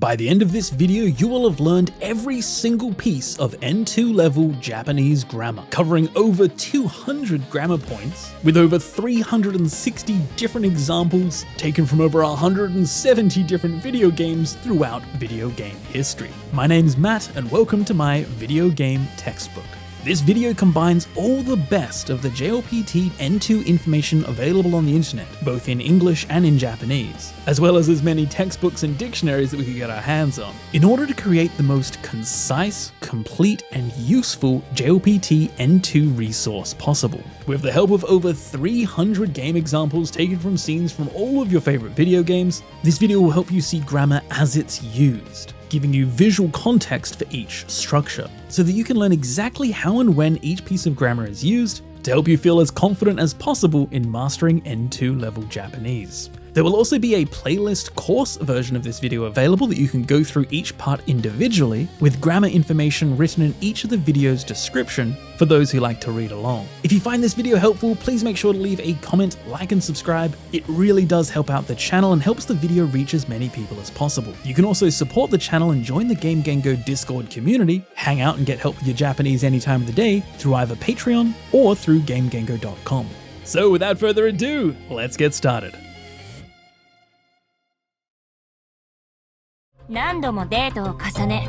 By the end of this video, you will have learned every single piece of N2 level Japanese grammar, covering over 200 grammar points, with over 360 different examples taken from over 170 different video games throughout video game history. My name's Matt, and welcome to my video game textbook. This video combines all the best of the JLPT N2 information available on the internet, both in English and in Japanese, as well as many textbooks and dictionaries that we could get our hands on, in order to create the most concise, complete, and useful JLPT N2 resource possible. With the help of over 300 game examples taken from scenes from all of your favorite video games, this video will help you see grammar as it's used, giving you visual context for each structure, so that you can learn exactly how and when each piece of grammar is used to help you feel as confident as possible in mastering N2 level Japanese. There will also be a playlist course version of this video available that you can go through each part individually, with grammar information written in each of the video's description for those who like to read along. If you find this video helpful, please make sure to leave a comment, like, and subscribe. It really does help out the channel and helps the video reach as many people as possible. You can also support the channel and join the Game Gengo Discord community, hang out and get help with your Japanese any time of the day through either Patreon or through GameGengo.com. So without further ado, let's get started. 何度もデートを重ね、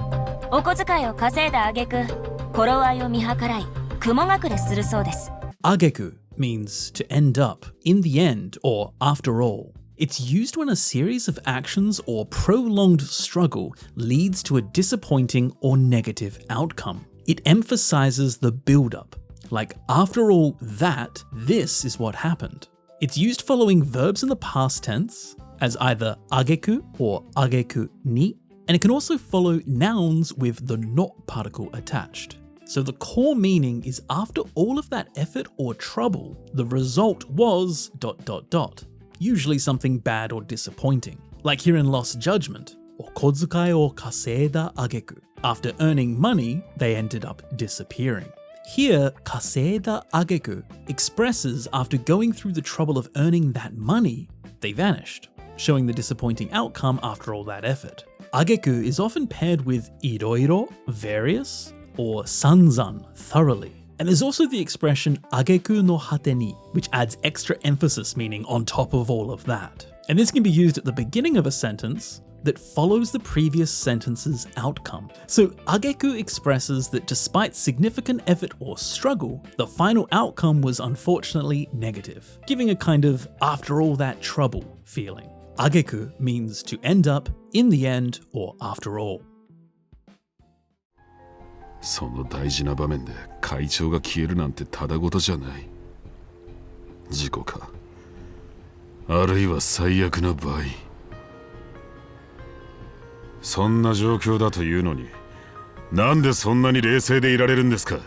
お小遣いを稼いだ挙句、頃合いを見計らい、雲隠れするそうです。Ageku means to end up, in the end, or after all. It's used when a series of actions or prolonged struggle leads to a disappointing or negative outcome. It emphasizes the build-up, like after all that, this is what happened. It's used following verbs in the past tense, as either ageku or ageku ni, and it can also follow nouns with the not particle attached. So the core meaning is after all of that effort or trouble, the result was ... usually something bad or disappointing. Like here in Lost Judgment, okozukai o kaseida ageku. After earning money, they ended up disappearing. Here, kaseida ageku expresses after going through the trouble of earning that money, they vanished, showing the disappointing outcome after all that effort. Ageku is often paired with iroiro, various, or sanzan, thoroughly. And there's also the expression ageku no hate ni, which adds extra emphasis, meaning on top of all of that. And this can be used at the beginning of a sentence that follows the previous sentence's outcome. So ageku expresses that despite significant effort or struggle, the final outcome was unfortunately negative, giving a kind of after all that trouble feeling. Ageku means to end up, in the end, or after all. その大事な場面で会長が消えるなんてただごとじゃない。事故か、あるいは最悪な場合。そんな状況だというのに、なんでそんなに冷静でいられるんですか。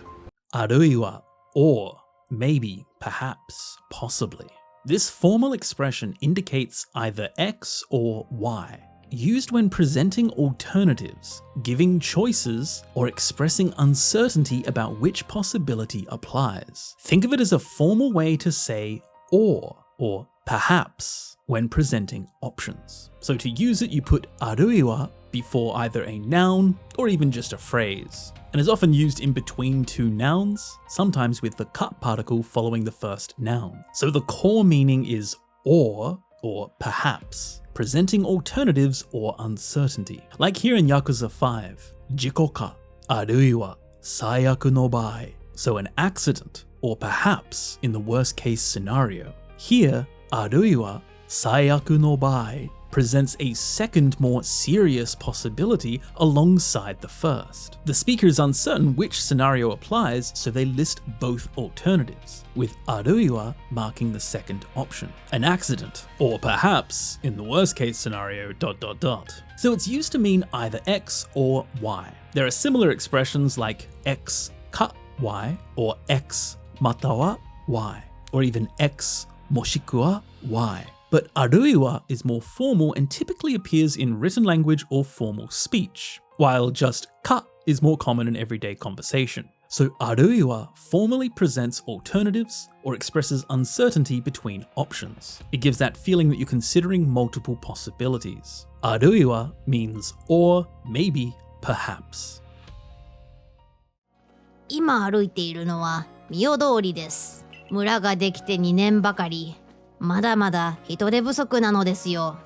あるいは or, maybe, perhaps, possibly. This formal expression indicates either X or Y, used when presenting alternatives, giving choices, or expressing uncertainty about which possibility applies. Think of it as a formal way to say or perhaps when presenting options. So to use it, you put aruiwa before either a noun or even just a phrase, and is often used in between two nouns, sometimes with the cut particle following the first noun. So the core meaning is or perhaps, presenting alternatives or uncertainty. Like here in Yakuza 5, jiko ka, aruiwa, saiyaku no bai. So an accident, or perhaps in the worst case scenario. Here, aruiwa, saiyaku no bai presents a second, more serious possibility alongside the first. The speaker is uncertain which scenario applies, so they list both alternatives, with aruiwa marking the second option. An accident, or perhaps, in the worst case scenario, ... So it's used to mean either X or Y. There are similar expressions like X ka Y, or X matawa Y, or even X moshikuwa Y. But aruiwa is more formal and typically appears in written language or formal speech, while just ka is more common in everyday conversation. So aruiwa formally presents alternatives or expresses uncertainty between options. It gives that feeling that you're considering multiple possibilities. Aruiwa means or, maybe, perhaps. 今歩いているのはミオ通りです。村ができて2年ばかり。まだまだ人手不足なのですよ。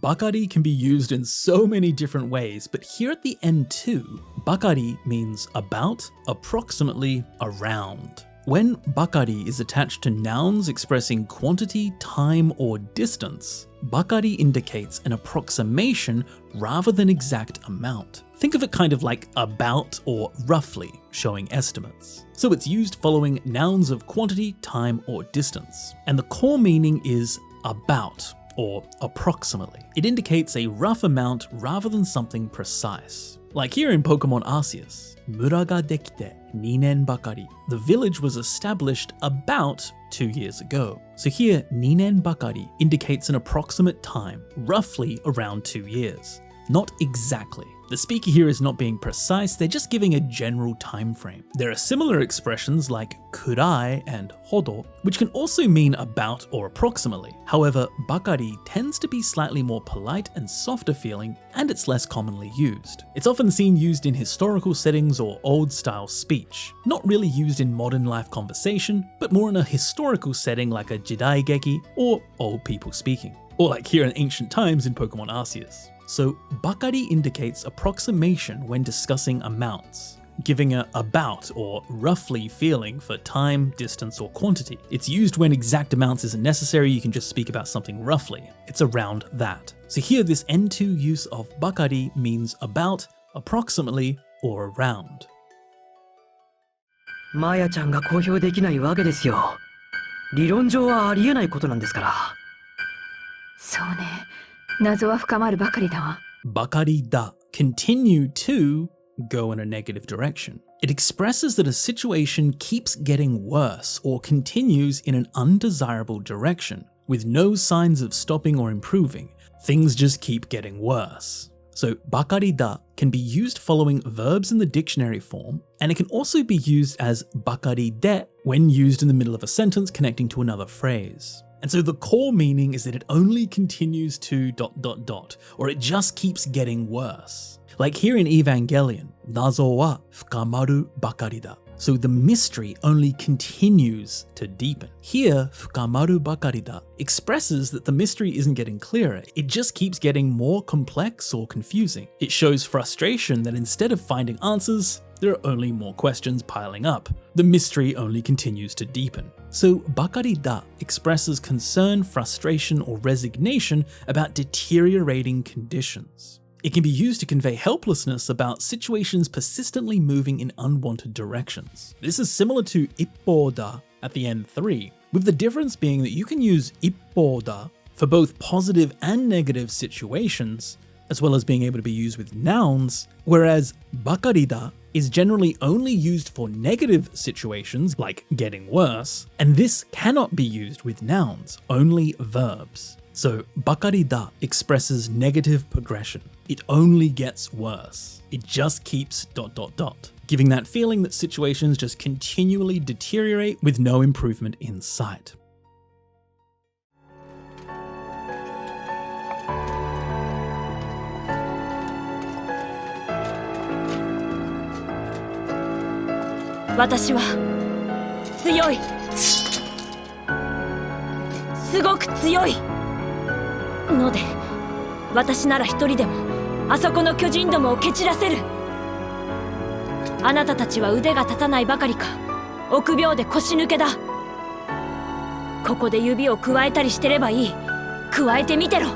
Bakari can be used in so many different ways, but here at the end too, bakari means about, approximately, around. When bakari is attached to nouns expressing quantity, time, or distance, bakari indicates an approximation rather than exact amount. Think of it kind of like about or roughly, showing estimates. So it's used following nouns of quantity, time, or distance. And the core meaning is about, or approximately. It indicates a rough amount rather than something precise. Like here in Pokemon Arceus, Mura ga dekite 2年ばかり. The village was established about 2 years ago. So here, 2年ばかり indicates an approximate time, roughly around 2 years. Not exactly. The speaker here is not being precise, they're just giving a general time frame. There are similar expressions like kurai and hodo, which can also mean about or approximately. However, bakari tends to be slightly more polite and softer feeling, and it's less commonly used. It's often seen used in historical settings or old-style speech. Not really used in modern life conversation, but more in a historical setting like a jidai geki or old people speaking. Or like here in ancient times in Pokemon Arceus. So bakari indicates approximation when discussing amounts, giving a about or roughly feeling for time, distance, or quantity. It's used when exact amounts isn't necessary, you can just speak about something roughly. It's around that. So here this N2 use of bakari means about, approximately, or around. マヤちゃんが公表できないわけですよ。理論上はありえないことなんですから。そうね。謎は深まるばかりだわ。Bakari da continue to go in a negative direction. It expresses that a situation keeps getting worse or continues in an undesirable direction, with no signs of stopping or improving. Things just keep getting worse. So bakari da can be used following verbs in the dictionary form, and it can also be used as bakari de when used in the middle of a sentence connecting to another phrase. And so the core meaning is that it only continues to ... or it just keeps getting worse. Like here in Evangelion, nazo wa fukamaru bakari da. So the mystery only continues to deepen. Here, fukamaru bakari da expresses that the mystery isn't getting clearer, it just keeps getting more complex or confusing. It shows frustration that instead of finding answers, there are only more questions piling up. The mystery only continues to deepen. So bakari da expresses concern, frustration, or resignation about deteriorating conditions. It can be used to convey helplessness about situations persistently moving in unwanted directions. This is similar to ippo da at the end 3, with the difference being that you can use ippo da for both positive and negative situations, as well as being able to be used with nouns, whereas bakari da is generally only used for negative situations, like getting worse, and this cannot be used with nouns, only verbs. So bakari da expresses negative progression. It only gets worse. It just keeps ... giving that feeling that situations just continually deteriorate with no improvement in sight. Watashi wa tsuyoi. すごく強いので、私なら一人でもあそこの巨人どもを蹴散らせる。あなたたちは腕が立たないばかりか、臆病で腰抜けだ。ここで指をくわえたりしてればいい。くわえてみてろ。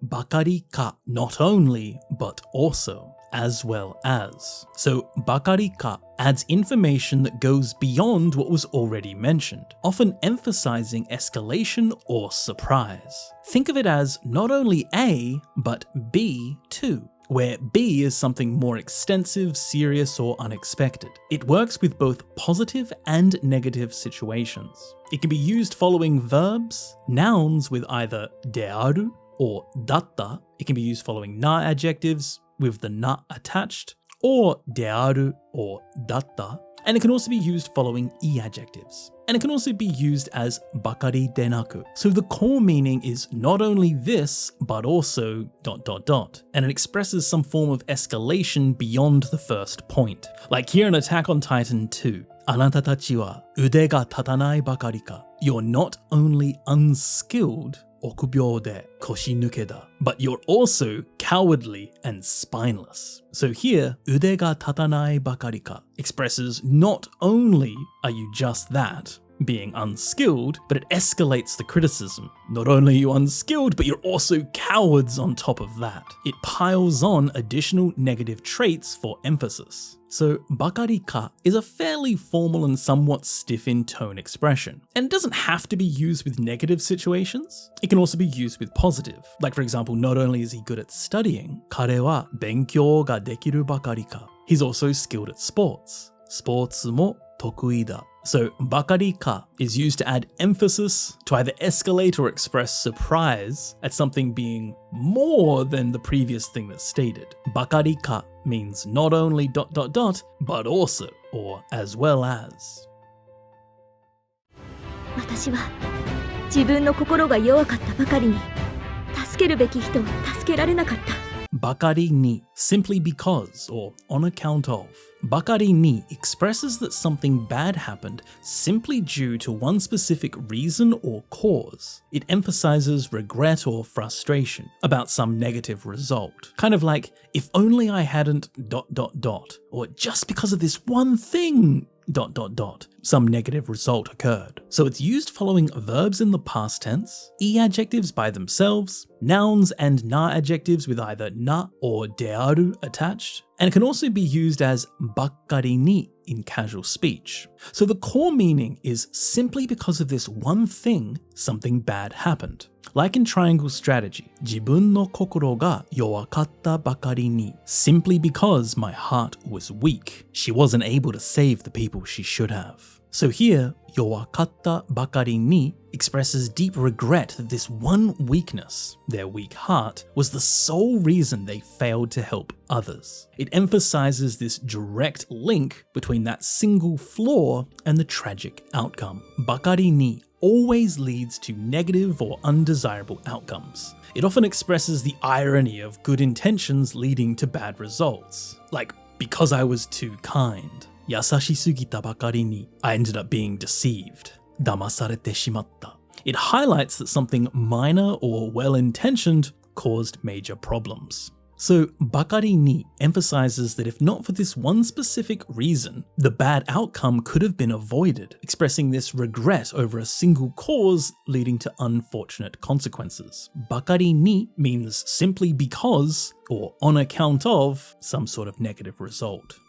Bakari ka, not only, but also, as well as. So bakari ka adds information that goes beyond what was already mentioned, often emphasizing escalation or surprise. Think of it as not only A, but B too, where B is something more extensive, serious, or unexpected. It works with both positive and negative situations. It can be used following verbs, nouns with either dearu or datta. It can be used following na adjectives, with the na attached, or dearu or datta, and it can also be used following e adjectives. And it can also be used as bakari denaku. So the core meaning is not only this, but also ... and it expresses some form of escalation beyond the first point. Like here in Attack on Titan 2, Anata tachi wa ude ga tatanai bakari ka. You're not only unskilled, okubyou de koshi nukeda, but you're also cowardly and spineless. So here, ude ga tatanai bakari ka expresses not only are you just that, being unskilled, but it escalates the criticism. Not only are you unskilled, but you're also cowards on top of that. It piles on additional negative traits for emphasis. So bakari ka is a fairly formal and somewhat stiff in tone expression, and it doesn't have to be used with negative situations. It can also be used with positive. Like for example, not only is he good at studying, kare wa benkyou ga dekiru bakari ka. He's also skilled at sports. Sports mo tokui da. So bakari ka is used to add emphasis, to either escalate or express surprise at something being more than the previous thing that's stated. Bakari ka means not only ... but also, or as well as. 私は自分の心が弱かったばかりに助けるべき人を助けられなかった。 Bakari ni, simply because or on account of. Bakari ni expresses that something bad happened simply due to one specific reason or cause. It emphasizes regret or frustration about some negative result. Kind of like, if only I hadn't ... or just because of this one thing ... some negative result occurred. So it's used following verbs in the past tense, e adjectives by themselves, nouns and na adjectives with either na or dearu attached, and it can also be used as bakkari ni in casual speech. So the core meaning is simply because of this one thing, something bad happened. Like in triangle strategy, jibun no kokoro ga yowakatta bakari ni, simply because my heart was weak. She wasn't able to save the people she should have. So here, yowakatta bakari ni expresses deep regret that this one weakness, their weak heart, was the sole reason they failed to help others. It emphasizes this direct link between that single flaw and the tragic outcome. Bakari ni always leads to negative or undesirable outcomes. It often expresses the irony of good intentions leading to bad results. Like, because I was too kind. Yasashi sugita bakari ni, I ended up being deceived. Damasarete shimatta. It highlights that something minor or well-intentioned caused major problems. So bakari ni emphasizes that if not for this one specific reason, the bad outcome could have been avoided, expressing this regret over a single cause leading to unfortunate consequences. Bakari ni means simply because or on account of some sort of negative result.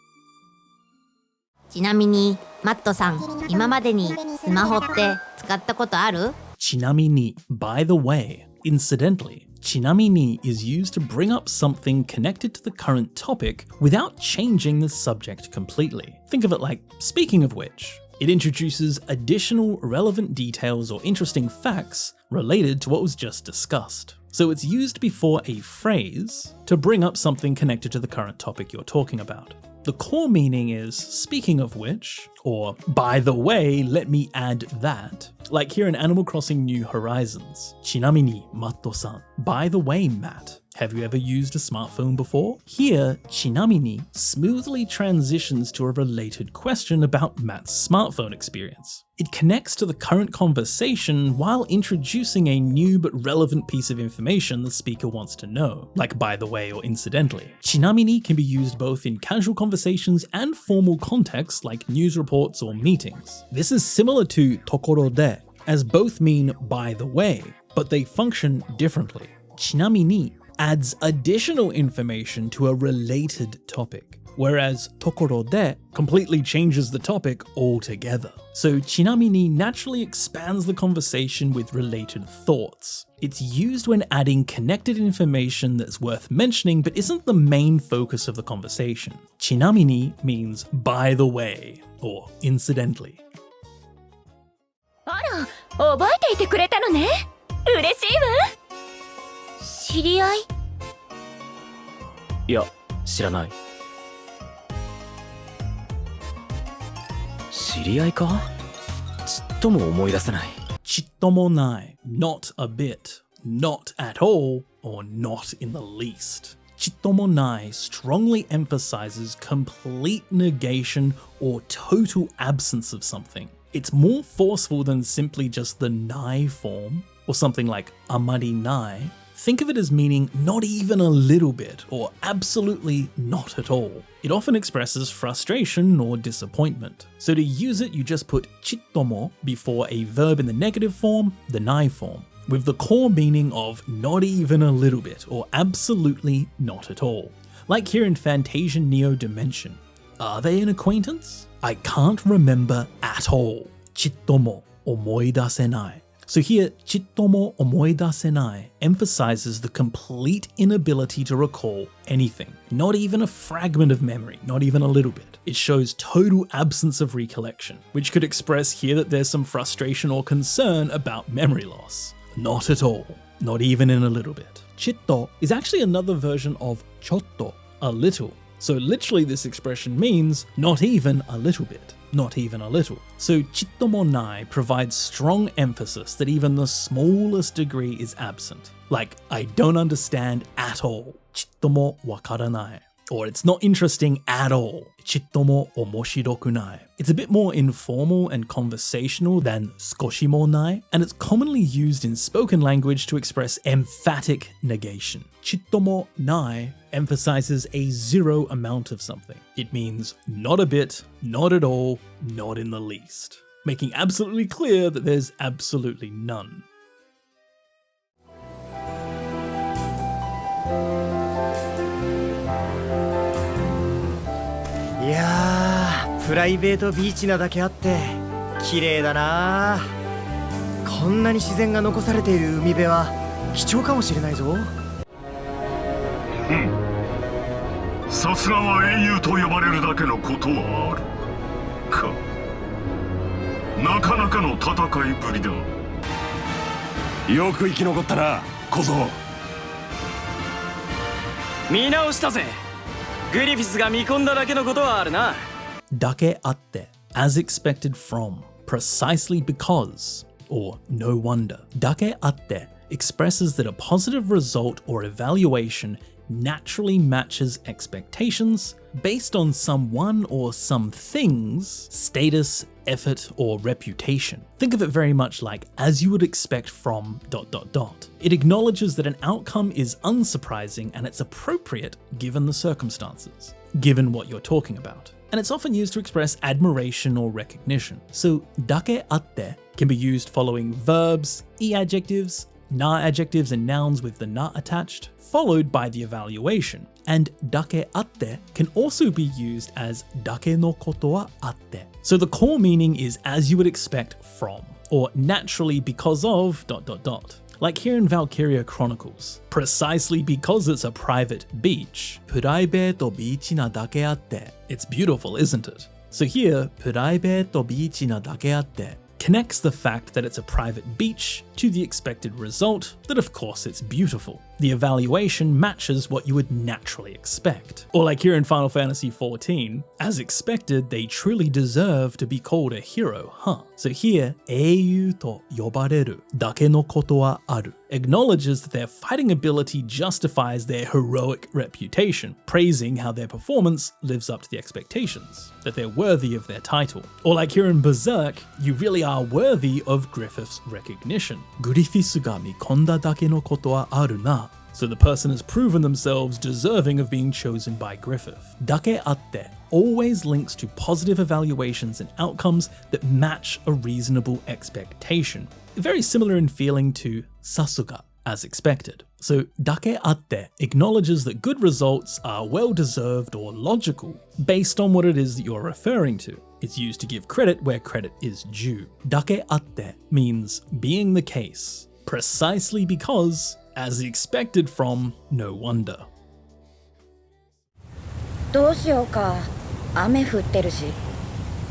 ちなみに、マットさん、今までにスマホって使ったことある？ Chinamini, by the way, incidentally, chinamini is used to bring up something connected to the current topic without changing the subject completely. Think of it like, speaking of which. It introduces additional relevant details or interesting facts related to what was just discussed. So it's used before a phrase to bring up something connected to the current topic you're talking about. The core meaning is, speaking of which, or by the way, let me add that. Like here in Animal Crossing New Horizons, Chinamini Matto-san, by the way, Matt, have you ever used a smartphone before? Here, Chinamini smoothly transitions to a related question about Matt's smartphone experience. It connects to the current conversation while introducing a new but relevant piece of information the speaker wants to know, like by the way or incidentally. Chinamini can be used both in casual conversations and formal contexts like news reports or meetings. This is similar to tokoro de, as both mean by the way, but they function differently. Chinamini adds additional information to a related topic, whereas tokoro de completely changes the topic altogether. So chinamini naturally expands the conversation with related thoughts. It's used when adding connected information that's worth mentioning but isn't the main focus of the conversation. Chinamini means by the way, or incidentally. あら、覚えていてくれたのね。嬉しいわ。知り合い？いや、知らない。知り合いか？ちっとも思い出せない。ちっともない not a bit, not at all, or not in the least. ちっともない strongly emphasizes complete negation or total absence of something. It's more forceful than simply just the nai form, or something like amari nai. Think of it as meaning not even a little bit, or absolutely not at all. It often expresses frustration or disappointment. So to use it, you just put chittomo before a verb in the negative form, the nai form, with the core meaning of not even a little bit, or absolutely not at all. Like here in Fantasia Neo Dimension. Are they an acquaintance? I can't remember at all. Chittomo omoidasenai. So here, chittomo omoidasenai emphasizes the complete inability to recall anything. Not even a fragment of memory, not even a little bit. It shows total absence of recollection, which could express here that there's some frustration or concern about memory loss. Not at all, not even in a little bit. Chitto is actually another version of chotto, a little. So literally this expression means not even a little bit, not even a little. So chittomo nai provides strong emphasis that even the smallest degree is absent. Like, I don't understand at all, chittomo wakaranai. Or it's not interesting at all, chittomo omoshiroku nai. It's a bit more informal and conversational than skoshimo nai, and it's commonly used in spoken language to express emphatic negation. Chittomo nai emphasizes a zero amount of something. It means not a bit, not at all, not in the least, making absolutely clear that there's absolutely none. いやー、プライベートビーチなだけあって綺麗だな。こんなに自然が残されている海辺は貴重かもしれないぞ。さすがは英雄と呼ばれるだけのことはあるか。なかなかの戦いぶりだ。よく生き残ったな、小僧。見直したぜ。グリフィスが見込んだだけのことはあるな。Dake atte, as expected from, precisely because, or no wonder. Dake atte expresses that a positive result or evaluation naturally matches expectations based on someone or some thing's status, effort, or reputation. Think of it very much like as you would expect from ... It acknowledges that an outcome is unsurprising and it's appropriate given the circumstances, given what you're talking about. And it's often used to express admiration or recognition. So dake atte can be used following verbs, e-adjectives, na adjectives and nouns with the na attached, followed by the evaluation. And dake atte can also be used as dake no koto wa atte. So the core meaning is as you would expect from, or naturally because of ... Like here in Valkyria Chronicles, precisely because it's a private beach. Private beach na dake atte. It's beautiful, isn't it? So here, private beach na dake atte connects the fact that it's a private beach to the expected result that of course it's beautiful. The evaluation matches what you would naturally expect. Or like here in Final Fantasy XIV, as expected, they truly deserve to be called a hero, huh? So here, eiyu to yobareru dake no koto wa aru acknowledges that their fighting ability justifies their heroic reputation, praising how their performance lives up to the expectations, that they're worthy of their title. Or like here in Berserk, you really are worthy of Griffith's recognition. Griffiths ga mikonda dake no koto wa aru na. So the person has proven themselves deserving of being chosen by Griffith. Dake atte always links to positive evaluations and outcomes that match a reasonable expectation. Very similar in feeling to sasuga, as expected. So dake atte acknowledges that good results are well-deserved or logical based on what it is that you're referring to. It's used to give credit where credit is due. Dake atte means being the case, precisely because, as expected from, no wonder. どうしようか。雨降ってるし、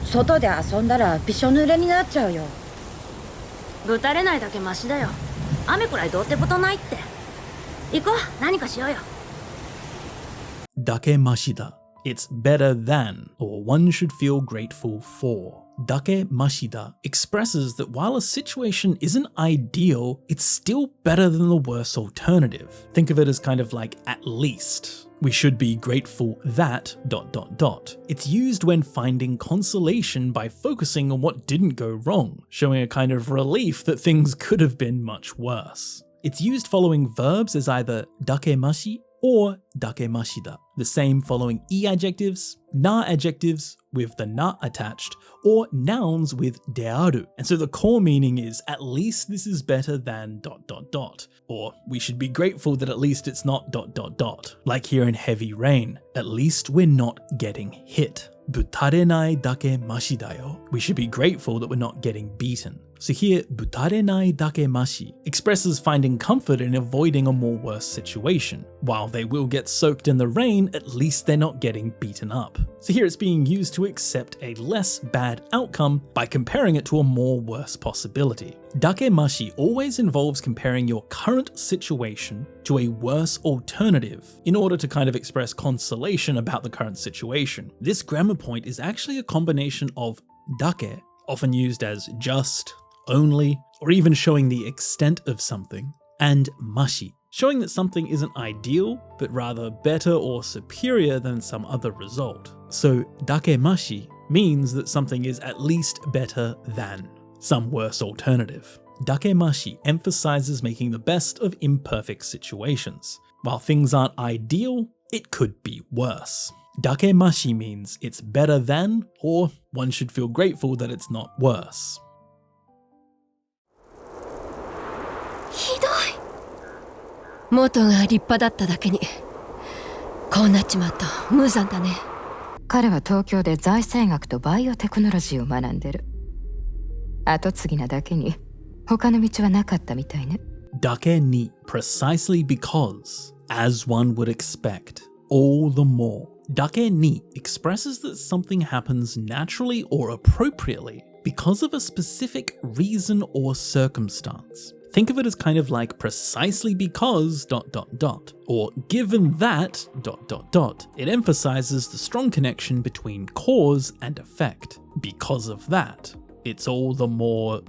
外で遊んだらびしょ濡れになっちゃうよ。ぶたれないだけマシだよ。雨くらいどうってことないって。行こう、何かしようよ。dake mashida. It's better than, or one should feel grateful for. Dake mashida expresses that while a situation isn't ideal, it's still better than the worst alternative. Think of it as kind of like at least. We should be grateful that ... It's used when finding consolation by focusing on what didn't go wrong, showing a kind of relief that things could have been much worse. It's used following verbs as either dakemashi or dakemashida, the same following e adjectives, na adjectives with the na attached, or nouns with dearu. And so the core meaning is at least this is better than ... or we should be grateful that at least it's not ... Like here in Heavy Rain, at least we're not getting hit. Butarenai dake mashi da yo. We should be grateful that we're not getting beaten. So here, butarenai dake mashi expresses finding comfort in avoiding a more worse situation. While they will get soaked in the rain, at least they're not getting beaten up. So here it's being used to accept a less bad outcome by comparing it to a more worse possibility. Dakemashi always involves comparing your current situation to a worse alternative in order to kind of express consolation about the current situation. This grammar point is actually a combination of dake, often used as just, only, or even showing the extent of something, and mashi, showing that something isn't ideal, but rather better or superior than some other result. So dakemashi means that something is at least better than some worse alternative. Dakemashi emphasizes making the best of imperfect situations. While things aren't ideal, it could be worse. Dakemashi means it's better than, or one should feel grateful that it's not worse. ひどい。元が立派だっただけにこうなっちまうと無残だね。彼は東京で財政学とバイオテクノロジーを学んでる。後継ぎなだけに他の道はなかったみたいね。Dake ni precisely because, as one would expect, all the more. Dake ni expresses that something happens naturally or appropriately because of a specific reason or circumstance. Think of it as kind of like precisely because ... or given that ... It emphasizes the strong connection between cause and effect. Because of that, it's all the more ...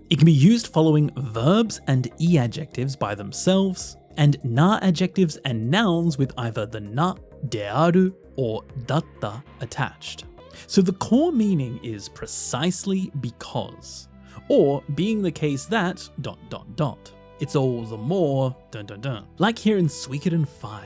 It can be used following verbs and e adjectives by themselves, and na adjectives and nouns with either the na, dearu, or datta attached. So the core meaning is precisely because, or being the case that ... It's all the more ... Like here in Suikoden 5,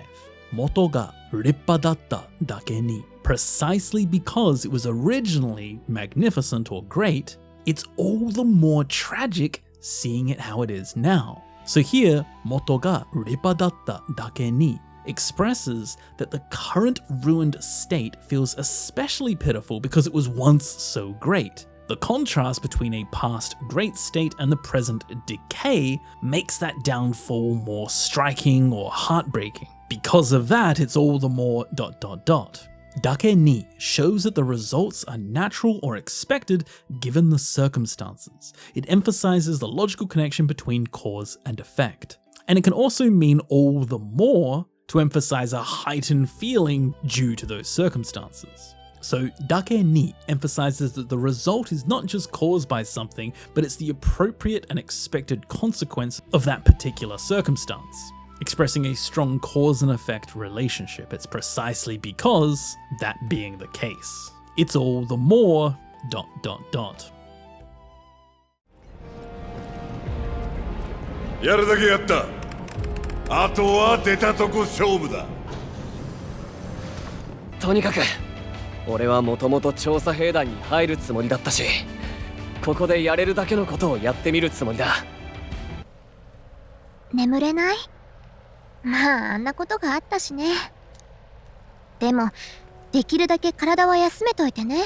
moto ga rippa datta dake ni. Precisely because it was originally magnificent or great, it's all the more tragic seeing it how it is now. So here, moto ga rippa datta dake ni expresses that the current ruined state feels especially pitiful because it was once so great. The contrast between a past great state and the present decay makes that downfall more striking or heartbreaking. Because of that, it's all the more ... Dake ni shows that the results are natural or expected given the circumstances. It emphasizes the logical connection between cause and effect. And it can also mean all the more to emphasize a heightened feeling due to those circumstances. So dake ni emphasizes that the result is not just caused by something, but it's the appropriate and expected consequence of that particular circumstance. Expressing a strong cause and effect relationship. It's precisely because that being the case. It's all the more ... やるだけやった。あとは出たとこ勝負だ。とにかく俺はもともと調査兵団に入るつもりだったし、ここでやれるだけのことをやってみるつもりだ。眠れない？まああんなことがあったしね。でもできるだけ体は休めといてね。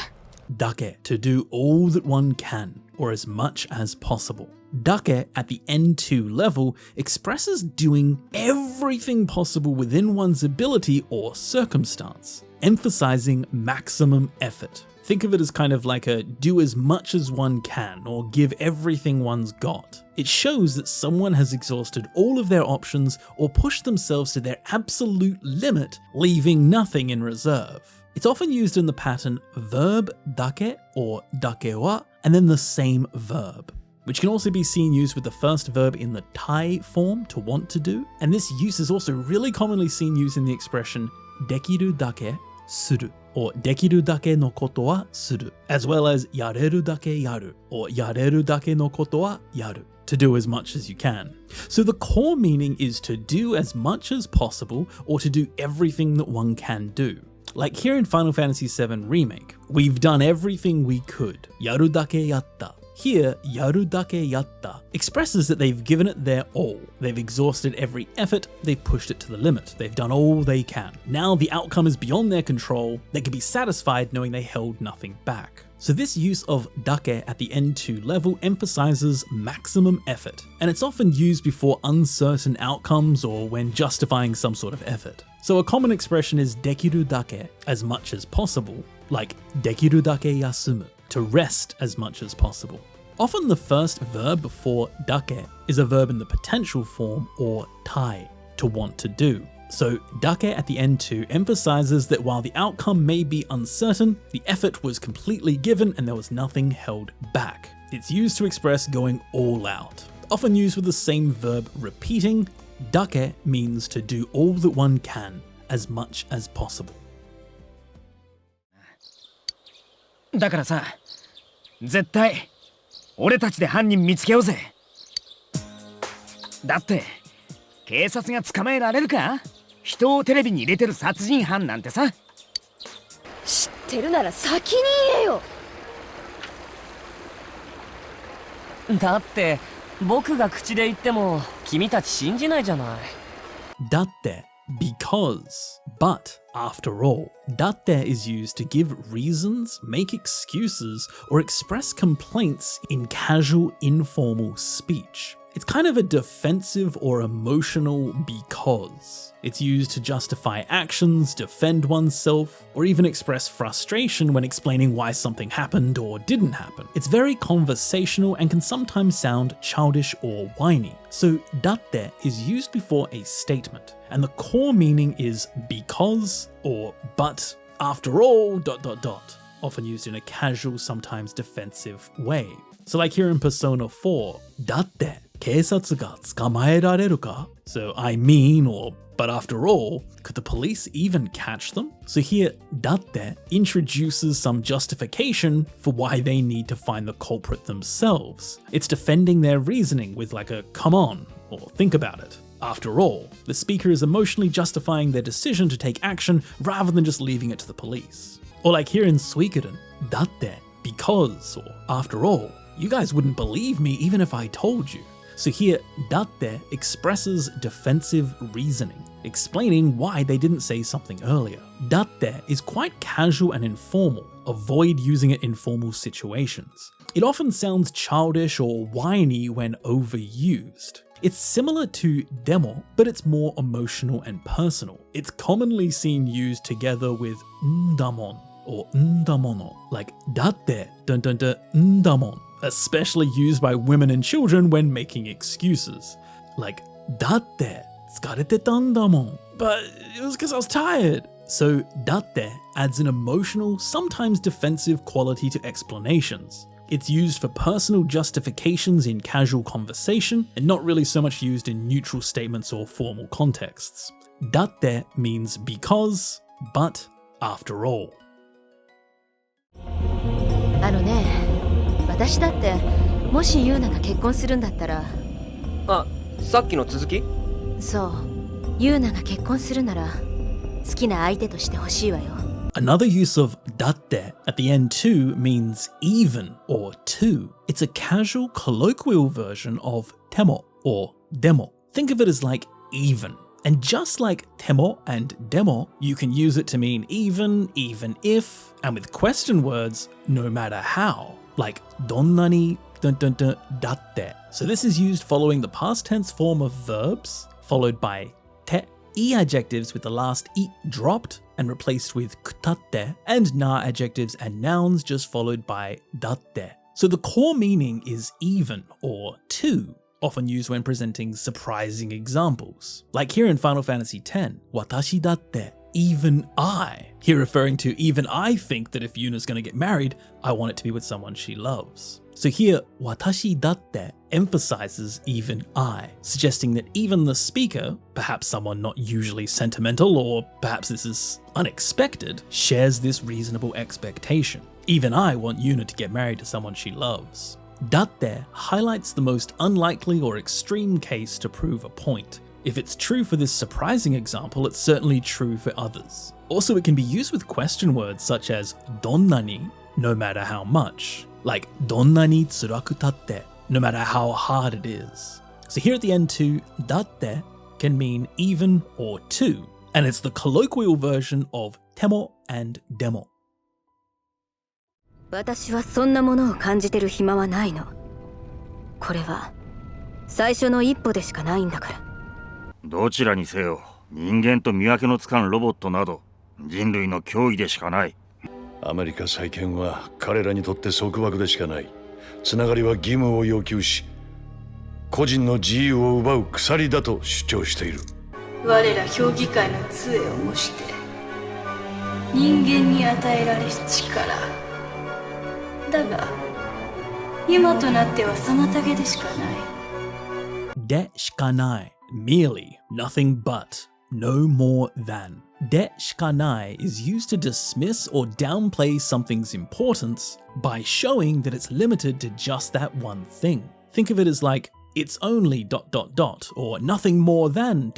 Dake, to do all that one can, or as much as possible. Dake at the N2 level expresses doing everything possible within one's ability or circumstance, emphasizing maximum effort. Think of it as kind of like a do as much as one can or give everything one's got. It shows that someone has exhausted all of their options or pushed themselves to their absolute limit, leaving nothing in reserve. It's often used in the pattern verb dake or dake wa and then the same verb, which can also be seen used with the first verb in the tai form, to want to do. And this use is also really commonly seen using the expression dekiru dake suru or dekiru dake no koto wa suru, as well as yareru dake yaru or yareru dake no koto wa yaru, to do as much as you can. So the core meaning is to do as much as possible or to do everything that one can do. Like here in Final Fantasy VII Remake, we've done everything we could, yaru dake yatta. Here, yaru dake yatta expresses that they've given it their all. They've exhausted every effort, they've pushed it to the limit, they've done all they can. Now the outcome is beyond their control, they can be satisfied knowing they held nothing back. So this use of dake at the N2 level emphasizes maximum effort, and it's often used before uncertain outcomes or when justifying some sort of effort. So a common expression is dekiru dake, as much as possible, like dekiru dake yasumu, to rest as much as possible. Often the first verb before dake is a verb in the potential form or tai, to want to do. So dake at the N2 emphasizes that while the outcome may be uncertain, the effort was completely given and there was nothing held back. It's used to express going all out. Often used with the same verb repeating, dake means to do all that one can, as much as possible. だからさ、絶対俺たちで犯人見つけようぜ。だって警察が捕まえられるか？人をテレビに入れてる殺人犯なんてさ。知ってるなら先に言えよ。だって僕が口で言っても君たち信じないじゃない。だって because, but, after all. Datte is used to give reasons, make excuses, or express complaints in casual, informal speech. It's kind of a defensive or emotional because. It's used to justify actions, defend oneself, or even express frustration when explaining why something happened or didn't happen. It's very conversational and can sometimes sound childish or whiny. So datte is used before a statement, and the core meaning is because or but, after all, ... often used in a casual, sometimes defensive way. So like here in Persona 4, datte 警察が捕まえられるか? So I mean, or but after all, could the police even catch them? So here, datte introduces some justification for why they need to find the culprit themselves. It's defending their reasoning with like a come on, or think about it. After all, the speaker is emotionally justifying their decision to take action rather than just leaving it to the police. Or like here in Suikoden, datte, because, or after all, you guys wouldn't believe me even if I told you. So here, datte expresses defensive reasoning, explaining why they didn't say something earlier. Datte is quite casual and informal. Avoid using it in formal situations. It often sounds childish or whiny when overused. It's similar to demo, but it's more emotional and personal. It's commonly seen used together with ndamon or ndamono, like datte, ndamon, especially used by women and children when making excuses. Like, datte, tsukarete ta ndamon, but it was because I was tired. So datte adds an emotional, sometimes defensive quality to explanations. It's used for personal justifications in casual conversation and not really so much used in neutral statements or formal contexts. Datte means because, but, after all. あのね、私だってもしユーナが結婚するんだったら。あ、さっきの続き？そう、ユーナが結婚するなら好きな相手としてほしいわよ。Another use of datte at the end too means even or to. It's a casual colloquial version of temo or demo. Think of it as like even. And just like temo and demo, you can use it to mean even if, and with question words, no matter how. Like donnani datte. So this is used following the past tense form of verbs, followed by te e adjectives with the last i dropped and replaced with kutatte, and na adjectives and nouns just followed by datte. So the core meaning is even or two, often used when presenting surprising examples. Like here in Final Fantasy X, watashi datte, even I. Here referring to even I think that if Yuna's gonna get married, I want it to be with someone she loves. So here, watashi datte emphasizes even I, suggesting that even the speaker, perhaps someone not usually sentimental or perhaps this is unexpected, shares this reasonable expectation. Even I want Yuna to get married to someone she loves. Datte highlights the most unlikely or extreme case to prove a point. If it's true for this surprising example, it's certainly true for others. Also, it can be used with question words such as donnani, no matter how much, like donnani tsuraku tatte, no matter how hard it is. So here at the end too, datte can mean even or two, and it's the colloquial version of temo and demo. 私はそんなものを感じてる暇はないの。これは最初の一歩でしかないんだから。どちらにせよ、人間と見分けのつかんロボットなど人類の脅威でしかない。アメリカ再建は彼らにとって束縛でしかない。つながりは義務を要求し、個人の自由を奪う鎖だと主張している。我ら評議会の杖を模して人間に与えられし力。だが今となっては妨げでしかない。でしかない merely, nothing but, no more than. De shikanai is used to dismiss or downplay something's importance by showing that it's limited to just that one thing. Think of it as like, it's only ... or nothing more than ...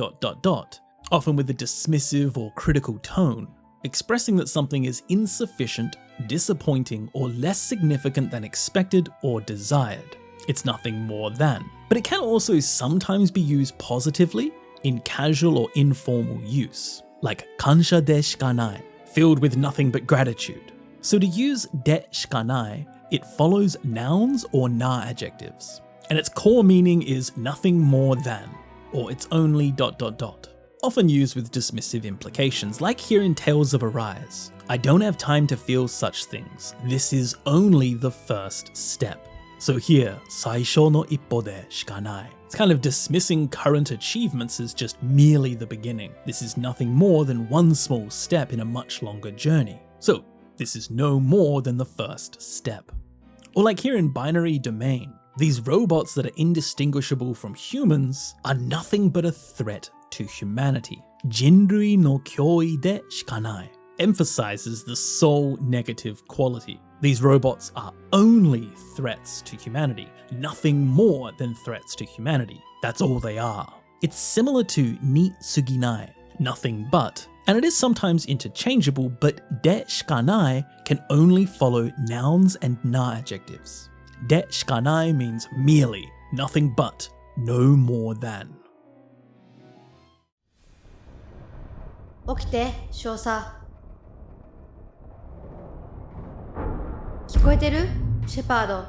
often with a dismissive or critical tone, expressing that something is insufficient, disappointing, or less significant than expected or desired. It's nothing more than. But it can also sometimes be used positively in casual or informal use, like kansha de shikanai, filled with nothing but gratitude. So to use de shikanai, it follows nouns or na adjectives, and its core meaning is nothing more than, or it's only ... often used with dismissive implications, like here in Tales of Arise. I don't have time to feel such things. This is only the first step. So here, saisho no ippo de shikanai. It's kind of dismissing current achievements as just merely the beginning. This is nothing more than one small step in a much longer journey. So this is no more than the first step. Or like here in Binary Domain, these robots that are indistinguishable from humans are nothing but a threat to humanity. Jinrui no kyoi de shikanai emphasizes the sole negative quality. These robots are only threats to humanity, nothing more than threats to humanity. That's all they are. It's similar to ni suginai, nothing but, and it is sometimes interchangeable, but de shikanai can only follow nouns and na adjectives. De shikanai means merely, nothing but, no more than. 起きて、少佐。聞こえてる？シェパード。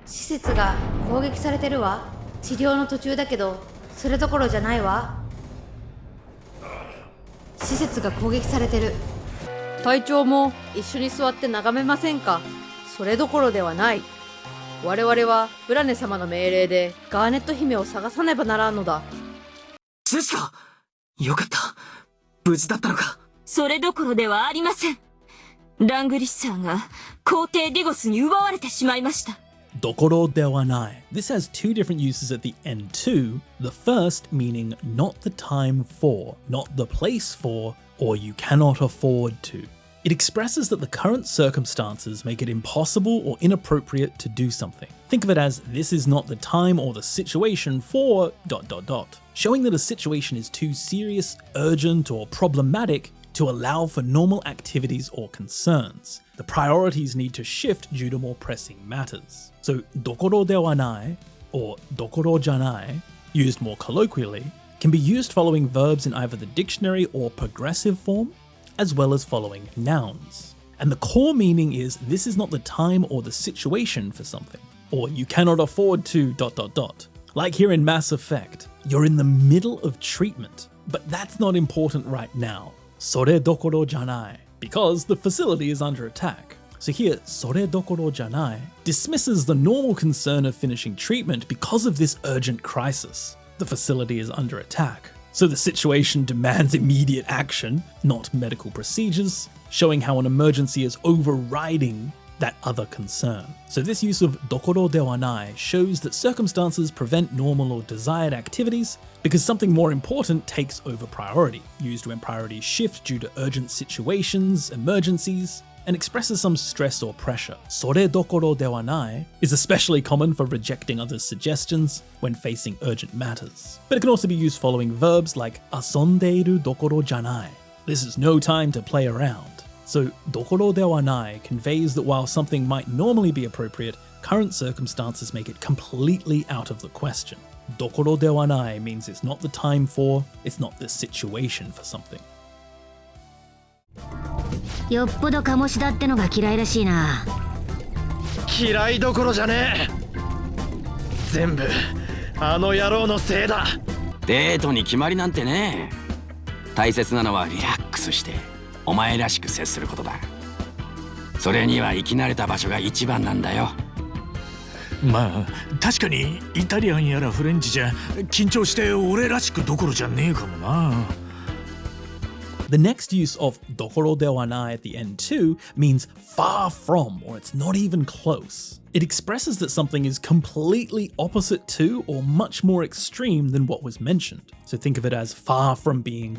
施設が攻撃されてるわ。治療の途中だけど、それどころじゃないわ。施設が攻撃されてる。隊長も一緒に座って眺めませんか？それどころではない。我々はブラネ様の命令でガーネット姫を探さねばならんのだ。ジェシカ！よかった。無事だったのか。それどころではありません。ラングリッサーが皇帝ディゴスに奪われてしまいました。Dokoro de wa nai. This has two different uses at the end too. The first meaning not the time for, not the place for, or you cannot afford to. It expresses that the current circumstances make it impossible or inappropriate to do something. Think of it as this is not the time or the situation for ... showing that a situation is too serious, urgent, or problematic to allow for normal activities or concerns. The priorities need to shift due to more pressing matters. So dokoro de wa nai, or dokoro janai, used more colloquially, can be used following verbs in either the dictionary or progressive form, as well as following nouns. And the core meaning is this is not the time or the situation for something, or you cannot afford to ... Like here in Mass Effect, you're in the middle of treatment. But that's not important right now. それどころじゃない because the facility is under attack. So here, それどころじゃない dismisses the normal concern of finishing treatment because of this urgent crisis. The facility is under attack. So the situation demands immediate action, not medical procedures, showing how an emergency is overriding that other concern. So this use of どころではない shows that circumstances prevent normal or desired activities because something more important takes over priority, used when priorities shift due to urgent situations, emergencies, and expresses some stress or pressure. それどころではない is especially common for rejecting others' suggestions when facing urgent matters. But it can also be used following verbs like 遊んでいるどころじゃない. This is no time to play around. So どころではない conveys that while something might normally be appropriate, current circumstances make it completely out of the question. どころではない means it's not the time for, it's not the situation for something. よっぽど鴨志田ってのが嫌いらしいな。嫌いどころじゃねえ。全部あの野郎のせいだ。デートに決まりなんてね。大切なのはリラックスしてお前らしく接することだ。それには生き慣れた場所が一番なんだよ。まあ確かにイタリアンやらフレンチじゃ緊張して俺らしくどころじゃねえかもな。The next use of どころではない at the end too means far from, or it's not even close. It expresses that something is completely opposite to or much more extreme than what was mentioned. So think of it as far from being ...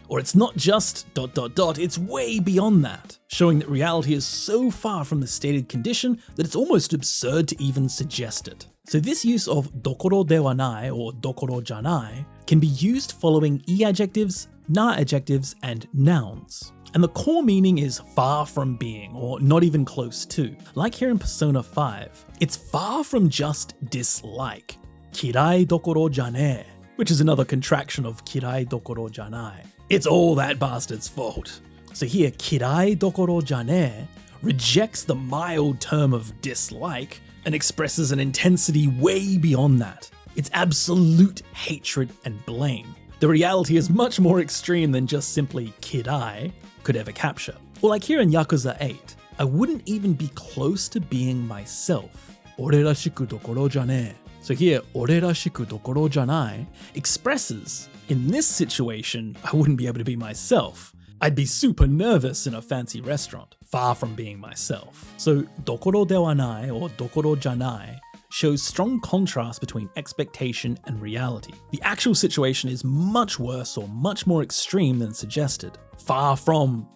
Or it's not just ... it's way beyond that, showing that reality is so far from the stated condition that it's almost absurd to even suggest it. So this use of どころではない or どころじゃない can be used following e adjectives, na adjectives, and nouns. And the core meaning is far from being, or not even close to. Like here in Persona 5, it's far from just dislike. 嫌いどころじゃねえ, which is another contraction of 嫌いどころじゃない. It's all that bastard's fault. So here, 嫌いどころじゃねえ rejects the mild term of dislike and expresses an intensity way beyond that. It's absolute hatred and blame. The reality is much more extreme than just simply kirai could ever capture. Or like here in Yakuza 8, I wouldn't even be close to being myself. 俺らしくどころじゃねえ. So here, 俺らしくどころじゃない expresses, in this situation, I wouldn't be able to be myself. I'd be super nervous in a fancy restaurant, far from being myself. So どころではない or どころじゃない shows strong contrast between expectation and reality. The actual situation is much worse or much more extreme than suggested. Far from ...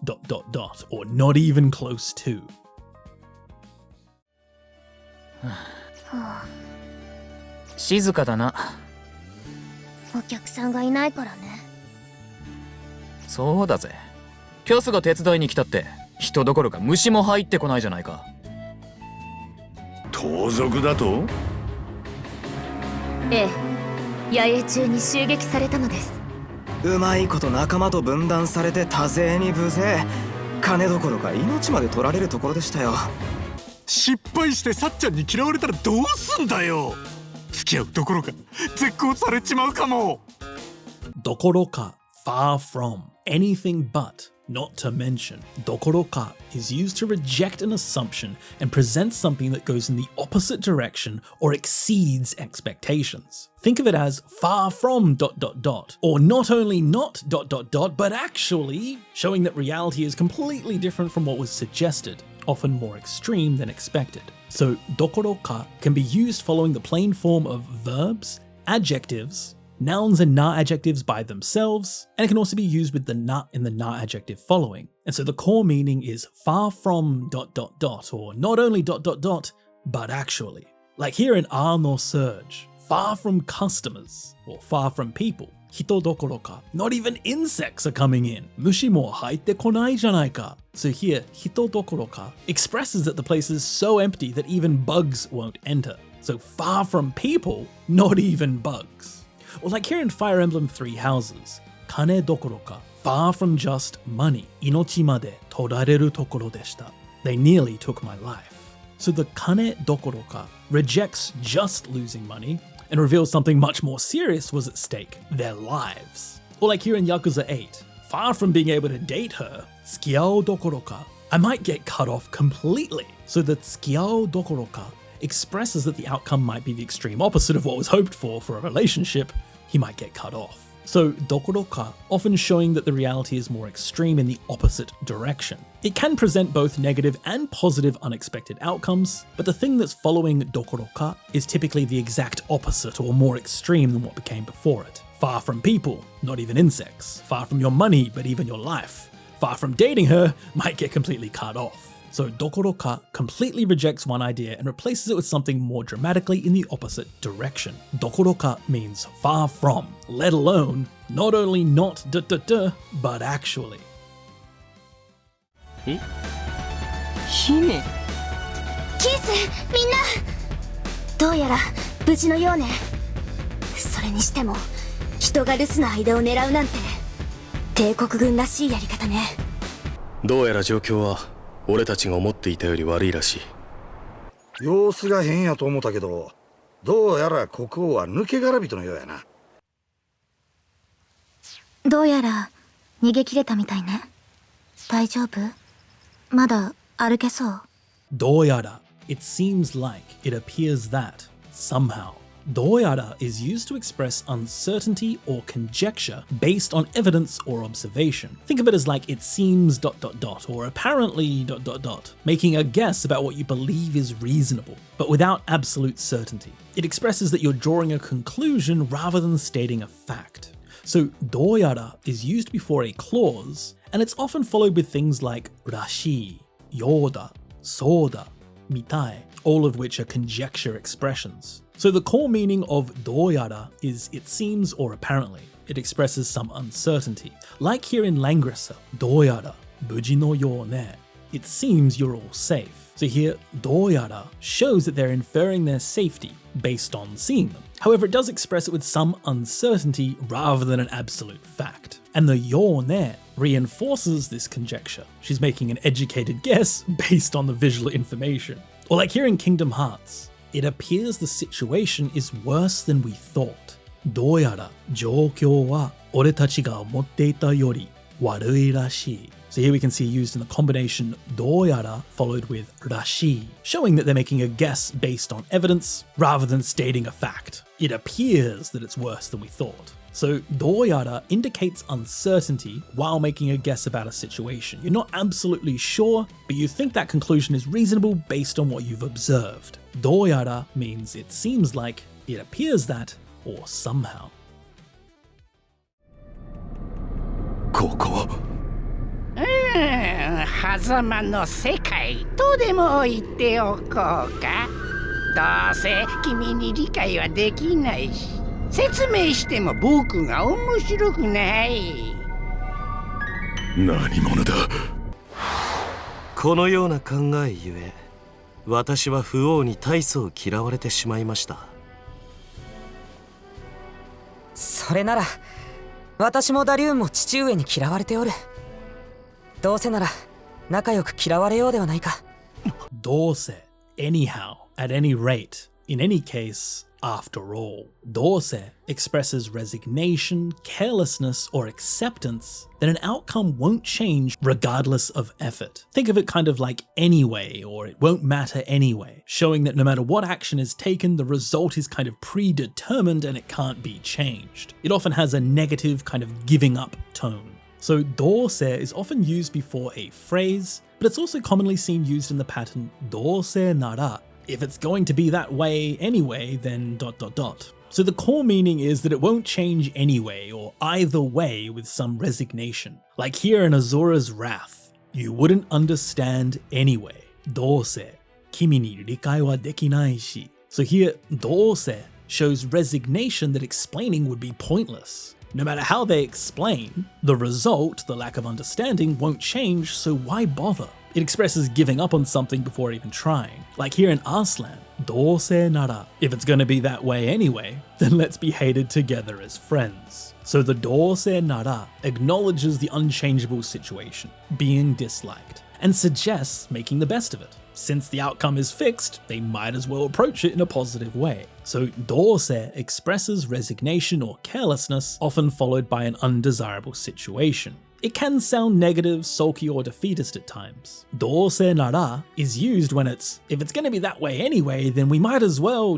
or not even close to. 静かだな。お客さんがいないからね。そうだぜ。キャスが手伝いに来たって人どころか虫も入ってこないじゃないか。盗賊だと？ええ、野営中に襲撃されたのです。うまいこと仲間と分断されて多勢に無勢。金どころか命まで取られるところでしたよ。失敗してさっちゃんに嫌われたらどうすんだよ。付き合うどころか絶交されちまうかも。どころか far from, anything but, not to mention. どころか is used to reject an assumption and present something that goes in the opposite direction or exceeds expectations. Think of it as far from ... or not only not ... but actually, showing that reality is completely different from what was suggested, often more extreme than expected. So どころか can be used following the plain form of verbs, adjectives, nouns and na adjectives by themselves, and it can also be used with the na in the na adjective following. And so the core meaning is far from ... or not only ... but actually. Like here in R no Surge, far from customers, or far from people. 人どころか not even insects are coming in. 虫も入ってこないじゃないか. So here, 人どころか expresses that the place is so empty that even bugs won't enter. So far from people, not even bugs. Or like here in Fire Emblem 3 Houses, 金どころか far from just money, 命まで取られるところでした. They nearly took my life. So the 金どころか rejects just losing money and reveals something much more serious was at stake, their lives. Or like here in Yakuza 8, far from being able to date her, tsukiao dokoroka, I might get cut off completely. So the tsukiao dokoroka expresses that the outcome might be the extreme opposite of what was hoped for a relationship. He might get cut off. So dokoroka, often showing that the reality is more extreme in the opposite direction. It can present both negative and positive unexpected outcomes, but the thing that's following dokoroka is typically the exact opposite or more extreme than what became before it. Far from people, not even insects. Far from your money, but even your life. Far from dating her, might get completely cut off. So dokoroka completely rejects one idea and replaces it with something more dramatically in the opposite direction. Dokoroka means far from, let alone, not only not but actually. 姫キースみんなどうやら無事のようねそれにしても人が留守の間を狙うなんて帝国軍らしいやり方ねどうやら状況は俺たちが思っていたより悪いらしい様子が変やと思ったけどどうやら国王は抜け殻人のようやなどうやら逃げ切れたみたいね大丈夫まだ歩けそうどうやら it seems like, it appears that, somehow. どうやら is used to express uncertainty or conjecture based on evidence or observation. Think of it as like it seems ... or apparently ... making a guess about what you believe is reasonable, but without absolute certainty. It expresses that you're drawing a conclusion rather than stating a fact. So どうやら is used before a clause, and it's often followed with things like らしい、ようだ、そうだ、みたい, all of which are conjecture expressions. So the core meaning of どうやら is it seems or apparently. It expresses some uncertainty. Like here in Langrisser, どうやら無事のようね. It seems you're all safe. So here, どうやら shows that they're inferring their safety based on seeing them. However, it does express it with some uncertainty rather than an absolute fact. And the ようね reinforces this conjecture. She's making an educated guess based on the visual information. Or like here in Kingdom Hearts, it appears the situation is worse than we thought. どうやら状況は俺たちが思っていたより悪いらしい. So here we can see used in the combination どうやら followed with らしい, showing that they're making a guess based on evidence rather than stating a fact. It appears that it's worse than we thought. So どうやら indicates uncertainty while making a guess about a situation. You're not absolutely sure, but you think that conclusion is reasonable based on what you've observed. どうやら means it seems like, it appears that, or somehow. ここ狭間の世界とでも言っておこうかどうせ君に理解はできないし説明しても僕が面白くない何者だこのような考えゆえ私は不王に大層嫌われてしまいましたそれなら私もダリューンも父上に嫌われておるどうせなら仲良く嫌われようではないかどうせ anyhow, at any rate, in any case, after all. どうせ expresses resignation, carelessness, or acceptance that an outcome won't change regardless of effort. Think of it kind of like anyway, or it won't matter anyway, showing that no matter what action is taken, the result is kind of predetermined and it can't be changed. It often has a negative kind of giving up tone. So どうせ is often used before a phrase, but it's also commonly seen used in the pattern どうせなら. If it's going to be that way anyway, then ... So the core meaning is that it won't change anyway, or either way with some resignation. Like here in Azura's Wrath, you wouldn't understand anyway. どうせ君に理解はできないし. So here, どうせ shows resignation that explaining would be pointless. No matter how they explain, the result, the lack of understanding, won't change, so why bother? It expresses giving up on something before even trying. Like here in Arslan, どうせなら. If it's gonna be that way anyway, then let's be hated together as friends. So the どうせなら acknowledges the unchangeable situation, being disliked, and suggests making the best of it. since the outcome is fixed, they might as well approach it in a positive way. So dose expresses resignation or carelessness, often followed by an undesirable situation. It can sound negative, sulky, or defeatist at times. Dose nara is used when if it's going to be that way anyway, then we might as well ...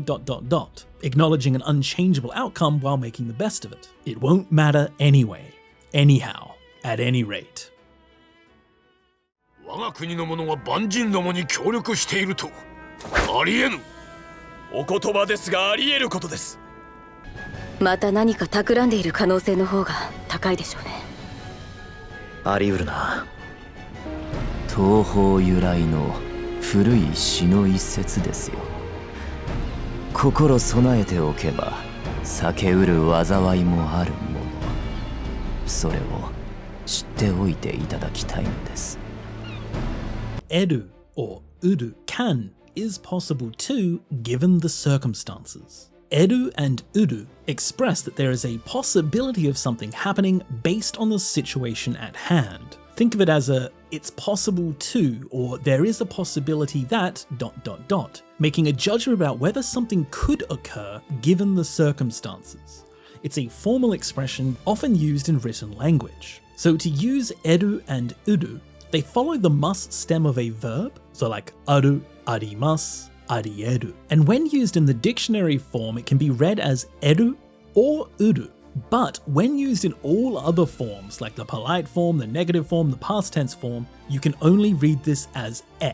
acknowledging an unchangeable outcome while making the best of it. It won't matter anyway, anyhow, at any rate. 我が国の者が万人どもに協力しているとありえぬ。お言葉ですがありえることです。また何か企んでいる可能性の方が高いでしょうね。あり得るな。東方由来の古い詩の一節ですよ。心備えておけば避けうる災いもあるもの。それを知っておいていただきたいのです。Edu or Udu can is possible too given the circumstances. Edu and Udu express that there is a possibility of something happening based on the situation at hand. Think of it as it's possible to, or there is a possibility that ... making a judgment about whether something could occur given the circumstances. It's a formal expression often used in written language. So to use Edu and Udu, they follow the mus stem of a verb, so like aru, arimasu, arieru. And when used in the dictionary form, it can be read as eru or uru. But when used in all other forms, like the polite form, the negative form, the past tense form, you can only read this as e,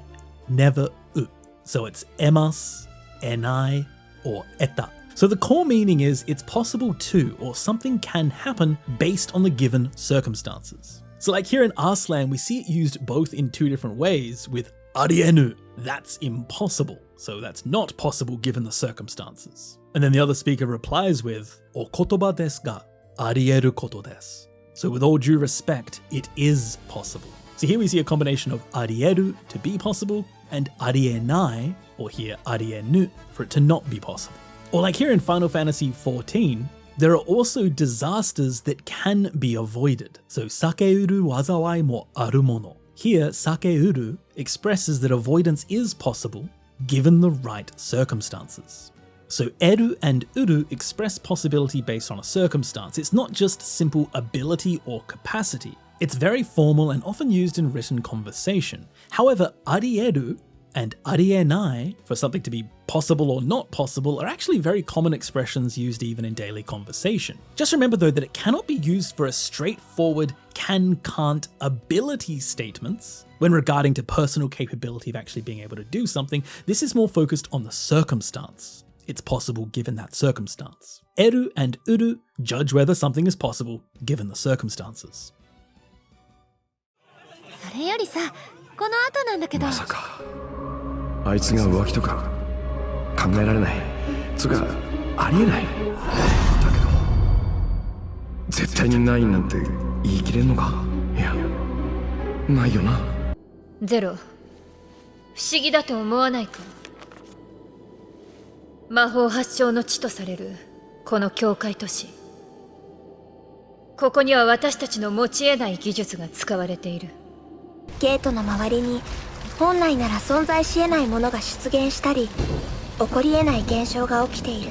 never u. So it's emas, enai, or eta. So the core meaning is it's possible to, or something can happen based on the given circumstances. So like here in our slang, we see it used both in two different ways with arienu, that's impossible. So that's not possible given the circumstances. And then the other speaker replies with o kotoba desu ga arieru koto desu. So with all due respect, it is possible. So here we see a combination of arieru to be possible and arienai, or here arienu, for it to not be possible. Or like here in Final Fantasy XIV, there are also disasters that can be avoided. So sakeuru wazawai mo aru mono. Here, sakeuru expresses that avoidance is possible given the right circumstances. So eru and uru express possibility based on a circumstance. It's not just simple ability or capacity. It's very formal and often used in written conversation. However, arieru and arienai, for something to be possible or not possible, are actually very common expressions used even in daily conversation. Just remember though that it cannot be used for a straightforward can, can't, ability statements. When regarding to personal capability of actually being able to do something, this is more focused on the circumstance. It's possible given that circumstance. Eru and uru judge whether something is possible given the circumstances. それよりさ、この後なんだけど。まさかあいつが浮気とか考えられない。つうかありえない。だけど絶対にないなんて言い切れんのか。いや、ないよな。ゼロ、不思議だと思わないか。魔法発祥の地とされるこの教会都市。ここには私たちの持ち得ない技術が使われている。ゲートの周りに本来なら存在し得ないものが出現したり、起こり得ない現象が起きている。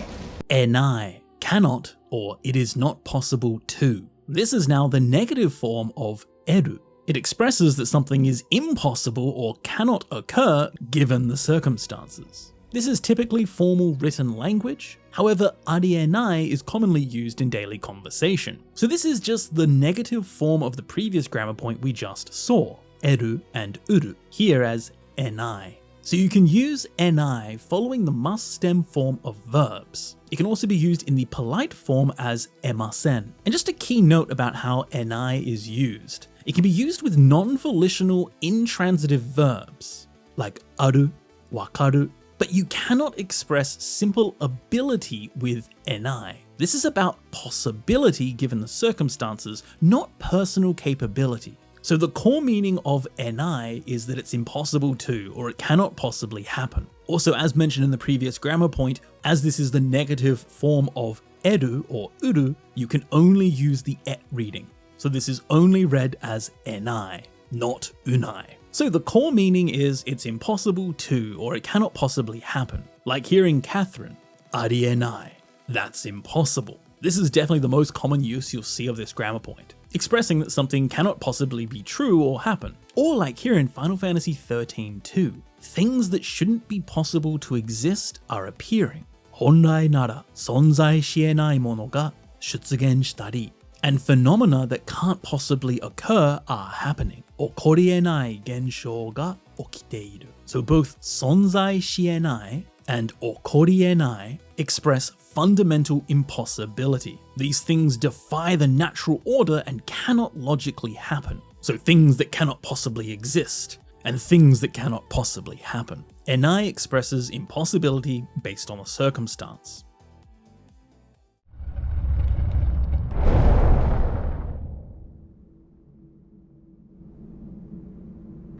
Enai, cannot, or it is not possible to. This is now the negative form of eru. It expresses that something is impossible or cannot occur given the circumstances. This is typically formal written language. However, arienai is commonly used in daily conversation. So this is just the negative form of the previous grammar point we just saw, eru and uru, here as enai. So you can use enai following the must stem form of verbs. It can also be used in the polite form as emasen. And just a key note about how enai is used. It can be used with non-volitional intransitive verbs like aru, wakaru, but you cannot express simple ability with enai. This is about possibility given the circumstances, not personal capability. So the core meaning of enai is that it's impossible to, or it cannot possibly happen. Also, as mentioned in the previous grammar point, as this is the negative form of eru or uru, you can only use the et reading. So this is only read as enai, not unai. So the core meaning is it's impossible to, or it cannot possibly happen. Like here in Catherine, arienai, that's impossible. This is definitely the most common use you'll see of this grammar point, expressing that something cannot possibly be true or happen. Or like here in Final Fantasy XIII 2, things that shouldn't be possible to exist are appearing. Honrai nara sonzai shienai mono ga shutsugen shitari. And phenomena that can't possibly occur are happening. Okorienai genshou ga okiteiru. So both sonzai shienai and okorienai express fundamental impossibility. These things defy the natural order and cannot logically happen. So things that cannot possibly exist, and things that cannot possibly happen. Enai expresses impossibility based on a circumstance.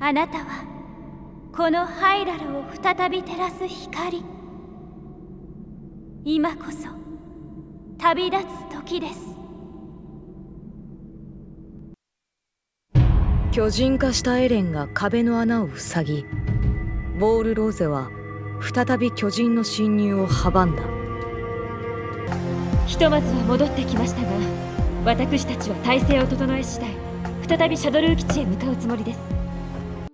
あなたはこのハイラルを再び照らす光。今こそ旅立つ時です。巨人化したエレンが壁の穴を塞ぎ、ボールローゼは再び巨人の侵入を阻んだ。ひとまずは戻ってきましたが、私たちは体制を整え次第、再びシャドルー基地へ向かうつもりです。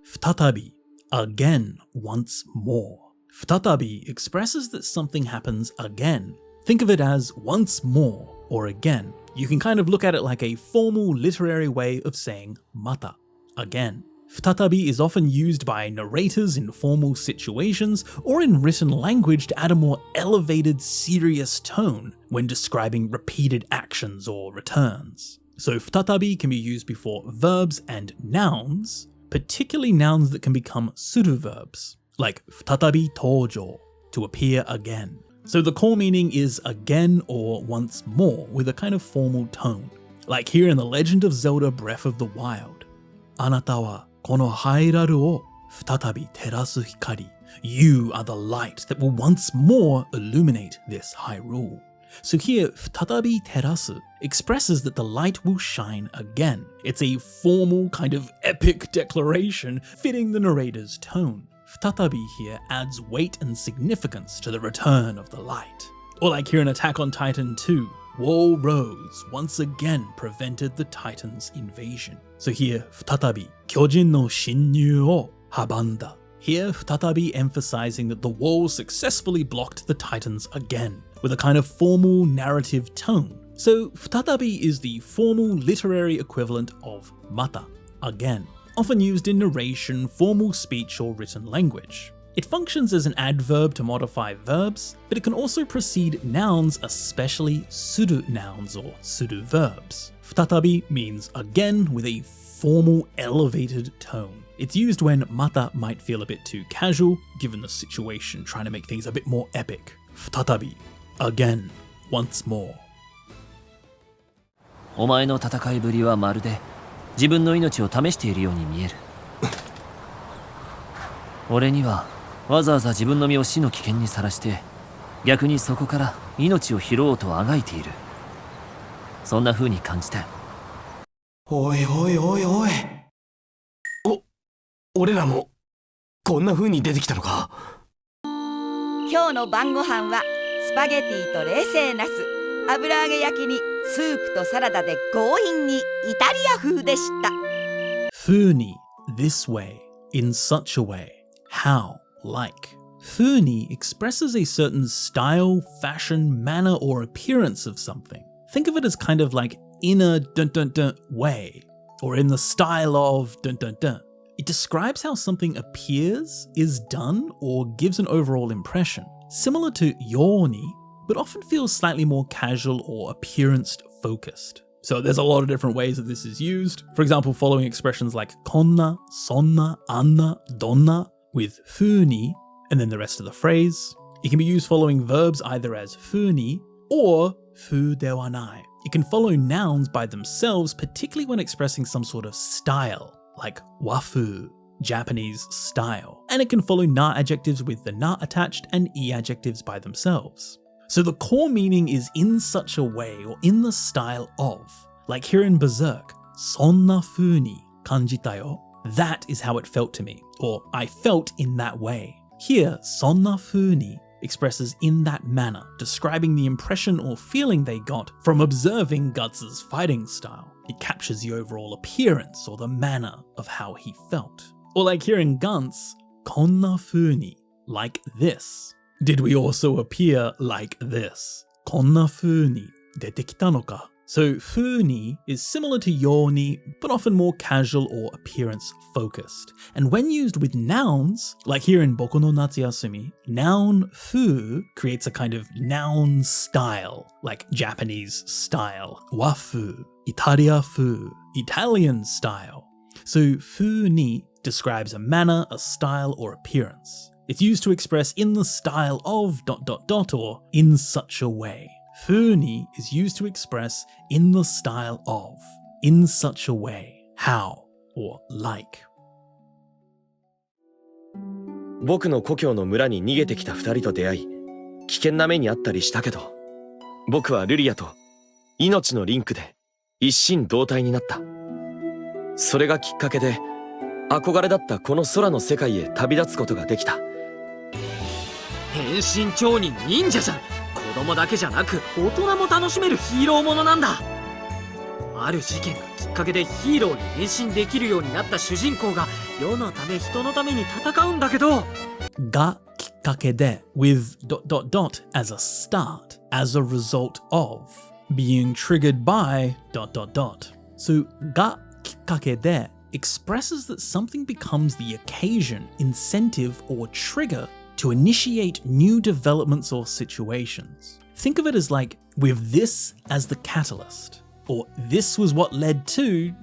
Futatabi, again, once more. Futatabi expresses that something happens again. Think of it as once more or again. You can kind of look at it like a formal literary way of saying mata, again. Futatabi is often used by narrators in formal situations or in written language to add a more elevated, serious tone when describing repeated actions or returns. So futatabi can be used before verbs and nouns, particularly nouns that can become suru verbs, like futatabi tojo, to appear again. So the core meaning is again or once more with a kind of formal tone, like here in The Legend of Zelda Breath of the Wild. Anata wa kono hairaru o futatabi terasu hikari. You are the light that will once more illuminate this Hyrule. So here, futatabi terasu expresses that the light will shine again. It's a formal kind of epic declaration fitting the narrator's tone. Futatabi here adds weight and significance to the return of the light. Or like here in Attack on Titan 2, Wall Rose once again prevented the Titans' invasion. So here, futatabi, kyojin no ShinRyu o habanda. Here, futatabi emphasizing that the wall successfully blocked the Titans again, with a kind of formal narrative tone. So futatabi is the formal literary equivalent of mata, again, often used in narration, formal speech or written language. It functions as an adverb to modify verbs, but it can also precede nouns, especially suru nouns or suru verbs. Futatabi means again with a formal elevated tone. It's used when mata might feel a bit too casual, given the situation, trying to make things a bit more epic. Futatabi, again, once more. お前の戦いぶりはまるで自分の命を試しているように見える。俺にはわざわざ自分の身を死の危険にさらして、逆にそこから命を拾おうとあがいている。そんな風に感じたよ。おいおいおいおい。俺らもこんな風に出てきたのか。今日の晩ご飯はスパゲティと冷製ナス、油揚げ焼きにスープとサラダで強引にイタリア風でした。風に this way, in such a way, how, like. Funi expresses a certain style, fashion, manner, or appearance of something. Think of it as kind of like in a dun-dun-dun way, or in the style of dun-dun-dun. It describes how something appears, is done, or gives an overall impression, similar to yoni, but often feels slightly more casual or appearance-focused. So there's a lot of different ways that this is used. For example, following expressions like konna, sonna, anna, donna, with funi, and then the rest of the phrase. It can be used following verbs either as funi or fu dewanai. It can follow nouns by themselves, particularly when expressing some sort of style, like wafu, Japanese style. And it can follow na adjectives with the na attached and e adjectives by themselves. So the core meaning is in such a way or in the style of, like here in Berserk, sonna funi kanjita yo. That is how it felt to me, or I felt in that way. Here, そんな風に expresses in that manner, describing the impression or feeling they got from observing Guts' fighting style. It captures the overall appearance or the manner of how he felt. Or like here in Guts, こんな風に like this. Did we also appear like this? こんな風に出てきたのか? So 風に is similar to ように, but often more casual or appearance focused. And when used with nouns, like here in Boku no Natsuyasumi, noun 風 creates a kind of noun style, like Japanese style, 和風, Italia 風, Italian style. So 風に describes a manner, a style, or appearance. It's used to express in the style of ... or in such a way. 風に is used to express in the style of, in such a way, how, or like. 僕の故郷の村に逃げてきた2人と出会い、危険な目にあったりしたけど、僕はルリアと命のリンクで一心同体になった。それがきっかけで、憧れだったこの空の世界へ旅立つことができた。変身超人忍者じゃん。子供だけじゃなく大人も楽しめるヒーローものなんだ。ある事件がきっかけでヒーローに変身できるようになった主人公が世のため人のために戦うんだけど、がきっかけで with ... as a start, as a result of, being triggered by ... So がきっかけで expresses that something becomes the occasion, incentive, or trigger to initiate new developments or situations. Think of it as like, with this as the catalyst, or this was what led to ...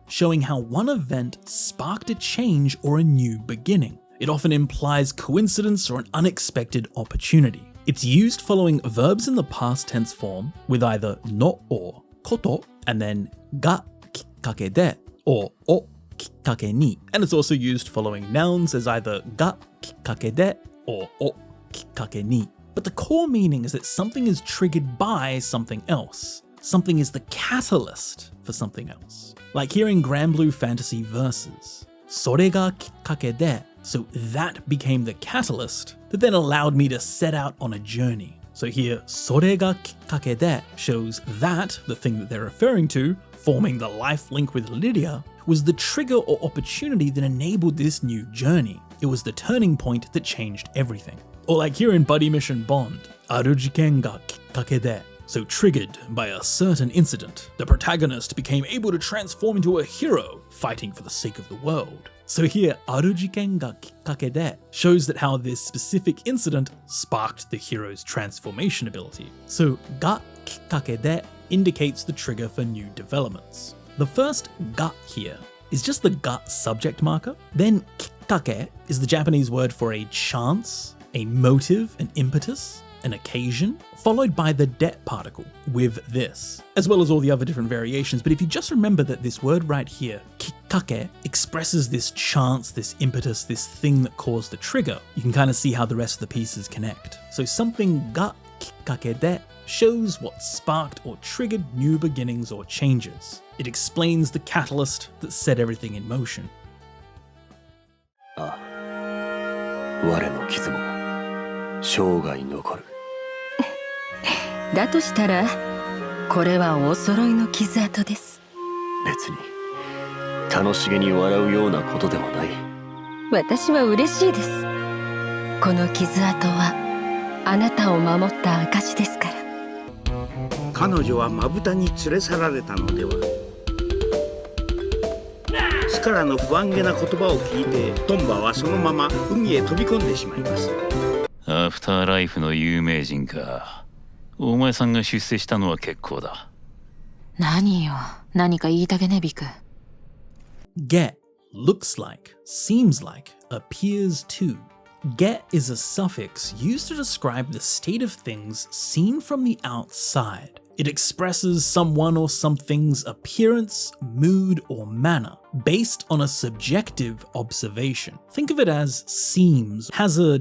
showing how one event sparked a change or a new beginning. It often implies coincidence or an unexpected opportunity. It's used following verbs in the past tense form with either no or koto, and then ga kikkake de or o kikkake ni. And it's also used following nouns as either ga kikkake de or o kikkake ni. But the core meaning is that something is triggered by something else. Something is the catalyst for something else. Like here in Grand Blue Fantasy Verses, それがきっかけで, so that became the catalyst that then allowed me to set out on a journey. So here, それがきっかけで shows that, the thing that they're referring to, forming the life link with Lydia, was the trigger or opportunity that enabled this new journey. It was the turning point that changed everything. Or like here in Buddy Mission Bond, ある事件がきっかけで, so triggered by a certain incident, the protagonist became able to transform into a hero, fighting for the sake of the world. So here, ある事件がきっかけで shows that how this specific incident sparked the hero's transformation ability. So がきっかけで indicates the trigger for new developments. The first が here is just the が subject marker. Then きっかけ is the Japanese word for a chance, a motive, an impetus, an occasion, followed by the det particle with this, as well as all the other different variations. But if you just remember that this word right here, kikkake, expresses this chance, this impetus, this thing that caused the trigger, you can kind of see how the rest of the pieces connect. So something ga kikkake de shows what sparked or triggered new beginnings or changes. It explains the catalyst that set everything in motion. ああ、我の傷も生涯残る。だとしたらこれはお揃いの傷跡です。別に楽しげに笑うようなことではない。私は嬉しいです。この傷跡はあなたを守った証ですから。彼女はまぶたに連れ去られたのでは。スカラの不安げな言葉を聞いてトンバはそのまま海へ飛び込んでしまいます。アフターライフの有名人か。お前さんが出世したのは結構だ。何よ、何か言いたげねびく。Get, looks like, seems like, appears to. Get is a suffix used to describe the state of things seen from the outside. It expresses someone or something's appearance, mood, or manner based on a subjective observation. Think of it as seems, has a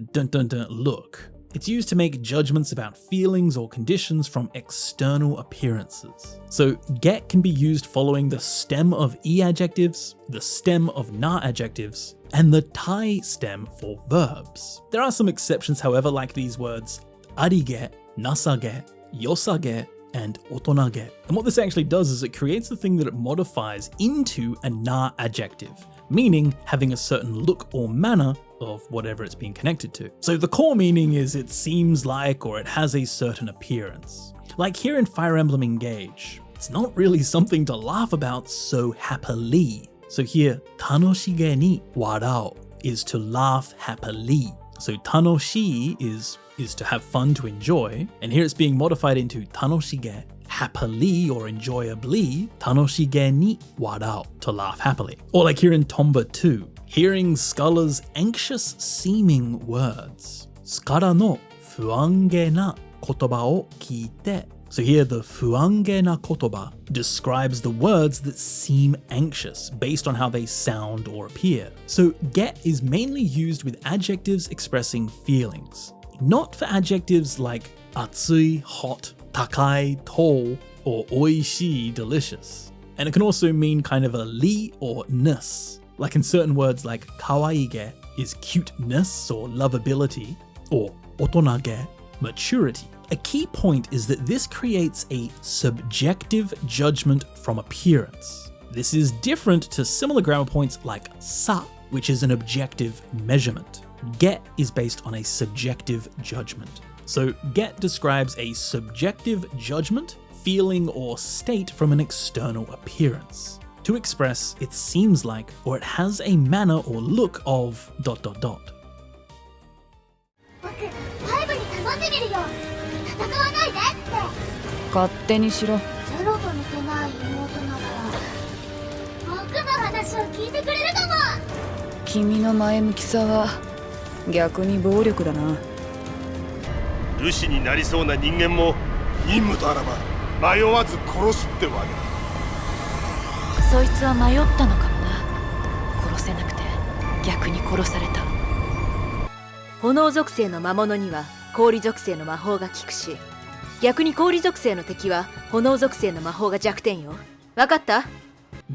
look. It's used to make judgments about feelings or conditions from external appearances. So get can be used following the stem of e adjectives, the stem of na adjectives, and the tai stem for verbs. There are some exceptions, however, like these words arige, nasage, yosage, and otonage. And what this actually does is it creates the thing that it modifies into a na adjective, meaning having a certain look or manner of whatever it's being connected to. So the core meaning is it seems like or it has a certain appearance. Like here in Fire Emblem Engage, it's not really something to laugh about so happily. So here, tanoshige ni warao is to laugh happily. So tanoshi is to have fun, to enjoy, and here it's being modified into tanoshige, happily or enjoyably, tanoshige ni warao, to laugh happily. Or like here in Tomba 2, hearing Scala's anxious seeming words. Scala no fuange na kotoba o kiite. So here the fuange na kotoba describes the words that seem anxious based on how they sound or appear. So get is mainly used with adjectives expressing feelings, not for adjectives like atsui, hot, takai, tall, or oishii, delicious. And it can also mean kind of a li or ness, like in certain words like kawaige is cuteness or lovability, or otonage, maturity. A key point is that this creates a subjective judgment from appearance. This is different to similar grammar points like sa, which is an objective measurement. Get is based on a subjective judgment. So get describes a subjective judgment, feeling, or state from an external appearance. To express it seems like or it has a manner or look of ... 勝手にしろ。ゼロと似てない妹なら僕の話を聞いてくれるかも。君の前向きさは逆に暴力だな。武士になりそうな人間も任務とあらば迷わず殺すってわけだ。そいつは迷ったのかもな。殺せなくて逆に殺された。炎属性の魔物には氷属性の魔法が効くし、逆に氷属性の敵は炎属性の魔法が弱点よ。わかった？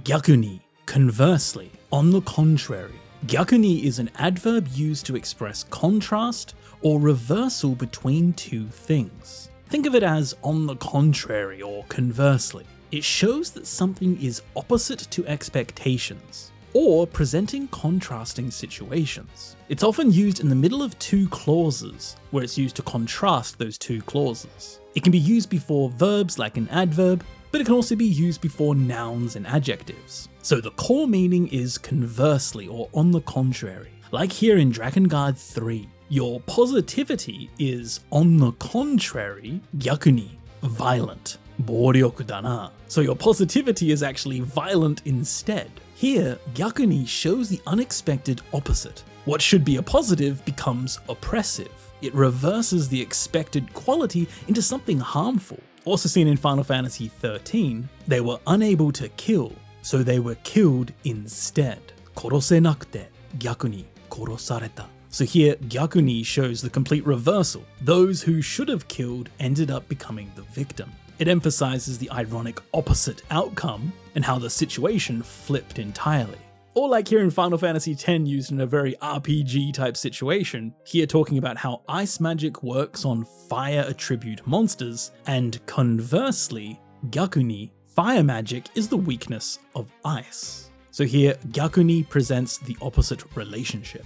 逆に conversely, on the contrary. Gyakuni is an adverb used to express contrast or reversal between two things. Think of it as on the contrary or conversely. It shows that something is opposite to expectations, or presenting contrasting situations. It's often used in the middle of two clauses, where it's used to contrast those two clauses. It can be used before verbs like an adverb, but it can also be used before nouns and adjectives. So the core meaning is conversely or on the contrary. Like here in Drakengard 3, your positivity is on the contrary, gyakuni, violent, 暴力だな. So your positivity is actually violent instead. Here, gyakuni shows the unexpected opposite. What should be a positive becomes oppressive. It reverses the expected quality into something harmful. Also seen in Final Fantasy XIII, they were unable to kill, so they were killed instead. 殺せなくて逆に殺された. So here, gyakuni shows the complete reversal. Those who should have killed ended up becoming the victim. It emphasizes the ironic opposite outcome and how the situation flipped entirely. Or like here in Final Fantasy X used in a very RPG type situation, here talking about how ice magic works on fire attribute monsters, and conversely, gyakuni, fire magic is the weakness of ice. So here, gyakuni presents the opposite relationship.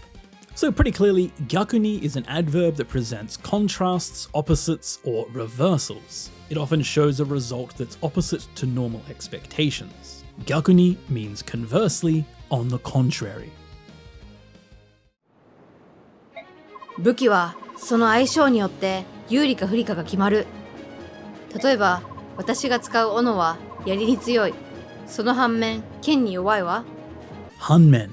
So pretty clearly, gyakuni is an adverb that presents contrasts, opposites, or reversals. It often shows a result that's opposite to normal expectations. Gyakuni means conversely, on the contrary. 武器はその相性によって有利か不利かが決まる。例えば私が使う斧は槍に強い。その反面剣に弱いわ。Hanmen,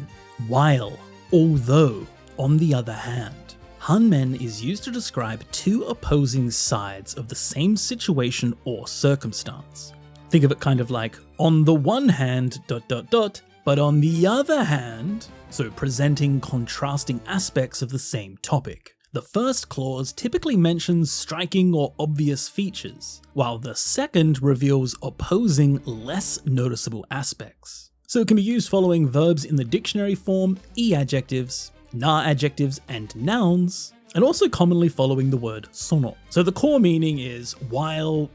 while, although, on the other hand. Hanmen is used to describe two opposing sides of the same situation or circumstance. Think of it kind of like, on the one hand, ... but on the other hand, so presenting contrasting aspects of the same topic. The first clause typically mentions striking or obvious features, while the second reveals opposing, less noticeable aspects. So it can be used following verbs in the dictionary form, e-adjectives, na-adjectives, and nouns, and also commonly following the word sono. So the core meaning is while ...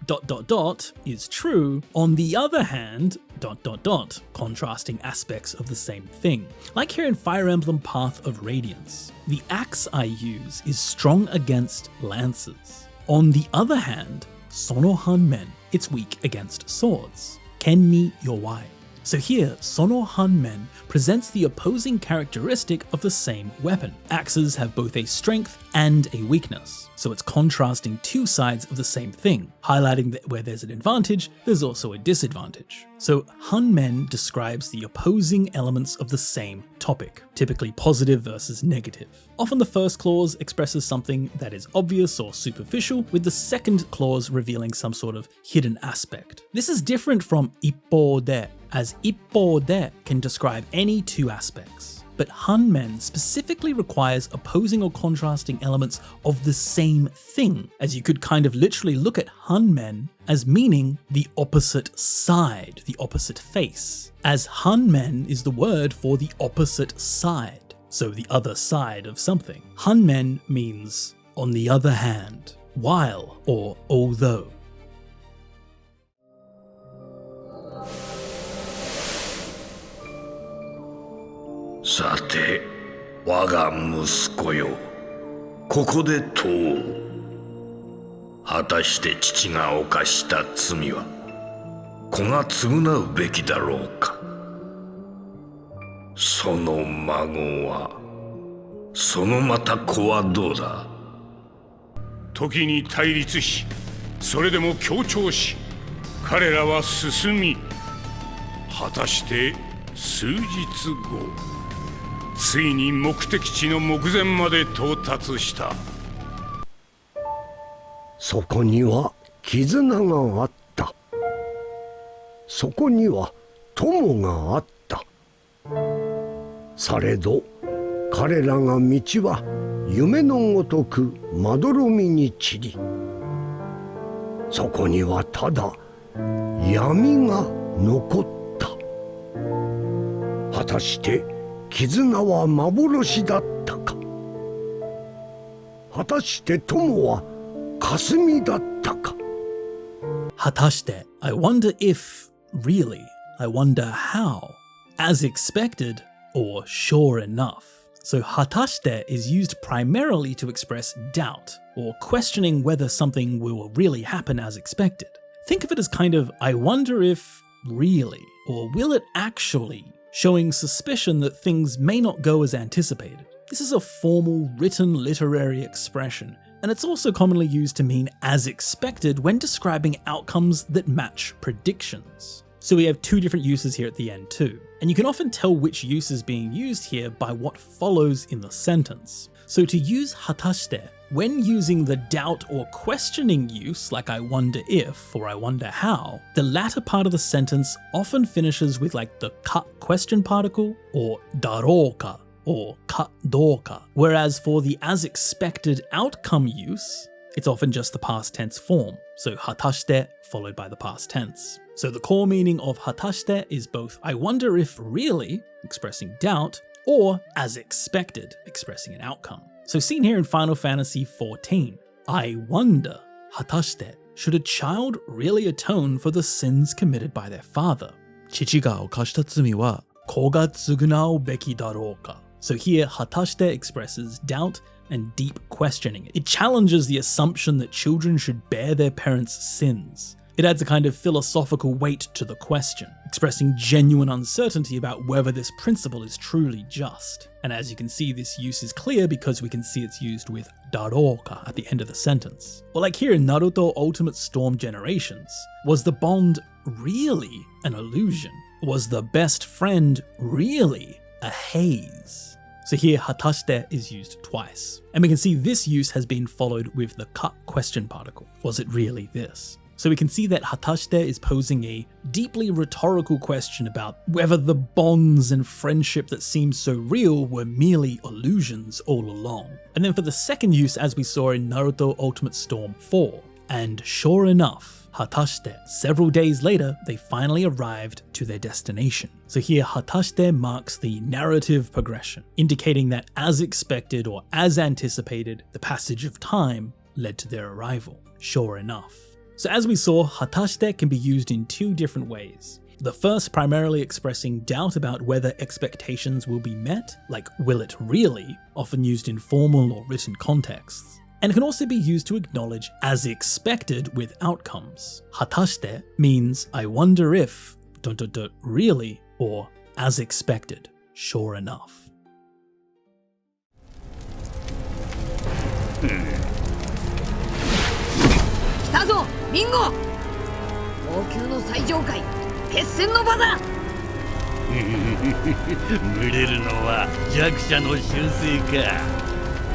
is true, on the other hand ... contrasting aspects of the same thing. Like here in Fire Emblem Path of Radiance, the axe I use is strong against lances. On the other hand, sono hanmen, it's weak against swords. Ken ni yowai. So here, sono hanmen presents the opposing characteristic of the same weapon. Axes have both a strength and a weakness, so it's contrasting two sides of the same thing, highlighting that where there's an advantage, there's also a disadvantage. So hanmen describes the opposing elements of the same topic, typically positive versus negative. Often the first clause expresses something that is obvious or superficial, with the second clause revealing some sort of hidden aspect. This is different from ippo de, as ippo de can describe any two aspects, but hanmen specifically requires opposing or contrasting elements of the same thing, as you could kind of literally look at hanmen as meaning the opposite side, the opposite face, as hanmen is the word for the opposite side, so the other side of something. Hanmen means on the other hand, while, or although. Sate, waga musuko yo, koko de tou. 果たして父が犯した罪は子が償うべきだろうか。その孫は、そのまた子はどうだ。時に対立し、それでも協調し、彼らは進み、果たして数日後、ついに目的地の目前まで到達した。そこには絆があった。そこには友があった。されど彼らが道は夢のごとくまどろみに散り、そこにはただ闇が残った。果たして絆は幻だったか。果たして友は霞だったか。果たして I wonder if, really, I wonder how, as expected, or sure enough. So 果たして is used primarily to express doubt, or questioning whether something will really happen as expected. Think of it as kind of I wonder if, really, or will it actually, showing suspicion that things may not go as anticipated. This is a formal, written literary expression, and it's also commonly used to mean as expected when describing outcomes that match predictions. So we have two different uses here at the end too, and you can often tell which use is being used here by what follows in the sentence. So to use 果たして when using the doubt or questioning use like I wonder if or I wonder how, the latter part of the sentence often finishes with like the ka question particle or だろうか or かどうか, whereas for the as expected outcome use, it's often just the past tense form, so 果たして followed by the past tense. So the core meaning of 果たして is both I wonder if really, expressing doubt, or as expected, expressing an outcome. So seen here in Final Fantasy XIV, I wonder, 果たして should a child really atone for the sins committed by their father? 父が犯した罪は子が償うべきだろうか? So here, 果たして expresses doubt and deep questioning. It challenges the assumption that children should bear their parents' sins. It adds a kind of philosophical weight to the question, expressing genuine uncertainty about whether this principle is truly just. And as you can see, this use is clear because we can see it's used with だろうか at the end of the sentence. Or like here in Naruto Ultimate Storm Generations, was the bond really an illusion? Was the best friend really a haze? So here 果たして is used twice. And we can see this use has been followed with the か question particle. Was it really this? So we can see that Hatashite is posing a deeply rhetorical question about whether the bonds and friendship that seemed so real were merely illusions all along. And then for the second use, as we saw in Naruto Ultimate Storm 4, and sure enough, Hatashite, several days later, they finally arrived to their destination. So here, Hatashite marks the narrative progression, indicating that as expected or as anticipated, the passage of time led to their arrival. Sure enough. So as we saw, Hatashite can be used in two different ways. The first primarily expressing doubt about whether expectations will be met, like will it really, often used in formal or written contexts. And it can also be used to acknowledge as expected with outcomes. Hatashite means I wonder if ... really, or as expected, sure enough. 来たぞリンゴ王宮の最上階決戦の場だ群れるのは弱者の習性か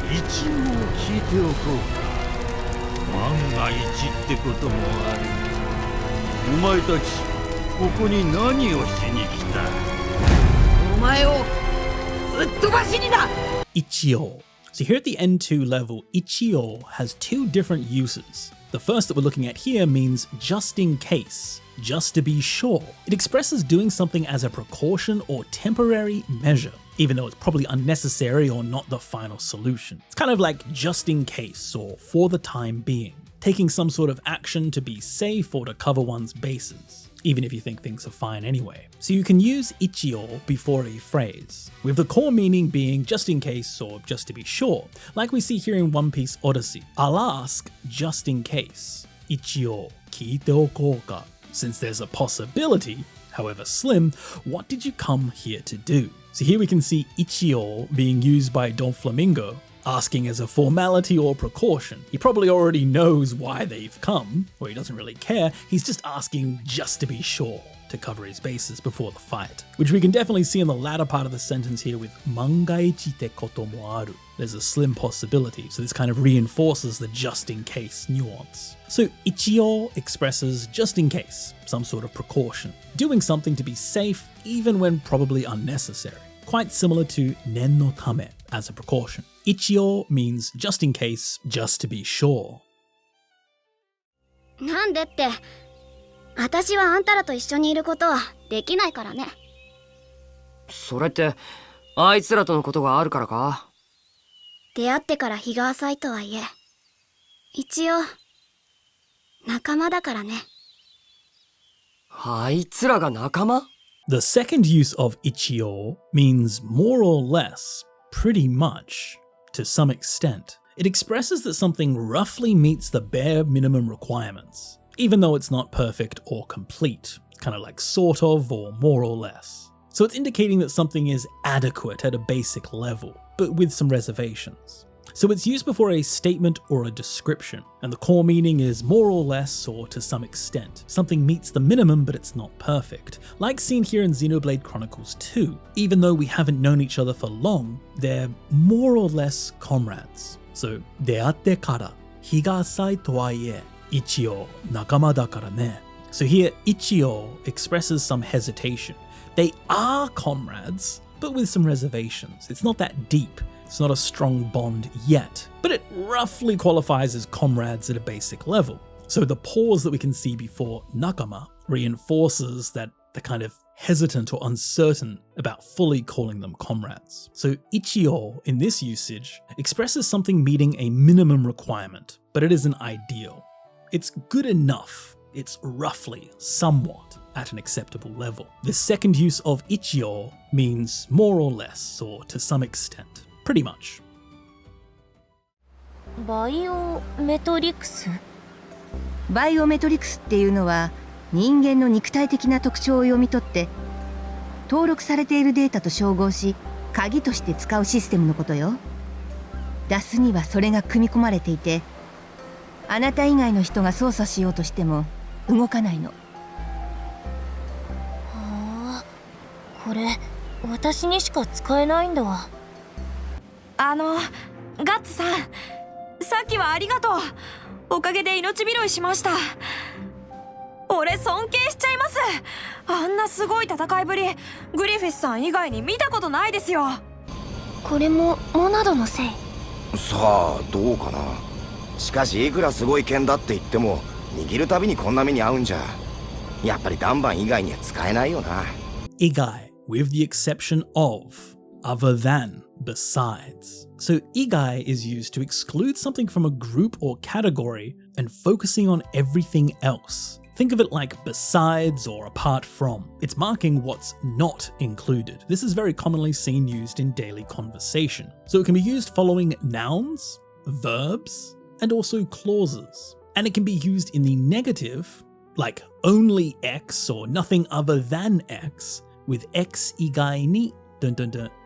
一応聞いておこうか万が一ってこともあるお前たちここに何をしに来たお前をぶっ飛ばしにだ Ichio. So here at the N2 level, Ichio has two different uses. The first that we're looking at here means just in case, just to be sure. It expresses doing something as a precaution or temporary measure, even though it's probably unnecessary or not the final solution. It's kind of like just in case or for the time being, taking some sort of action to be safe or to cover one's bases, even if you think things are fine anyway. So you can use ichio before a phrase, with the core meaning being just in case or just to be sure, like we see here in One Piece Odyssey. I'll ask just in case, ichio kiite okou ka, since there's a possibility, however slim, what did you come here to do? So here we can see ichio being used by Don Flamingo, asking as a formality or precaution. He probably already knows why they've come, or he doesn't really care, he's just asking just to be sure, to cover his bases before the fight. Which we can definitely see in the latter part of the sentence here with mangaichi te koto mo aru. There's a slim possibility, so this kind of reinforces the just in case nuance. So ichio expresses just in case, some sort of precaution, doing something to be safe even when probably unnecessary. Quite similar to nen no tame as a precaution. Ichio means just in case, just to be sure. なんでって、私はあんたらと一緒にいることはできないからね。それって、あいつらとのことがあるからか？出会ってから日が浅いとはいえ、一応、仲間だからね。あいつらが仲間？ The second use of ichio means more or less, pretty much, to some extent. It expresses that something roughly meets the bare minimum requirements, even though it's not perfect or complete. It's kind of like sort of or more or less. So it's indicating that something is adequate at a basic level, but with some reservations. So it's used before a statement or a description, and the core meaning is more or less or to some extent. Something meets the minimum, but it's not perfect. Like seen here in Xenoblade Chronicles 2, even though we haven't known each other for long, they're more or less comrades. So, 出会ってから日が浅いとはいえ、一応仲間だからね. So here, ichio expresses some hesitation. They are comrades, but with some reservations. It's not that deep. It's not a strong bond yet, but it roughly qualifies as comrades at a basic level. So the pause that we can see before nakama reinforces that they're kind of hesitant or uncertain about fully calling them comrades. So ichio in this usage expresses something meeting a minimum requirement, but it isn't ideal. It's good enough. It's roughly, somewhat, at an acceptable level. The second use of ichio means more or less, or to some extent. Pretty much. バイオメトリクス？バイオメトリクスっていうのは人間の肉体的な特徴を読み取って登録されているデータと照合し鍵として使うシステムのことよ。ダスにはそれが組み込まれていて、あなた以外の人が操作しようとしても動かないの。はあ、これ私にしか使えないんだ。ガッツさん、さっきはありがとう。おかげで命拾いしました。俺尊敬しちゃいます。あんなすごい戦いぶり、グリフィスさん以外に見たことないですよ。これもモナドのせい？さあどうかな。しかしいくらすごい剣だって言っても握るたびにこんな目に遭うんじゃやっぱりダンバン以外には使えないよな。Igai, with the exception of, other than, besides. So igai is used to exclude something from a group or category and focusing on everything else. Think of it like besides or apart from. It's marking what's not included. This is very commonly seen used in daily conversation. So it can be used following nouns, verbs, and also clauses. And it can be used in the negative, like only X or nothing other than X, with X igai ni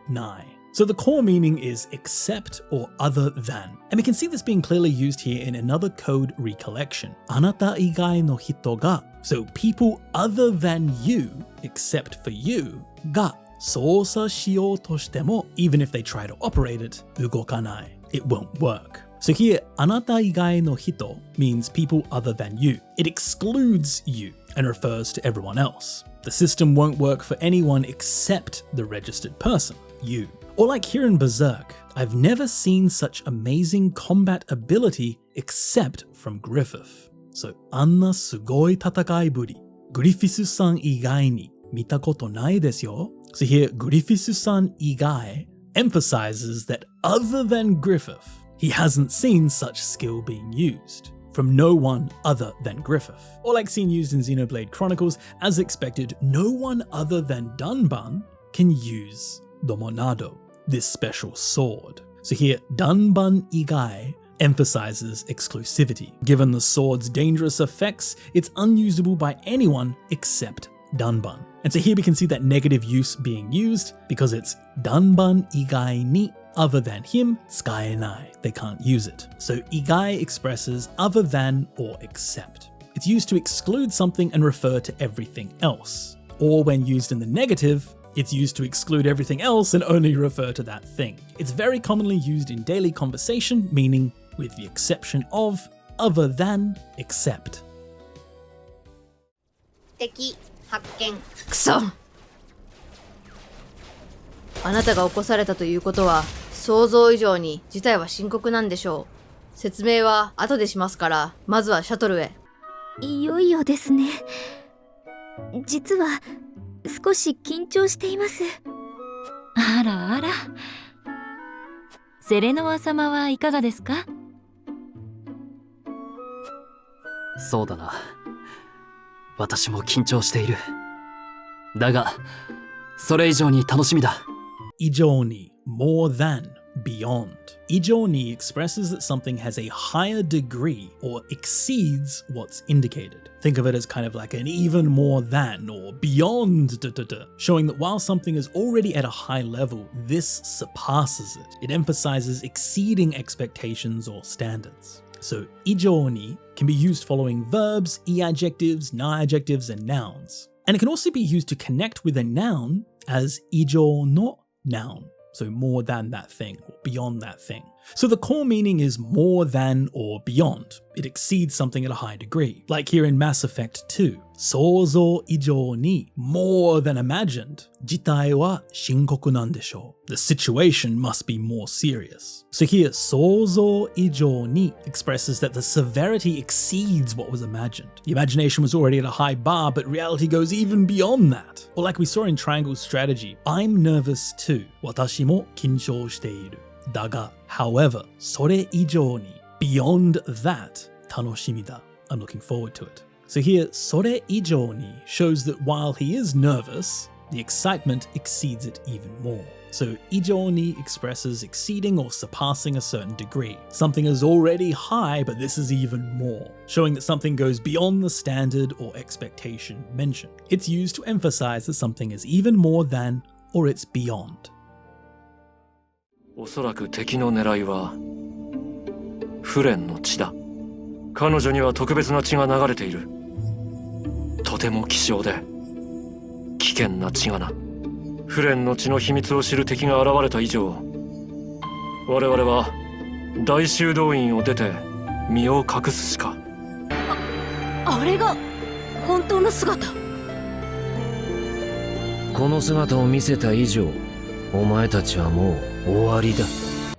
nai. So the core meaning is except or other than. And we can see this being clearly used here in another code recollection. Anata igai no hito ga. So people other than you, except for you, ga sousa shiyou to shitemo, even if they try to operate it, ugokanai. It won't work. So here, anata igai no hito means people other than you. It excludes you and refers to everyone else. The system won't work for anyone except the registered person, you. Or like here in Berserk, I've never seen such amazing combat ability except from Griffith. So, anna sugoi tatakai buri, Griffith-san igai ni mita koto nai desu yo. So here, Griffith-san igai emphasizes that other than Griffith, he hasn't seen such skill being used from no one other than Griffith. Or like seen used in Xenoblade Chronicles, as expected, no one other than Dunban can use Domonado, this special sword. So here, Dunban igai emphasizes exclusivity. Given the sword's dangerous effects, it's unusable by anyone except Dunban. And so here we can see that negative use being used because it's Dunban igai ni, other than him, tsukaenai. They can't use it. So igai expresses other than or except. It's used to exclude something and refer to everything else. Or when used in the negative, it's used to exclude everything else and only refer to that thing. It's very commonly used in daily conversation, meaning with the exception of, other than, except. 敵発見。くそ！あなたが起こされたということは、想像以上に事態は深刻なんでしょう。説明は後でしますから、まずはシャトルへ。いよいよですね。実は少し緊張しています。あらあら。セレノア様はいかがですか？そうだな。私も緊張している。だが、それ以上に楽しみだ。以上に more than, beyond. 以上に expresses that something has a higher degree or exceeds what's indicated. Think of it as kind of like an even more than or beyond, showing that while something is already at a high level, this surpasses it. It emphasizes exceeding expectations or standards. So, 以上に can be used following verbs, e-adjectives, na-adjectives, and nouns. And it can also be used to connect with a noun as 以上の noun. So more than that thing, or beyond that thing. So the core meaning is more than or beyond. It exceeds something at a high degree. Like here in Mass Effect 2. 想像以上に more than imagined. 事態は深刻なんでしょう. The situation must be more serious. So here, 想像以上に expresses that the severity exceeds what was imagined. The imagination was already at a high bar, but reality goes even beyond that. Or like we saw in Triangle Strategy, I'm nervous too. 私も緊張している. だが, however, それ以上に beyond that, 楽しみだ. I'm looking forward to it. So here, それ以上に shows that while he is nervous, the excitement exceeds it even more. So 以上に expresses exceeding or surpassing a certain degree. Something is already high, but this is even more, showing that something goes beyond the standard or expectation mentioned. It's used to emphasize that something is even more than or it's beyond. おそらく敵の狙いはフレンの血だ。彼女には特別な血が流れている。とても希少で危険な血がな。フレンの血の秘密を知る敵が現れた以上、我々は大修道院を出て身を隠すしか。あれが本当の姿。この姿を見せた以上、お前たちはもう終わりだ。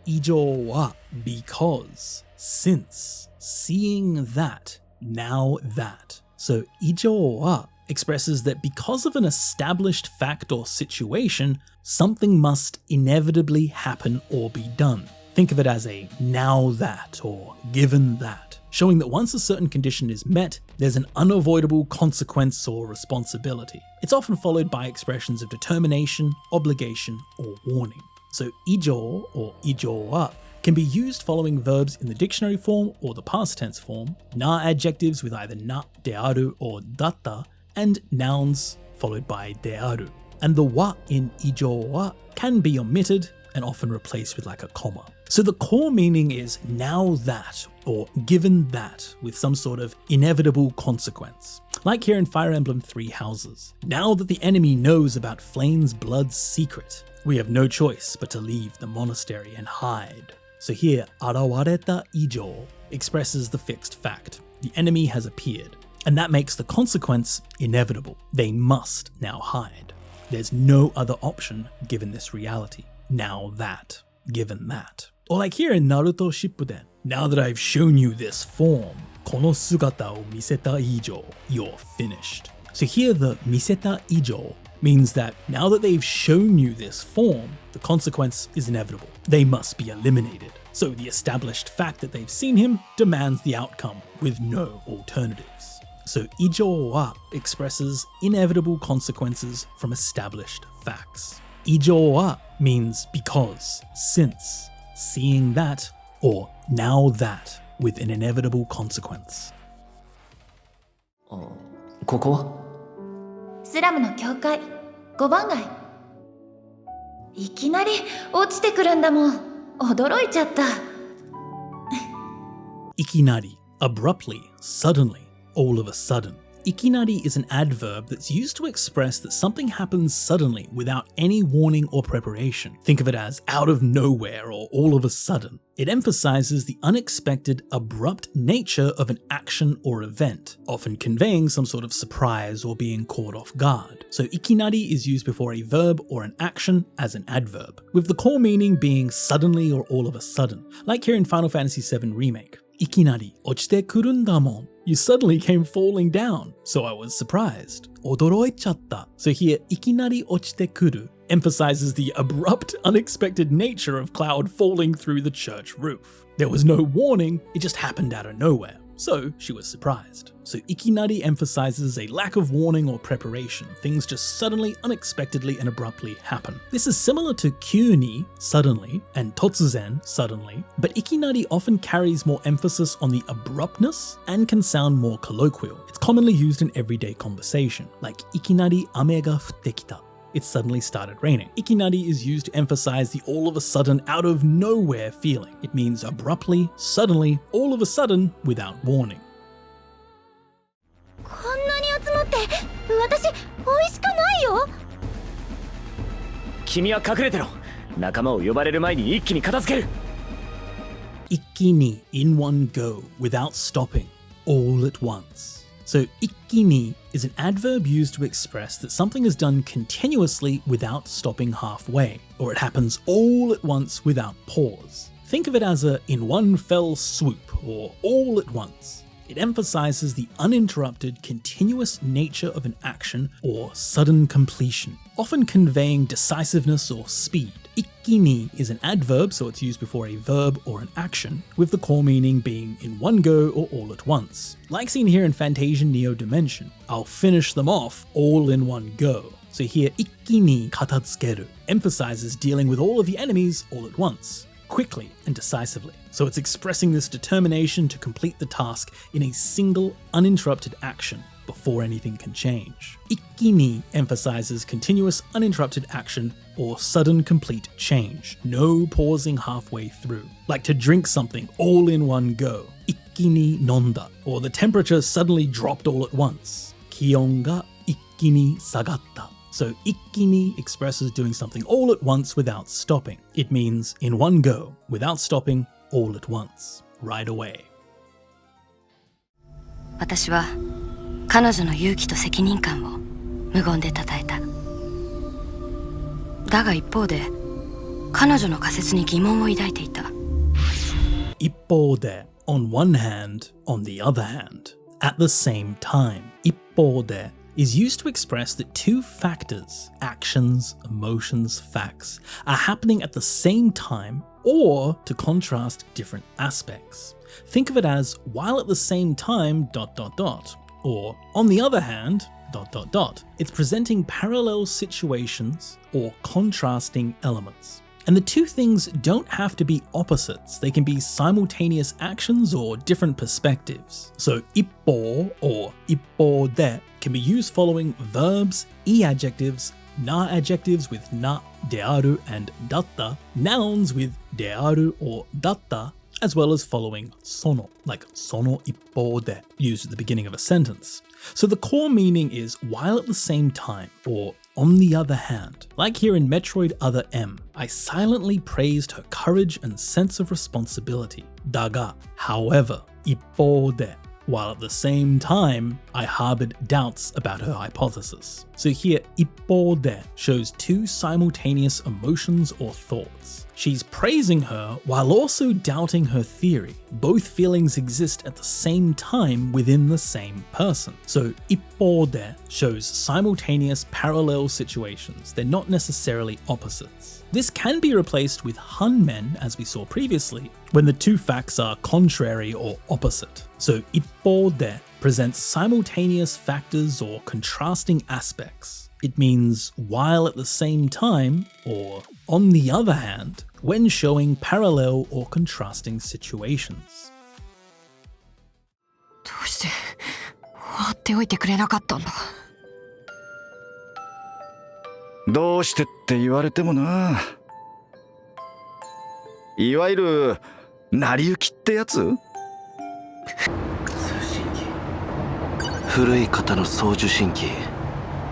以上は because, since, seeing that, now that. So 以上は expresses that because of an established fact or situation, something must inevitably happen or be done. Think of it as a now that or given that, showing that once a certain condition is met, there's an unavoidable consequence or responsibility. It's often followed by expressions of determination, obligation, or warning. So 以上 or 以上は can be used following verbs in the dictionary form or the past tense form, na adjectives with either na, de aru, or datta, and nouns followed by de aru. And the wa in 以上は can be omitted and often replaced with like a comma. So the core meaning is now that, or given that, with some sort of inevitable consequence. Like here in Fire Emblem Three Houses. Now that the enemy knows about Flame's blood's secret, we have no choice but to leave the monastery and hide. So here, 現れた以上 expresses the fixed fact. The enemy has appeared, and that makes the consequence inevitable. They must now hide. There's no other option given this reality. Now that, given that. Or like here in Naruto Shippuden, now that I've shown you this form, この姿を見せた以上, you're finished. So here the 見せた以上 means that now that they've shown you this form, the consequence is inevitable. They must be eliminated. So the established fact that they've seen him demands the outcome with no alternatives. So 以上は expresses inevitable consequences from established facts. 以上は means because, since, seeing that, or now that with an inevitable consequence. ここはスラムの教会5番街。いきなり落ちてくるんだもん。驚いちゃった。いきなり abruptly, suddenly, all of a sudden. Ikinari is an adverb that's used to express that something happens suddenly without any warning or preparation. Think of it as out of nowhere or all of a sudden. It emphasizes the unexpected, abrupt nature of an action or event, often conveying some sort of surprise or being caught off guard. So ikinari is used before a verb or an action as an adverb, with the core meaning being suddenly or all of a sudden, like here in Final Fantasy VII Remake. Ikinari ochite kurundamon. You suddenly came falling down, so I was surprised. Odoroichatta. So here, ikinari ochite kuru emphasizes the abrupt, unexpected nature of Cloud falling through the church roof. There was no warning, it just happened out of nowhere. So she was surprised. So ikinari emphasizes a lack of warning or preparation. Things just suddenly, unexpectedly, and abruptly happen. This is similar to kyuni, suddenly, and totsuzen, suddenly, but ikinari often carries more emphasis on the abruptness and can sound more colloquial. It's commonly used in everyday conversation, like ikinari ame ga futte kita. It suddenly started raining. Ikinari is used to emphasize the all of a sudden, out of nowhere feeling. It means abruptly, suddenly, all of a sudden, without warning. こんなに集まって私美味しくないよ。君は隠れてろ。仲間を呼ばれる前に一気に片付ける。Ikki ni, in one go, without stopping, all at once. So ikki ni is an adverb used to express that something is done continuously without stopping halfway, or it happens all at once without pause. Think of it as a in one fell swoop, or all at once. It emphasizes the uninterrupted, continuous nature of an action or sudden completion, often conveying decisiveness or speed. Ikki ni is an adverb, so it's used before a verb or an action, with the core meaning being in one go or all at once. Like seen here in Fantasian Neo Dimension, I'll finish them off all in one go. So here, ikki ni katatsukeru emphasizes dealing with all of the enemies all at once, quickly and decisively. So it's expressing this determination to complete the task in a single, uninterrupted action before anything can change. Ikki ni emphasizes continuous, uninterrupted action or sudden, complete change. No pausing halfway through. Like to drink something all in one go. Ikki ni nonda. Or the temperature suddenly dropped all at once. Kion ga ikki ni sagatta. So ikki ni expresses doing something all at once without stopping. It means in one go, without stopping, all at once, right away. 私は彼女の勇気と責任感を無言で称えた。だが一方で彼女の仮説に疑問を抱いていた。一方で on one hand, on the other hand, at the same time. 一方で is used to express that two factors, actions, emotions, facts, are happening at the same time or to contrast different aspects. Think of it as while at the same time ... or on the other hand ... It's presenting parallel situations or contrasting elements. And the two things don't have to be opposites, they can be simultaneous actions or different perspectives. So ippo or ippo de can be used following verbs, e-adjectives, na adjectives with na, dearu and datta, nouns with dearu or datta, as well as following sono, like sono ippo de, used at the beginning of a sentence. So the core meaning is while at the same time, or on the other hand. Like here in Metroid Other M, I silently praised her courage and sense of responsibility. Daga, however, ippo de, while at the same time, I harbored doubts about her hypothesis. So here, ippo de shows two simultaneous emotions or thoughts. She's praising her while also doubting her theory. Both feelings exist at the same time within the same person. So ippo de shows simultaneous parallel situations. They're not necessarily opposites. This can be replaced with hanmen, as we saw previously, when the two facts are contrary or opposite. So ippo de presents simultaneous factors or contrasting aspects. It means while at the same time, or on the other hand, when showing parallel or contrasting situations. どうして放っておいてくれなかったんだ。どうしてって言われてもな。いわゆる成り行きってやつ？通信機。古い型の送受信機。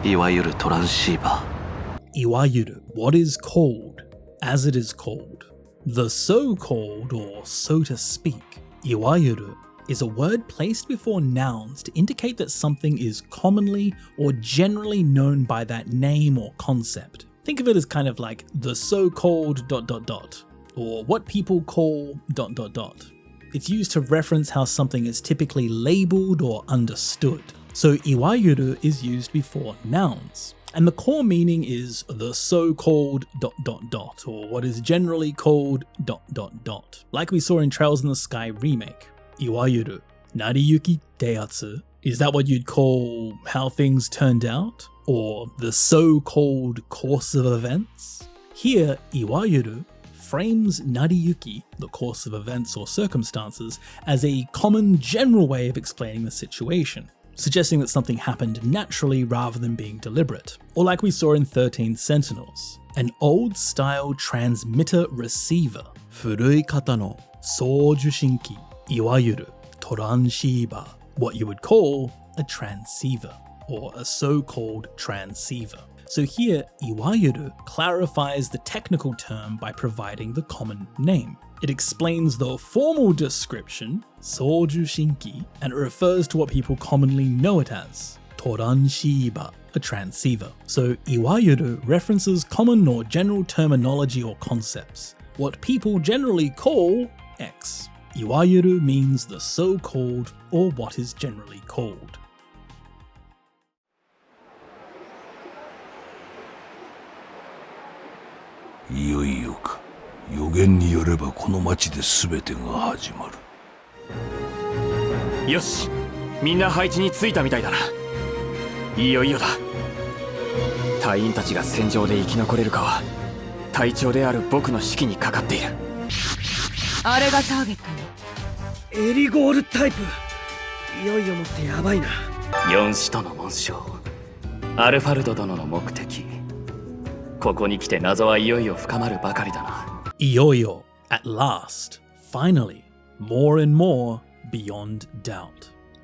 いわゆるトランシーバー。いわゆる what is called, as it is called. The so-called, or so to speak, いわゆる is a word placed before nouns to indicate that something is commonly or generally known by that name or concept. Think of it as kind of like the so-called ... or what people call ... It's used to reference how something is typically labeled or understood. So いわゆる is used before nouns. And the core meaning is the so-called ... or what is generally called ... like we saw in Trails in the Sky remake. いわゆる nariyukiってやつ Is that what you'd call how things turned out? Or the so-called course of events? Here, いわゆる frames nariyuki, the course of events or circumstances, as a common general way of explaining the situation, suggesting that something happened naturally rather than being deliberate. Or like we saw in 13 Sentinels, an old-style transmitter-receiver, 古い型の送受信機 いわゆるトランシーバー what you would call a transceiver, or a so-called transceiver. So here, いわゆる clarifies the technical term by providing the common name. It explains the formal description, 送受信機, and it refers to what people commonly know it as, トランシーバー, a transceiver. So いわゆる references common or general terminology or concepts, what people generally call X. いわゆる means the so-called or what is generally called. いよいよか。予言によればこの町で全てが始まる。よし、みんな配置に着いたみたいだな。いよいよだ。隊員たちが戦場で生き残れるかは隊長である僕の指揮にかかっている。あれがターゲットに。エリゴールタイプ。いよいよもってやばいな。4使徒の紋章、アルファルド殿の目的。ここに来て謎はいよいよ深まるばかりだな。いよいよ at last, finally, more and more beyond doubt.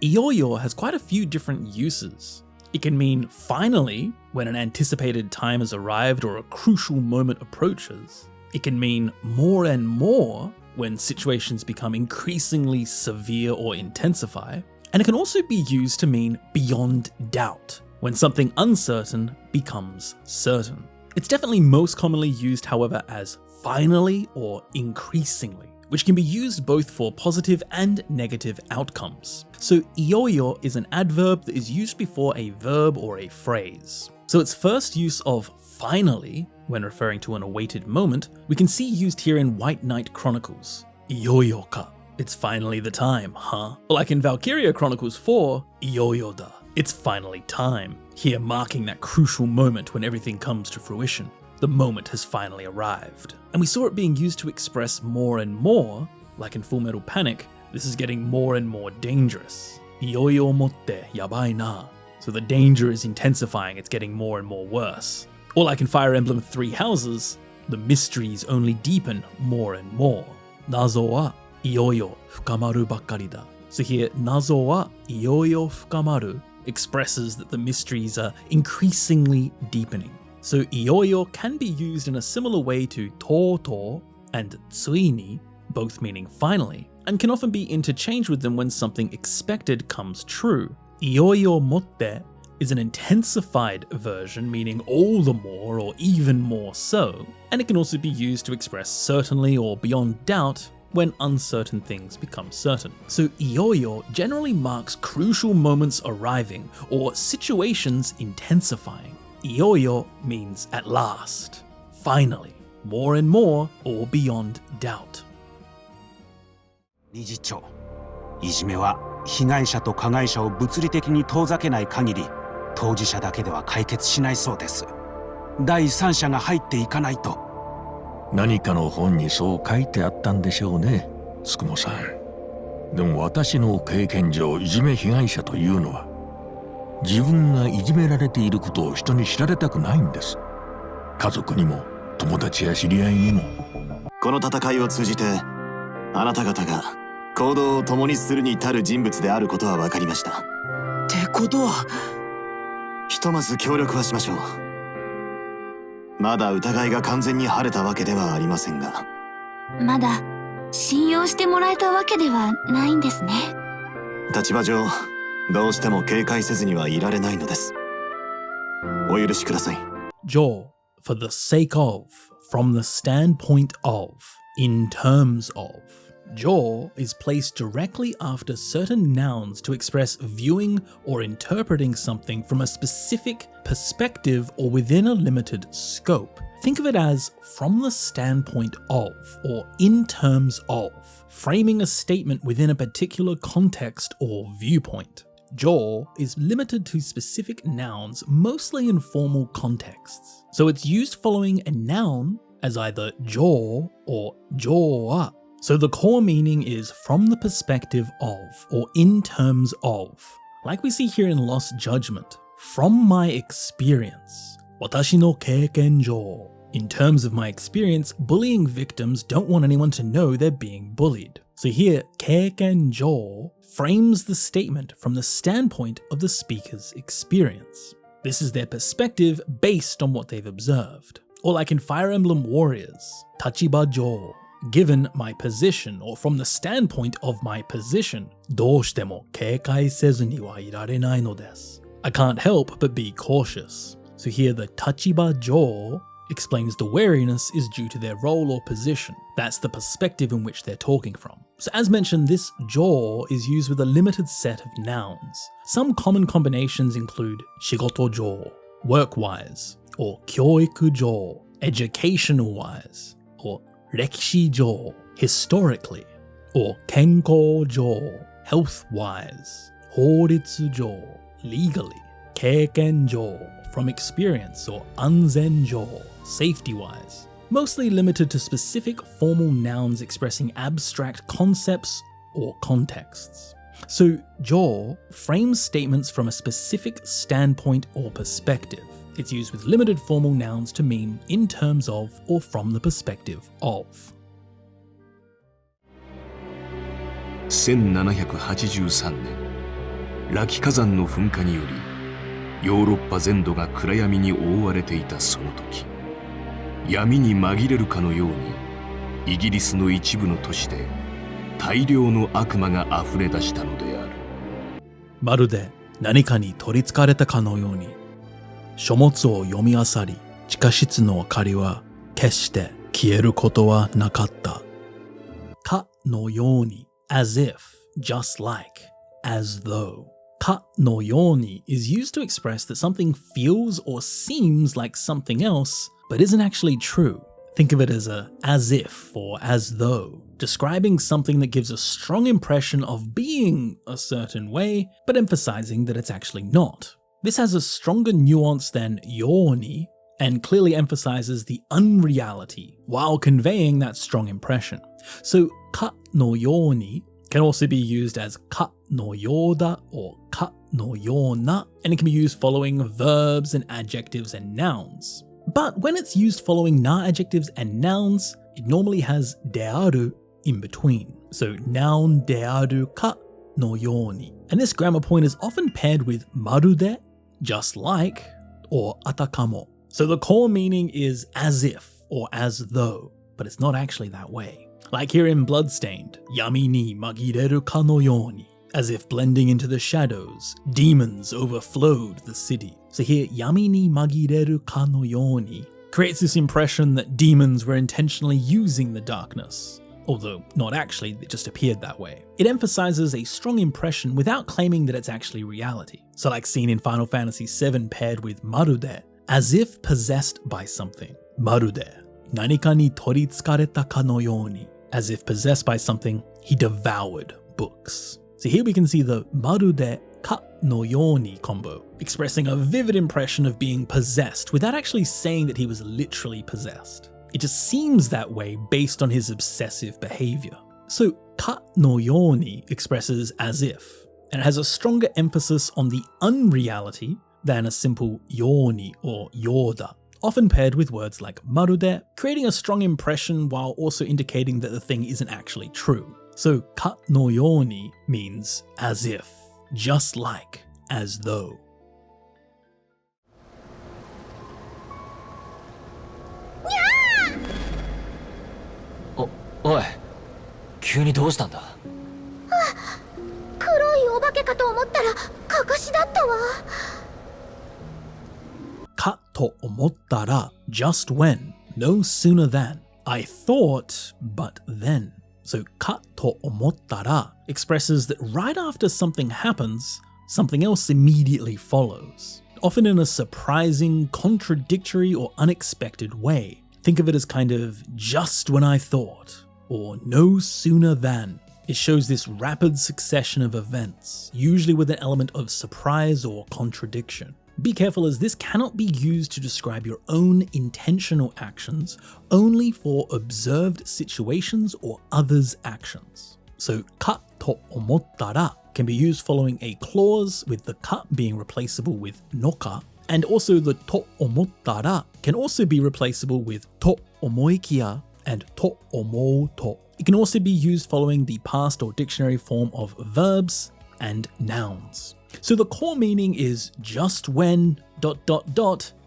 いよいよ has quite a few different uses. It can mean finally when an anticipated time has arrived or a crucial moment approaches. It can mean more and more when situations become increasingly severe or intensify. And it can also be used to mean beyond doubt, when something uncertain becomes certain. It's definitely most commonly used, however, as finally or increasingly, which can be used both for positive and negative outcomes. So iyoyo is an adverb that is used before a verb or a phrase. So its first use of finally, when referring to an awaited moment, we can see used here in White Knight Chronicles. Iyoyo ka. It's finally the time, huh? Or like in Valkyria Chronicles 4, iyoyo da. It's finally time. Here marking that crucial moment when everything comes to fruition. The moment has finally arrived. And we saw it being used to express more and more, like in Full Metal Panic, this is getting more and more dangerous. Iyoyo motte yabai na. So the danger is intensifying, it's getting more and more worse. Or like in Fire Emblem Three Houses, the mysteries only deepen more and more. Nazo wa iyoyo fukamaru bakkari da. So here, nazo wa iyoyo fukamaru expresses that the mysteries are increasingly deepening. So iyoyo can be used in a similar way to to and tsuini, both meaning finally, and can often be interchanged with them when something expected comes true. Iyoyo motte is an intensified version, meaning all the more or even more so, and it can also be used to express certainly or beyond doubt when uncertain things become certain. So iyoyo generally marks crucial moments arriving or situations intensifying. Iyoyo means at last, finally, more and more or beyond doubt. 理事長、いじめは被害者と加害者を物理的に遠ざけない限り、当事者だけでは解決しないそうです。第三者が入っていかないと。何かの本にそう書いてあったんでしょうね、つくもさん。でも私の経験上、いじめ被害者というのは、自分がいじめられていることを人に知られたくないんです。家族にも友達や知り合いにも。この戦いを通じて、あなた方が行動を共にするに足る人物であることは分かりました。ってことは、ひとまず協力はしましょう。まだ疑いが完全に晴れたわけではありませんが。まだ信用してもらえたわけではないんですね。立場上、どうしても警戒せずにはいられないのです。お許しください。Jaw, for the sake of, from the standpoint of, in terms of. Jaw is placed directly after certain nouns to express viewing or interpreting something from a specific perspective or within a limited scope. Think of it as from the standpoint of or in terms of, framing a statement within a particular context or viewpoint. Jaw is limited to specific nouns, mostly in formal contexts. So it's used following a noun as either jaw or jaw. So the core meaning is from the perspective of or in terms of. Like we see here in Lost Judgment, from my experience. Watashi no keiken jo. In terms of my experience, bullying victims don't want anyone to know they're being bullied. So here, keiken jo frames the statement from the standpoint of the speaker's experience. This is their perspective based on what they've observed. Or like in Fire Emblem Warriors, tachiba jo, given my position or from the standpoint of my position, どうしても警戒せずにはいられないのです。I can't help but be cautious. So here the tachiba jo explains the wariness is due to their role or position. That's the perspective in which they're talking from. So as mentioned, this jaw is used with a limited set of nouns. Some common combinations include shigoto jo, work-wise, or kyoiku jo, educational-wise, or rekishi jo, historically, or kenko jo, health-wise, horitsu jo, legally, keiken jo, from experience, or anzen jo, safety-wise, mostly limited to specific formal nouns expressing abstract concepts or contexts. So jo frames statements from a specific standpoint or perspective. It's used with limited formal nouns to mean in terms of or from the perspective of. 1783年、ラキ火山の噴火により、ヨーロッパ全土が暗闇に覆われていたその時、闇に紛れるかのように、イギリスの一部の都市で大量の悪魔が溢れ出したのである。まるで何かに取り憑かれたかのように。書物を読み漁り、地下室の明かりは決して消えることはなかった。かのように as if, just like, as though. Ka no yoni is used to express that something feels or seems like something else, but isn't actually true. Think of it as a as if or as though, describing something that gives a strong impression of being a certain way, but emphasizing that it's actually not. This has a stronger nuance than yoni, and clearly emphasizes the unreality while conveying that strong impression. So ka no yoni can also be used as ka no yoda or ka no yona, and it can be used following verbs and adjectives and nouns. But when it's used following na adjectives and nouns, it normally has dearu in between. So noun dearu ka no yoni. And this grammar point is often paired with marude, just like, or atakamo. So the core meaning is as if or as though, but it's not actually that way. Like here in Bloodstained, yami ni magireru ka no yoni. As if blending into the shadows, demons overflowed the city. So here, yami ni magireru ka no yoni creates this impression that demons were intentionally using the darkness. Although not actually, it just appeared that way. It emphasizes a strong impression without claiming that it's actually reality. So like seen in Final Fantasy VII paired with marude, as if possessed by something. Marude, nanika ni toritsukareta ka no yoni. As if possessed by something, he devoured books. So here we can see the marude ka no yoni combo, expressing a vivid impression of being possessed without actually saying that he was literally possessed. It just seems that way based on his obsessive behavior. So ka no yoni expresses as if, and it has a stronger emphasis on the unreality than a simple yoni or yoda, often paired with words like marude, creating a strong impression while also indicating that the thing isn't actually true. So ka no yoni means as if, just like, as though. おい、急にどうしたんだ？黒いお化けかと思ったらかかしだったわ。かと思ったら just when, no sooner than. I thought, but then. So ka to omottara expresses that right after something happens, something else immediately follows, often in a surprising, contradictory, or unexpected way. Think of it as kind of just when I thought, or no sooner than. It shows this rapid succession of events, usually with an element of surprise or contradiction. Be careful, as this cannot be used to describe your own intentional actions, only for observed situations or others' actions. So ka to omottara can be used following a clause, with the ka being replaceable with noka, and also the to omottara can also be replaceable with to omoikia and to omou to. It can also be used following the past or dictionary form of verbs and nouns. So the core meaning is just when ...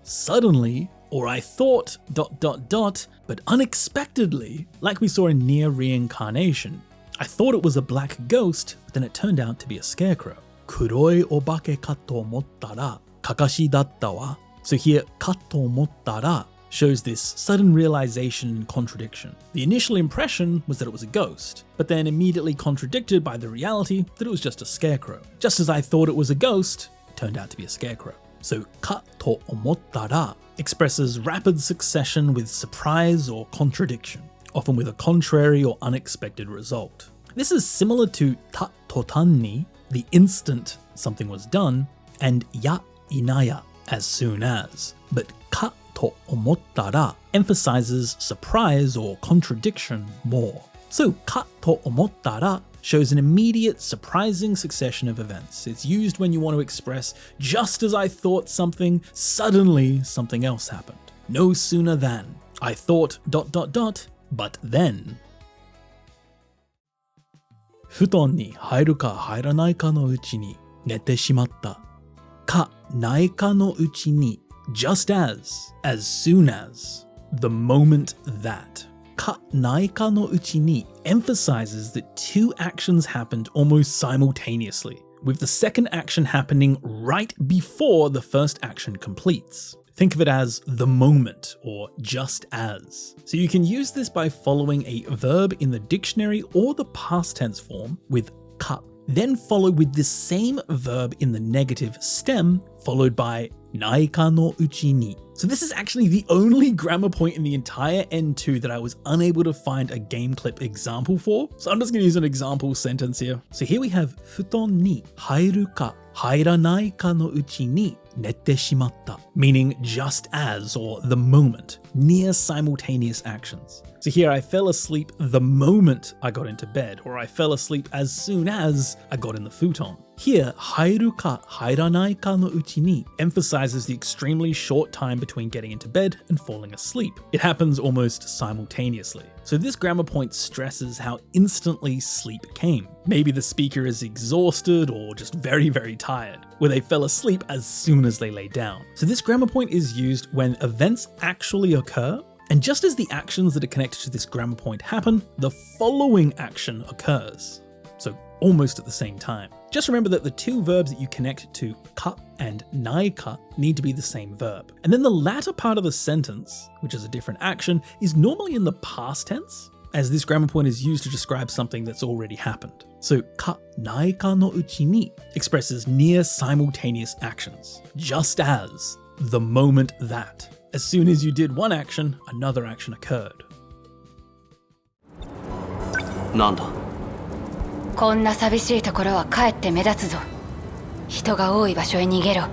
suddenly, or I thought ... but unexpectedly, like we saw in Near Reincarnation. I thought it was a black ghost, but then it turned out to be a scarecrow. Kuroi obake ka to omottara kakashi datta wa. So here, ka to omottara shows this sudden realization and contradiction. The initial impression was that it was a ghost, but then immediately contradicted by the reality that it was just a scarecrow. Just as I thought it was a ghost, it turned out to be a scarecrow. So ka to omottara expresses rapid succession with surprise or contradiction, often with a contrary or unexpected result. This is similar to ta totanni, the instant something was done, and ya inaya, as soon as. But ka to omottara emphasizes surprise or contradiction more. So ka to omottara shows an immediate, surprising succession of events. It's used when you want to express just as I thought something, suddenly something else happened. No sooner than. I thought ... but then. 布団に入るか入らないかのうちに寝てしまった。かないかのうちに just as soon as, the moment that. Ka nai ka no uchi ni emphasizes that two actions happened almost simultaneously, with the second action happening right before the first action completes. Think of it as the moment, or just as. So you can use this by following a verb in the dictionary or the past tense form with ka, then follow with the same verb in the negative stem, followed by naika no uchi ni. So this is actually the only grammar point in the entire N2 that I was unable to find a game clip example for. So I'm just going to use an example sentence here. So here we have futon ni hairu ka hairanai ka no uchi ni nette shimatta, meaning just as or the moment, near simultaneous actions. So here I fell asleep the moment I got into bed, or I fell asleep as soon as I got in the futon. Here, hairu ka hairanai ka no uchi ni emphasizes the extremely short time between getting into bed and falling asleep. It happens almost simultaneously. So this grammar point stresses how instantly sleep came. Maybe the speaker is exhausted or just very, very tired, where they fell asleep as soon as they lay down. So this grammar point is used when events actually occur, and just as the actions that are connected to this grammar point happen, the following action occurs. So almost at the same time. Just remember that the two verbs that you connect to ka and naika need to be the same verb. And then the latter part of the sentence, which is a different action, is normally in the past tense, as this grammar point is used to describe something that's already happened. So ka naika no uchi ni expresses near simultaneous actions, just as, the moment that. As soon as you did one action, another action occurred. なんだ。こんな寂しいところはかえって目立つぞ。人が多い場所へ逃げろ。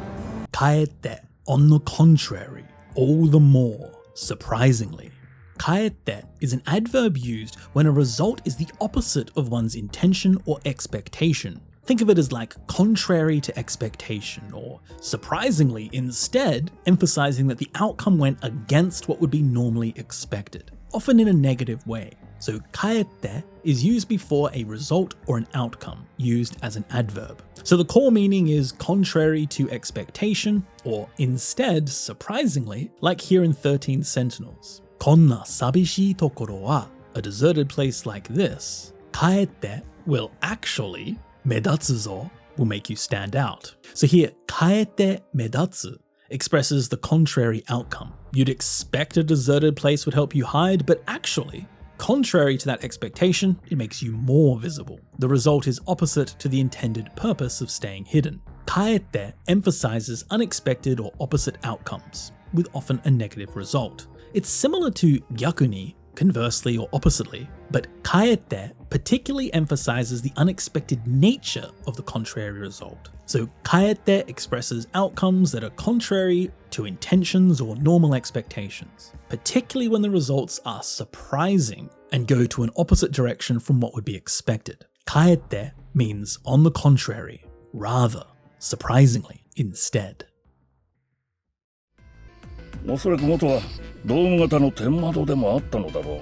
かえって on the contrary, all the more, surprisingly. かえって is an adverb used when a result is the opposite of one's intention or expectation. Think of it as like contrary to expectation, or surprisingly instead, emphasizing that the outcome went against what would be normally expected, often in a negative way. So kaete is used before a result or an outcome, used as an adverb. So the core meaning is contrary to expectation, or instead, surprisingly, like here in 13 Sentinels. Konna sabishii tokoro wa, a deserted place like this, kaete will actually medatsu zo, will make you stand out. So here, kaete medatsu expresses the contrary outcome. You'd expect a deserted place would help you hide, but actually, contrary to that expectation, it makes you more visible. The result is opposite to the intended purpose of staying hidden. Kaete emphasizes unexpected or opposite outcomes, with often a negative result. It's similar to gyakuni, conversely or oppositely, but kaete particularly emphasizes the unexpected nature of the contrary result. So kaete expresses outcomes that are contrary to intentions or normal expectations, particularly when the results are surprising and go to an opposite direction from what would be expected. Kaete means on the contrary, rather, surprisingly, instead. おそらく元はドーム型の天窓でもあったのだろう。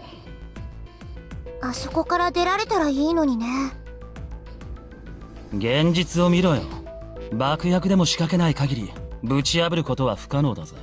あそこから出られたらいいのにね。現実を見ろよ。爆薬でも仕掛けない限り、ぶち破ることは不可能だぜ。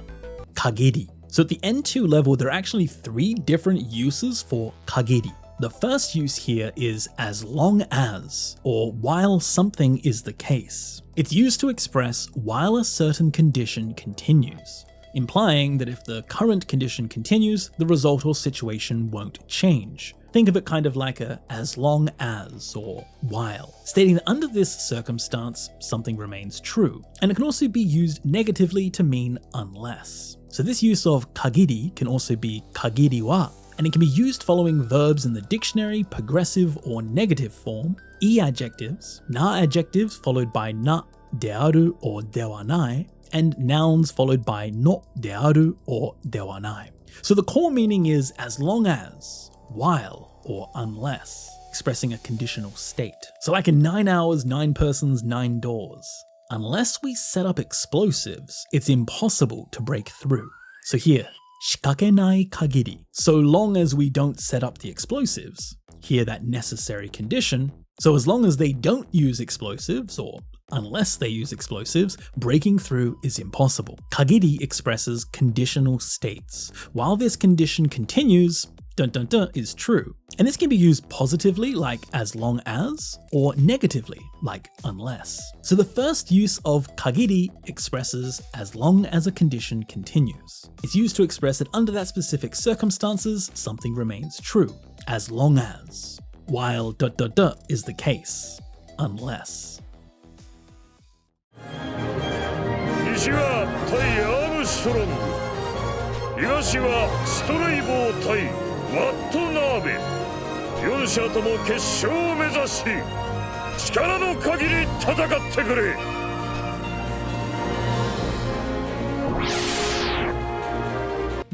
Kagiri. So at the N2 level, there are actually 3 different uses for kagiri. The first use here is as long as, or while something is the case. It's used to express while a certain condition continues, implying that if the current condition continues, the result or situation won't change. Think of it kind of like a as long as or while, stating that under this circumstance, something remains true. And it can also be used negatively to mean unless. So this use of kagiri can also be kagiri wa, and it can be used following verbs in the dictionary progressive or negative form, e adjectives, na adjectives followed by na, dearu or dewanai, and nouns followed by no dearu or dewanai. So the core meaning is as long as, while, or unless, expressing a conditional state. So like in 9 hours, 9 persons, 9 doors. Unless we set up explosives, it's impossible to break through. So here, shikakenai kagiri. So long as we don't set up the explosives, here that necessary condition. So as long as they don't use explosives, or unless they use explosives, breaking through is impossible. Kagiri expresses conditional states. While this condition continues, dun dun dun is true. And this can be used positively, like as long as, or negatively, like unless. So the first use of kagiri expresses as long as a condition continues. It's used to express that under that specific circumstances, something remains true, as long as, while dot dot dot is the case, unless. 西は対アームストロング、東はストレイボー対ワットナーベ、4社とも決勝を目指し力の限り戦ってくれ。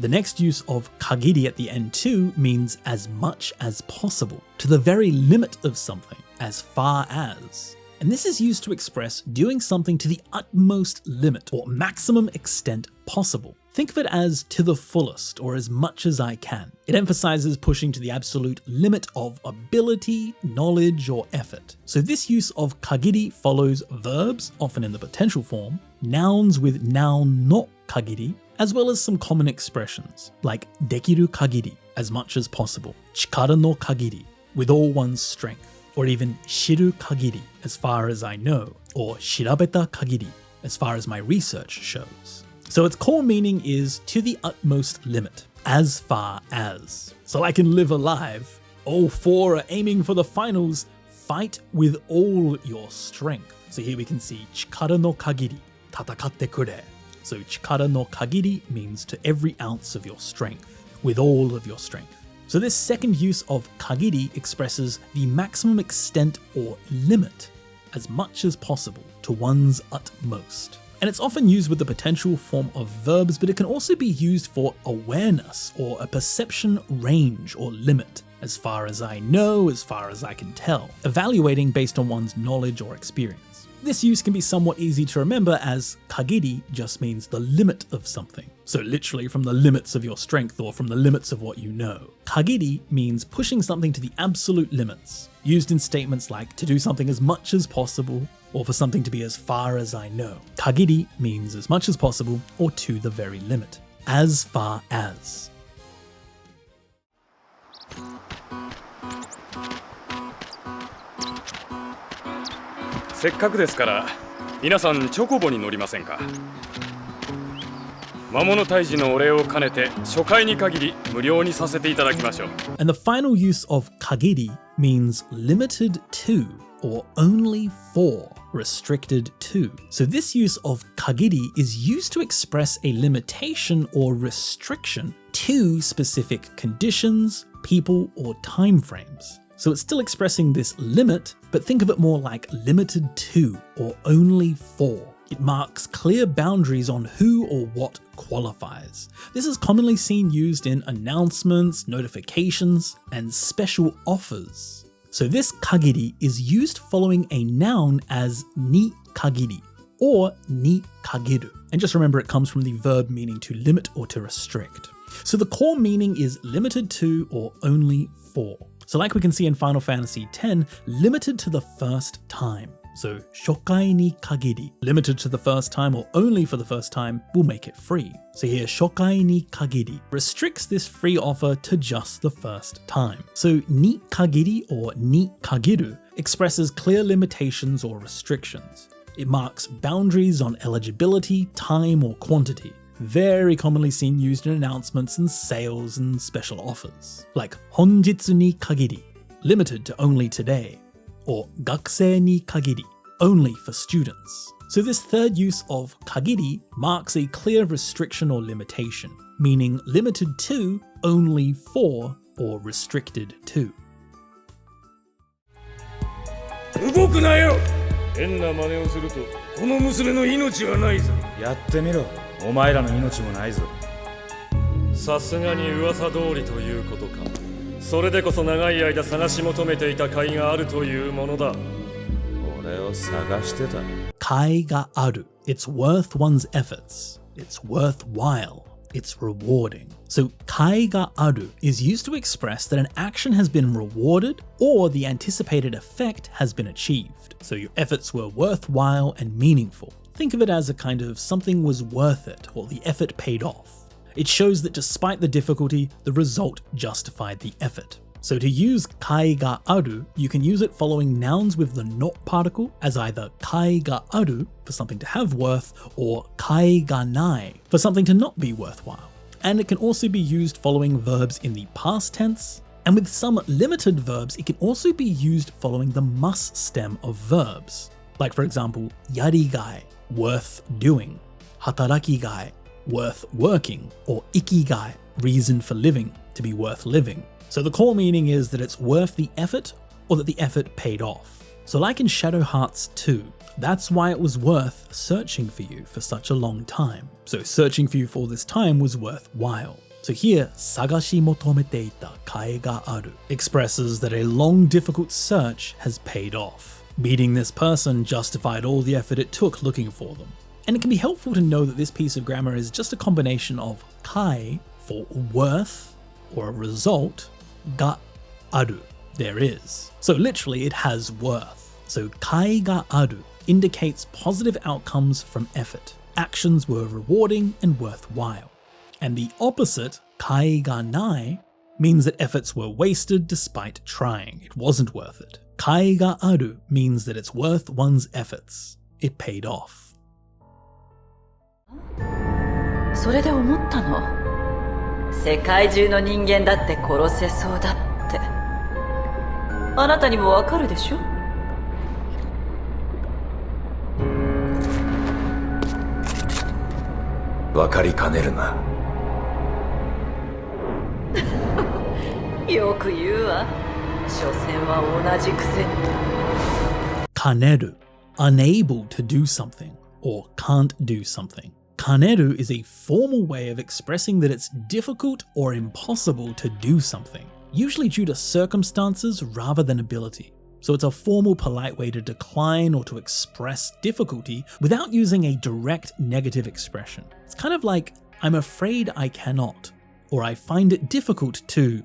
The next use of kagiri at the end too means as much as possible, to the very limit of something, as far as. And this is used to express doing something to the utmost limit or maximum extent possible. Think of it as to the fullest or as much as I can. It emphasizes pushing to the absolute limit of ability, knowledge, or effort. So this use of kagiri follows verbs, often in the potential form, nouns with noun no kagiri, as well as some common expressions like dekiru kagiri, as much as possible, chikara no kagiri, with all one's strength, or even shiru kagiri, as far as I know, or shirabeta kagiri, as far as my research shows. So its core meaning is to the utmost limit, as far as. So I can live alive. All four are aiming for the finals. Fight with all your strength. So here we can see chikara no kagiri, tatakatte kure. So chikara no kagiri means to every ounce of your strength, with all of your strength. So this second use of kagiri expresses the maximum extent or limit, as much as possible, to one's utmost. And it's often used with the potential form of verbs, but it can also be used for awareness or a perception range or limit, as far as I know, as far as I can tell, evaluating based on one's knowledge or experience. This use can be somewhat easy to remember as kagiri just means the limit of something. So literally from the limits of your strength or from the limits of what you know. Kagiri means pushing something to the absolute limits, used in statements like to do something as much as possible or for something to be as far as I know. Kagiri means as much as possible or to the very limit. As far as. せっかくですから皆さんチョコボに乗りませんか。魔物退治のお礼を兼ねて初回に限り無料にさせていただきましょう。 And the final use of kagiri means limited to or only for, restricted to. So this use of kagiri is used to express a limitation or restriction to specific conditions, people, or time frames. So it's still expressing this limit, but think of it more like limited to or only for. It marks clear boundaries on who or what qualifies. This is commonly seen used in announcements, notifications, and special offers. So this kagiri is used following a noun as ni kagiri or ni kagiru. And just remember it comes from the verb meaning to limit or to restrict. So the core meaning is limited to or only for. So like we can see in Final Fantasy X, limited to the first time. So shokai ni kagiri, limited to the first time or only for the first time, will make it free. So here shokai ni kagiri restricts this free offer to just the first time. So ni kagiri or ni kagiru expresses clear limitations or restrictions. It marks boundaries on eligibility, time, or quantity. Very commonly seen used in announcements and sales and special offers, like honjitsu ni kagiri, limited to only today, or gakusei ni kagiri, only for students. So this third use of kagiri marks a clear restriction or limitation, meaning limited to, only for, or restricted to. 動くなよ。変な真似をするとこの娘の命はないぞ。やってみろ。お前らの命もないぞ。さすがに噂通りということか。それでこそ長い間探し求めていた甲斐があるというものだ。俺を探してた。甲斐がある. It's worth one's efforts. It's worthwhile. It's rewarding. So 甲斐がある is used to express that an action has been rewarded or the anticipated effect has been achieved. So your efforts were worthwhile and meaningful. Think of it as a kind of something was worth it or the effort paid off. It shows that despite the difficulty, the result justified the effort. So to use kai ga aru, you can use it following nouns with the not particle as either kai ga aru for something to have worth or kai ga nai for something to not be worthwhile. And it can also be used following verbs in the past tense, and with some limited verbs, it can also be used following the mus stem of verbs. Like for example, yarigai, worth doing, hatarakigai, worth working, or ikigai, reason for living, to be worth living. So the core meaning is that it's worth the effort or that the effort paid off. So like in Shadow Hearts 2, that's why it was worth searching for you for such a long time. So searching for you for all this time was worthwhile. So here, sagashi motomete ita kai ga aru expresses that a long difficult search has paid off. Meeting this person justified all the effort it took looking for them. And it can be helpful to know that this piece of grammar is just a combination of kai for worth or a result, ga aru, there is. So literally it has worth. So kai ga aru indicates positive outcomes from effort. Actions were rewarding and worthwhile. And the opposite, kai ga nai, means that efforts were wasted despite trying. It wasn't worth it. Kai ga aru means that it's worth one's efforts. It paid off. それで思ったの。世界中の人間だって殺せそうだって。あなたにもわかるでしょ？わかりかねるな。よく言うわ。所詮は同じくせに。Kaneru, unable to do something or can't do something. Kaneru is a formal way of expressing that it's difficult or impossible to do something, usually due to circumstances rather than ability. So it's a formal, polite way to decline or to express difficulty without using a direct negative expression. It's kind of like, I'm afraid I cannot, or I find it difficult to ...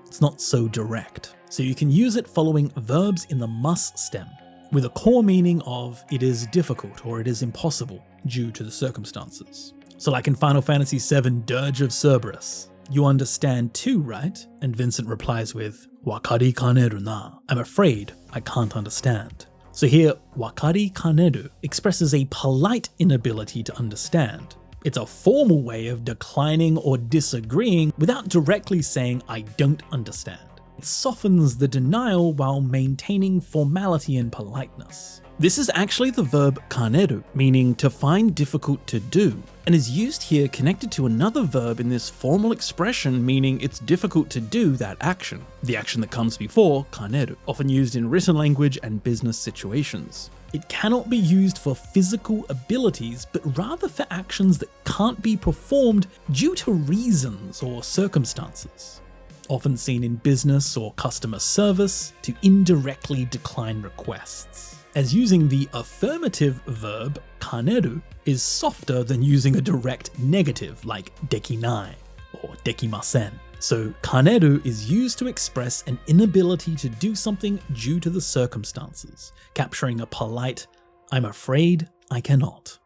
It's not so direct. So you can use it following verbs in the mus stem, with a core meaning of it is difficult or it is impossible due to the circumstances. So like in Final Fantasy VII Dirge of Cerberus, you understand too, right? And Vincent replies with, Wakari kaneru na. I'm afraid I can't understand. So here, wakari kaneru expresses a polite inability to understand. It's a formal way of declining or disagreeing without directly saying I don't understand. It softens the denial while maintaining formality and politeness. This is actually the verb kaneru, meaning to find difficult to do, and is used here connected to another verb in this formal expression meaning it's difficult to do that action, the action that comes before kaneru, often used in written language and business situations. It cannot be used for physical abilities, but rather for actions that can't be performed due to reasons or circumstances. Often seen in business or customer service to indirectly decline requests. As using the affirmative verb kaneru is softer than using a direct negative like dekinai or dekimasen. So kaneru is used to express an inability to do something due to the circumstances, capturing a polite, I'm afraid I cannot.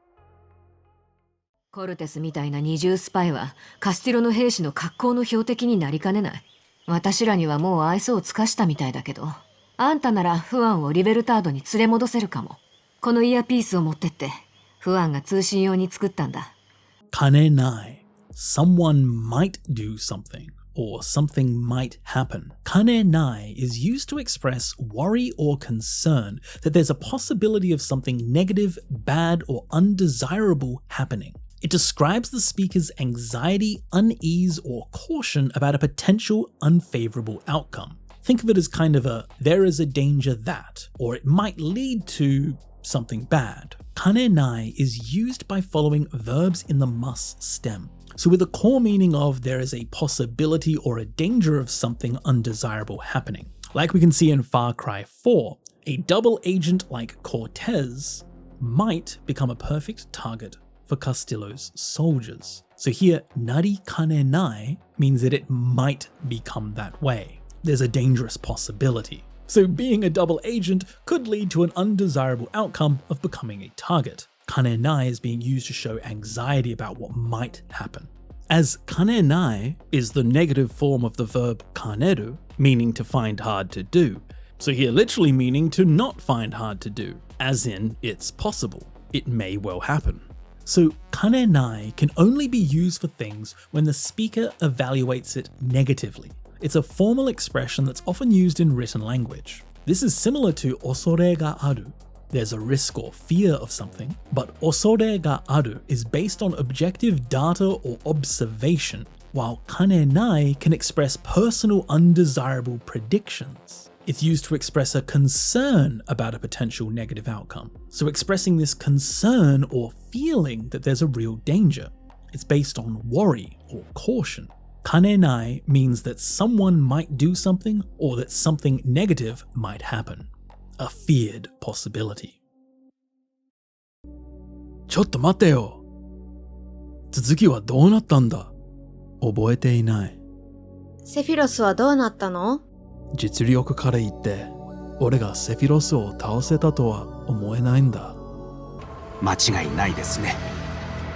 コルテスみたいな二重スパイはカスティロの兵士の格好の標的になりかねない。私らにはもう愛想を尽かしたみたいだけど、あんたならフアンをリベルタードに連れ戻せるかも。このイヤーピースを持ってって、フアンが通信用に作ったんだ。Kanenai. Someone might do something, or something might happen. Kanenai is used to express worry or concern that there's a possibility of something negative, bad, or undesirable happening. It describes the speaker's anxiety, unease, or caution about a potential unfavorable outcome. Think of it as kind of a, there is a danger that, or it might lead to something bad. Kanenai is used by following verbs in the mus stem. So with a core meaning of there is a possibility or a danger of something undesirable happening. Like we can see in Far Cry 4, a double agent like Cortez might become a perfect target for Castillo's soldiers. So here, nari kanenai means that it might become that way. There's a dangerous possibility. So being a double agent could lead to an undesirable outcome of becoming a target. Kanenai is being used to show anxiety about what might happen. as kanenai is the negative form of the verb kaneru, meaning to find hard to do. So here literally meaning to not find hard to do, as in it's possible, it may well happen. So kanenai can only be used for things when the speaker evaluates it negatively. It's a formal expression that's often used in written language. This is similar to osore ga aru. There's a risk or fear of something, but osore ga aru is based on objective data or observation, while kanenai can express personal undesirable predictions. It's used to express a concern about a potential negative outcome. So expressing this concern or feeling that there's a real danger. It's based on worry or caution. Kanenai means that someone might do something or that something negative might happen. A feared possibility. ちょっと待ってよ。続きはどうなったんだ？覚えていない。セフィロスはどうなったの？実力から言って、俺がセフィロスを倒せたとは思えないんだ。間違いないですね。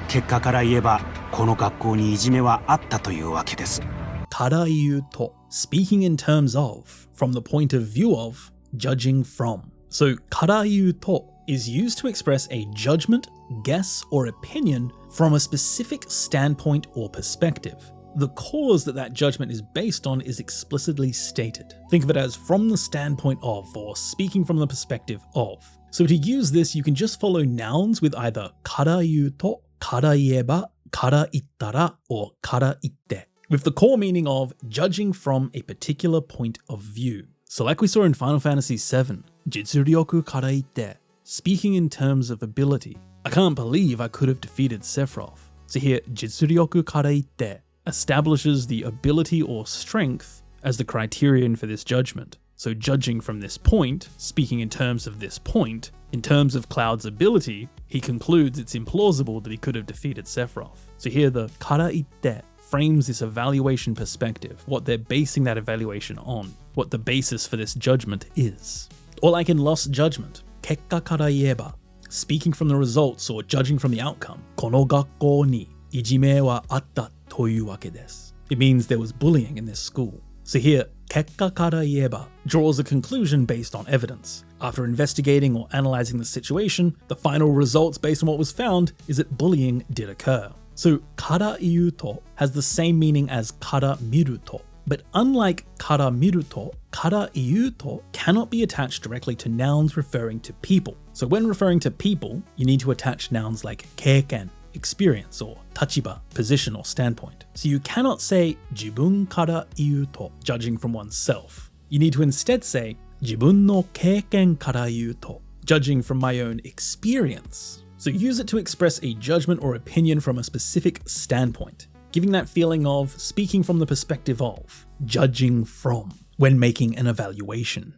結果から言えば、この学校にいじめはあったというわけです。から言うと、speaking in terms of, from the point of view of, judging from. So, から言うと is used to express a judgment, guess, or opinion from a specific standpoint or perspective. The cause that judgment is based on is explicitly stated. Think of it as from the standpoint of, or speaking from the perspective of. So to use this, you can just follow nouns with either から言うと, から言えば, から言ったら, or から言って, with the core meaning of judging from a particular point of view. So like we saw in Final Fantasy VII, 実力から言って, speaking in terms of ability. I can't believe I could have defeated Sephiroth. So here, 実力から言って establishes the ability or strength as the criterion for this judgment. So judging from this point, speaking in terms of this point, in terms of Cloud's ability, he concludes it's implausible that he could have defeated Sephiroth. So here the から言って frames this evaluation perspective, what they're basing that evaluation on, what the basis for this judgment is. Or like in Lost Judgment, 結果から言えば speaking from the results or judging from the outcome, この学校にいじめはあったというわけです. It means there was bullying in this school. So here, 結果から言えば draws a conclusion based on evidence. After investigating or analyzing the situation, the final results based on what was found is that bullying did occur. So から言うと has the same meaning as から見ると. But unlike から見ると, から言うと cannot be attached directly to nouns referring to people. So when referring to people, you need to attach nouns like 経験, experience, or 立場, position or standpoint. So you cannot say 自分から言うと, judging from oneself. You need to instead say 自分の経験から言うと, judging from my own experience. So use it to express a judgment or opinion from a specific standpoint, giving that feeling of speaking from the perspective of, judging from, when making an evaluation.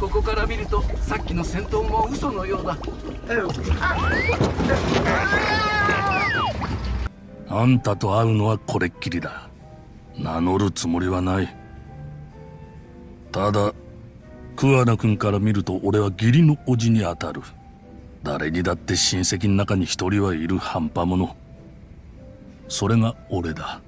"あんたと会うのはこれっきりだ。名乗るつもりはない。ただ、桑名君から見ると俺は義理の叔父に当たる。誰にだって親戚の中に一人はいる半端者。それが俺だ。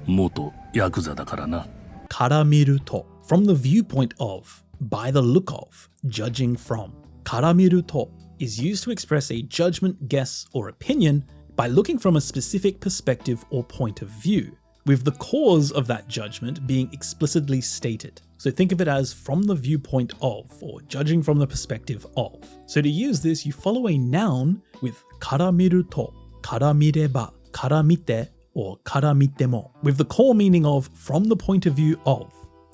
元ヤクザだからな。から見ると from the viewpoint of, by the look of, judging from. から見ると is used to express a judgment, guess, or opinion by looking from a specific perspective or point of view, with the cause of that judgment being explicitly stated. So think of it as from the viewpoint of, or judging from the perspective of. So to use this, you follow a noun with から見ると, から見れば, から見て, or から見ても, with the core meaning of from the point of view of,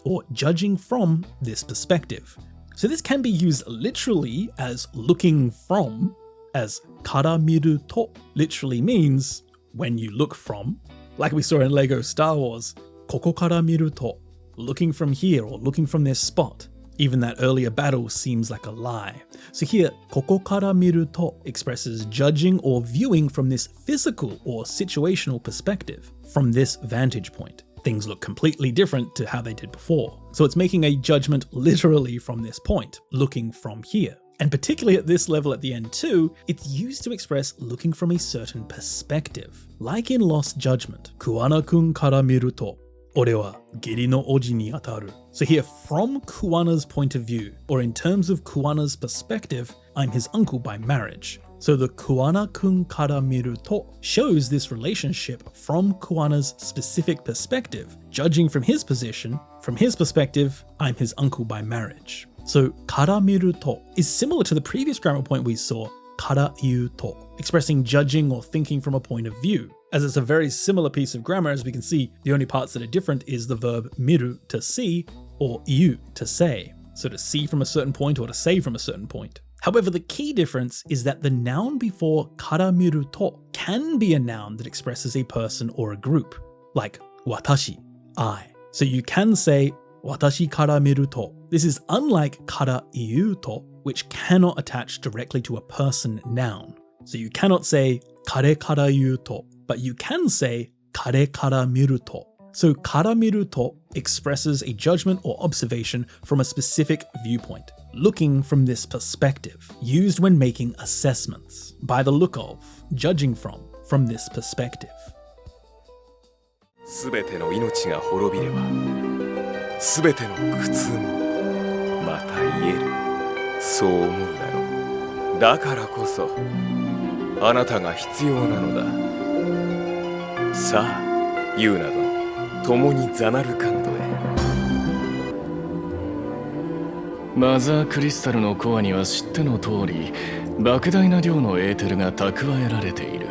or judging from this perspective. So this can be used literally as looking from, as から見ると literally means when you look from, like we saw in Lego Star Wars, ここから見ると, looking from here or looking from this spot. Even that earlier battle seems like a lie. So here, ここから見ると expresses judging or viewing from this physical or situational perspective, from this vantage point. Things look completely different to how they did before. So it's making a judgment literally from this point, looking from here. And particularly at this level at the end too, it's used to express looking from a certain perspective. Like in Lost Judgment, Kuwana-kun kara miru to, ore wa giri no oji ni ataru. So here, from Kuwana's point of view, or in terms of Kuwana's perspective, I'm his uncle by marriage. So the Kuwana-kun kara miru to shows this relationship from Kuwana's specific perspective. Judging from his position, from his perspective, I'm his uncle by marriage. So kara miru to is similar to the previous grammar point we saw, kara iu to, expressing judging or thinking from a point of view. As it's a very similar piece of grammar, as we can see, the only parts that are different is the verb miru, to see, or iu, to say. So to see from a certain point or to say from a certain point. However, the key difference is that the noun before kara miru to can be a noun that expresses a person or a group, like watashi, I. So you can say watashi kara miru to. This is unlike kara iu to, which cannot attach directly to a person noun. So you cannot say kare kara iu to, but you can say kare kara miru to. So kara miru to expresses a judgment or observation from a specific viewpoint, looking from this perspective, used when making assessments, by the look of, judging from this perspective. すべての命が滅びれば、すべての苦痛もまた癒える。そう思うだろう。だからこそ、あなたが必要なのだ。さあ、ユーナ殿、共にザナルカンドへ。マザークリスタルのコアには知っての通り、莫大な量のエーテルが蓄えられている。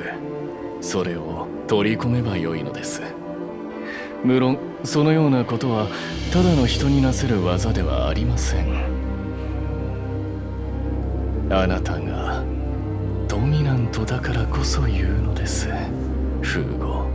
それを取り込めばよいのです。無論そのようなことはただの人になせる技ではありません。あなたがドミナントだからこそ言うのです。フーゴ。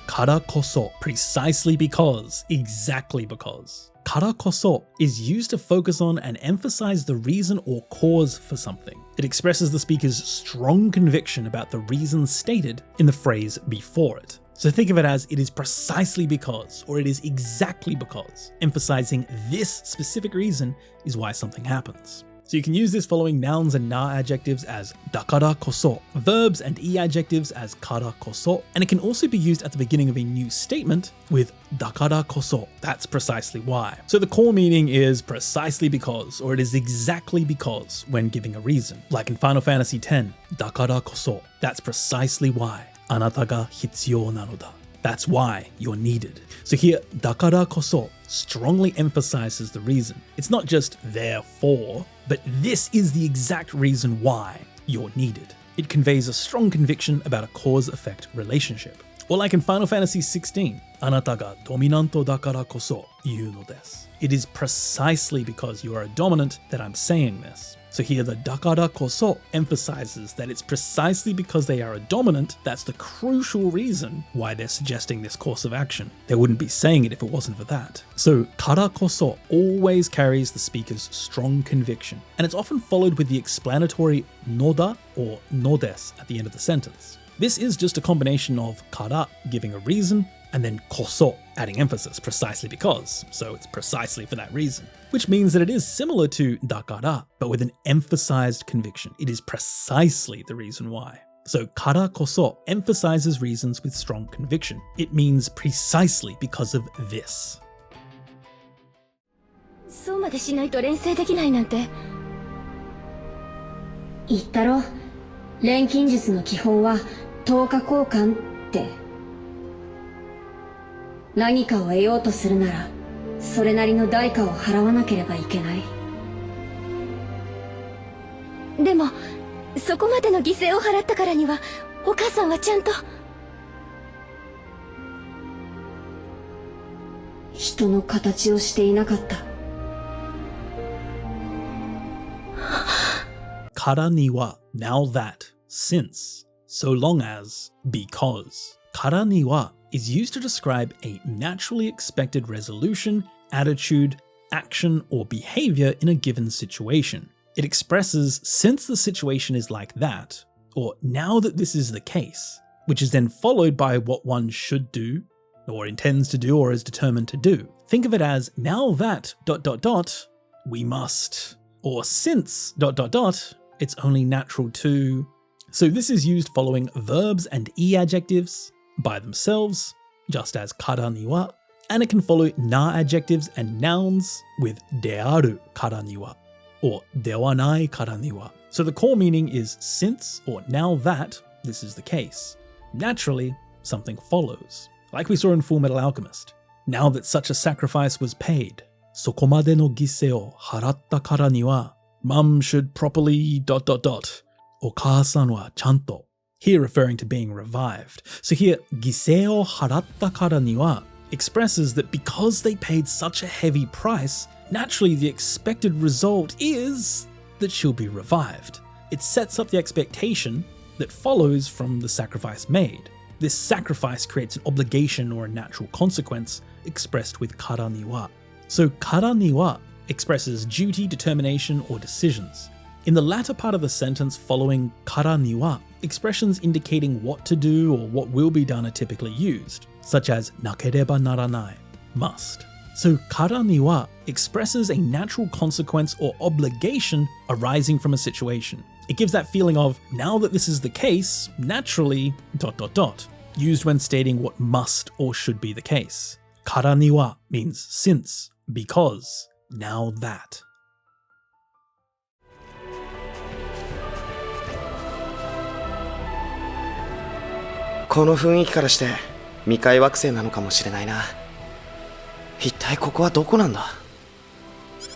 Kara koso, precisely because, exactly because. Kara koso is used to focus on and emphasize the reason or cause for something. It expresses the speaker's strong conviction about the reason stated in the phrase before it. So think of it as it is precisely because, or it is exactly because, emphasizing this specific reason is why something happens. So you can use this following nouns and na adjectives as dakara koso, verbs and e adjectives as kara koso, and it can also be used at the beginning of a new statement with dakara koso, that's precisely why. So the core meaning is precisely because, or it is exactly because when giving a reason. Like in Final Fantasy X, dakara koso, that's precisely why. あなたが必要なのだ. That's why you're needed. So here, dakara koso strongly emphasizes the reason. It's not just therefore, but this is the exact reason why you're needed. It conveys a strong conviction about a cause-effect relationship. Or like in Final Fantasy XVI, あなたがドミナントだからこそ言うのです. It is precisely because you are a dominant that I'm saying this. So here the dakara koso emphasizes that it's precisely because they are a dominant that's the crucial reason why they're suggesting this course of action. They wouldn't be saying it if it wasn't for that. So kara koso always carries the speaker's strong conviction, and it's often followed with the explanatory noda or nodes at the end of the sentence. This is just a combination of kara, giving a reason, and then koso, adding emphasis, precisely because, so it's precisely for that reason. Which means that it is similar to dakara, but with an emphasized conviction. It is precisely the reason why. So kara koso emphasizes reasons with strong conviction. It means precisely because of this. そうまでしないと錬成できないなんて。言ったろ。錬金術の基本は等価交換って。何かを得ようとするなら、それなりの代価を払わなければいけない。でも、そこまでの犠牲を払ったからには、お母さんはちゃんと。人の形をしていなかった。Kara ni wa, now that, since, so long as, because. Kara ni wa is used to describe a naturally expected resolution, attitude, action, or behavior in a given situation. It expresses since the situation is like that, or now that this is the case, which is then followed by what one should do, or intends to do, or is determined to do. think of it as now that ... we must, or since ... it's only natural to. So this is used following verbs and e-adjectives by themselves, just as kara ni wa, and it can follow na adjectives and nouns with dearu kara ni wa, or dewanai kara ni wa. So the core meaning is since, or now that this is the case. Naturally, something follows. Like we saw in Full Metal Alchemist. Now that such a sacrifice was paid, sokomade no gisei o haratta kara ni wa, mum should properly ... Okaa-san wa chanto. Here referring to being revived. So here, gisei o haratta kara ni wa expresses that because they paid such a heavy price, naturally the expected result is that she'll be revived. It sets up the expectation that follows from the sacrifice made. This sacrifice creates an obligation or a natural consequence expressed with kara ni wa. So kara ni wa expresses duty, determination, or decisions. In the latter part of the sentence following kara ni wa, expressions indicating what to do or what will be done are typically used, such as nakereba naranai, must. So kara ni wa expresses a natural consequence or obligation arising from a situation. It gives that feeling of, now that this is the case, naturally ... used when stating what must or should be the case. Kara ni wa means since, because, now that. この雰囲気からして未開惑星なのかもしれないな。一体ここはどこなんだ?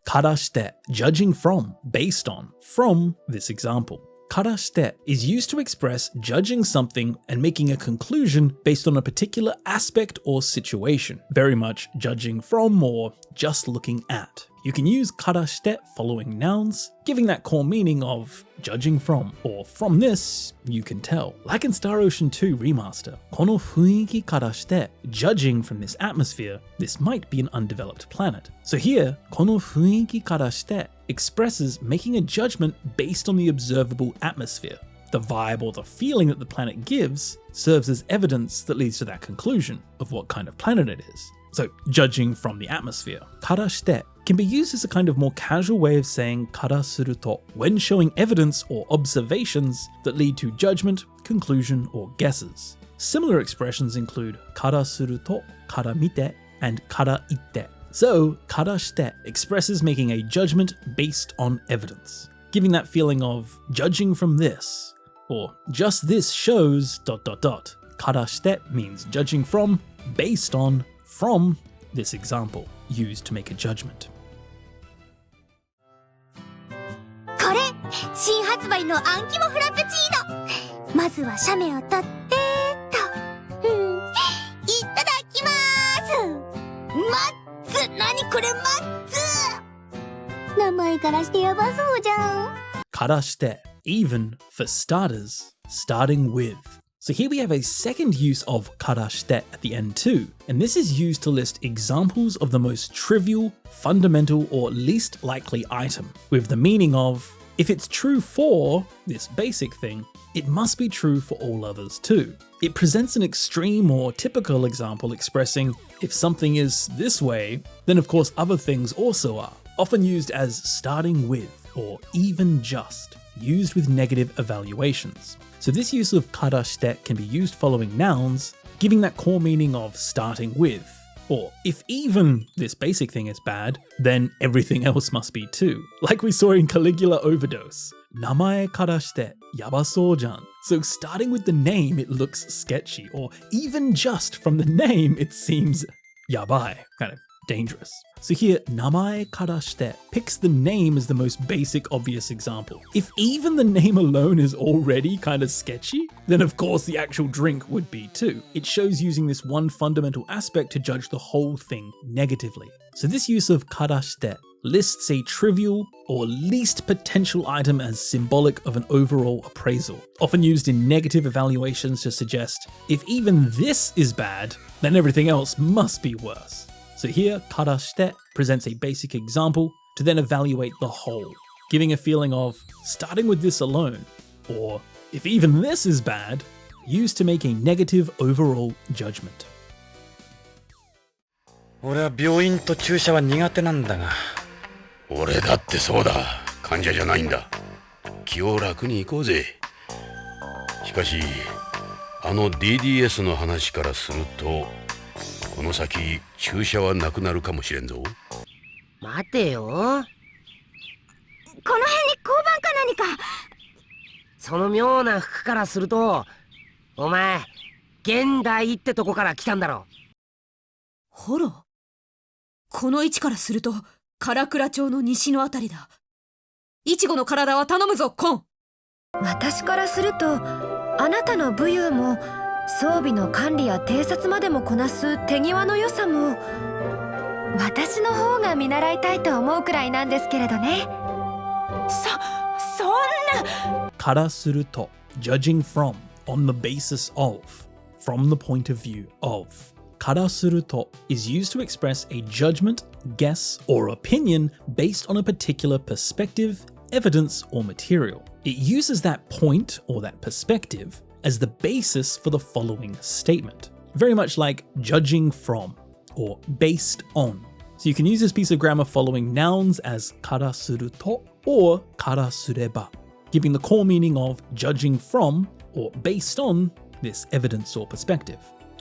からして judging from, based on, from this example. からして is used to express judging something and making a conclusion based on a particular aspect or situation. Very much judging from or just looking at. You can use からして following nouns, giving that core meaning of judging from, or from this, you can tell. Like in Star Ocean 2 Remaster, この雰囲気からして judging from this atmosphere, this might be an undeveloped planet. So here, この雰囲気からして expresses making a judgment based on the observable atmosphere. The vibe or the feeling that the planet gives serves as evidence that leads to that conclusion of what kind of planet it is. So, judging from the atmosphere. からして can be used as a kind of more casual way of saying からすると when showing evidence or observations that lead to judgment, conclusion, or guesses. Similar expressions include からすると, から見て, and から言って. So, からして expresses making a judgment based on evidence, giving that feeling of judging from this, or just this shows ... からして means judging from, based on, from this example, used to make a judgment. これ新発売のあん肝フラペチーノ。まずは写メを撮ってと。いただきます。何これマッツ。名前からしてやばそうじゃん。からして even for starters, starting with. So here we have a second use of からして at the end too, and this is used to list examples of the most trivial, fundamental, or least likely item, with the meaning of, if it's true for this basic thing, it must be true for all others too. It presents an extreme or typical example expressing, if something is this way, then of course other things also are, often used as starting with, or even just, used with negative evaluations. So this use of からして can be used following nouns, giving that core meaning of starting with. Or if even this basic thing is bad, then everything else must be too. Like we saw in Caligula Overdose. 名前からしてやばそうじゃん. So starting with the name, it looks sketchy, or even just from the name, it seems yabai, kind of dangerous. So here, 名前からして picks the name as the most basic obvious example. If even the name alone is already kind of sketchy, then of course the actual drink would be too. It shows using this one fundamental aspect to judge the whole thing negatively. So this use of からして lists a trivial or least potential item as symbolic of an overall appraisal, often used in negative evaluations to suggest, if even this is bad, then everything else must be worse. So here, からして presents a basic example to then evaluate the whole, giving a feeling of starting with this alone, or if even this is bad, used to make a negative overall judgment. 俺は病院と注射は苦手なんだが。俺だってそうだ。患者じゃないんだ。気を楽に行こうぜ。しかしDDS の話からすると、この先注射はなくなるかもしれんぞ。待てよ。この辺に交番か何か。その妙な服からすると、お前現代ってとこから来たんだろ。ホロ？この位置からすると唐倉町の西のあたりだ。イチゴの体は頼むぞ、コン。私からするとあなたの武勇も装備の管理や偵察までもこなす手際の良さも私の方が見習いたいと思うくらいなんですけれどね。そんな。からすると judging from, on the basis of, from the point of view of. からすると is used to express a judgment, guess, or opinion based on a particular perspective, evidence, or material. It uses that point or that perspective as the basis for the following statement. Very much like judging from or based on. So you can use this piece of grammar following nouns as kara suru to or kara sureba, giving the core meaning of judging from or based on this evidence or perspective.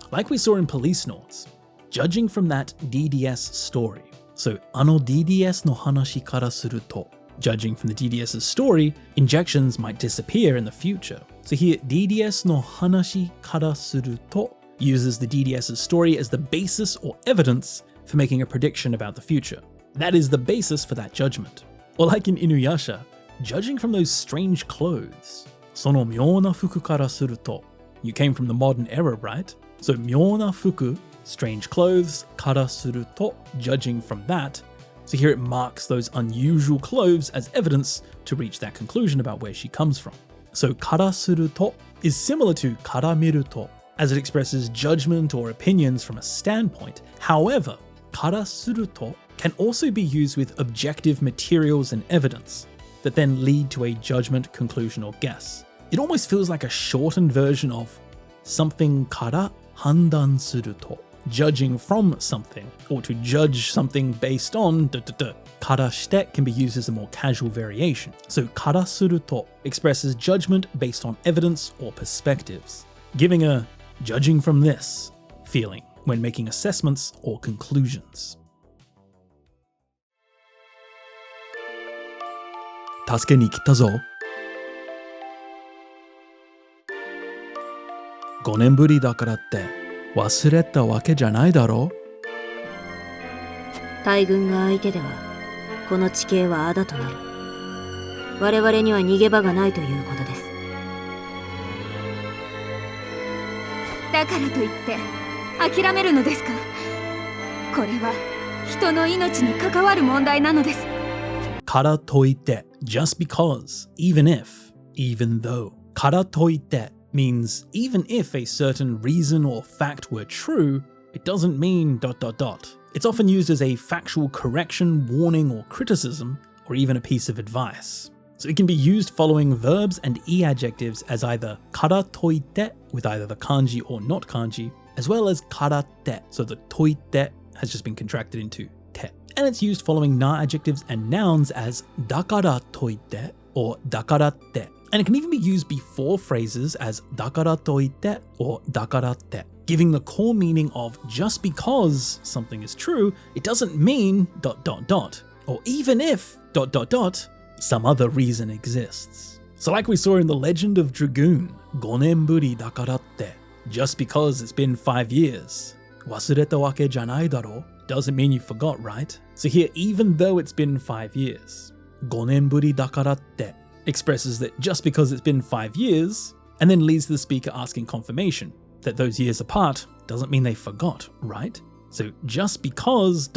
Like we saw in Police Notes, judging from that DDS story. So DDS no hanashi kara suru to, judging from the DDS's story, injections might disappear in the future. So here, DDS no hanashi kara suru to uses the DDS's story as the basis or evidence for making a prediction about the future. That is the basis for that judgment. Or like in Inuyasha, judging from those strange clothes. Sono myona fuku kara suru to. You came from the modern era, right? So myona fuku, strange clothes, kara suru to, judging from that. So here it marks those unusual clothes as evidence to reach that conclusion about where she comes from. So kara suru to is similar to kara miru to, as it expresses judgment or opinions from a standpoint. However, kara suru to can also be used with objective materials and evidence that then lead to a judgment, conclusion, or guess. It almost feels like a shortened version of something kara handan suru to, judging from something, or to judge something based on kara shite can be used as a more casual variation. So kara suru to expresses judgment based on evidence or perspectives, giving a judging from this feeling when making assessments or conclusions. 助けに来たぞ。5年ぶりだからって忘れたわけじゃないだろう。大軍が相手ではこの地形はあだとなる。我々には逃げ場がないということです。だからといって諦めるのですか？これは人の命に関わる問題なのです。からといって just because, even if, even though. からといって means even if a certain reason or fact were true, it doesn't mean ... It's often used as a factual correction, warning, or criticism, or even a piece of advice. So it can be used following verbs and e-adjectives as either kara toite, with either the kanji or not kanji, as well as karate, so the toite has just been contracted into te. And it's used following na adjectives and nouns as dakara toite or dakarate. And it can even be used before phrases as dakara toite or dakarate, giving the core meaning of just because something is true, it doesn't mean ... or even if ... some other reason exists. So like we saw in the Legend of Dragoon, 5年ぶりだからって just because it's been 5 years, 忘れたわけじゃないだろ doesn't mean you forgot, right? So here, even though it's been 5 years, 5年ぶりだからって expresses that just because it's been 5 years, and then leads the speaker asking confirmation that those years apart doesn't mean they forgot, right? So just because ...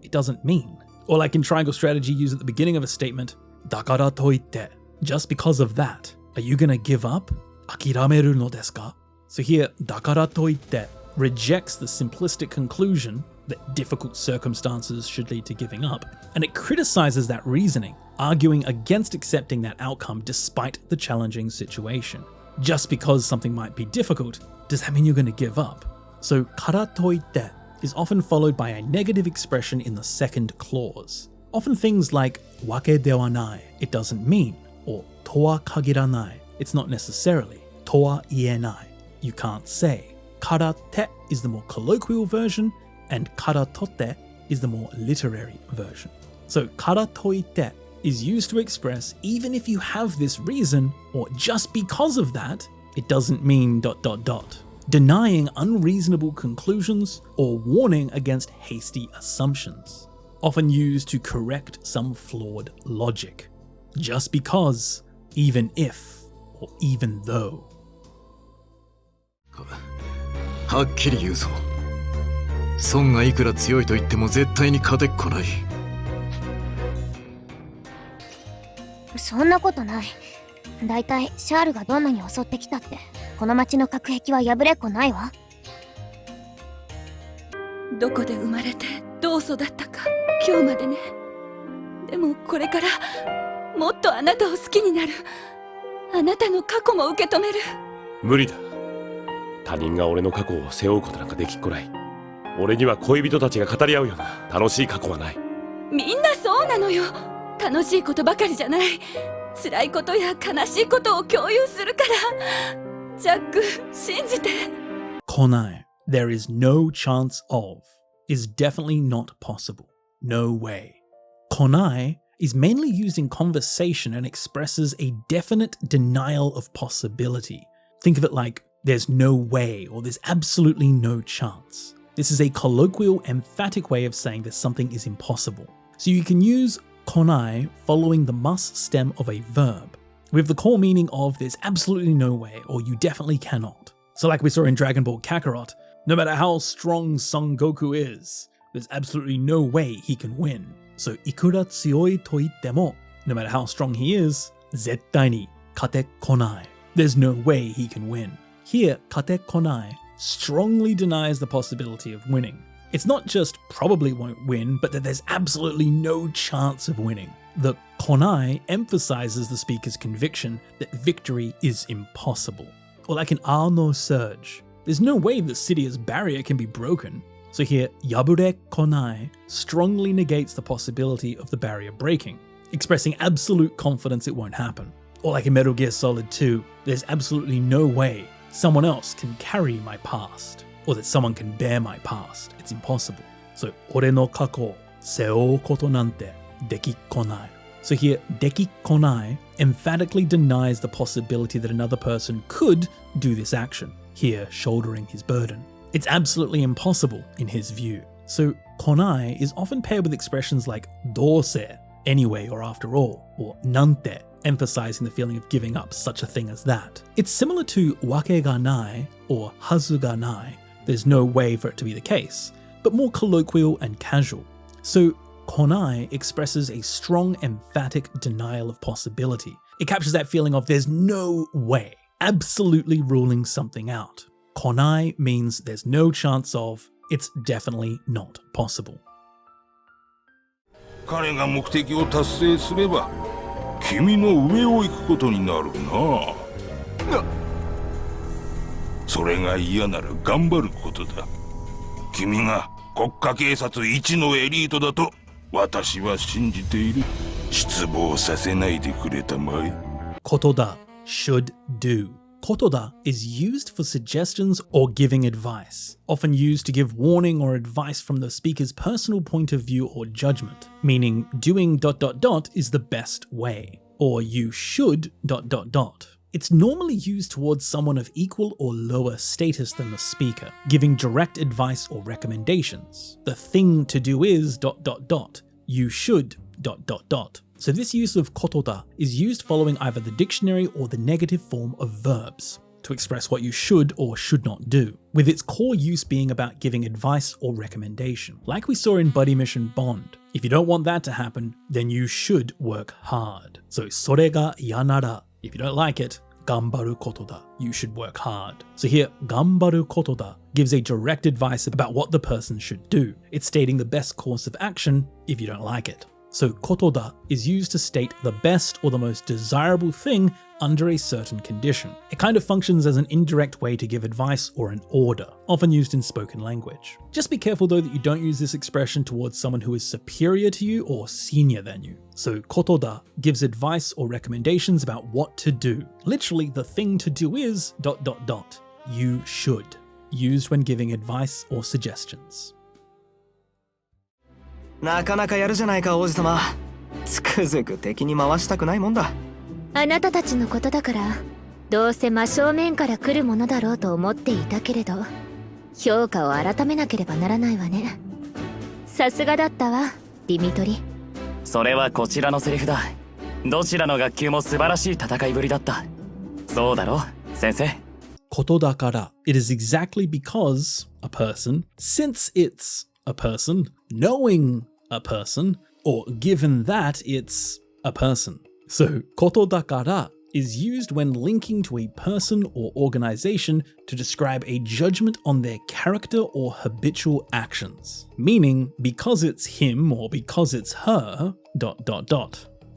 it doesn't mean. Or like in Triangle Strategy, use at the beginning of a statement, だからといって, just because of that, are you gonna give up? 諦めるのですか? So here, だからといって rejects the simplistic conclusion that difficult circumstances should lead to giving up, and it criticizes that reasoning, arguing against accepting that outcome despite the challenging situation. Just because something might be difficult, does that mean you're gonna give up? So からといって is often followed by a negative expression in the second clause. Often things like wake de wa nai, it doesn't mean, or to wa kagiranai, it's not necessarily, to wa ienai, you can't say. Karate is the more colloquial version, and karatote is the more literary version. So karatoite is used to express even if you have this reason, or just because of that, it doesn't mean ... denying unreasonable conclusions or warning against hasty assumptions. Often used to correct some flawed logic. Just because, even if, or even though. はっきり言うぞ。孫がいくら強いと言っても絶対に勝てっこない。そんなことない。だいたいシャールがどんなに襲ってきたってこの町の隔壁は破れっこないわ。どこで生まれてどう育ったか今日までね。でもこれからもっとあなたを好きになる。あなたの過去も受け止める。無理だ。他人が俺の過去を背負うことなんかできっこない。俺には恋人たちが語り合うような楽しい過去はない。みんなそうなのよ。楽しいことばかりじゃない。辛いことや悲しいことを共有するから。ジャック、信じて。Konai, there is no chance of, is definitely not possible. No way. Konai is mainly used in conversation and expresses a definite denial of possibility. Think of it like, there's no way, or there's absolutely no chance. This is a colloquial, emphatic way of saying that something is impossible. So you can use konai following the must stem of a verb, with the core meaning of there's absolutely no way, or you definitely cannot. So like we saw in Dragon Ball Kakarot, no matter how strong Son Goku is, there's absolutely no way he can win. So ikura tsuyoi to ittemo, no matter how strong he is, zettai ni kate konai. There's no way he can win. Here, kate konai strongly denies the possibility of winning. It's not just probably won't win, but that there's absolutely no chance of winning. The konai emphasizes the speaker's conviction that victory is impossible. Or like an Arno surge, there's no way the Cydia's barrier can be broken. So here, yabure konai strongly negates the possibility of the barrier breaking, expressing absolute confidence it won't happen. Or like in Metal Gear Solid 2, there's absolutely no way someone else can carry my past, or that someone can bear my past. It's impossible. So, ore no kako seou koto nante dekikonai. So here, dekikonai emphatically denies the possibility that another person could do this action, here shouldering his burden. It's absolutely impossible in his view. So konai is often paired with expressions like dose, anyway or after all, or nante, emphasizing the feeling of giving up such a thing as that. It's similar to wake ga nai or hazu ga nai, there's no way for it to be the case, but more colloquial and casual. So konai expresses a strong, emphatic denial of possibility. It captures that feeling of there's no way, absolutely ruling something out. Konai means there's no chance of, it's definitely not possible. 彼が目的を達成すれば君の上を行くことになるな。それが嫌なら頑張ることだ。君が国家警察一のエリートだと私は信じている。失望させないでくれたまえ。ことだ should do. Kotoda is used for suggestions or giving advice, often used to give warning or advice from the speaker's personal point of view or judgment, meaning doing ... is the best way, or you should ... It's normally used towards someone of equal or lower status than the speaker, giving direct advice or recommendations. The thing to do is ... You should ... So this use of kotoda is used following either the dictionary or the negative form of verbs to express what you should or should not do, with its core use being about giving advice or recommendation. Like we saw in Buddy Mission Bond, if you don't want that to happen, then you should work hard. So sore ga yanara, if you don't like it, gambaru kotoda, you should work hard. So here, gambaru kotoda gives a direct advice about what the person should do. It's stating the best course of action if you don't like it. So kotoda is used to state the best or the most desirable thing under a certain condition. It kind of functions as an indirect way to give advice or an order, often used in spoken language. Just be careful though that you don't use this expression towards someone who is superior to you or senior than you. So kotoda gives advice or recommendations about what to do. Literally, the thing to do is ... You should. Used when giving advice or suggestions. なかなかやるじゃないか王子様。つくづく敵に回したくないもんだ。あなたたちのことだからどうせ真正面から来るものだろうと思っていたけれど評価を改めなければならないわね。さすがだったわディミトリ。それはこちらのセリフだ。どちらの学級も素晴らしい戦いぶりだった。そうだろ先生。Kotodakara. It is exactly because a person, since it's a person, knowing a person, or given that it's a person. So, kotodakara is used when linking to a person or organization to describe a judgment on their character or habitual actions. Meaning, because it's him or because it's her, ...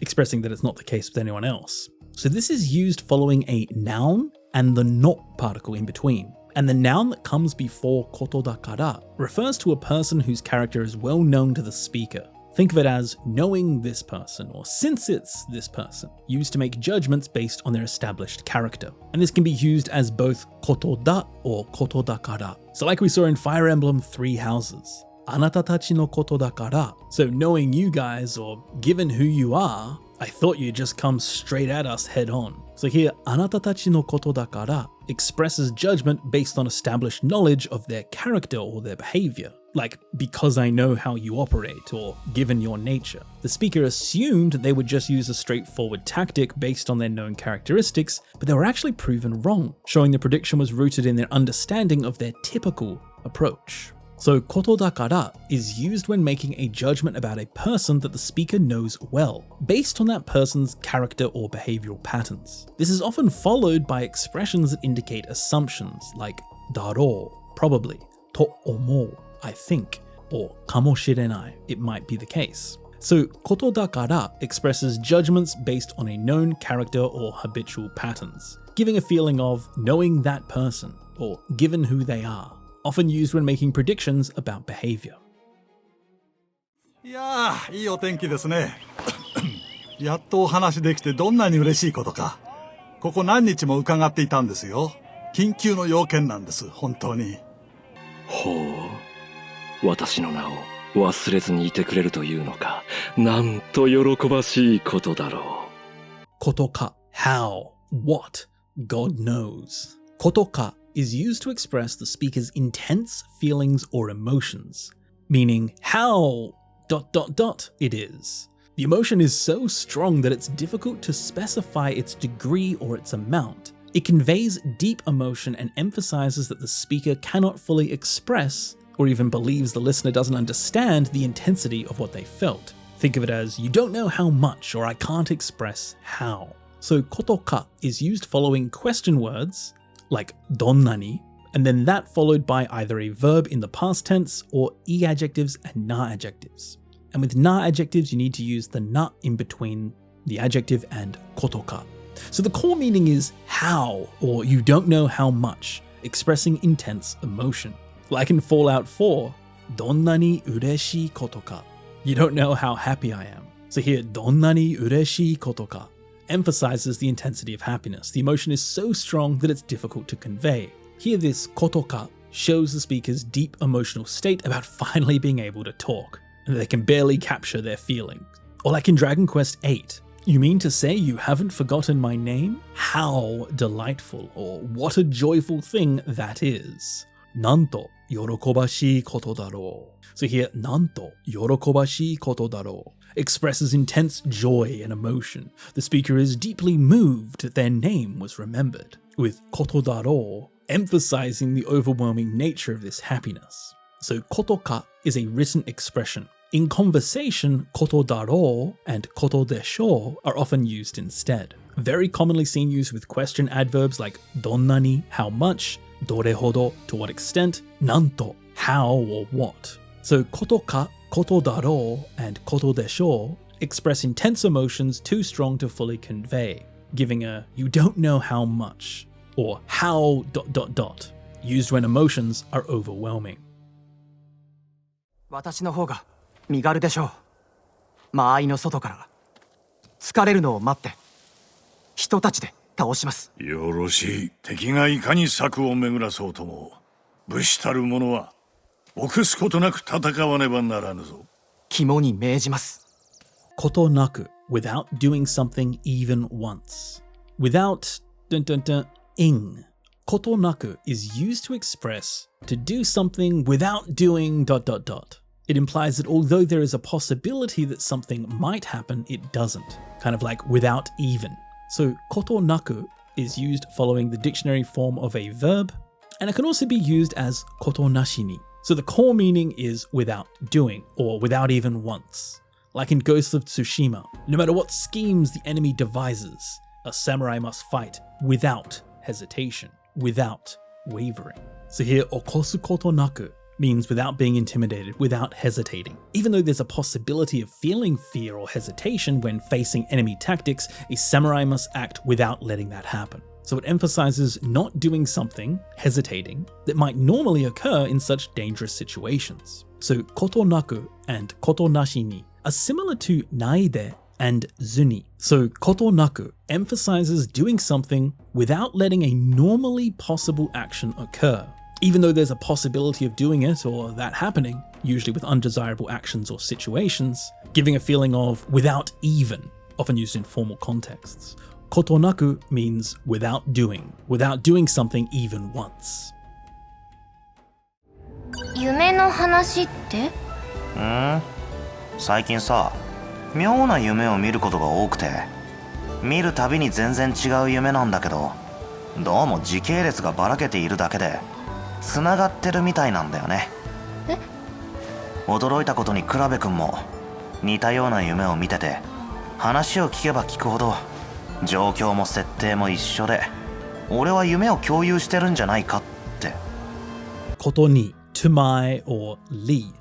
expressing that it's not the case with anyone else. So this is used following a noun and the not particle in between. And the noun that comes before kotodakara refers to a person whose character is well known to the speaker. Think of it as knowing this person, or since it's this person, used to make judgments based on their established character. And this can be used as both kotoda or kotodakara. So like we saw in Fire Emblem 3 Houses, anata tachi no kotodakara. So knowing you guys, or given who you are, I thought you'd just come straight at us head on. So here, anata tachi no kotodakara expresses judgment based on established knowledge of their character or their behavior. Like, because I know how you operate, or given your nature. The speaker assumed they would just use a straightforward tactic based on their known characteristics, but they were actually proven wrong, showing the prediction was rooted in their understanding of their typical approach. So kotodakara is used when making a judgment about a person that the speaker knows well, based on that person's character or behavioral patterns. This is often followed by expressions that indicate assumptions, like daro, probably, to omou, I think, or kamoshirenai, it might be the case. So kotodakara expresses judgments based on a known character or habitual patterns, giving a feeling of knowing that person, or given who they are, often used when making predictions about behavior. いやー、いいお天気ですね。やっとお話できてどんなに嬉しいことか。ここ何日も伺っていたんですよ。緊急の要件なんです、本当に。ほう、私の名を忘れずにいてくれるというのか。なんと喜ばしいことだろう。Kotoka, how, what, God knows. Kotoka is used to express the speaker's intense feelings or emotions, meaning how ... it is. The emotion is so strong that it's difficult to specify its degree or its amount. It conveys deep emotion and emphasizes that the speaker cannot fully express, or even believes the listener doesn't understand the intensity of what they felt. Think of it as, you don't know how much, or I can't express how. So kotoka is used following question words, like donnani, and then that followed by either a verb in the past tense or e adjectives and na adjectives. And with na adjectives, you need to use the na in between the adjective and kotoka. So the core meaning is how, or you don't know how much, expressing intense emotion. Like in Fallout 4, donnani ureshii kotoka. You don't know how happy I am. So here, donnani ureshii kotoka emphasizes the intensity of happiness. The emotion is so strong that it's difficult to convey. Here, this kotoka shows the speaker's deep emotional state about finally being able to talk, and they can barely capture their feelings. Or like in Dragon Quest VIII, you mean to say you haven't forgotten my name? How delightful, or what a joyful thing that is. Nanto yorokobashii koto daro. So here, nanto yorokobashii koto daro expresses intense joy and emotion. The speaker is deeply moved that their name was remembered, with koto daro emphasizing the overwhelming nature of this happiness. So kotoka is a written expression. In conversation, koto daro and koto desho are often used instead. Very commonly seen used with question adverbs like donnani, how much, dore hodo, to what extent, nanto, how or what. So kotoka koto daro and koto desho express intense emotions too strong to fully convey, giving a you don't know how much, or how ... used when emotions are overwhelming. 私の方が身軽でしょう。間合いの外から疲れるのを待って人たちで倒します。よろしい。敵がいかに策を巡らそうとも武士たる者は臆すことなく戦わねばならぬぞ。肝に銘じます。Koto naku, without doing something even once. Without ing. Koto naku is used to express to do something without doing ... It implies that although there is a possibility that something might happen, it doesn't. Kind of like without even. So koto naku is used following the dictionary form of a verb, and it can also be used as koto nashi ni. So the core meaning is without doing, or without even once. Like in Ghost of Tsushima, no matter what schemes the enemy devises, a samurai must fight without hesitation, without wavering. So here, okosu koto naku means without being intimidated, without hesitating. Even though there's a possibility of feeling fear or hesitation when facing enemy tactics, a samurai must act without letting that happen. So it emphasizes not doing something, hesitating, that might normally occur in such dangerous situations. So koto naku and koto nashi ni are similar to naide and zuni. So koto naku emphasizes doing something without letting a normally possible action occur, even though there's a possibility of doing it or that happening, usually with undesirable actions or situations, giving a feeling of without even, often used in formal contexts. Koto naku means without doing something even once. 夢の話って？最近さ、妙な夢を見ることが多くて、見るたびに全然違う夢なんだけど、どうも時系列がばらけているだけで、つながってるみたいなんだよね。驚いたことに倉部君も似たような夢を見てて、話を聞けば聞くほど状況も設定も一緒で、俺は夢を共有してるんじゃないかって。Koto ni, to my or li.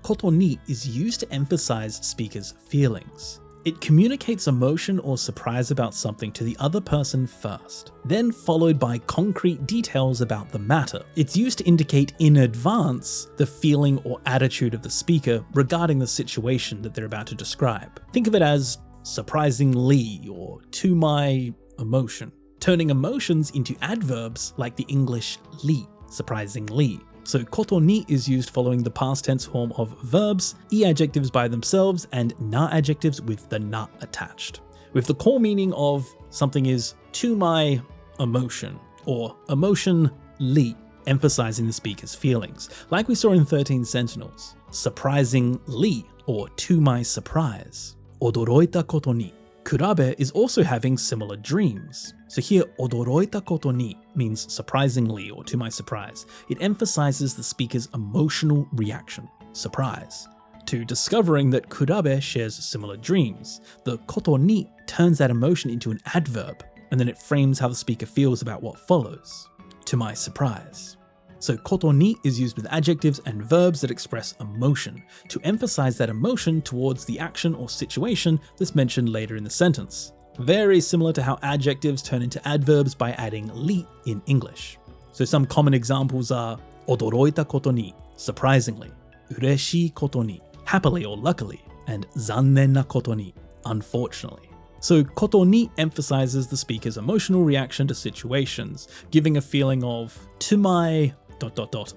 Koto ni is used to emphasize speakers' feelings. It communicates emotion or surprise about something to the other person first, then followed by concrete details about the matter. It's used to indicate in advance the feeling or attitude of the speaker regarding the situation that they're about to describe. Think of it as surprisingly or to my emotion, turning emotions into adverbs like the English li, surprisingly. So koto ni is used following the past tense form of verbs, e adjectives by themselves, and na adjectives with the na attached, with the core meaning of something is to my emotion, or emotion li, emphasizing the speaker's feelings, like we saw in 13 Sentinels, surprisingly, or to my surprise. Odoroita koto ni. Kurabe is also having similar dreams. So here, odoroita koto ni means surprisingly or to my surprise. It emphasizes the speaker's emotional reaction, surprise, to discovering that Kurabe shares similar dreams. The koto ni turns that emotion into an adverb, and then it frames how the speaker feels about what follows, to my surprise. So koto ni is used with adjectives and verbs that express emotion, to emphasize that emotion towards the action or situation that's mentioned later in the sentence. Very similar to how adjectives turn into adverbs by adding li in English. So some common examples are odoroita koto ni, surprisingly, ureshii koto ni, happily or luckily, and zannen na koto ni, unfortunately. So koto ni emphasizes the speaker's emotional reaction to situations, giving a feeling of to my ...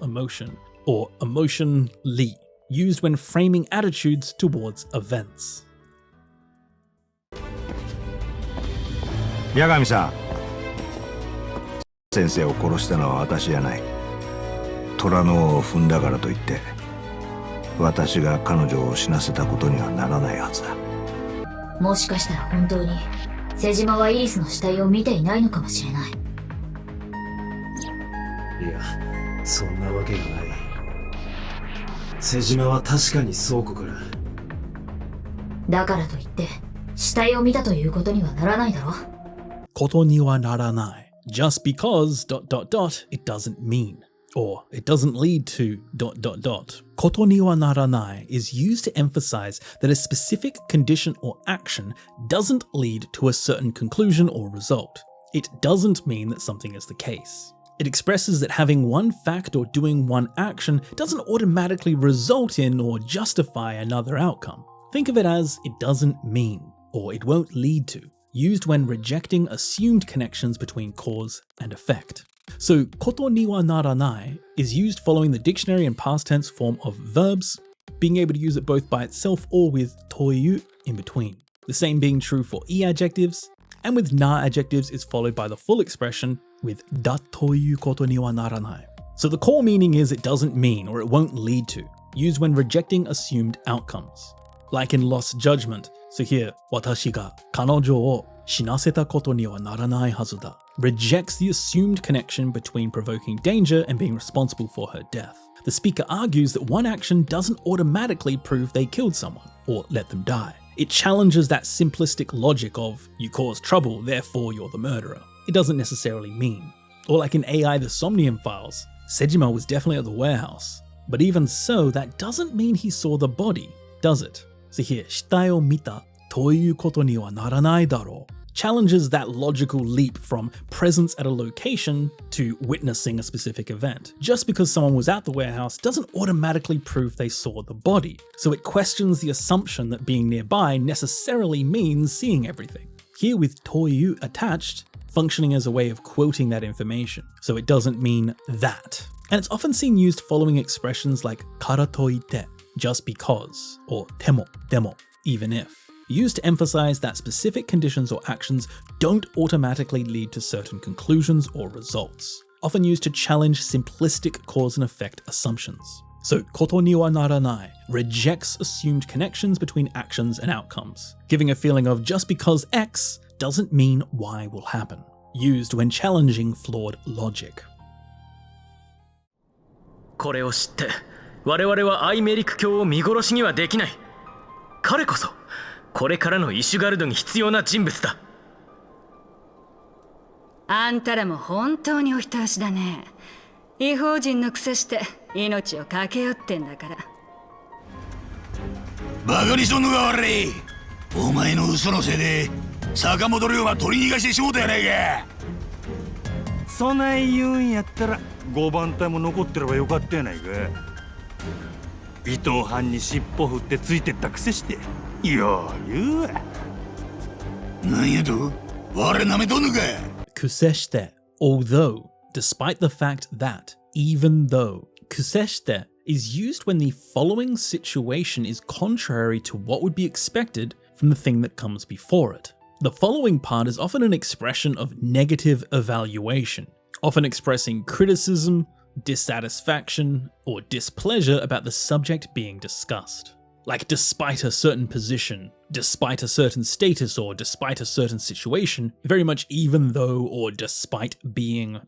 emotion, or emotion li, used when framing attitudes towards events. 八神さん、先生を殺したのは私じゃない。虎の尾を踏んだからといって私が彼女を死なせたことにはならないはずだ。もしかしたら本当に瀬島はイリスの死体を見ていないのかもしれない。いや、そんなわけがない。瀬島は確かに倉庫から。だからといって死体を見たということにはならないだろ。Koto ni wa naranai. Just because ... it doesn't mean. or it doesn't lead to ... Koto ni wa naranai is used to emphasize that a specific condition or action doesn't lead to a certain conclusion or result. It doesn't mean that something is the case. It expresses that having one fact or doing one action doesn't automatically result in or justify another outcome. Think of it as it doesn't mean, or it won't lead to, used when rejecting assumed connections between cause and effect. So koto ni wa naranai is used following the dictionary and past tense form of verbs, being able to use it both by itself or with toyu in between. The same being true for e adjectives, and with na adjectives is followed by the full expression with da toyu koto ni wa naranai. So the core meaning is it doesn't mean or it won't lead to, used when rejecting assumed outcomes. Like in lost judgment, so here, watashi ga kanojo o shinaseta koto ni wa naranai hazu da, rejects the assumed connection between provoking danger and being responsible for her death. The speaker argues that one action doesn't automatically prove they killed someone or let them die. It challenges that simplistic logic of you caused trouble, therefore you're the murderer. It doesn't necessarily mean. Or like in AI The Somnium Files, Sejima was definitely at the warehouse, but even so, that doesn't mean he saw the body, does it? So here, shitai o mita toyu koto ni wa naranai daro challenges that logical leap from presence at a location to witnessing a specific event. Just because someone was at the warehouse doesn't automatically prove they saw the body, so it questions the assumption that being nearby necessarily means seeing everything. Here with toyu attached, functioning as a way of quoting that information, so it doesn't mean that. And it's often seen used following expressions like kara toite, just because, or temo, demo, even if, used to emphasize that specific conditions or actions don't automatically lead to certain conclusions or results, often used to challenge simplistic cause and effect assumptions. So koto ni wa naranai rejects assumed connections between actions and outcomes, giving a feeling of just because X doesn't mean Y will happen, used when challenging flawed logic. これを知って我々はアイメリク教を見殺しにはできない。彼こそこれからのイシュガルドに必要な人物だ。あんたらも本当にお人よしだね。異邦人のくせして命をかけよってんだから。バカにしとんのが悪い。お前の嘘のせいで坂本龍馬取り逃がしてしもうたやないか。そない言うんやったら5番隊も残ってればよかったやないか。伊藤藩に尻尾振ってついてったくせしてよう言うわ。なんやと我なめとんのか。Kuseshite, although, despite the fact that, even though, kuseshite is used when the following situation is contrary to what would be expected from the thing that comes before it. The following part is often an expression of negative evaluation, often expressing criticism, dissatisfaction, or displeasure about the subject being discussed. Like despite a certain position, despite a certain status, or despite a certain situation, very much even though or despite being ...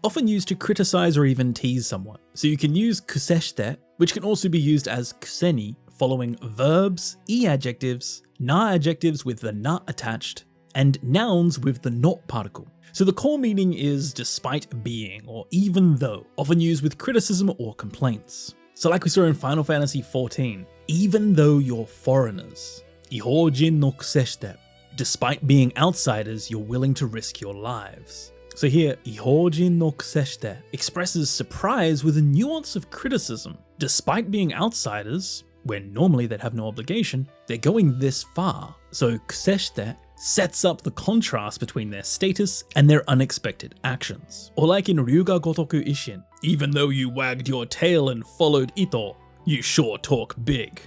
Often used to criticize or even tease someone. So you can use kuseshite, which can also be used as kuseni, following verbs, e adjectives, na adjectives with the na attached, and nouns with the not particle. So the core meaning is despite being or even though, often used with criticism or complaints. So like we saw in Final Fantasy XIV, even though you're foreigners, ihojin no kuseshite, despite being outsiders, you're willing to risk your lives. So here, ihojin no kuseshite expresses surprise with a nuance of criticism. Despite being outsiders, when normally they'd have no obligation, they're going this far. So kuseshite sets up the contrast between their status and their unexpected actions. Or like in Ryuga Gotoku Isshin, even though you wagged your tail and followed Ito, you sure talk big.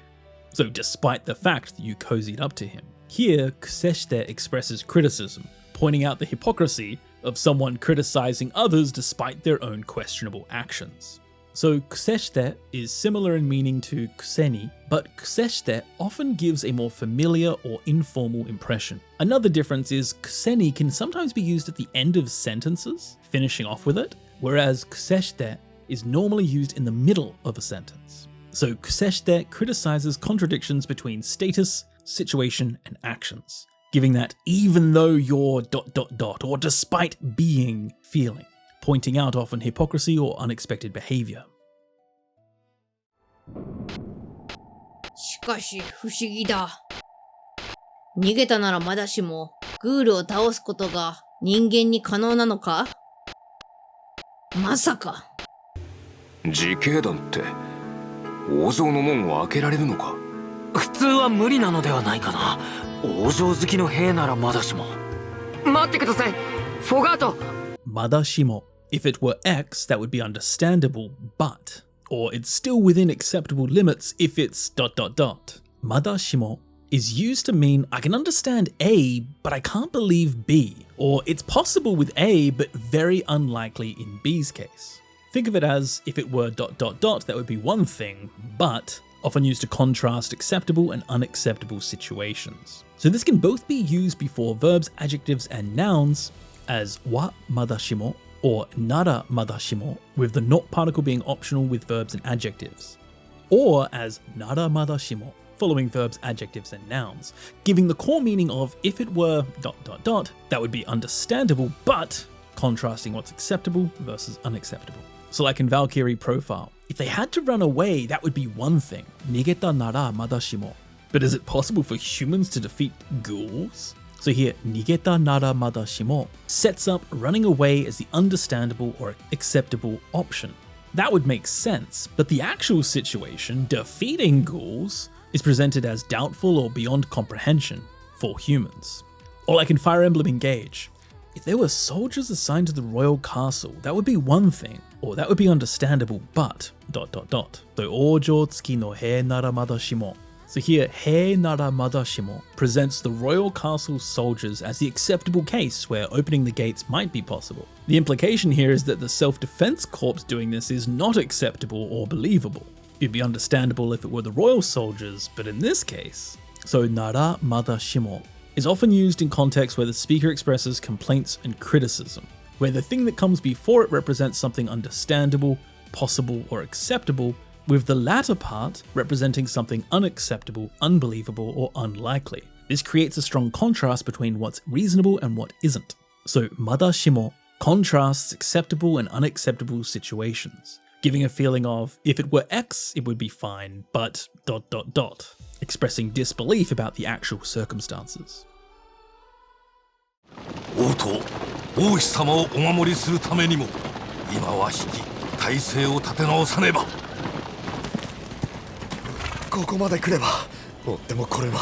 So despite the fact that you cozied up to him. Here, kuseshite expresses criticism, pointing out the hypocrisy of someone criticizing others despite their own questionable actions. So kuseshite is similar in meaning to kuseni, but kuseshite often gives a more familiar or informal impression. Another difference is kuseni can sometimes be used at the end of sentences, finishing off with it, whereas kuseshite is normally used in the middle of a sentence. So kuseshite criticizes contradictions between status, situation, and actions, giving that even though you're ... or despite being feeling. pointing out often hypocrisy or unexpected behavior. しかし不思議だ。逃げたならまだしも、グールを倒すことが人間に可能なのか？まさか。自警団って王城の門を開けられるのか？普通は無理なのではないかな。王城好きの兵ならまだしも。待ってください、フォガート。Madashimo. If it were X, that would be understandable, but, or it's still within acceptable limits if it's ... Madashimo is used to mean I can understand A, but I can't believe B, or it's possible with A, but very unlikely in B's case. Think of it as if it were ... that would be one thing, but often used to contrast acceptable and unacceptable situations. So this can both be used before verbs, adjectives, and nouns as wa madashimo or nara madashimo, with the not particle being optional with verbs and adjectives, or as nara madashimo, following verbs, adjectives, and nouns, giving the core meaning of if it were ... that would be understandable, but contrasting what's acceptable versus unacceptable. So like in Valkyrie Profile, if they had to run away, that would be one thing, nigeta nara madashimo. But is it possible for humans to defeat ghouls? So here, nigeta nara madashimo sets up running away as the understandable or acceptable option. That would make sense, but the actual situation, defeating ghouls, is presented as doubtful or beyond comprehension for humans. Or like in Fire Emblem Engage, if there were soldiers assigned to the royal castle, that would be one thing, or that would be understandable, but ... The ojo tsuki no hei nara madashimo. So here, hei nara madashimo presents the royal castle soldiers as the acceptable case where opening the gates might be possible. The implication here is that the self-defense corps doing this is not acceptable or believable. It'd be understandable if it were the royal soldiers, but in this case, so nara madashimo is often used in contexts where the speaker expresses complaints and criticism, where the thing that comes before it represents something understandable, possible, or acceptable, with the latter part representing something unacceptable, unbelievable, or unlikely. This creates a strong contrast between what's reasonable and what isn't. So madashimo contrasts acceptable and unacceptable situations, giving a feeling of if it were X, it would be fine, but ... expressing disbelief about the actual circumstances. 王と王妃様をお守りするためにも今は引き体勢を立て直さねば。ここまで来れば追ってもこれまい。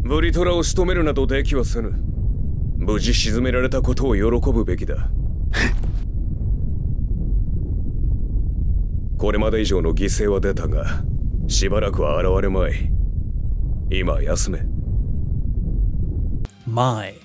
ブリトラを仕留めるなどできはせぬ。無事沈められたことを喜ぶべきだ。これまで以上の犠牲は出たが、しばらくは現れまい。今休め。My,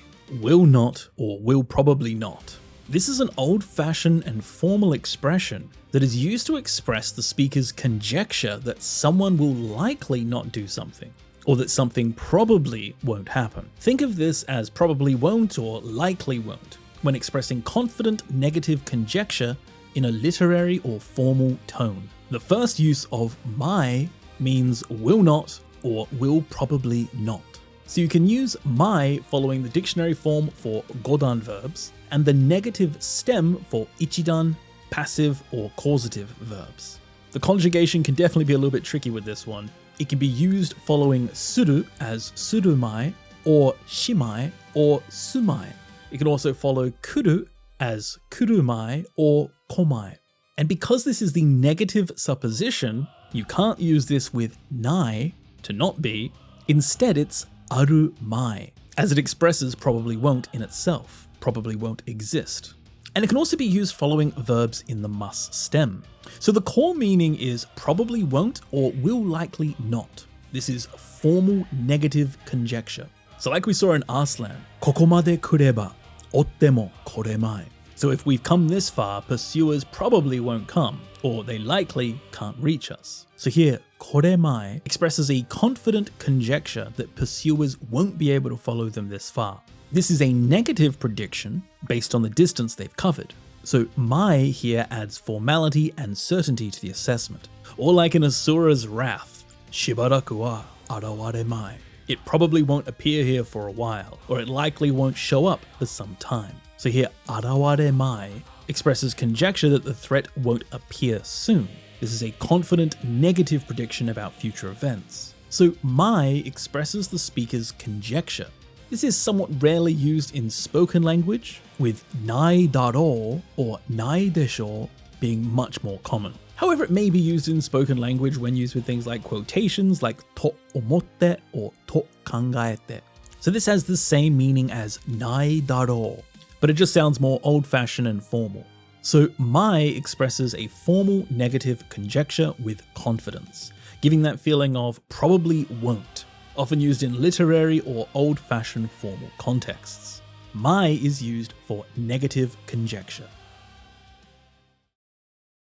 will not, or will probably not. This is an old-fashioned and formal expression that is used to express the speaker's conjecture that someone will likely not do something, or that something probably won't happen. Think of this as probably won't or likely won't, when expressing confident negative conjecture in a literary or formal tone. The first use of my means will not or will probably not. So you can use my following the dictionary form for godan verbs and the negative stem for ichidan, passive or causative verbs. The conjugation can definitely be a little bit tricky with this one. It can be used following suru as surumai or shimai or sumai. It can also follow kuru as kurumai or komai. And because this is the negative supposition, you can't use this with nai, to not be. Instead, it's arumai, as it expresses probably won't in itself, probably won't exist. And it can also be used following verbs in the mus stem. So the core meaning is probably won't or will likely not. This is formal negative conjecture. So like we saw in Arslan, kokomade kureba, otte mo koremai. So if we've come this far, pursuers probably won't come, or they likely can't reach us. So here, koremai expresses a confident conjecture that pursuers won't be able to follow them this far. This is a negative prediction based on the distance they've covered. So mai here adds formality and certainty to the assessment. Or like in Asura's Wrath, shibaraku wa araware mai. It probably won't appear here for a while, or it likely won't show up for some time. So here, araware mai expresses conjecture that the threat won't appear soon. This is a confident negative prediction about future events. So mai expresses the speaker's conjecture. This is somewhat rarely used in spoken language, with nai daro or nai desho being much more common. However, it may be used in spoken language when used with things like quotations like to omotte or to kangaete. So this has the same meaning as nai daro, but it just sounds more old-fashioned and formal. So mai expresses a formal negative conjecture with confidence, giving that feeling of probably won't, often used in literary or old-fashioned formal contexts. Mai is used for negative conjecture.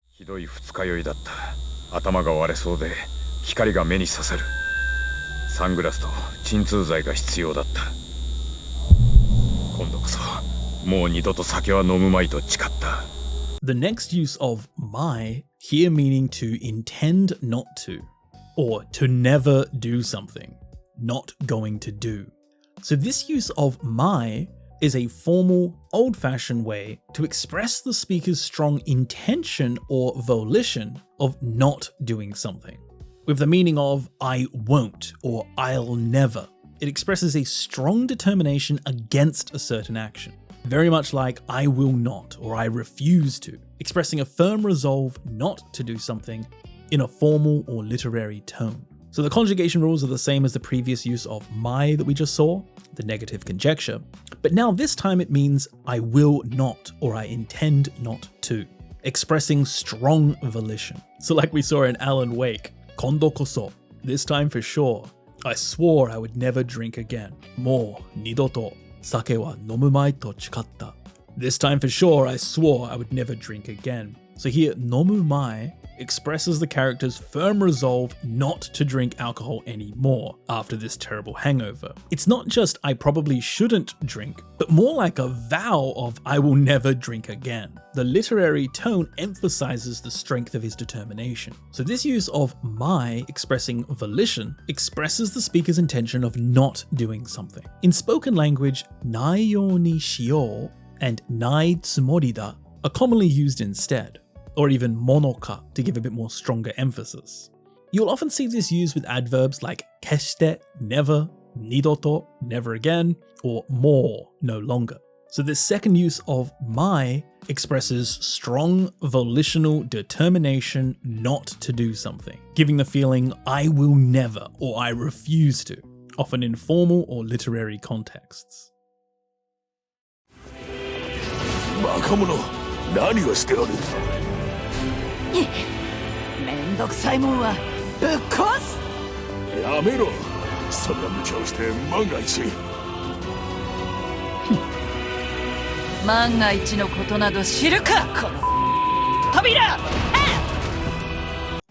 ひどい二日酔いだった。頭が割れそうで光が目に刺さる。サングラスと鎮痛剤が必要だった。今度こそもう二度と酒は飲むまいと誓った。 The next use of mai, here meaning to intend not to, or to never do something, not going to do. So this use of mai is a formal, old-fashioned way to express the speaker's strong intention or volition of not doing something. With the meaning of I won't or I'll never, it expresses a strong determination against a certain action. Very much like I will not or I refuse to, expressing a firm resolve not to do something in a formal or literary tone. So the conjugation rules are the same as the previous use of mai that we just saw, the negative conjecture, but now this time it means I will not or I intend not to, expressing strong volition. So like we saw in Alan Wake, kondo koso, this time for sure, I swore I would never drink again. Mo nidoto sake wa nomu mai to chikatta. This time for sure I swore I would never drink again. So here, nomu mai expresses the character's firm resolve not to drink alcohol anymore after this terrible hangover. It's not just I probably shouldn't drink, but more like a vow of I will never drink again. The literary tone emphasizes the strength of his determination. So this use of mai expressing volition expresses the speaker's intention of not doing something. In spoken language, nai yo ni shio and nai tsumori da are commonly used instead, or even monoka to give a bit more stronger emphasis. You'll often see this used with adverbs like keshite, never, nidoto, never again, or more, no longer. So this second use of mai expresses strong volitional determination not to do something, giving the feeling I will never or I refuse to, often in formal or literary contexts. バカ者、何をしておる。めんどくさいもんはぶっ壊す。やめろ。そんな無茶をして万が一。万が一のことなど知るか、この扉。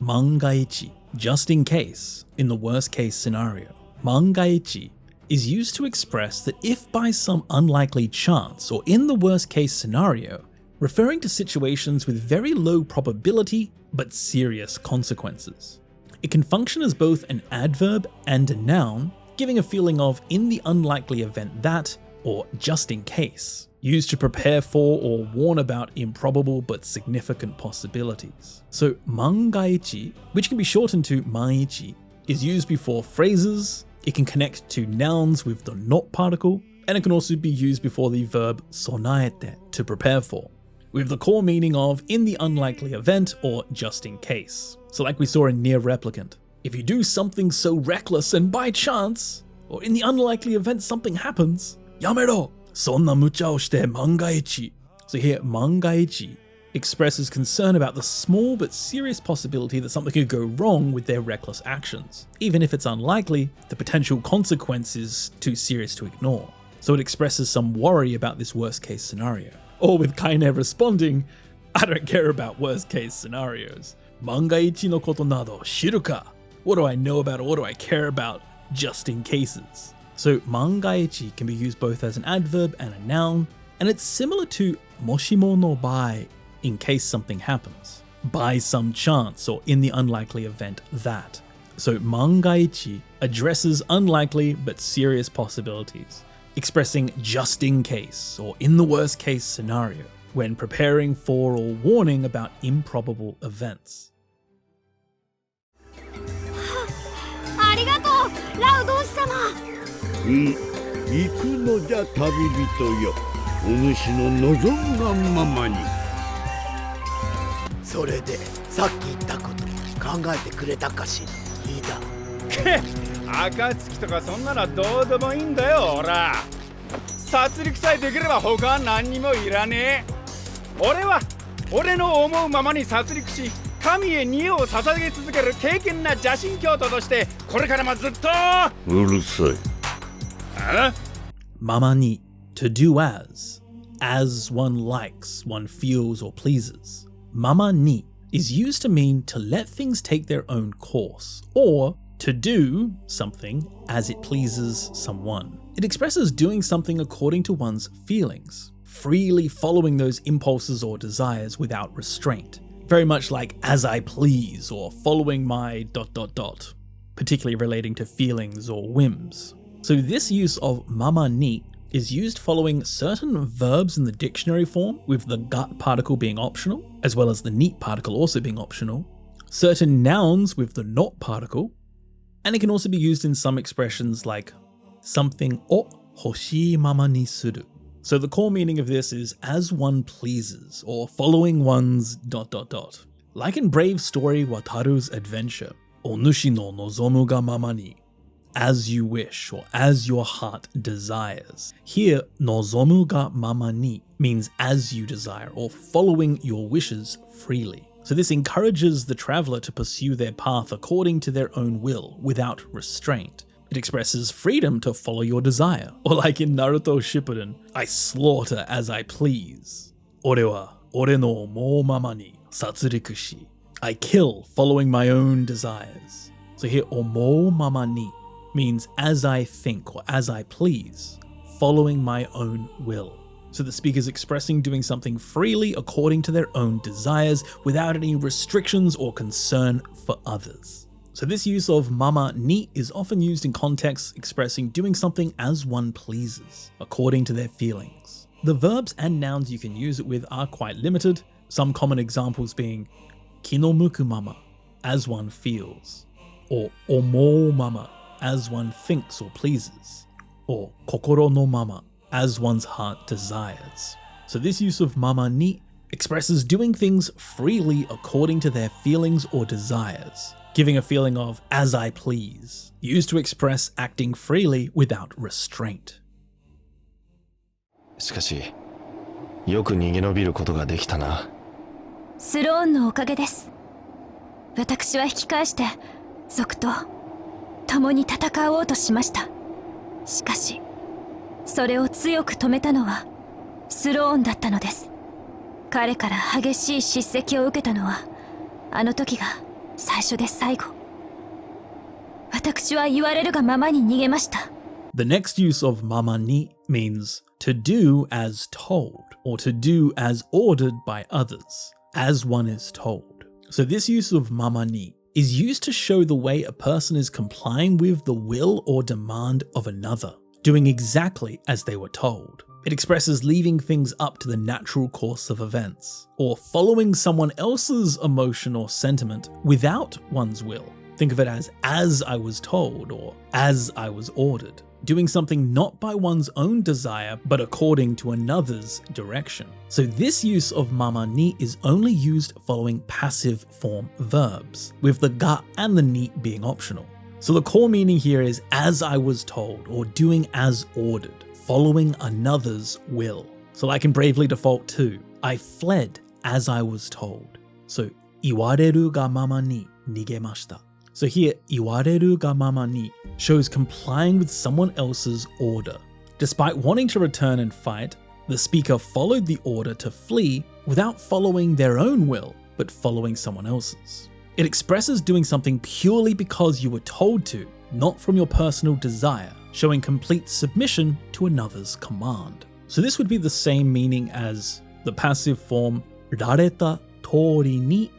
Mangaichi, just in case, in the worst case scenario. Mangaichi is used to express that if by some unlikely chance or in the worst case scenario, referring to situations with very low probability but serious consequences. It can function as both an adverb and a noun, giving a feeling of in the unlikely event that, or just in case, used to prepare for or warn about improbable but significant possibilities. So mangaichi, which can be shortened to maichi, is used before phrases. It can connect to nouns with the not particle, and it can also be used before the verb sonaete, to prepare for, with the core meaning of in the unlikely event or just in case. So like we saw in Near Replicant, if you do something so reckless and by chance, or in the unlikely event something happens, yamero, sonna mucha o shite mangaichi. So here, mangaichi expresses concern about the small but serious possibility that something could go wrong with their reckless actions. Even if it's unlikely, the potential consequence is too serious to ignore. So it expresses some worry about this worst case scenario. Or with Kaine responding, I don't care about worst case scenarios. Mangaichi no koto nado shiru ka? What do I know about or what do I care about just in cases? So mangaichi can be used both as an adverb and a noun, and it's similar to moshimo no bai, in case something happens, by some chance or in the unlikely event that. So mangaichi addresses unlikely but serious possibilities, expressing just in case or in the worst case scenario when preparing for or warning about improbable events. ありがとう、ラウド士様。行くのじゃ旅人よ。お主の望むがままに。それでさっき言ったこと考えてくれたかしら。いいだ。け暁とかそんなのはどうでもいいんだよ俺は。殺戮さえできれば他は何にもいらねえ。俺は俺の思うままに殺戮し神へ煮を捧げ続ける敬虔な邪神教徒としてこれからもずっと。うるさい。あMama ni, to do as one likes, one feels or pleases. Mama ni is used to mean to let things take their own course, or to do something as it pleases someone. It expresses doing something according to one's feelings, freely following those impulses or desires without restraint. Very much like as I please or following my ... particularly relating to feelings or whims. So this use of mama ni is used following certain verbs in the dictionary form, with the gut particle being optional, as well as the ni particle also being optional, certain nouns with the not particle, and it can also be used in some expressions like something o hoshii mama ni suru. So the core meaning of this is as one pleases, or following one's ... Like in Brave Story Wataru's adventure, onushi no nozomu ga mama ni, as you wish or as your heart desires. Here, nozomu ga mama ni means as you desire or following your wishes freely. So this encourages the traveler to pursue their path according to their own will without restraint. It expresses freedom to follow your desire. Or like in Naruto Shippuden, I slaughter as I please. Ore wa ore no omou mama ni satsuriku shi. I kill following my own desires. So here, omou mama ni means as I think or as I please, following my own will. So the speaker's expressing doing something freely according to their own desires without any restrictions or concern for others. So this use of mama ni is often used in contexts expressing doing something as one pleases, according to their feelings. The verbs and nouns you can use it with are quite limited, some common examples being kinomuku mama, as one feels, or omou mama, as one thinks or pleases, or kokoro no mama, as one's heart desires. So this use of mama ni expresses doing things freely according to their feelings or desires, giving a feeling of as I please, used to express acting freely without restraint. しかし、よく逃げ延びることができたな。スローンのおかげです。私は引き返して、族と共に戦おうとしました。しかし、それを強く止めたのはスローンだったのです。彼から激しい叱責を受けたのは、あの時が最初で最後。私は言われるがままに逃げました。The next use of mama ni means to do as told, or to do as ordered by others, as one is told. So this use of mama ni is used to show the way a person is complying with the will or demand of another, doing exactly as they were told. It expresses leaving things up to the natural course of events, or following someone else's emotion or sentiment without one's will. Think of it as I was told, or as I was ordered. Doing something not by one's own desire, but according to another's direction. So this use of mama ni is only used following passive form verbs, with the ga and the ni being optional. So the core meaning here is as I was told, or doing as ordered, following another's will. So like in Bravely Default 2, I fled as I was told. So iwareru ga mama ni nigemashita. So here, iwareru ga mama ni shows complying with someone else's order. Despite wanting to return and fight, the speaker followed the order to flee without following their own will, but following someone else's. It expresses doing something purely because you were told to, not from your personal desire, showing complete submission to another's command. So this would be the same meaning as the passive form rareta tori ni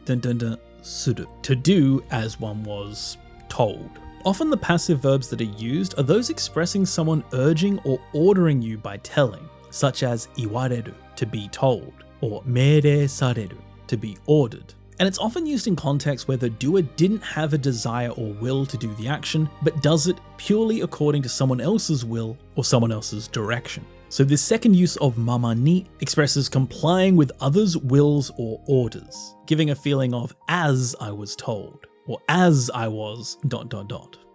suru, to do as one was told. Often the passive verbs that are used are those expressing someone urging or ordering you by telling, such as iwareru, to be told, or meirei sareru, to be ordered. And it's often used in contexts where the doer didn't have a desire or will to do the action, but does it purely according to someone else's will or someone else's direction. So this second use of mama ni expresses complying with others' wills or orders, giving a feeling of as I was told, or as I was ...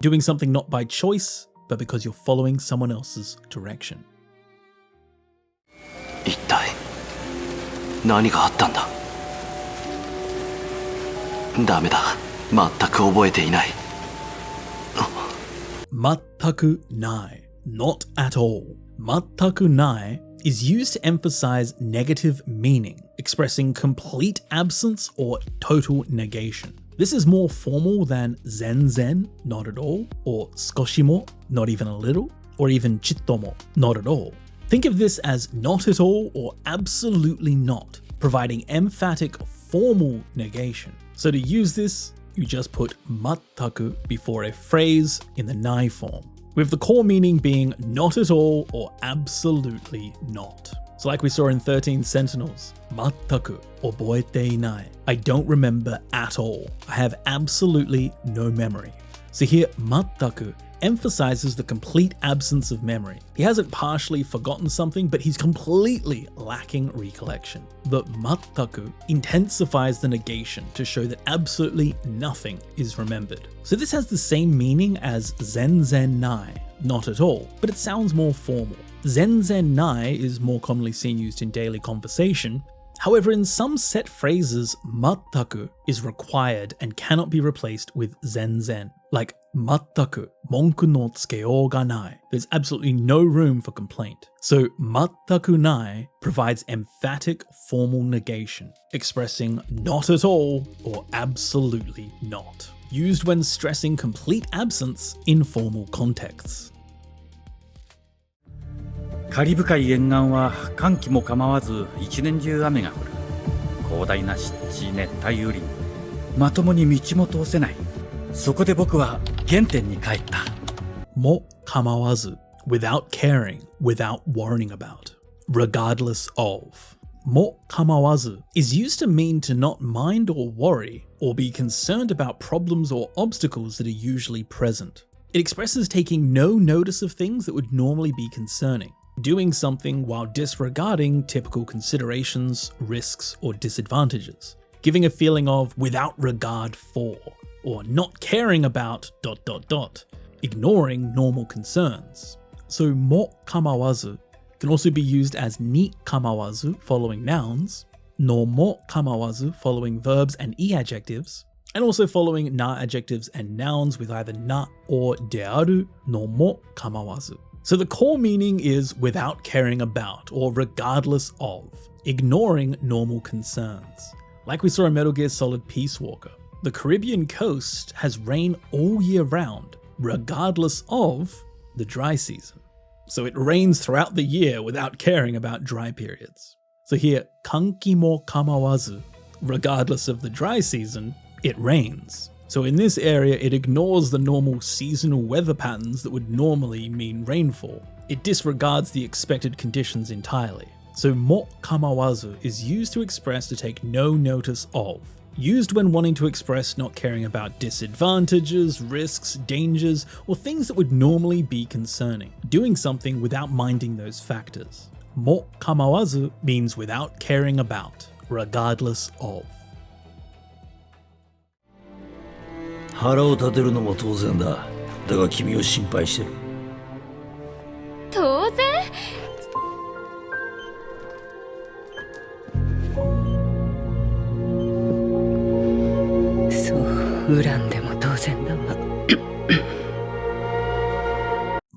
doing something not by choice, but because you're following someone else's direction. 一体何があったんだ。ダメだ、全く覚えていない。全くない not at all. 全くない is used to emphasize negative meaning, expressing complete absence or total negation. This is more formal than zenzen, not at all, or skoshimo, not even a little, or even chittomo, not at all. Think of this as not at all or absolutely not, providing emphatic formal negation. So to use this, you just put mattaku before a phrase in the nai form, with the core meaning being not at all or absolutely not. So like we saw in 13 Sentinels, mattaku oboete inai. I don't remember at all. I have absolutely no memory. So here, mattaku emphasizes the complete absence of memory. He hasn't partially forgotten something, but he's completely lacking recollection. The mattaku intensifies the negation to show that absolutely nothing is remembered. So this has the same meaning as zenzen nai, not at all, but it sounds more formal. Zenzen nai is more commonly seen used in daily conversation. However, in some set phrases, mattaku is required and cannot be replaced with zenzen, like mattaku monku no tsukeo ga nai. There's absolutely no room for complaint. So mattaku nai provides emphatic formal negation, expressing not at all or absolutely not, used when stressing complete absence in formal contexts. カリブ海沿岸は乾季も構わず一年中雨が降る。広大な湿地熱帯雨林、まともに道も通せない。そこで僕は原点に帰った。も構わず without caring, without worrying about, regardless of. も構わず is used to mean to not mind or worry or be concerned about problems or obstacles that are usually present. It expresses taking no notice of things that would normally be concerning, doing something while disregarding typical considerations, risks, or disadvantages, giving a feeling of without regard for, or not caring about ... ignoring normal concerns. So mo kamawazu can also be used as ni kamawazu following nouns, no mo kamawazu following verbs and e adjectives, and also following na adjectives and nouns with either na or dearu, no mo kamawazu. So the core meaning is without caring about or regardless of, ignoring normal concerns. Like we saw in Metal Gear Solid Peace Walker, the Caribbean coast has rain all year round, regardless of the dry season. So it rains throughout the year without caring about dry periods. So here, kanki mo kamawazu, regardless of the dry season, it rains. So in this area, it ignores the normal seasonal weather patterns that would normally mean rainfall. It disregards the expected conditions entirely. So mo kamawazu is used to express to take no notice of, used when wanting to express not caring about disadvantages, risks, dangers, or things that would normally be concerning, doing something without minding those factors. Mo kamawazu means without caring about, regardless of. 腹を立てるのも当然だ。だが君を心配してる。当然。そう、恨んでも当然だわ。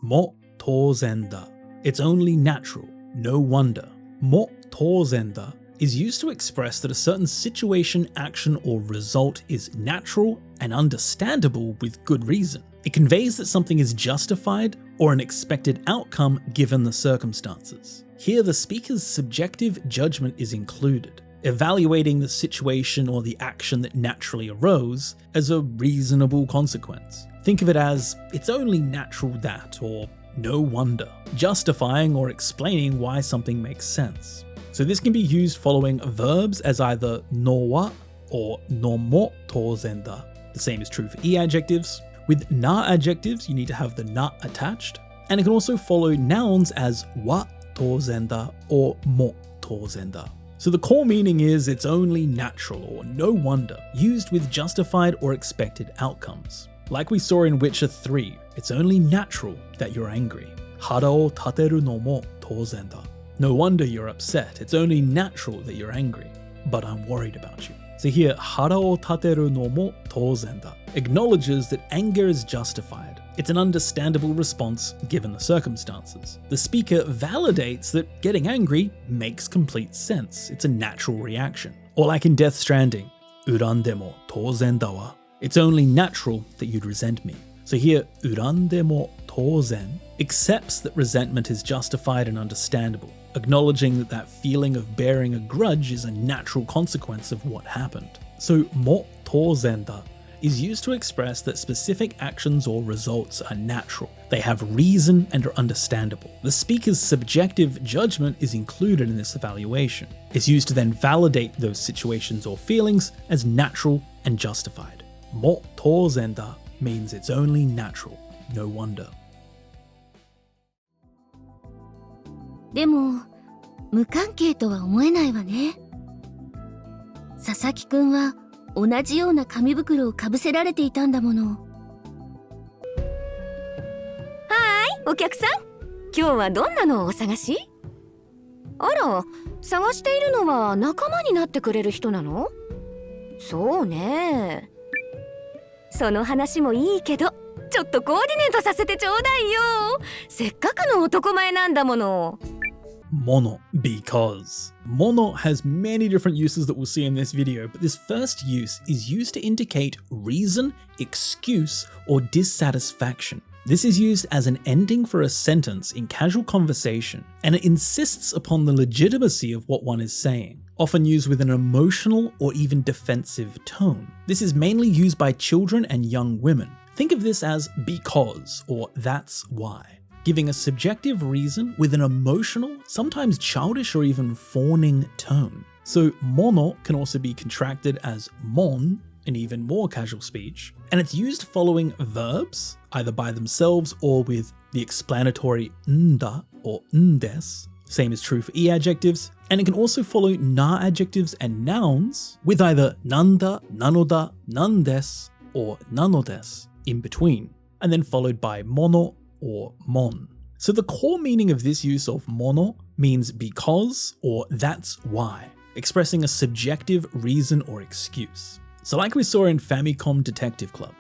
も当然だ It's only natural, no wonder. も当然だ is used to express that a certain situation, action, or result is natural and understandable with good reason. It conveys that something is justified or an expected outcome given the circumstances. Here, the speaker's subjective judgment is included, evaluating the situation or the action that naturally arose as a reasonable consequence. Think of it as, it's only natural that, or no wonder, justifying or explaining why something makes sense. So this can be used following verbs as either no wa or no mo touzen da. The same is true for e adjectives. With na adjectives, you need to have the na attached, and it can also follow nouns as wa touzen da or mo touzen da. So the core meaning is it's only natural or no wonder, used with justified or expected outcomes. Like we saw in Witcher 3, it's only natural that you're angry. Hara o tateru no mo touzen da. No wonder you're upset, it's only natural that you're angry, but I'm worried about you. So here, hara o tateru no mo touzen da acknowledges that anger is justified. It's an understandable response given the circumstances. The speaker validates that getting angry makes complete sense. It's a natural reaction. Or like in Death Stranding, urande mo touzen da wa. It's only natural that you'd resent me. So here, urande mo touzen accepts that resentment is justified and understandable, acknowledging that that feeling of bearing a grudge is a natural consequence of what happened. So mo touzen da is used to express that specific actions or results are natural. They have reason and are understandable. The speaker's subjective judgment is included in this evaluation. It's used to then validate those situations or feelings as natural and justified. Mo touzen da means it's only natural, no wonder. でも、無関係とは思えないわね。佐々木くんは同じような紙袋をかぶせられていたんだもの。はーい、お客さん。今日はどんなのをお探し？あら、探しているのは仲間になってくれる人なの？そうね。その話もいいけど、ちょっとコーディネートさせてちょうだいよ。せっかくの男前なんだもの。Mono, because. Mono has many different uses that we'll see in this video, but this first use is used to indicate reason, excuse, or dissatisfaction. This is used as an ending for a sentence in casual conversation, and it insists upon the legitimacy of what one is saying, often used with an emotional or even defensive tone. This is mainly used by children and young women. Think of this as because, or that's why, giving a subjective reason with an emotional, sometimes childish or even fawning tone. So mono can also be contracted as mon in even more casual speech, and it's used following verbs, either by themselves or with the explanatory nda or ndes. Same is true for e adjectives, and it can also follow na adjectives and nouns with either nanda, nanoda, nandes, or nanodes in between, and then followed by mono or mon. So the core meaning of this use of mono means because or that's why, expressing a subjective reason or excuse. So like we saw in Famicom Detective Club,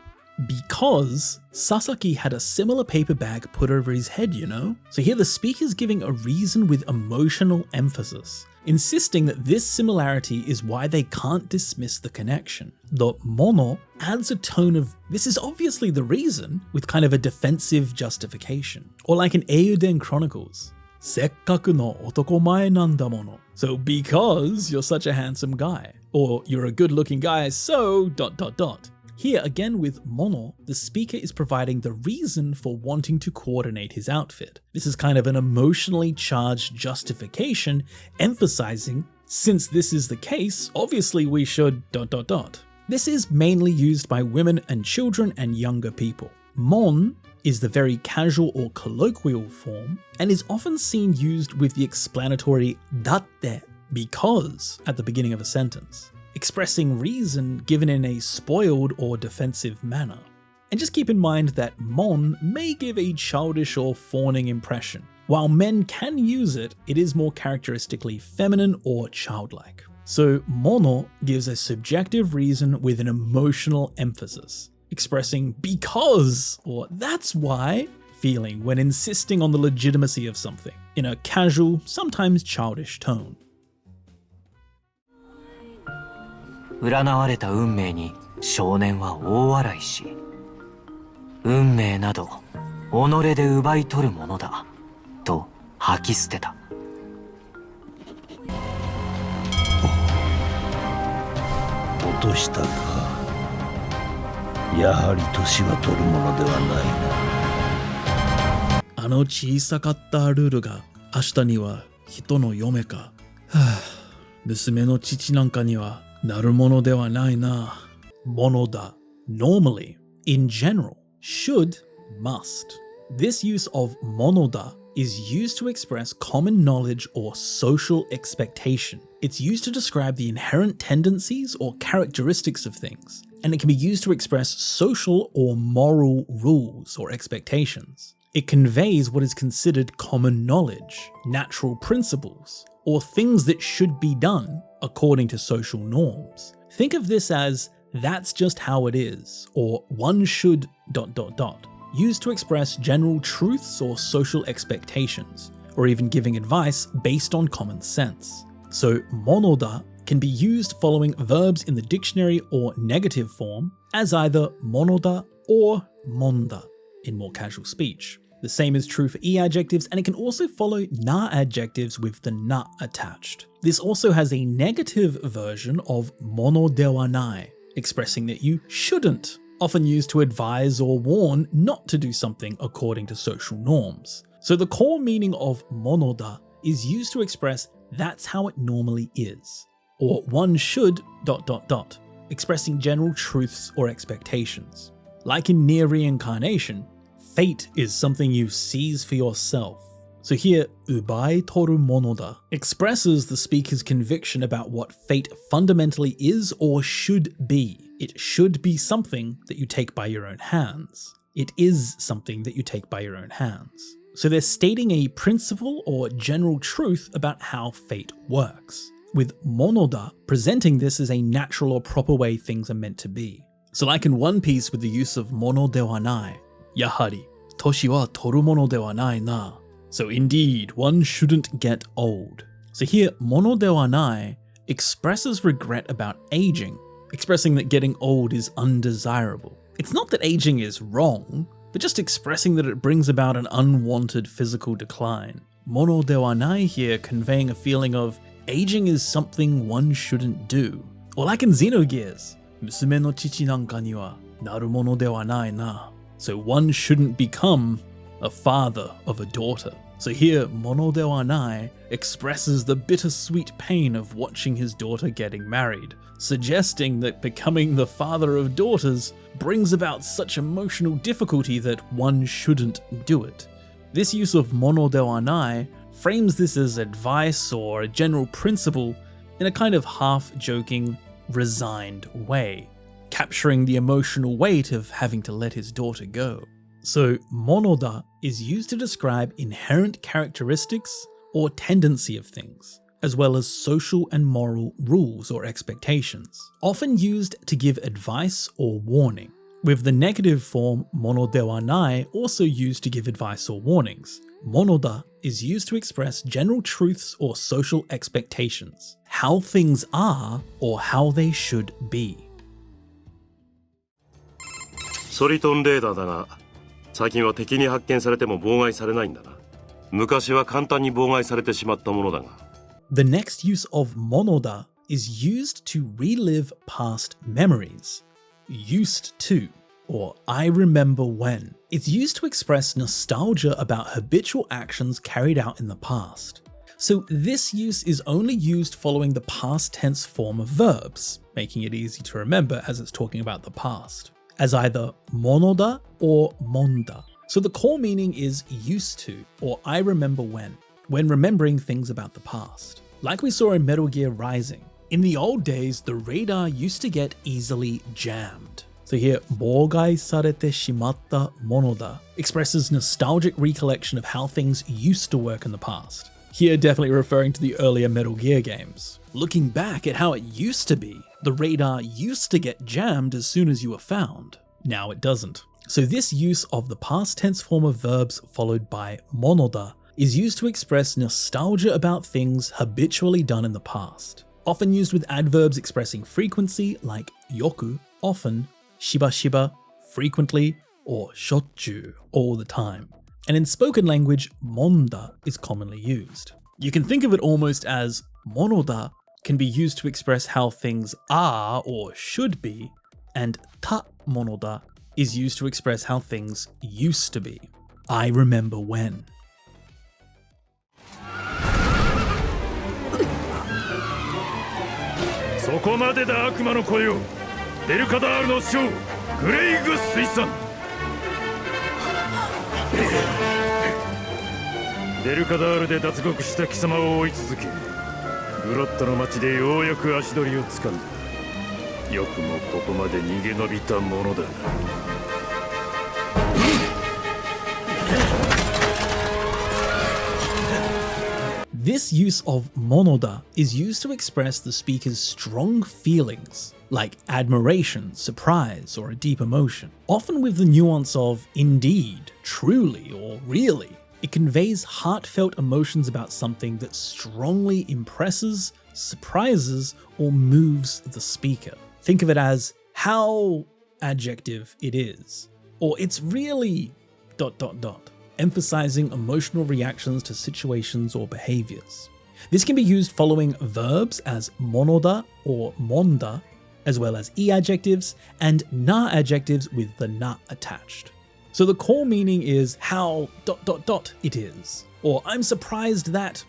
because Sasaki had a similar paper bag put over his head, you know? So here the speaker's giving a reason with emotional emphasis, insisting that this similarity is why they can't dismiss the connection. The mono adds a tone of, this is obviously the reason, with kind of a defensive justification. Or like in Eiyuden Chronicles, sekkaku no otoko mae nanda mono. So because you're such a handsome guy, or you're a good looking guy, so ... Here again with mono, the speaker is providing the reason for wanting to coordinate his outfit. This is kind of an emotionally charged justification, emphasizing, since this is the case, obviously we should ... This is mainly used by women and children and younger people. Mon is the very casual or colloquial form, and is often seen used with the explanatory datte, because, at the beginning of a sentence, expressing reason given in a spoiled or defensive manner. And just keep in mind that mon may give a childish or fawning impression. While men can use it, it is more characteristically feminine or childlike. So mono gives a subjective reason with an emotional emphasis, expressing because or that's why feeling when insisting on the legitimacy of something in a casual, sometimes childish tone. 占われた運命に少年は大笑いし、運命など己で奪い取るものだと吐き捨てた。としたか。やはり年は取るものではないな。あの小さかったルルが明日には人の嫁か。はあ、娘の父なんかにはなるものではないな。ものだ。Normally, in general, should, must. This use of monoda is used to express common knowledge or social expectation. It's used to describe the inherent tendencies or characteristics of things, and it can be used to express social or moral rules or expectations. It conveys what is considered common knowledge, natural principles, or things that should be done according to social norms. Think of this as that's just how it is, or one should ... used to express general truths or social expectations, or even giving advice based on common sense. So monoda can be used following verbs in the dictionary or negative form as either monoda or monda in more casual speech. The same is true for e adjectives, and it can also follow na adjectives with the na attached. This also has a negative version of mono de wa nai, expressing that you shouldn't, often used to advise or warn not to do something according to social norms. So the core meaning of monoda is used to express that's how it normally is, or one should ... expressing general truths or expectations. Like in near reincarnation, fate is something you seize for yourself. So here, ubai toru monoda expresses the speaker's conviction about what fate fundamentally is or should be. It should be something that you take by your own hands. It is something that you take by your own hands. So they're stating a principle or general truth about how fate works, with monoda presenting this as a natural or proper way things are meant to be. So like in One Piece with the use of mono de wa nai, yahari, toshi wa toru mono de wa nai na. So indeed, one shouldn't get old. So here, mono de wa nai expresses regret about aging, expressing that getting old is undesirable. It's not that aging is wrong, but just expressing that it brings about an unwanted physical decline. Mono de wa nai here conveying a feeling of aging is something one shouldn't do. Or like in Xenogears, musume no chichi nanka ni wa naru mono de wa nai na. So one shouldn't become a father of a daughter. So here, mono de wa nai expresses the bittersweet pain of watching his daughter getting married, suggesting that becoming the father of daughters brings about such emotional difficulty that one shouldn't do it. This use of mono de wa nai frames this as advice or a general principle in a kind of half-joking, resigned way, capturing the emotional weight of having to let his daughter go. So monoda is used to describe inherent characteristics or tendency of things, as well as social and moral rules or expectations, often used to give advice or warning, with the negative form mono de wa nai also used to give advice or warnings. Monoda is used to express general truths or social expectations, how things are or how they should be. ソリトンレーダーだが、最近は敵に発見されても妨害されないんだな。昔は簡単に妨害されてしまったものだが。The next use of monoda is used to relive past memories. Used to, or I remember when. It's used to express nostalgia about habitual actions carried out in the past. So this use is only used following the past tense form of verbs, making it easy to remember as it's talking about the past, as either monoda or monda. So the core meaning is used to, or I remember when remembering things about the past. Like we saw in Metal Gear Rising, in the old days, the radar used to get easily jammed. So here, 妨害されてしまったものだ expresses nostalgic recollection of how things used to work in the past. Here definitely referring to the earlier Metal Gear games. Looking back at how it used to be, the radar used to get jammed as soon as you were found. Now it doesn't. So this use of the past tense form of verbs followed by monoda is used to express nostalgia about things habitually done in the past. Often used with adverbs expressing frequency like yoku, often, shiba shiba, frequently, or shotchu, all the time. And in spoken language, monda is commonly used. You can think of it almost as monoda can be used to express how things are or should be, and ta monoda is used to express how things used to be. I remember when. そこまでだ悪魔の子よ。デルカダールの将グレイグ水産。デルカダールで脱獄した貴様を追い続け、グロットの町でようやく足取りをつかんだ。よくもここまで逃げ延びたものだな。This use of monoda is used to express the speaker's strong feelings, like admiration, surprise, or a deep emotion, often with the nuance of indeed, truly, or really. It conveys heartfelt emotions about something that strongly impresses, surprises, or moves the speaker. Think of it as how adjective it is, or it's really ... emphasizing emotional reactions to situations or behaviors. This can be used following verbs as monoda or monda, as well as e-adjectives and na-adjectives with the na attached. So the core meaning is how ... it is, or I'm surprised that ...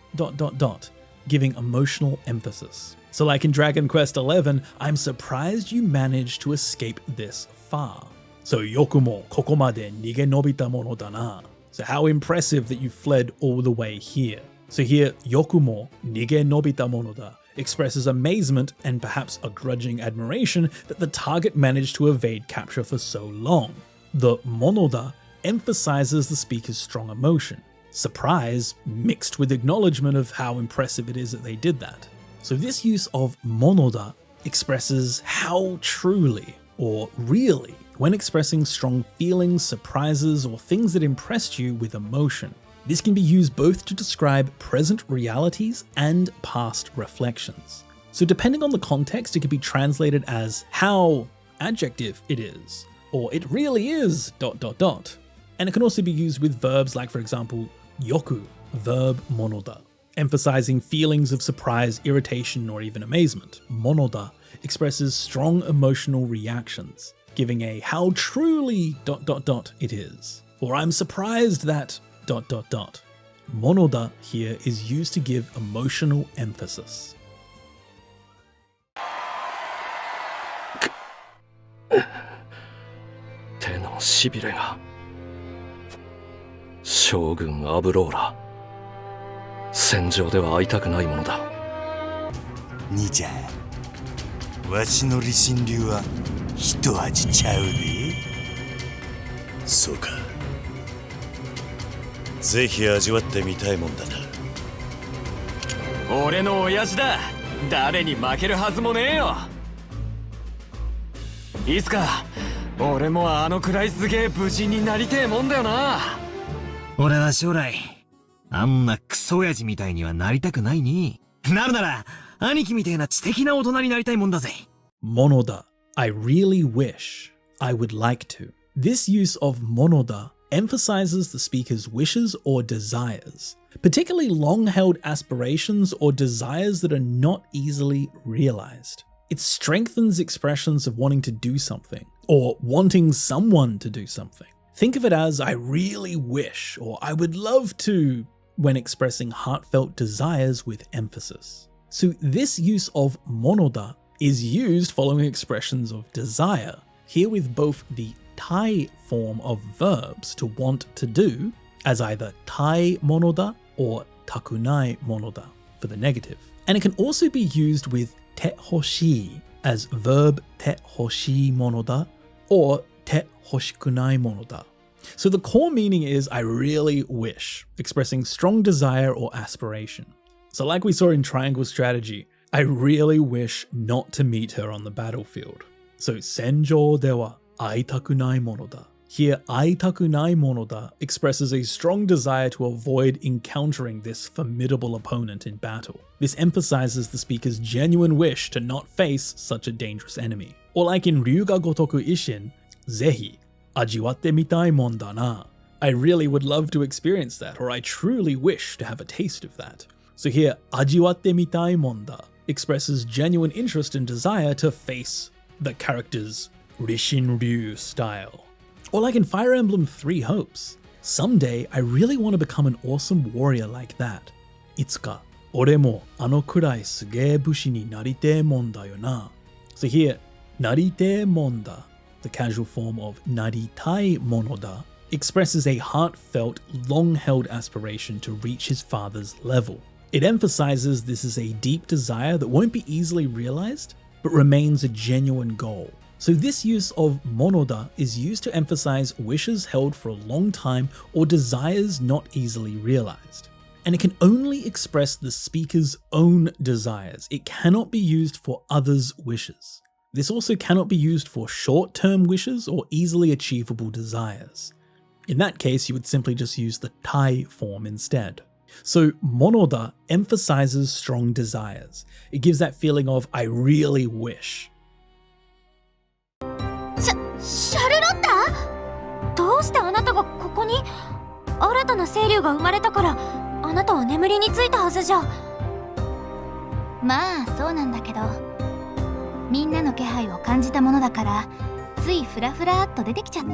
giving emotional emphasis. So like in Dragon Quest XI, I'm surprised you managed to escape this far. So yokumo kokomade nige nobita mono da na. So how impressive that you fled all the way here. So here, yokumo nige nobita mono da expresses amazement and perhaps a grudging admiration that the target managed to evade capture for so long. The monoda emphasizes the speaker's strong emotion, surprise mixed with acknowledgement of how impressive it is that they did that. So this use of monoda expresses how truly or really when expressing strong feelings, surprises, or things that impressed you with emotion. This can be used both to describe present realities and past reflections. So depending on the context, it could be translated as how adjective it is, or it really is ... And it can also be used with verbs like, for example, yoku, verb monoda, emphasizing feelings of surprise, irritation, or even amazement. Monoda expresses strong emotional reactions, giving a how truly ... it is, or I'm surprised that ... Monoda here is used to give emotional emphasis. 手のしびれが。将軍アブローラ。戦場では会いたくないものだ。兄ちゃん、わしの理心流は一味ちゃうで。そうか。ぜひ味わってみたいもんだな。俺の親父だ。誰に負けるはずもねえよ。いつか俺もあのくらいすげえ武人になりてえもんだよな。俺は将来あんなクソ親父みたいにはなりたくないに。なるなら兄貴みたいな知的な大人になりたいもんだぜ。Monoda. I really wish. I would like to. This use of monoda emphasizes the speaker's wishes or desires, particularly long-held aspirations or desires that are not easily realized. It strengthens expressions of wanting to do something, or wanting someone to do something. Think of it as I really wish, or I would love to, when expressing heartfelt desires with emphasis. So this use of monoda is used following expressions of desire, here with both the tai form of verbs to want to do, as either tai monoda or takunai monoda for the negative. And it can also be used with te hoshii as verb te hoshii monoda or te hoshikunai monoda. So the core meaning is I really wish, expressing strong desire or aspiration. So like we saw in Triangle Strategy, I really wish not to meet her on the battlefield. So senjou dewa aitakunai monoda. Here, aitakunai monoda expresses a strong desire to avoid encountering this formidable opponent in battle. This emphasizes the speaker's genuine wish to not face such a dangerous enemy. Or like in Ryuga Gotoku Isshin, zehi ajiwatte mitai mon da na. I really would love to experience that, or I truly wish to have a taste of that. So here, ajiwatte mitai mon da expresses genuine interest and desire to face the character's ShinRyu style. Or like in Fire Emblem Three Hopes, someday I really want to become an awesome warrior like that. Itsuka, ore mo ano kurai sugee bushi ni narite mon da yo na. So here, narite monda, the casual form of naritai monoda, expresses a heartfelt, long-held aspiration to reach his father's level. It emphasizes this is a deep desire that won't be easily realized, but remains a genuine goal. So this use of monoda is used to emphasize wishes held for a long time or desires not easily realized. And it can only express the speaker's own desires. It cannot be used for others' wishes. This also cannot be used for short-term wishes or easily achievable desires. In that case, you would simply just use the tai form instead. So monoda emphasizes strong desires. It gives that feeling of I really wish. シャルロッタ？どうしてあなたがここに？新たな清流が生まれたから、あなたは眠りについたはずじゃ。まあそうなんだけど、みんなの気配を感じたものだから、ついフラフラっと出てきちゃった。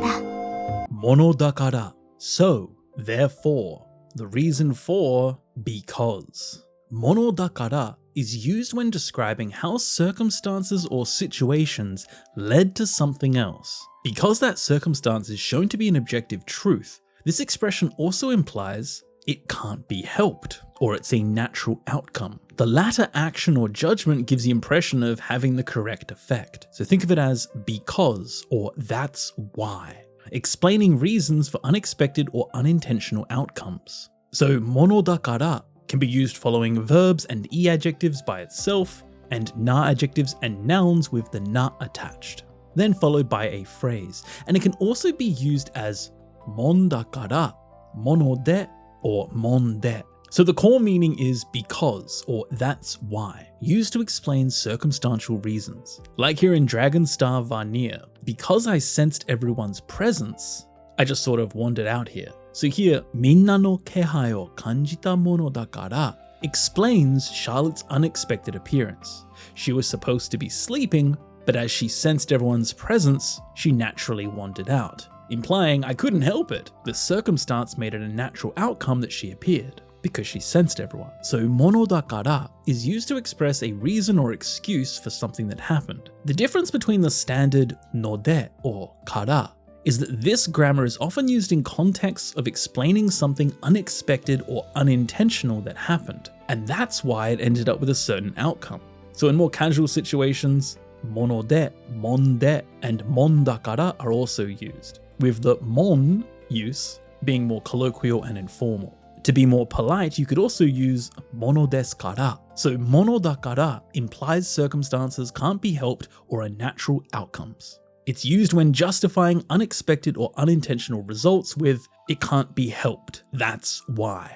Mono dakara, so, therefore, the reason for, because. Mono dakara is used when describing how circumstances or situations led to something else. Because that circumstance is shown to be an objective truth, this expression also implies it can't be helped, or it's a natural outcome. The latter action or judgment gives the impression of having the correct effect. So think of it as because, or that's why, explaining reasons for unexpected or unintentional outcomes. So mono dakara can be used following verbs and e adjectives by itself, and na adjectives and nouns with the na attached, then followed by a phrase. And it can also be used as mon dakara, mono de, or mon de. So the core meaning is because, or that's why, used to explain circumstantial reasons. Like here in Dragonstar Vanir, because I sensed everyone's presence, I just sort of wandered out here. So here, minna no kehai o kanjita mono dakara explains Charlotte's unexpected appearance. She was supposed to be sleeping, but as she sensed everyone's presence, she naturally wandered out, implying I couldn't help it. The circumstance made it a natural outcome that she appeared, because she sensed everyone. So mono dakara is used to express a reason or excuse for something that happened. The difference between the standard node or kara is that this grammar is often used in contexts of explaining something unexpected or unintentional that happened, and that's why it ended up with a certain outcome. So in more casual situations, mono de, mon de, and mon dakara are also used, with the mon use being more colloquial and informal. To be more polite, you could also use mono desu kara. So mono dakara implies circumstances can't be helped or are natural outcomes. It's used when justifying unexpected or unintentional results with it can't be helped, that's why.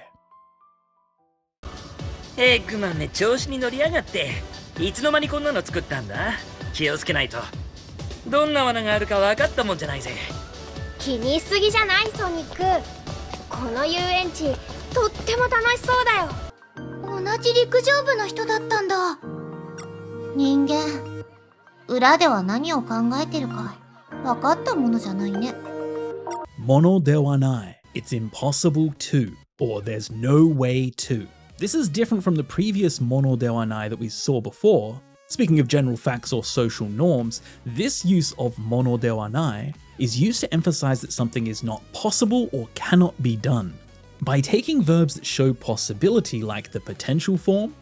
エッグマンね、調子に乗りやがって。いつの間にこんなの作ったんだ？気をつけないと。どんな罠があるか分かったもんじゃないぜ。気にしすぎじゃない、ソニック。この遊園地、とっても楽しそうだよ。同じ陸上部の人だったんだ。人間、裏では何を考えてるか分かったものじゃないね。Mono de wa nai. It's impossible to, or there's no way to. This is different from the previous mono de wa nai that we saw before. Speaking of general facts or social norms, this use of mono de wa nai is used to emphasize that something is not possible or cannot be done. By taking verbs that show possibility like the potential form,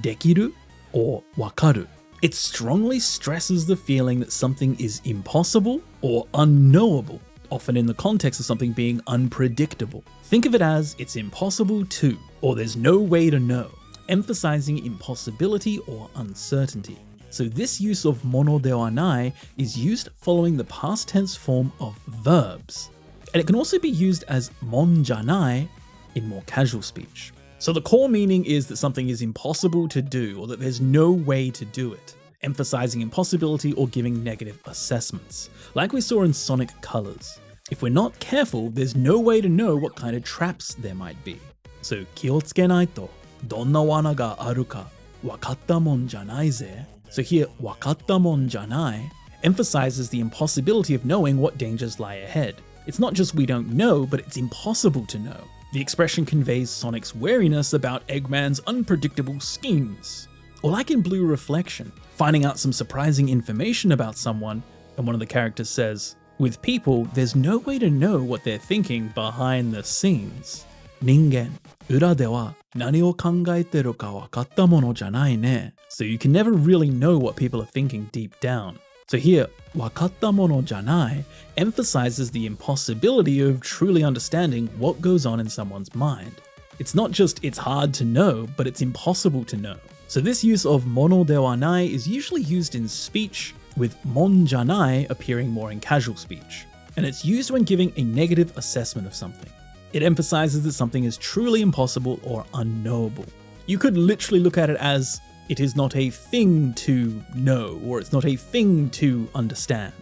dekiru, or wakaru, it strongly stresses the feeling that something is impossible or unknowable, often in the context of something being unpredictable. Think of it as it's impossible to, or there's no way to know, emphasizing impossibility or uncertainty. So this use of mono de wa nai is used following the past tense form of verbs. And it can also be used as mon janai in more casual speech. So the core meaning is that something is impossible to do or that there's no way to do it, emphasizing impossibility or giving negative assessments, like we saw in Sonic Colors. If we're not careful, there's no way to know what kind of traps there might be. So 気をつけないとどんな罠があるか wakattamon janai ze. So here, wakattamon janai emphasizes the impossibility of knowing what dangers lie ahead. It's not just we don't know, but it's impossible to know. The expression conveys Sonic's wariness about Eggman's unpredictable schemes. Or like in Blue Reflection, finding out some surprising information about someone, and one of the characters says, with people, there's no way to know what they're thinking behind the scenes. Ningen, ura de wa nani o kangaeteru ka wakatta mono janai ne. So you can never really know what people are thinking deep down. So here, wakatta mono janai emphasizes the impossibility of truly understanding what goes on in someone's mind. It's not just it's hard to know, but it's impossible to know. So this use of mono de wa nai is usually used in speech, with mon janai appearing more in casual speech. And it's used when giving a negative assessment of something. It emphasizes that something is truly impossible or unknowable. You could literally look at it as, it is not a thing to know, or it's not a thing to understand.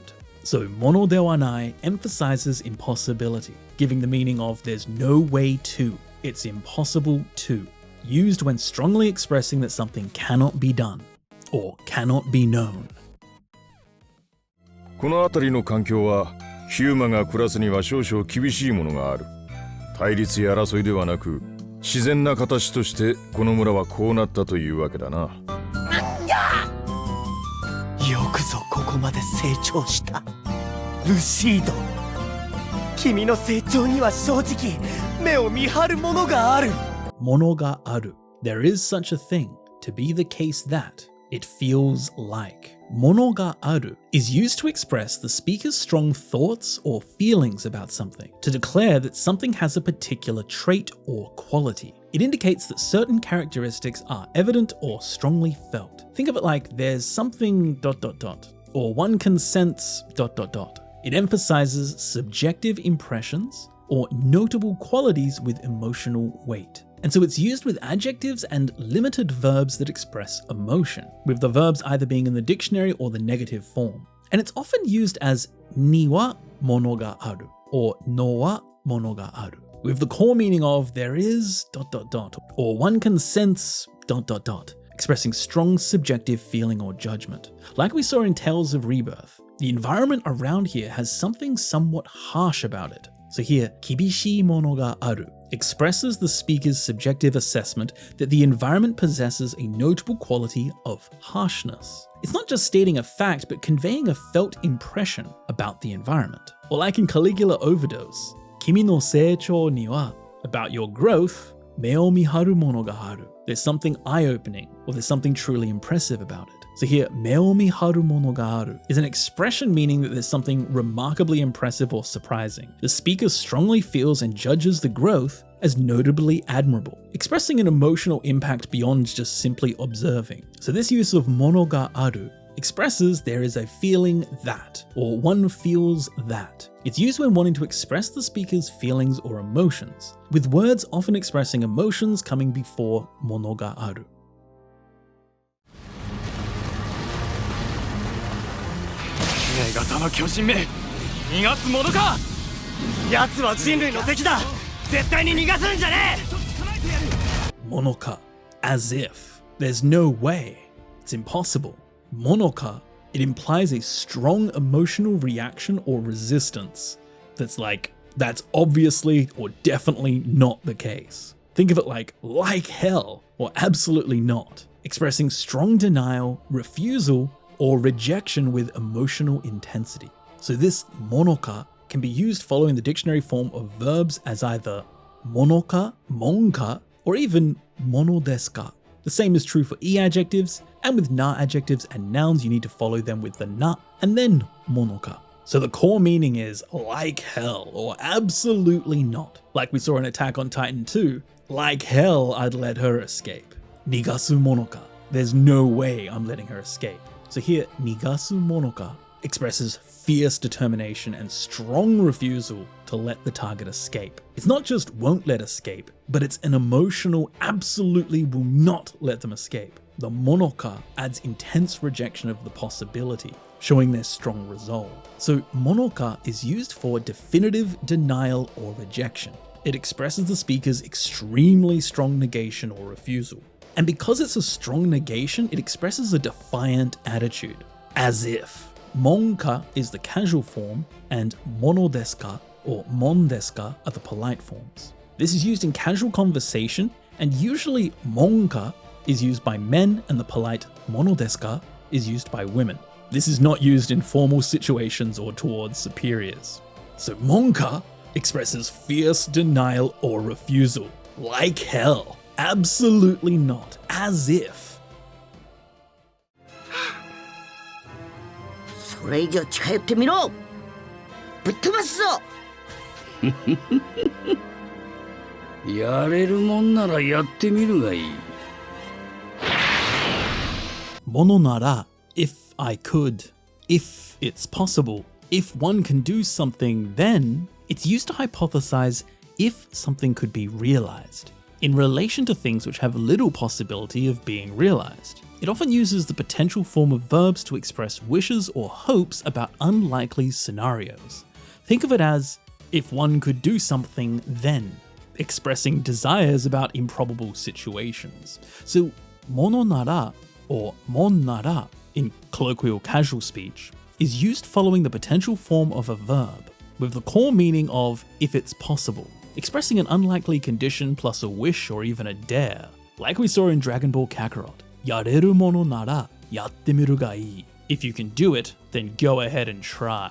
So mono de wa nai emphasizes impossibility, giving the meaning of there's no way to, it's impossible to, used when strongly expressing that something cannot be done, or cannot be known. この辺りの環境はヒューマが暮らすには少々厳しいものがある。対立や争いではなく、自然な形としてこの村はこうなったというわけだな。よくぞここまで成長した。ルシード。君の成長には正直目を見張るものがある。ものがある. There is such a thing, to be the case that, it feels like. ものがある is used to express the speaker's strong thoughts or feelings about something, to declare that something has a particular trait or quality. It indicates that certain characteristics are evident or strongly felt. Think of it like there's something ... or one can sense ... It emphasizes subjective impressions or notable qualities with emotional weight. And so it's used with adjectives and limited verbs that express emotion, with the verbs either being in the dictionary or the negative form. And it's often used as ni wa mono ga aru or no wa mono ga aru, with the core meaning of there is ... or one can sense ... expressing strong subjective feeling or judgment. Like we saw in Tales of Rebirth, the environment around here has something somewhat harsh about it. So here, kibishii mono ga aru expresses the speaker's subjective assessment that the environment possesses a notable quality of harshness. It's not just stating a fact, but conveying a felt impression about the environment. Or like in Caligula Overdose, kimi no seichou ni wa, about your growth, me o miharu mono ga haru. There's something eye-opening, or there's something truly impressive about it. So here, me o miharu mono ga aru is an expression meaning that there's something remarkably impressive or surprising. The speaker strongly feels and judges the growth as notably admirable, expressing an emotional impact beyond just simply observing. So this use of mono ga aru expresses there is a feeling that, or one feels that. It's used when wanting to express the speaker's feelings or emotions, with words often expressing emotions coming before mono ga aru. 型の巨人め、逃がすものか。奴は人類の敵だ。絶対に逃がすんじゃねえ。Monoka, as if. There's no way. It's impossible. Monoka, it implies a strong emotional reaction or resistance. That's like, that's obviously or definitely not the case. Think of it like hell, or absolutely not. Expressing strong denial, refusal, or rejection with emotional intensity. So this monoka can be used following the dictionary form of verbs as either monoka, monka, or even mono desu ka. The same is true for e-adjectives, and with na adjectives and nouns you need to follow them with the na and then monoka. So the core meaning is like hell or absolutely not. Like we saw in Attack on Titan 2, like hell I'd let her escape. Nigasu monoka, there's no way I'm letting her escape. So here, nigasu monoka expresses fierce determination and strong refusal to let the target escape. It's not just won't let escape, but it's an emotional absolutely will not let them escape. The monoka adds intense rejection of the possibility, showing their strong resolve. So monoka is used for definitive denial or rejection. It expresses the speaker's extremely strong negation or refusal. And because it's a strong negation, it expresses a defiant attitude, as if. Monka is the casual form, and mono desu ka or mon desu ka are the polite forms. This is used in casual conversation, and usually monka is used by men and the polite mono desu ka is used by women. This is not used in formal situations or towards superiors. So monka expresses fierce denial or refusal. Like hell. Absolutely not. As if. それ以上近寄ってみろ。ぶっ飛ばすぞ。やれるもんならやってみるがいい。Mono nara, if I could, if it's possible, if one can do something, then it's used to hypothesize if something could be realized, in relation to things which have little possibility of being realized. It often uses the potential form of verbs to express wishes or hopes about unlikely scenarios. Think of it as, if one could do something then, expressing desires about improbable situations. So, mono nara, or mon nara, in colloquial casual speech, is used following the potential form of a verb, with the core meaning of if it's possible, expressing an unlikely condition plus a wish or even a dare, like we saw in Dragon Ball Kakarot. Yareru mono nara yatte miru ga ii. If you can do it, then go ahead and try.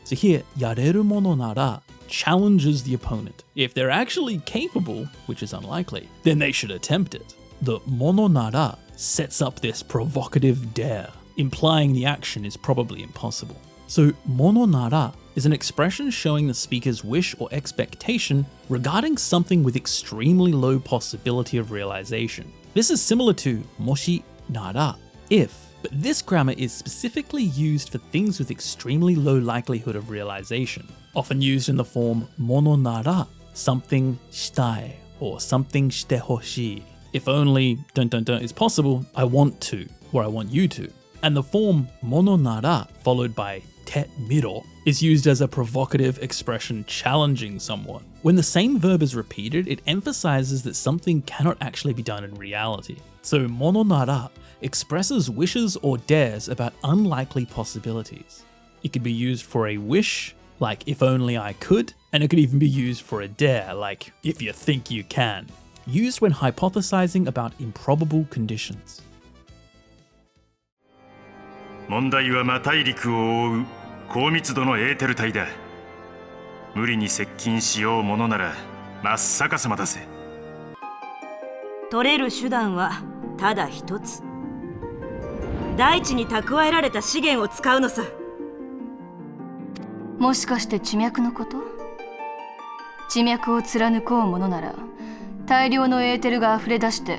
So here, yareru mono nara challenges the opponent. If they're actually capable, which is unlikely, then they should attempt it. The mono nara sets up this provocative dare, implying the action is probably impossible. So mono nara is an expression showing the speaker's wish or expectation regarding something with extremely low possibility of realization. This is similar to moshi nara, if, but this grammar is specifically used for things with extremely low likelihood of realization, often used in the form mono nara, something shitai, or something shite hoshii. If only ... is possible, I want to, or I want you to. And the form mono nara followed by te miro is used as a provocative expression challenging someone. When the same verb is repeated, it emphasizes that something cannot actually be done in reality. So mono nara expresses wishes or dares about unlikely possibilities. It could be used for a wish, like if only I could, and it could even be used for a dare, like if you think you can. Used when hypothesizing about improbable conditions. 問題は魔大陸を覆う高密度のエーテル体だ。無理に接近しようものなら真っ逆さまだぜ。取れる手段はただ一つ。大地に蓄えられた資源を使うのさ。もしかして地脈のこと？地脈を貫こうものなら大量のエーテルが溢れ出して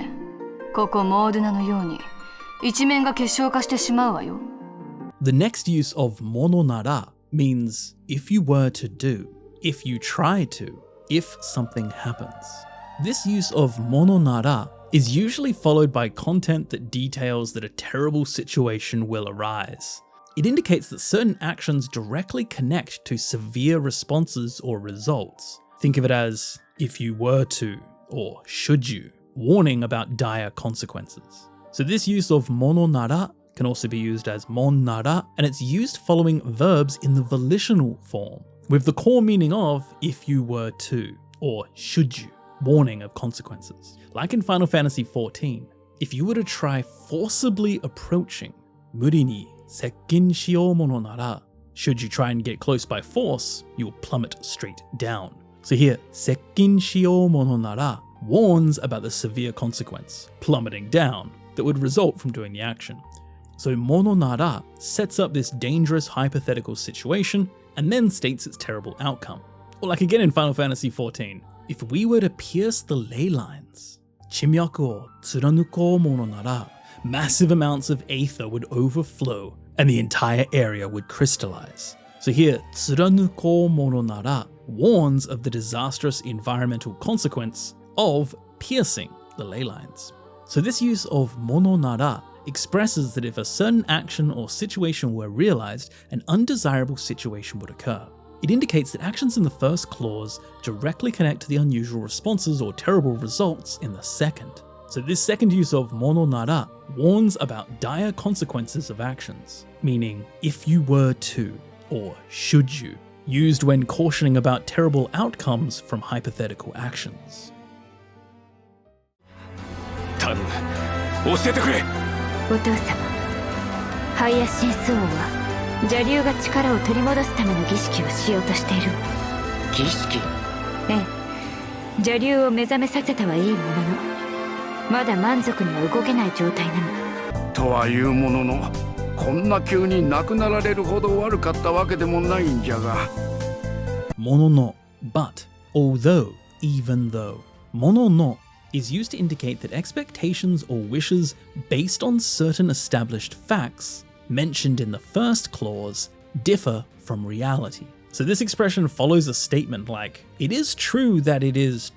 ここモードゥナのように一面が結晶化してしまうわよ。The next use of mono nara means if you were to do, if you try to, if something happens. This use of mono nara is usually followed by content that details that a terrible situation will arise. It indicates that certain actions directly connect to severe responses or results. Think of it as if you were to, or should you, warning about dire consequences. So this use of mono nara can also be used as mon nara, and it's used following verbs in the volitional form, with the core meaning of if you were to, or should you, warning of consequences. Like in Final Fantasy XIV, if you were to try forcibly approaching, muri ni sekkin shiyou mono nara, should you try and get close by force, you'll plummet straight down. So here, sekkin shiyou mono nara warns about the severe consequence, plummeting down, that would result from doing the action. So mono nara sets up this dangerous hypothetical situation and then states its terrible outcome. Or like again in Final Fantasy XIV, if we were to pierce the ley lines, chimyaku o tsuranukou mono nara, massive amounts of aether would overflow and the entire area would crystallize. So here, tsuranukou mono nara warns of the disastrous environmental consequence of piercing the ley lines. So this use of mono nara expresses that if a certain action or situation were realized, an undesirable situation would occur. It indicates that actions in the first clause directly connect to the unusual responses or terrible results in the second. So this second use of mono nara warns about dire consequences of actions, meaning if you were to, or should you, used when cautioning about terrible outcomes from hypothetical actions. 頼む、教えてくれ。お父様、ハイヤシンス王は邪竜が力を取り戻すための儀式をしようとしている。儀式？ええ、邪竜を目覚めさせたはいいものの、まだ満足には動けない状態なの。とはいうものの、こんな急に亡くなられるほど悪かったわけでもないんじゃが。Mono no, but, although, even though. Mono no is used to indicate that expectations or wishes based on certain established facts mentioned in the first clause differ from reality. So this expression follows a statement like, it is true that it is ...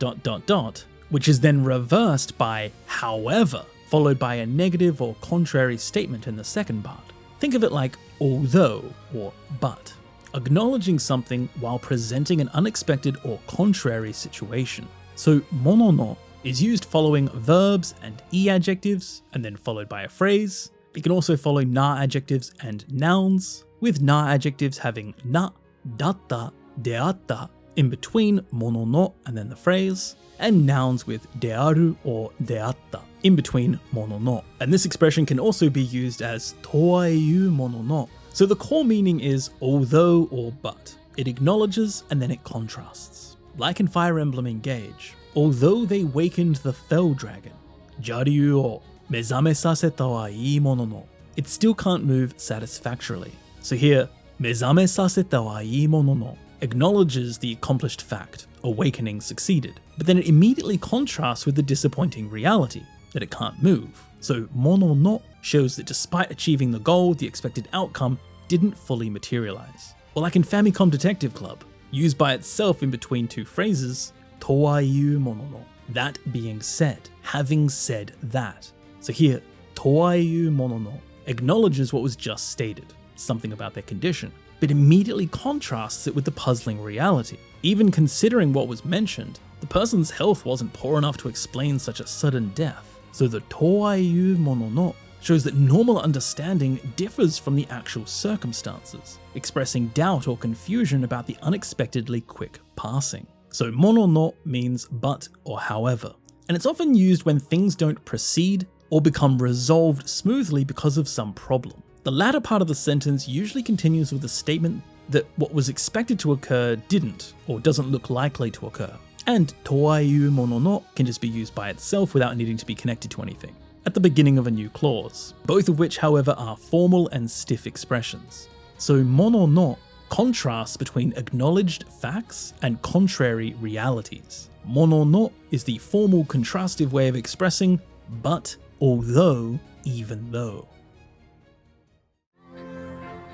which is then reversed by however, followed by a negative or contrary statement in the second part. Think of it like although or but, acknowledging something while presenting an unexpected or contrary situation. So mono no is used following verbs and e-adjectives, and then followed by a phrase. It can also follow na adjectives and nouns, with na adjectives having na, datta, deatta in between mono no and then the phrase, and nouns with dearu or deatta in between mono no. And this expression can also be used as toaiu mono no. So the core meaning is although or but. It acknowledges and then it contrasts. Like in Fire Emblem Engage, although they wakened the Fell Dragon, Jaryu o mezame saseta wa ii mono no, it still can't move satisfactorily. So here, mezame saseta wa ii mono no acknowledges the accomplished fact, awakening succeeded, but then it immediately contrasts with the disappointing reality, that it can't move. So mono no shows that despite achieving the goal, the expected outcome didn't fully materialize. Or like in Famicom Detective Club, used by itself in between two phrases, toaiu mono no, that being said, having said that. So here, toaiu mono no acknowledges what was just stated, something about their condition, but immediately contrasts it with the puzzling reality. Even considering what was mentioned, the person's health wasn't poor enough to explain such a sudden death. So the toaiu mono no shows that normal understanding differs from the actual circumstances, expressing doubt or confusion about the unexpectedly quick passing. So mono no means but or however, and it's often used when things don't proceed or become resolved smoothly because of some problem. The latter part of the sentence usually continues with a statement that what was expected to occur didn't or doesn't look likely to occur. And toaiu mono no can just be used by itself without needing to be connected to anything, at the beginning of a new clause, both of which however are formal and stiff expressions. So mono no contrasts between acknowledged facts and contrary realities. Mono no is the formal contrastive way of expressing but, although, even though.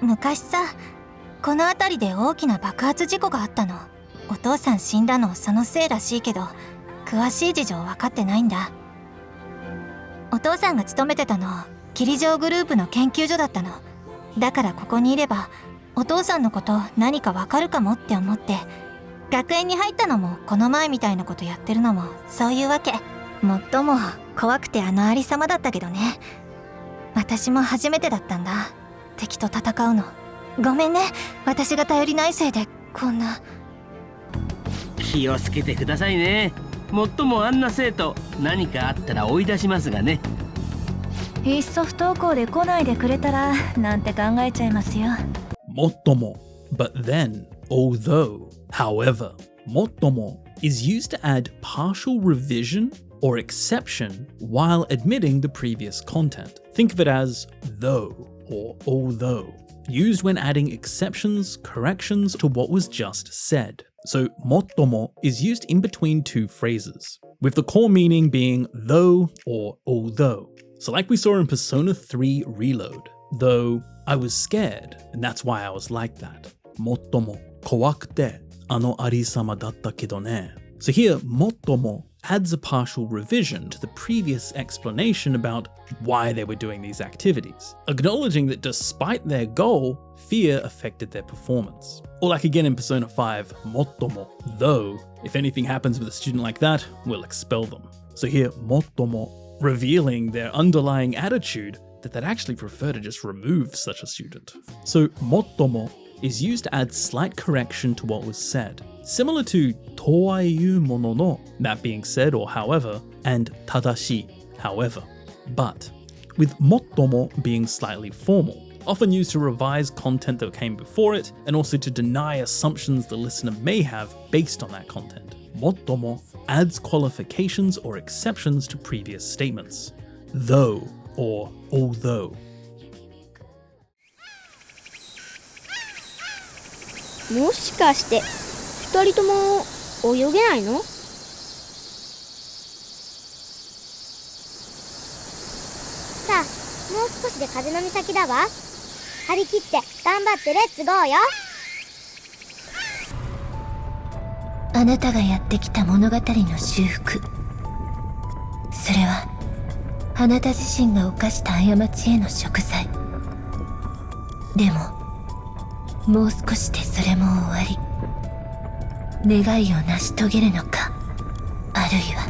昔さ、この辺りで大きな爆発事故があったの。お父さん死んだのそのせいらしいけど、詳しい事情分かってないんだ。お父さんが勤めてたの、霧状グループの研究所だったの。だからここにいれば、お父さんのこと何か分かるかもって思って、学園に入ったのもこの前みたいなことやってるのもそういうわけ。もっとも怖くてありさまだったけどね。私も初めてだったんだ。敵と戦うの。ごめんね、私が頼りないせいでこんな。気をつけてくださいね。もっともあんな生徒、何かあったら追い出しますがね。いっそ不登校で来ないでくれたらなんて考えちゃいますよ。Mottomo, but then, although, however. Mottomo is used to add partial revision or exception while admitting the previous content. Think of it as though or although, used when adding exceptions, corrections to what was just said. So mottomo is used in between two phrases, with the core meaning being though or although. So like we saw in Persona 3 Reload, though I was scared and that's why I was like that. Mottomo kowakute arisama datta kedo ne. So here, mottomo adds a partial revision to the previous explanation about why they were doing these activities, acknowledging that despite their goal, fear affected their performance. Or like again in Persona 5, mottomo, though, if anything happens with a student like that, we'll expel them. So here, mottomo revealing their underlying attitude that they'd actually prefer to just remove such a student. So mottomo is used to add slight correction to what was said, similar to toaiyu mono no, that being said or however, and tadashi, however. But with mottomo being slightly formal, often used to revise content that came before it, and also to deny assumptions the listener may have based on that content. Mottomo adds qualifications or exceptions to previous statements. Though or although. もしかして2人とも泳げないの？さあ、もう少しで風の岬だわ。張り切って頑張ってレッツゴーよ。あなたがやってきた物語の修復。それはあなた自身が犯した過ちへの贖罪。でももう少しでそれも終わり、願いを成し遂げるのか、あるいは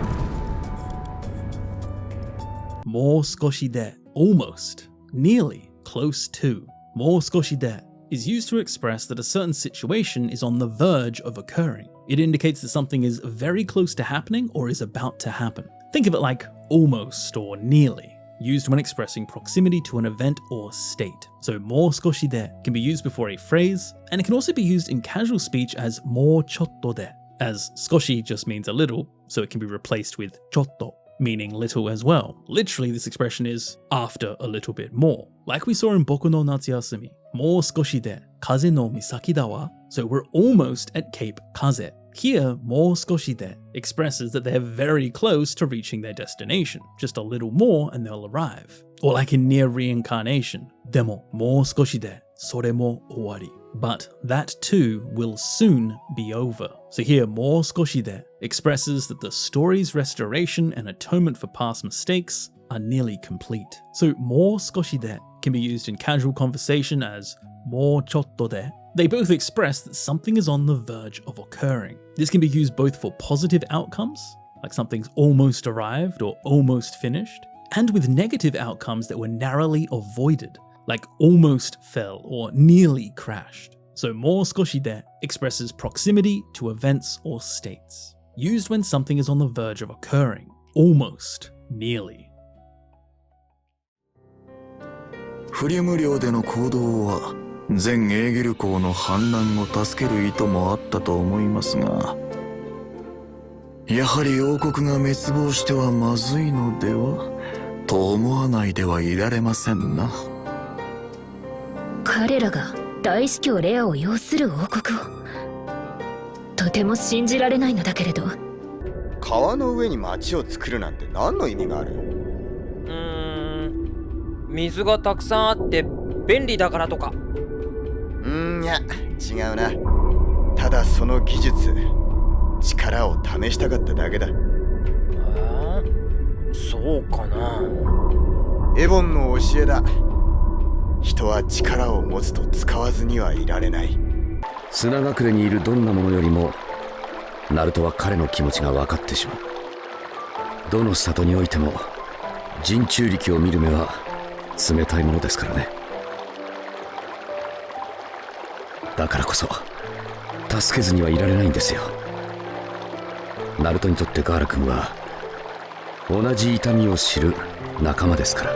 もう少しで almost, nearly, close to. もう少しで is used to express that a certain situation is on the verge of occurring. It indicates that something is very close to happening or is about to happen. Think of it like almost or nearly, used when expressing proximity to an event or state. So もう少しで can be used before a phrase, and it can also be used in casual speech as もうちょっとで, as 少し just means a little, so it can be replaced with ちょっと, meaning little as well. Literally, this expression is after a little bit more. Like we saw in Boku no Natsuyasumi, もう少しで風の岬だわ. So we're almost at Cape Kaze. Here, もう少しで expresses that they're very close to reaching their destination. Just a little more and they'll arrive. Or like in near reincarnation, でももう少しでそれも終わり. But that too will soon be over. So here, もう少しで expresses that the story's restoration and atonement for past mistakes are nearly complete. So もう少しで can be used in casual conversation as もうちょっとで. They both express that something is on the verge of occurring. This can be used both for positive outcomes, like something's almost arrived or almost finished, and with negative outcomes that were narrowly avoided, like almost fell or nearly crashed. So もう少しで expresses proximity to events or states, used when something is on the verge of occurring, almost, nearly. フリム領での行動は全エーゲル公の反乱を助ける意図もあったと思いますが、やはり王国が滅亡してはまずいのではと思わないではいられませんな。彼らが大司教レアを擁する王国を、とても信じられないのだけれど。川の上に町を作るなんて何の意味がある？水がたくさんあって便利だからとか。いや違うな。ただその技術、力を試したかっただけだ。そうかな。エボンの教えだ。人は力を持つと使わずにはいられない。砂隠れにいるどんなものよりもナルトは彼の気持ちが分かってしまう。どの里においても人中力を見る目は冷たいものですからね。だからこそ助けずにはいられないんですよ。ナルトにとってガーラ君は同じ痛みを知る仲間ですから。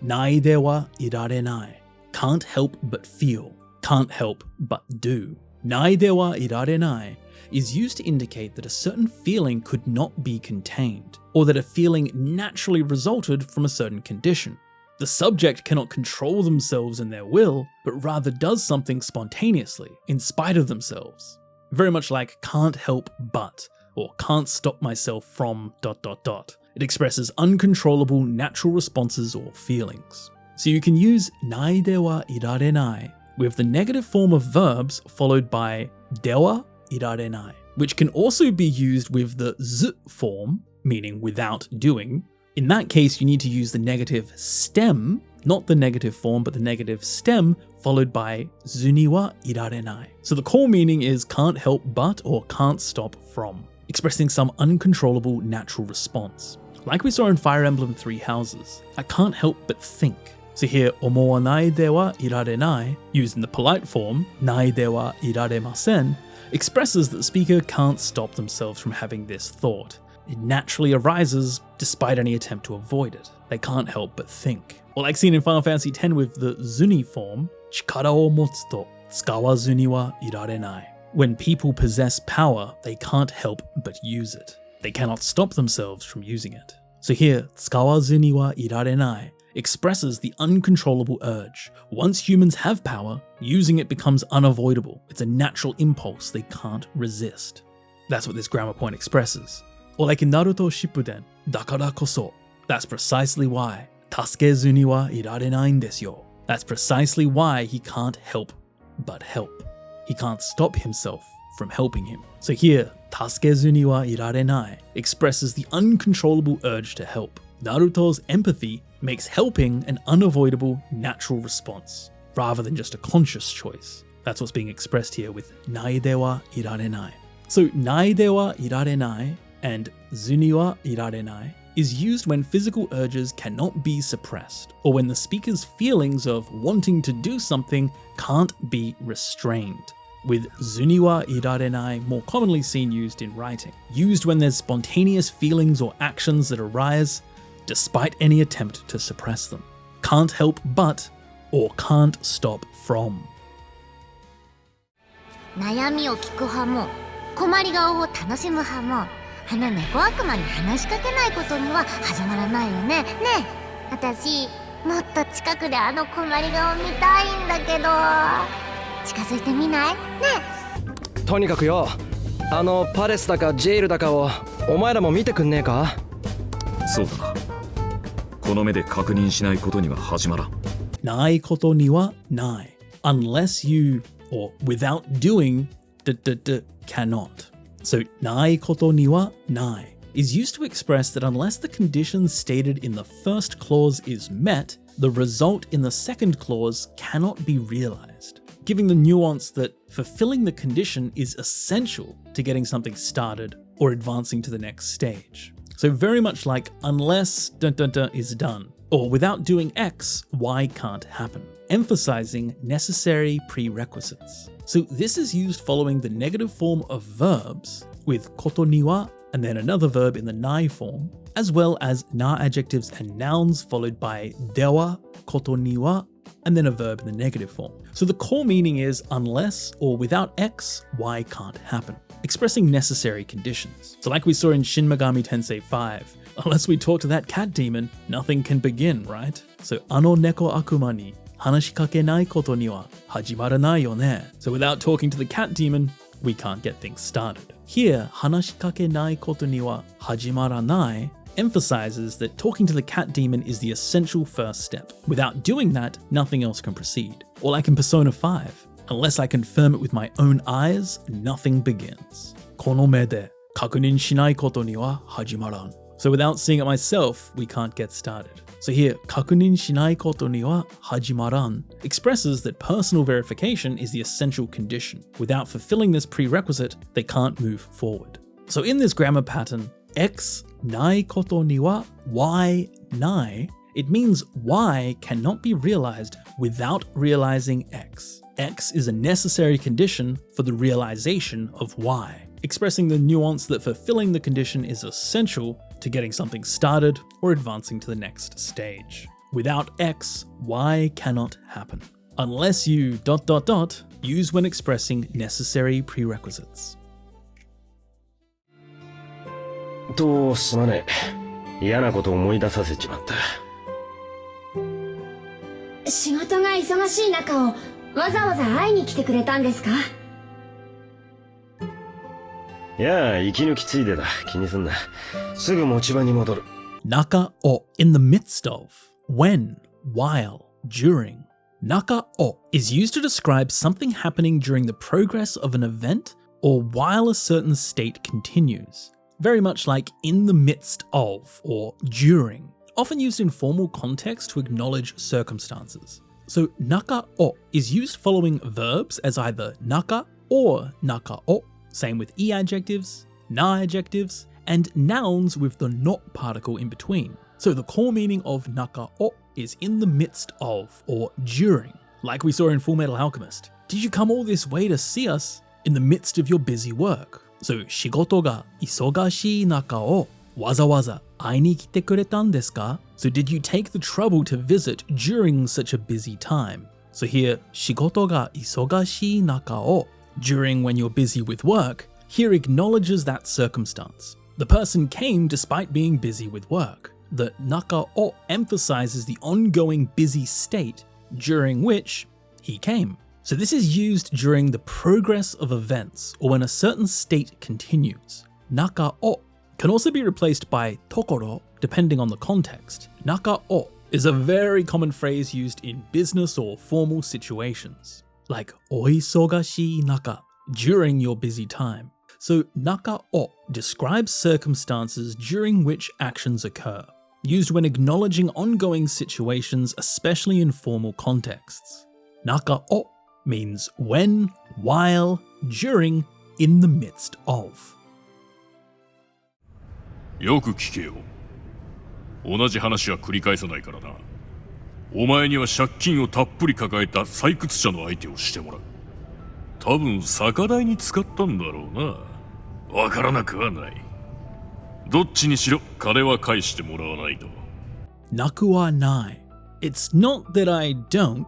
ないではいられない can't help but feel, can't help but do. ないではいられない is used to indicate that a certain feeling could not be contained, or that a feeling naturally resulted from a certain condition. The subject cannot control themselves and their will, but rather does something spontaneously, in spite of themselves. Very much like can't help but, or can't stop myself from ... It expresses uncontrollable natural responses or feelings. So you can use ないではいられない with the negative form of verbs followed by ではいられない, which can also be used with the ず form, meaning without doing. In that case, you need to use the negative stem, not the negative form, but the negative stem followed by ずにはいられない. So the core meaning is can't help but or can't stop from, expressing some uncontrollable natural response. Like we saw in Fire Emblem Three Houses, I can't help but think. So here, omowanai de wa irarenai, used in the polite form, nai de wa iraremasen, expresses that the speaker can't stop themselves from having this thought. It naturally arises despite any attempt to avoid it. They can't help but think. Or like seen in Final Fantasy X with the zuni form, chikara o motsu to tsukawazu ni wa irarenai. When people possess power, they can't help but use it. They cannot stop themselves from using it. So here, tsukawazu ni wa irarenai expresses the uncontrollable urge. Once humans have power, using it becomes unavoidable. It's a natural impulse they can't resist. That's what this grammar point expresses. Or like in Naruto Shippuden, dakara koso. That's precisely why. Tasukezu ni wa irarenai n desu yo. That's precisely why he can't help but help. He can't stop himself from helping him. So here, tasukezu ni wa irarenai expresses the uncontrollable urge to help. Naruto's empathy makes helping an unavoidable natural response, rather than just a conscious choice. That's what's being expressed here with nai de wa irarenai. So nai de wa irarenai and zuni wa irarenai is used when physical urges cannot be suppressed, or when the speaker's feelings of wanting to do something can't be restrained. With zuni wa irarenai more commonly seen used in writing, used when there's spontaneous feelings or actions that arise despite any attempt to suppress them. Can't help but, or can't stop from. 悩みを聞く派も困り顔を楽しむ派も花猫悪魔に話しかけないことには始まらないよね。ねえ、私もっと近くであの困り顔見たいんだけど、近づいてみない？ねえ。とにかくよ、あのパレスだかジェイルだかをお前らも見てくんねえか？そうだな。この目で確認しないことには始まらん。ないことにはない。Unless you, or without doing, cannot. So, ないことにはない is used to express that unless the condition stated in the first clause is met, the result in the second clause cannot be realized, giving the nuance that fulfilling the condition is essential to getting something started or advancing to the next stage. So very much like unless is done, or without doing X, Y can't happen, emphasizing necessary prerequisites. So this is used following the negative form of verbs with koto ni wa and then another verb in the nai form, as well as na adjectives and nouns followed by dewa, koto ni wa, and then a verb in the negative form. So the core meaning is unless or without X, Y can't happen, expressing necessary conditions. So like we saw in Shin Megami Tensei 5, unless we talk to that cat demon, nothing can begin, right? So ano neko akuma ni hanashikakenai koto ni wa hajimaranai yo ne. So without talking to the cat demon, we can't get things started. Here, hanashikakenai koto ni wa hajimaranai emphasizes that talking to the cat demon is the essential first step. Without doing that, nothing else can proceed. Or like in Persona 5, unless I confirm it with my own eyes, nothing begins. Kono me de kakunin shinai koto ni wa hajimaran. So without seeing it myself, we can't get started. So here, kakunin shinai koto ni wa hajimaran expresses that personal verification is the essential condition. Without fulfilling this prerequisite, they can't move forward. So in this grammar pattern, X nai koto ni wa Y nai, it means Y cannot be realized without realizing X. X is a necessary condition for the realization of Y, expressing the nuance that fulfilling the condition is essential to getting something started or advancing to the next stage. Without X, Y cannot happen. Unless you ... use when expressing necessary prerequisites. すまねえ。嫌なこと思い出させちまった。仕事が忙しい中をわざわざ会いに来てくれたんですか？いや、息抜きついでだ。気にすんな。すぐ持ち場に戻る。Naka o in the midst of, when, while, during. Naka o is used to describe something happening during the progress of an event or while a certain state continues. Very much like in the midst of or during, often used in formal context to acknowledge circumstances. So naka o is used following verbs as either naka or naka o, same with e adjectives, na adjectives, and nouns with the not particle in between. So the core meaning of naka o is in the midst of or during, like we saw in Full Metal Alchemist. Did you come all this way to see us in the midst of your busy work? So shigoto ga isogashii naka o waza ai ni kite kuretan desu ka? So did you take the trouble to visit during such a busy time? So here, shigoto ga isogashii naka o, during when you're busy with work, here acknowledges that circumstance. The person came despite being busy with work. The naka o emphasizes the ongoing busy state during which he came. So this is used during the progress of events or when a certain state continues. Naka o can also be replaced by tokoro depending on the context. Naka o is a very common phrase used in business or formal situations, like oisogashii naka, during your busy time. So naka o describes circumstances during which actions occur, used when acknowledging ongoing situations, especially in formal contexts. Naka o means when, while, during, in the midst of. よく聞けよ。同じ話は繰り返さないからな。お前には借金をたっぷり抱えた採掘者の相手をしてもらう。多分酒代に使ったんだろうな。わからなくはない。どっちにしろ金は返してもらわないと。Naku wa nai. It's not that I don't.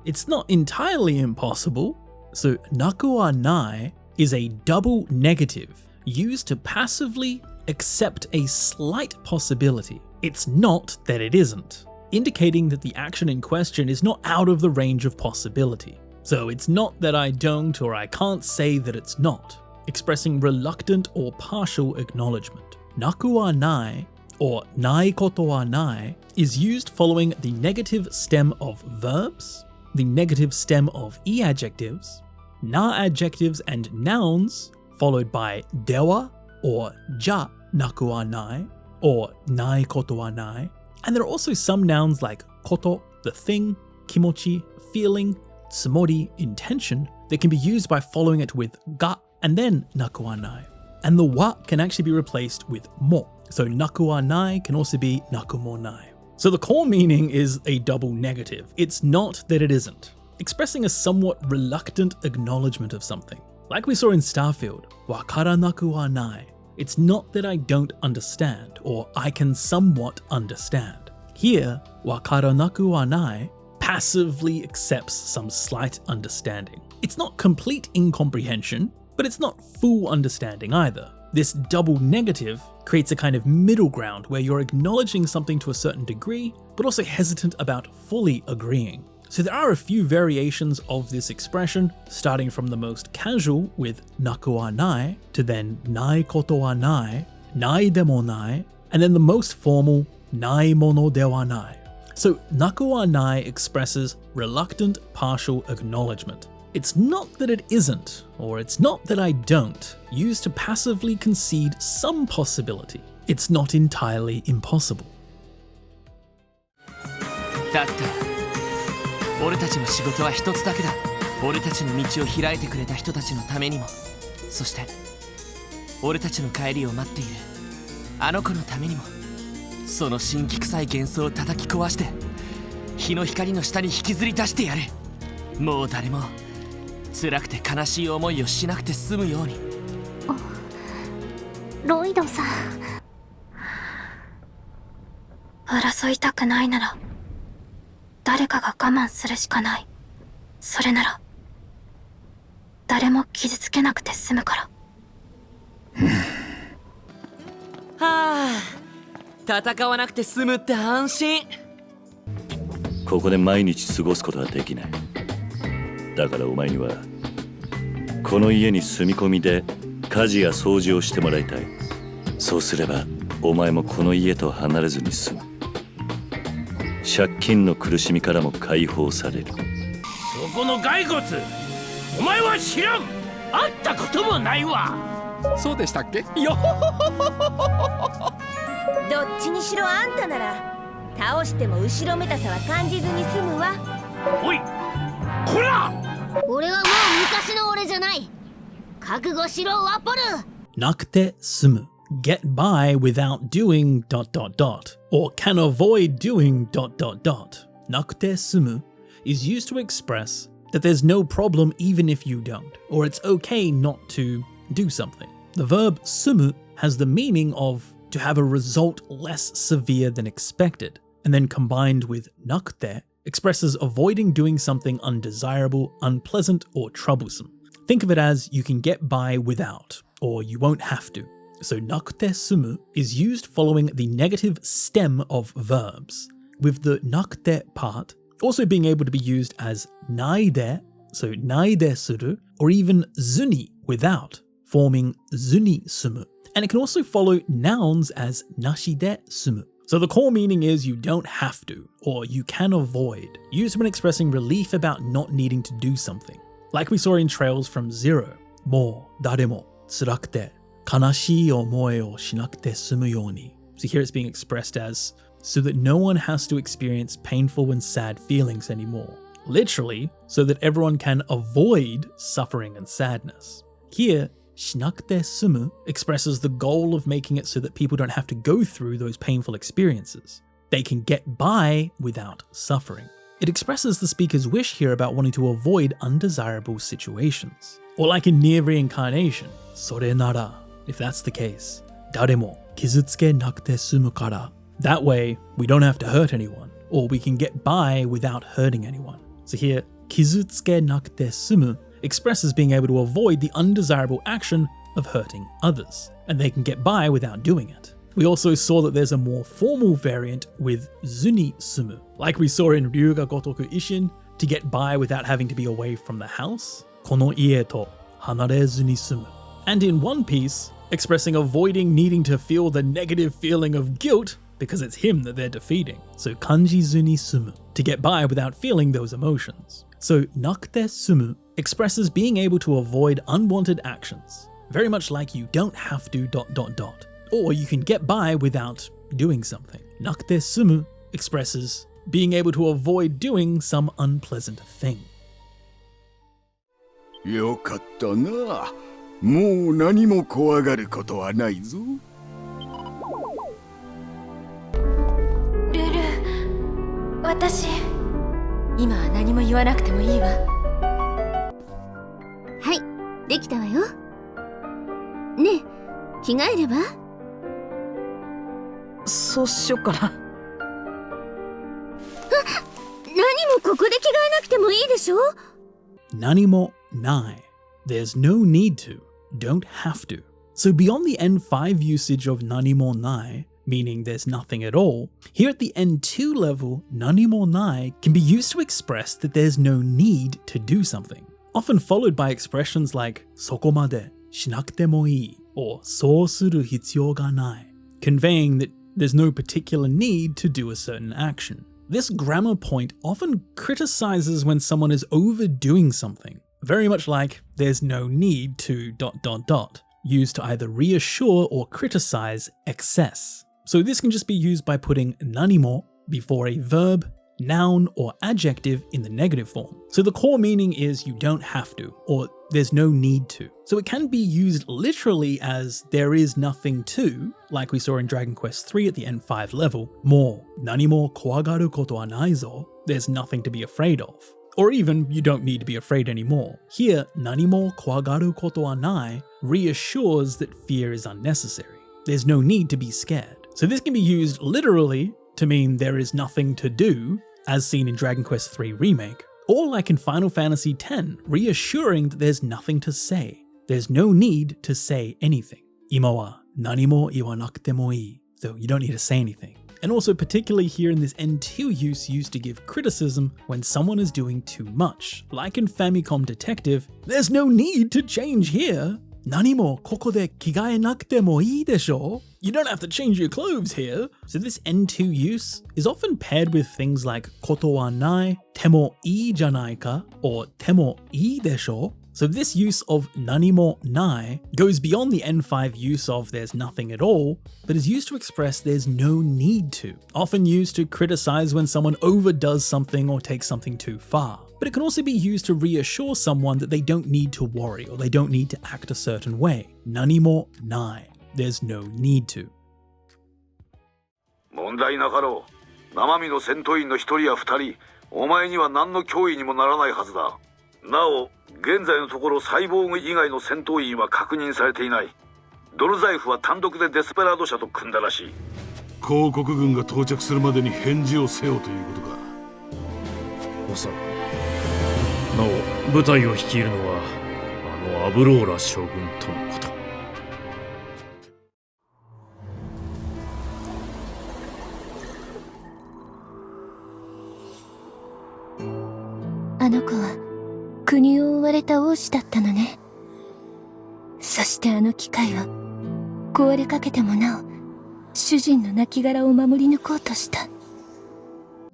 It's not entirely impossible. So naku wa nai is a double negative used to passively accept a slight possibility. It's not that it isn't, indicating that the action in question is not out of the range of possibility. So it's not that I don't or I can't say that it's not, expressing reluctant or partial acknowledgement. Naku wa nai, or nai koto wa nai, is used following the negative stem of verbs, the negative stem of e-adjectives, na-adjectives and nouns, followed by dewa or ja naku wa nai, or nai koto wa nai. And there are also some nouns like koto, the thing, kimochi, feeling, tsumori, intention, that can be used by following it with ga and then naku wa nai. And the wa can actually be replaced with mo. So naku wa nai can also be naku mo nai. So the core meaning is a double negative. It's not that it isn't, expressing a somewhat reluctant acknowledgement of something. Like we saw in Starfield, wakaranaku wa nai. It's not that I don't understand, or I can somewhat understand. Here, wakaranaku wa nai passively accepts some slight understanding. It's not complete incomprehension, but it's not full understanding either. This double negative creates a kind of middle ground where you're acknowledging something to a certain degree, but also hesitant about fully agreeing. So there are a few variations of this expression, starting from the most casual with naku wa nai, to then nai koto wa nai, nai demo nai, and then the most formal nai mono de wa nai. So naku wa nai expresses reluctant partial acknowledgement. It's not that it isn't, or it's not that I don't, used to passively concede some possibility. It's not entirely impossible. だったら俺たちの仕事は一つだけだ。俺たちの道を開いてくれた人たちのためにも、そして俺たちの帰りを待っているあの子のためにも、その神気臭い幻想を叩き壊して日の光の下に引きずり出してやる。もう誰も辛くて悲しい思いをしなくて済むように。ロイドさん、争いたくないなら誰かが我慢するしかない。それなら誰も傷つけなくて済むから。はあ、戦わなくて済むって安心。ここで毎日過ごすことはできない。だからお前にはこの家に住み込みで家事や掃除をしてもらいたい。そうすればお前もこの家と離れずに済む。借金の苦しみからも解放される。そこの骸骨、お前は知らん。会ったこともないわ。そうでしたっけ？よどっちにしろあんたなら倒しても後ろめたさは感じずに済むわ。おい、こら！俺はもう昔の俺じゃない。覚悟しろワポル。なくて済む get by without doing ... or can avoid doing ... nakute sumu is used to express that there's no problem even if you don't, or it's okay not to do something. The verb sumu has the meaning of to have a result less severe than expected, and then combined with nakute expresses avoiding doing something undesirable, unpleasant, or troublesome. Think of it as you can get by without, or you won't have to. So nakute sumu is used following the negative stem of verbs, with the nakute part also being able to be used as naide, so naide suru, or even zuni without, forming zuni sumu. And it can also follow nouns as nashide sumu. So the core meaning is you don't have to, or you can avoid, used when expressing relief about not needing to do something. Like we saw in Trails from Zero, mo daremo tsurakute kanashii omoe o shinakute sumu yoni. So here it's being expressed as so that no one has to experience painful and sad feelings anymore. Literally, so that everyone can avoid suffering and sadness. Here, shinakute sumu expresses the goal of making it so that people don't have to go through those painful experiences. They can get by without suffering. It expresses the speaker's wish here about wanting to avoid undesirable situations. Or like in near reincarnation, sore nara, if that's the case, daremo kizutsuke nakute sumu kara. That way, we don't have to hurt anyone, or we can get by without hurting anyone. So here, kizutsuke nakute sumu expresses being able to avoid the undesirable action of hurting others, and they can get by without doing it. We also saw that there's a more formal variant with zuni sumu, like we saw in Ryuga Gotoku Ishin, to get by without having to be away from the house, kono ie to hanare zuni sumu. And in One Piece, expressing avoiding needing to feel the negative feeling of guilt because it's him that they're defeating. So kanji zuni sumu, to get by without feeling those emotions. So nakute sumu expresses being able to avoid unwanted actions, very much like you don't have to ... or you can get by without doing something. Nakute sumu expresses being able to avoid doing some unpleasant thing. よかったな。もう何も怖がることはないぞ。ルル、私、今は何も言わなくてもいいわ。はい、できたわよ。ねえ、着替えれば？そうしよっかな。何もここで着替えなくてもいいでしょ？何もない。There's no need to, don't have to. So beyond the N5 usage of nanimo nai, meaning there's nothing at all, here at the N2 level, nanimo nai can be used to express that there's no need to do something, often followed by expressions like sokomade shinakute mo ii or sou suru hitsuyou ga nai, conveying that there's no particular need to do a certain action. This grammar point often criticizes when someone is overdoing something, very much like there's no need to ... used to either reassure or criticize excess. So this can just be used by putting nanimo before a verb, noun, or adjective in the negative form. So the core meaning is you don't have to, or there's no need to. So it can be used literally as there is nothing to, like we saw in Dragon Quest III at the N5 level, mo nanimo kowagaru koto wa nai zo, there's nothing to be afraid of. Or even, you don't need to be afraid anymore. Here, nanimo kowagaru koto wa nai reassures that fear is unnecessary. There's no need to be scared. So this can be used literally to mean there is nothing to do, as seen in Dragon Quest III Remake, or like in Final Fantasy X, reassuring that there's nothing to say. There's no need to say anything. Ima wa nanimo iwanakute mo ii, so you don't need to say anything. And also particularly here in this N2 use used to give criticism when someone is doing too much. Like in Famicom Detective, there's no need to change here. Nanimo koko de kigae nakute mo ii desho? You don't have to change your clothes here. So this N2 use is often paired with things like koto wa nai, temo ii janai ka, or temo ii desho. So this use of nanimo nai goes beyond the N5 use of there's nothing at all, but is used to express there's no need to, often used to criticize when someone overdoes something or takes something too far. But it can also be used to reassure someone that they don't need to worry or they don't need to act a certain way. Nanimo nai. there's no need to. 問題なかろう。生身の戦闘員の一人や二人、お前には何の脅威にもならないはずだ。なお、現在のところサイボーグ以外の戦闘員は確認されていない。ドルザイフは単独でデスペラード社と組んだらしい。広告軍が到着するまでに返事をせよということか。おそらく。なお、部隊を率いるのはあのアブローラ将軍とのこと。あの子は国を追われた王子だったのね。そしてあの機械は壊れかけてもなお主人の亡骸を守り抜こうとした。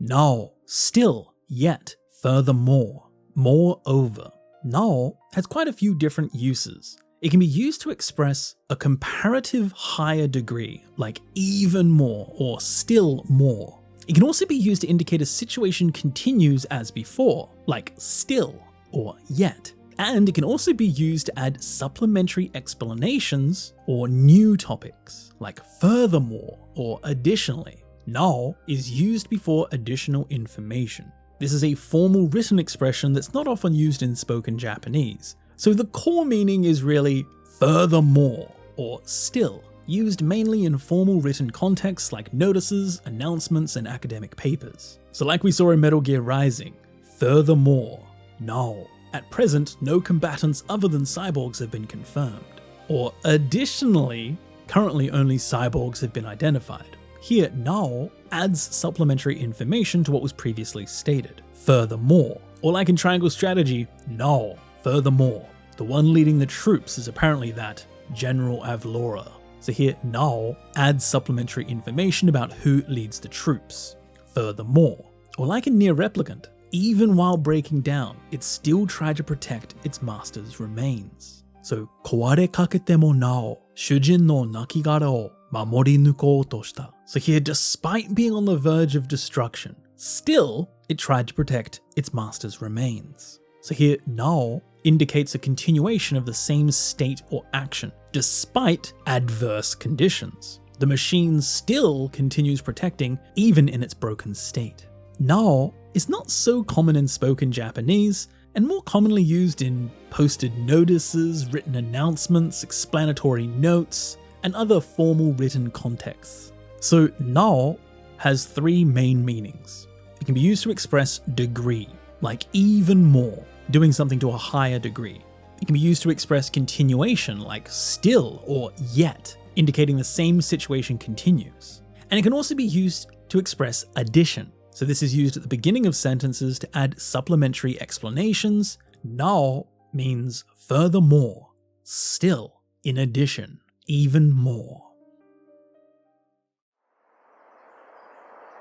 No, still, yet, furthermore, moreover. No has quite a few different uses. It can be used to express a comparative higher degree, like even more or still more. It can also be used to indicate a situation continues as before, like still or yet. And it can also be used to add supplementary explanations or new topics, like furthermore or additionally. No is used before additional information. This is a formal written expression that's not often used in spoken Japanese. So the core meaning is really furthermore or still, used mainly in formal written contexts like notices, announcements, and academic papers. So like we saw in Metal Gear Rising, furthermore, no. At present, no combatants other than cyborgs have been confirmed. Or additionally, currently only cyborgs have been identified. Here, no adds supplementary information to what was previously stated. Furthermore, or like in Triangle Strategy, no, furthermore. The one leading the troops is apparently that General Avlora. So here, no adds supplementary information about who leads the troops. Furthermore, or like in Near Replicant, even while breaking down, it still tried to protect its master's remains. So, 壊れかけてもなお、主人の亡骸を守り抜こうとした. So here, despite being on the verge of destruction, still, it tried to protect its master's remains. So here, now indicates a continuation of the same state or action, despite adverse conditions. The machine still continues protecting even in its broken state. Now is not so common in spoken Japanese, and more commonly used in posted notices, written announcements, explanatory notes, and other formal written contexts. So now has three main meanings. It can be used to express degree, like even more, doing something to a higher degree. It can be used to express continuation, like still or yet, indicating the same situation continues. And it can also be used to express addition. So this is used at the beginning of sentences to add supplementary explanations. Now means furthermore, still, in addition, even more.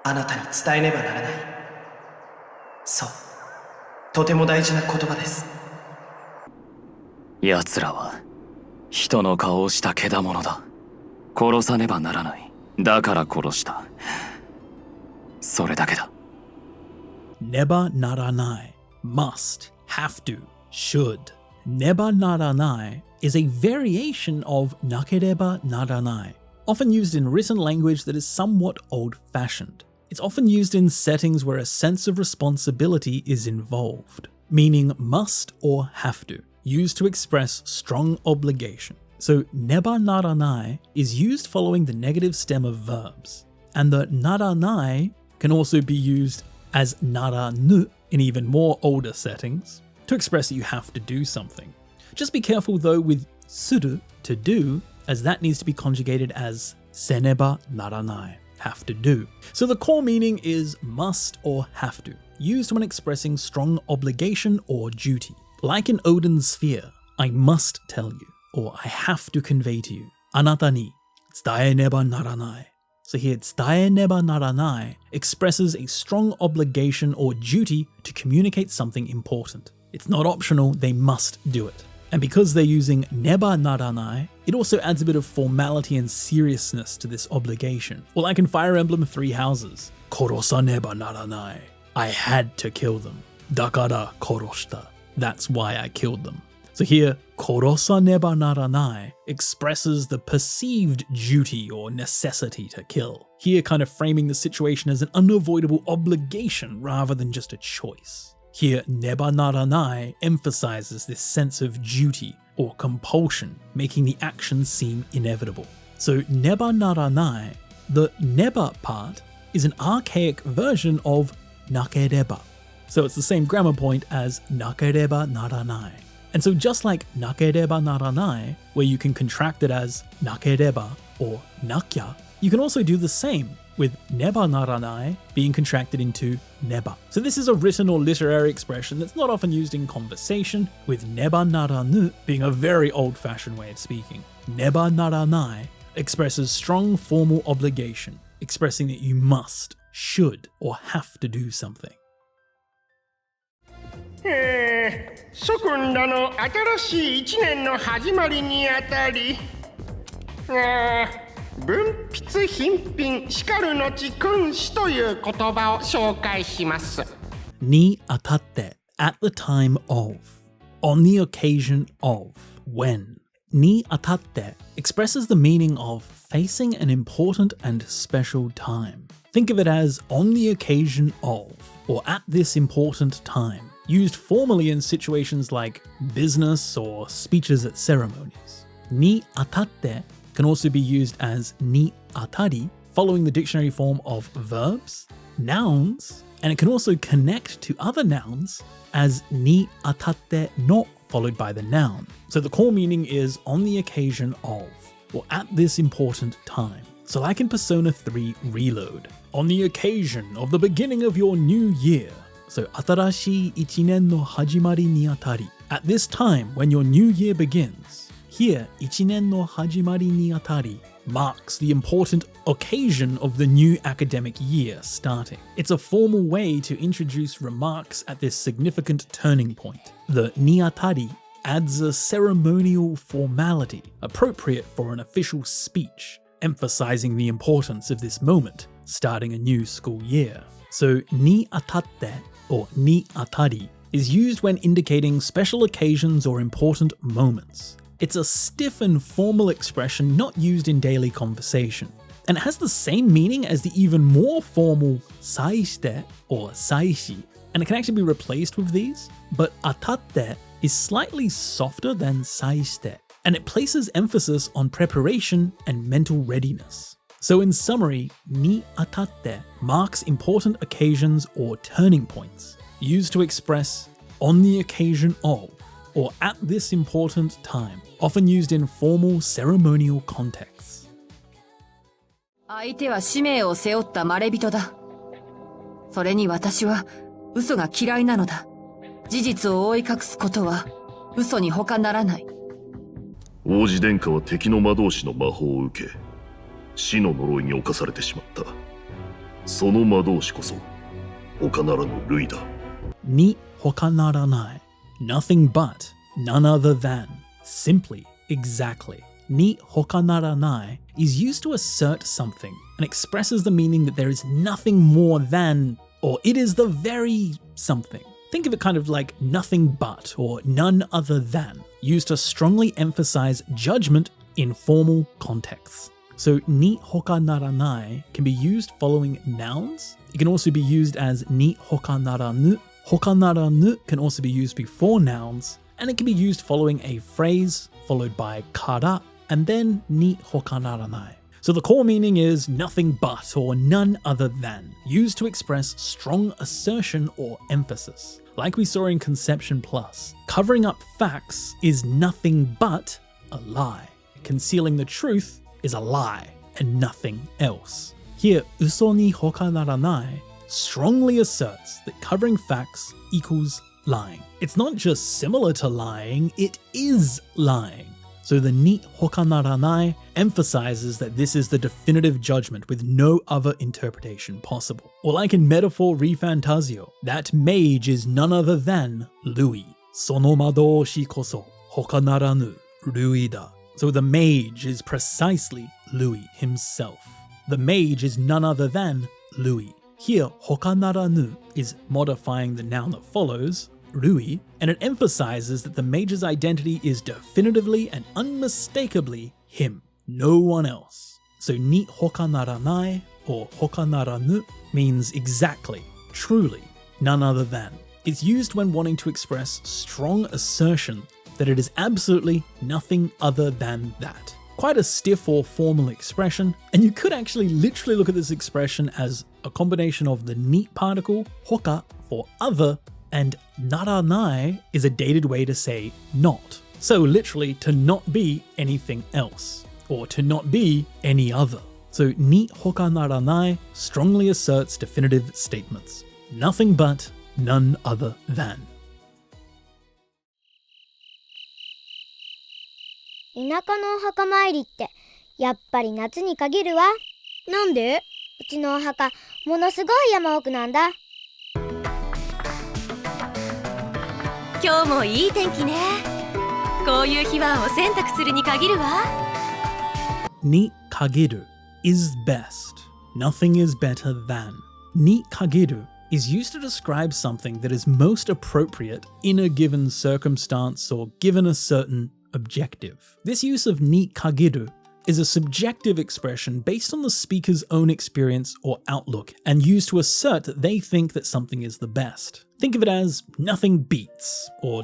あなたに伝えねばならない。そう、とても大事な言葉です。奴らは人の顔をした獣だ。殺さねばならない。だから殺した。それだけだ。Neba naranai, must, have to, should. Neba naranai is a variation of nakereba naranai, often used in written language that is somewhat old-fashioned. It's often used in settings where a sense of responsibility is involved, meaning must or have to, used to express strong obligation. So neba naranai is used following the negative stem of verbs, and the naranai can also be used as naranu in even more older settings to express that you have to do something. Just be careful though with suru, to do, as that needs to be conjugated as seneba naranai, have to do. So the core meaning is must or have to, used when expressing strong obligation or duty. Like in Odin's sphere, I must tell you, or I have to convey to you, anata ni tsudae neba naranai. So here, tsudae neba naranai expresses a strong obligation or duty to communicate something important. It's not optional, they must do it. And because they're using neba naranai, it also adds a bit of formality and seriousness to this obligation. Or like in Fire Emblem Three Houses, korosa neba naranai. I had to kill them. Dakara koroshita. That's why I killed them. So here, korosa neba naranai expresses the perceived duty or necessity to kill. Here kind of framing the situation as an unavoidable obligation rather than just a choice. Here, neba naranai emphasizes this sense of duty or compulsion, making the action seem inevitable. So neba naranai, the neba part, is an archaic version of nakereba. So it's the same grammar point as nakereba naranai. And so just like nakereba naranai, where you can contract it as nakereba or nakya, you can also do the same with neba naranai being contracted into neba. So this is a written or literary expression that's not often used in conversation, with neba naranu being a very old-fashioned way of speaking. Neba naranai expresses strong formal obligation, expressing that you must, should, or have to do something. 諸君らの新しい一年の始まりにあたり、分筆品品しかるのち君子という言葉を紹介します。にあたって at the time of, on the occasion of, when. Ni atatte expresses the meaning of facing an important and special time. Think of it as on the occasion of, or at this important time, used formally in situations like business or speeches at ceremonies. Ni atatte can also be used as ni atari, following the dictionary form of verbs, nouns, and it can also connect to other nouns as ni atatte no, followed by the noun. So the core meaning is on the occasion of, or at this important time. So like in Persona 3 Reload, on the occasion of the beginning of your new year. So atarashi ichinen no hajimari ni atari. At this time when your new year begins. Here, ichinen no hajimari ni atari marks the important occasion of the new academic year starting. It's a formal way to introduce remarks at this significant turning point. The ni atari adds a ceremonial formality appropriate for an official speech, emphasizing the importance of this moment, starting a new school year. So ni atatte, or ni atari, is used when indicating special occasions or important moments. It's a stiff and formal expression not used in daily conversation, and it has the same meaning as the even more formal saishite or saishi, and it can actually be replaced with these, but atatte is slightly softer than saishite, and it places emphasis on preparation and mental readiness. So in summary, ni atatte marks important occasions or turning points, used to express on the occasion of, or at this important time, often used in formal ceremonial contexts. 相手は使命を背負ったまれびとだ。それに私は嘘が嫌いなのだ。事実を覆い隠すことは嘘に他ならない。王子殿下は敵の魔導士の魔法を受け、死の呪いに侵されてしまった。その魔導士こそ他ならぬ類だ。に他ならない。Nothing but, none other than, simply, exactly. Ni hokanaranai is used to assert something and expresses the meaning that there is nothing more than, or it is the very something. Think of it kind of like nothing but or none other than, used to strongly emphasize judgment in formal contexts. So ni hokanaranai can be used following nouns. It can also be used as ni hokanaranu. Hokanaranu can also be used before nouns, and it can be used following a phrase, followed by kara, and then ni hokanaranai. So the core meaning is nothing but or none other than, used to express strong assertion or emphasis. Like we saw in Conception Plus, covering up facts is nothing but a lie. Concealing the truth is a lie and nothing else. Here, uso ni hokanaranai strongly asserts that covering facts equals lying. It's not just similar to lying, it is lying. So the ni hokanaranai emphasizes that this is the definitive judgment with no other interpretation possible. Or like in Metaphor Refantasio, that mage is none other than Louis. Sono madoushi koso hokanaranu Louis da. So the mage is precisely Louis himself. The mage is none other than Louis. Here, hokanaranu is modifying the noun that follows, Rui, and it emphasizes that the mage's identity is definitively and unmistakably him, no one else. So ni hoka naranai or hoka naranu means exactly, truly, none other than. It's used when wanting to express strong assertion that it is absolutely nothing other than that. Quite a stiff or formal expression, and you could actually literally look at this expression as a combination of the ni particle, hoka, for other, and naranai is a dated way to say not. So literally to not be anything else, or to not be any other. So ni hoka naranai strongly asserts definitive statements. Nothing but, none other than. 田舎のお墓参りってやっぱり夏に限るわ。なんで？うちのお墓ものすごい山奥なんだ。今日もいい天気ね。こういう日はお洗濯するに限るわ。Ni kagiru is best. Nothing is better than. Ni kagiru is used to describe something that is most appropriate in a given circumstance or given a certain objective. This use of ni kagiru is a subjective expression based on the speaker's own experience or outlook and used to assert that they think that something is the best. Think of it as nothing beats or ...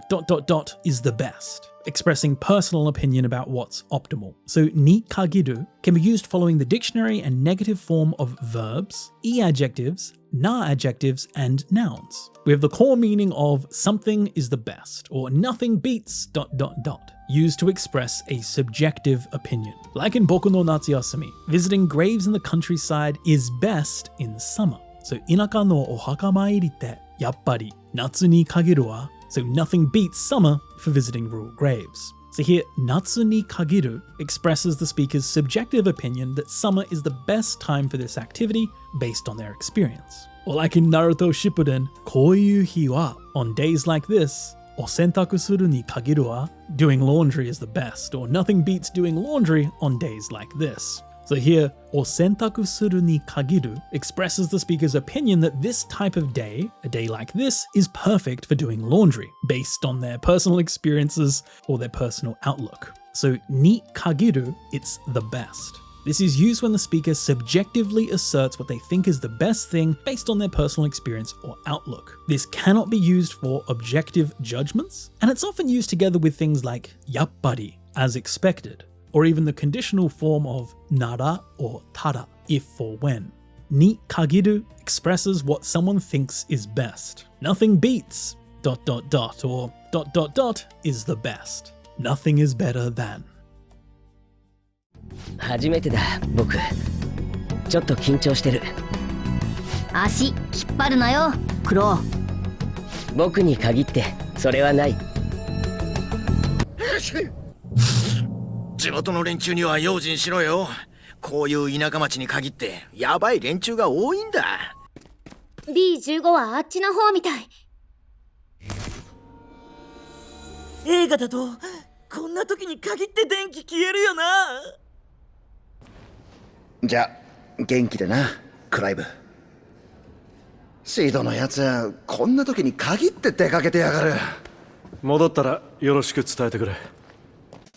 is the best, expressing personal opinion about what's optimal. So ni kagiru can be used following the dictionary and negative form of verbs, e-adjectives, na-adjectives, and nouns. We have the core meaning of something is the best or nothing beats ... used to express a subjective opinion. Like in Boku no Natsuyasumi, visiting graves in the countryside is best in summer. So inaka no ohaka mairi te yappari natsu ni kagiru wa, so nothing beats summer for visiting rural graves. So here, natsu ni kagiru expresses the speaker's subjective opinion that summer is the best time for this activity based on their experience. Or like in Naruto Shippuden, koyu hi wa, on days like this, o sentaku suru ni kagiru wa, doing laundry is the best, or nothing beats doing laundry on days like this. So here, o sentaku suru ni kagiru expresses the speaker's opinion that this type of day, a day like this, is perfect for doing laundry, based on their personal experiences or their personal outlook. So ni kagiru, it's the best. This is used when the speaker subjectively asserts what they think is the best thing based on their personal experience or outlook. This cannot be used for objective judgments, and it's often used together with things like yappari, as expected, or even the conditional form of nara or tara, if or when. Ni kagiru expresses what someone thinks is best. Nothing beats ... or ... is the best. Nothing is better than. 初めてだ僕ちょっと緊張してる足引っ張るなよクロウ僕に限ってそれはない地元の連中には用心しろよこういう田舎町に限ってヤバい連中が多いんだ B15 はあっちの方みたい映画だとこんな時に限って電気消えるよなじゃ元気でなクライブシードのやつはこんな時に限って出かけてやがる戻ったらよろしく伝えてくれ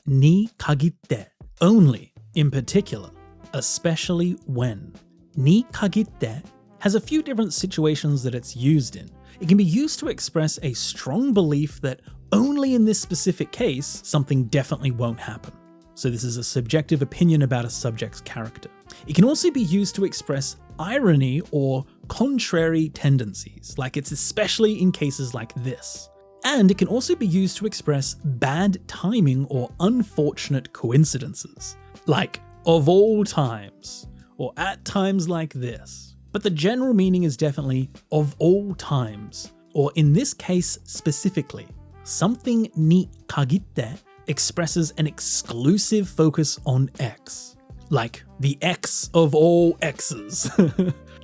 Ni kagitte, only, in particular, especially when. Ni kagitte has a few different situations that it's used in. It can be used to express a strong belief that only in this specific case, something definitely won't happen. So this is a subjective opinion about a subject's character. It can also be used to express irony or contrary tendencies, like it's especially in cases like this. And it can also be used to express bad timing or unfortunate coincidences, like of all times, or at times like this. But the general meaning is definitely of all times, or in this case specifically, something ni kagitte expresses an exclusive focus on X, like the X of all X's.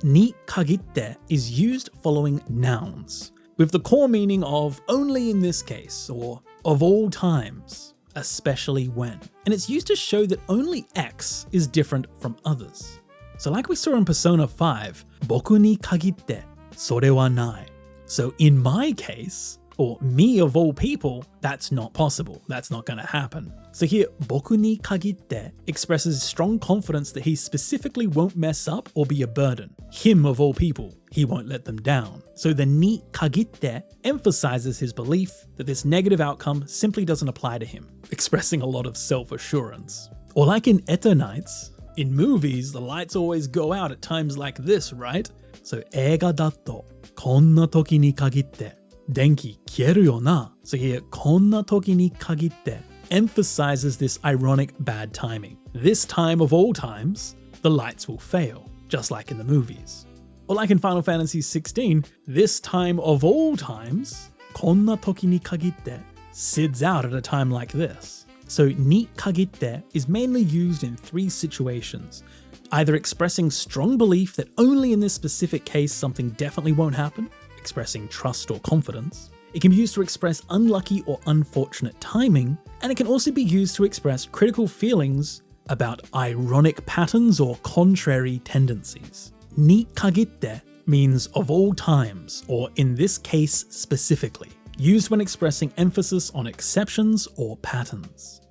Ni kagitte is used following nouns, with the core meaning of only in this case, or of all times, especially when. And it's used to show that only X is different from others. So like we saw in Persona 5, boku ni kagitte, sore wa nai. So in my case, or me of all people, that's not possible. That's not going to happen. So here, boku ni kagitte expresses strong confidence that he specifically won't mess up or be a burden. Him of all people, he won't let them down. So the ni kagitte emphasizes his belief that this negative outcome simply doesn't apply to him, expressing a lot of self-assurance. Or like in Eternights, in movies, the lights always go out at times like this, right? So eiga dato konna toki ni kagitte denki kieru yo na. So here, konna toki ni kagitte emphasizes this ironic bad timing. This time of all times, the lights will fail, just like in the movies. Or like in Final Fantasy XVI, this time of all times, konna toki ni kagitte sids out at a time like this. So ni kagitte is mainly used in 3 situations, either expressing strong belief that only in this specific case something definitely won't happen, expressing trust or confidence. It can be used to express unlucky or unfortunate timing, and it can also be used to express critical feelings about ironic patterns or contrary tendencies. Ni kagitte means of all times, or in this case specifically, used when expressing emphasis on exceptions or patterns.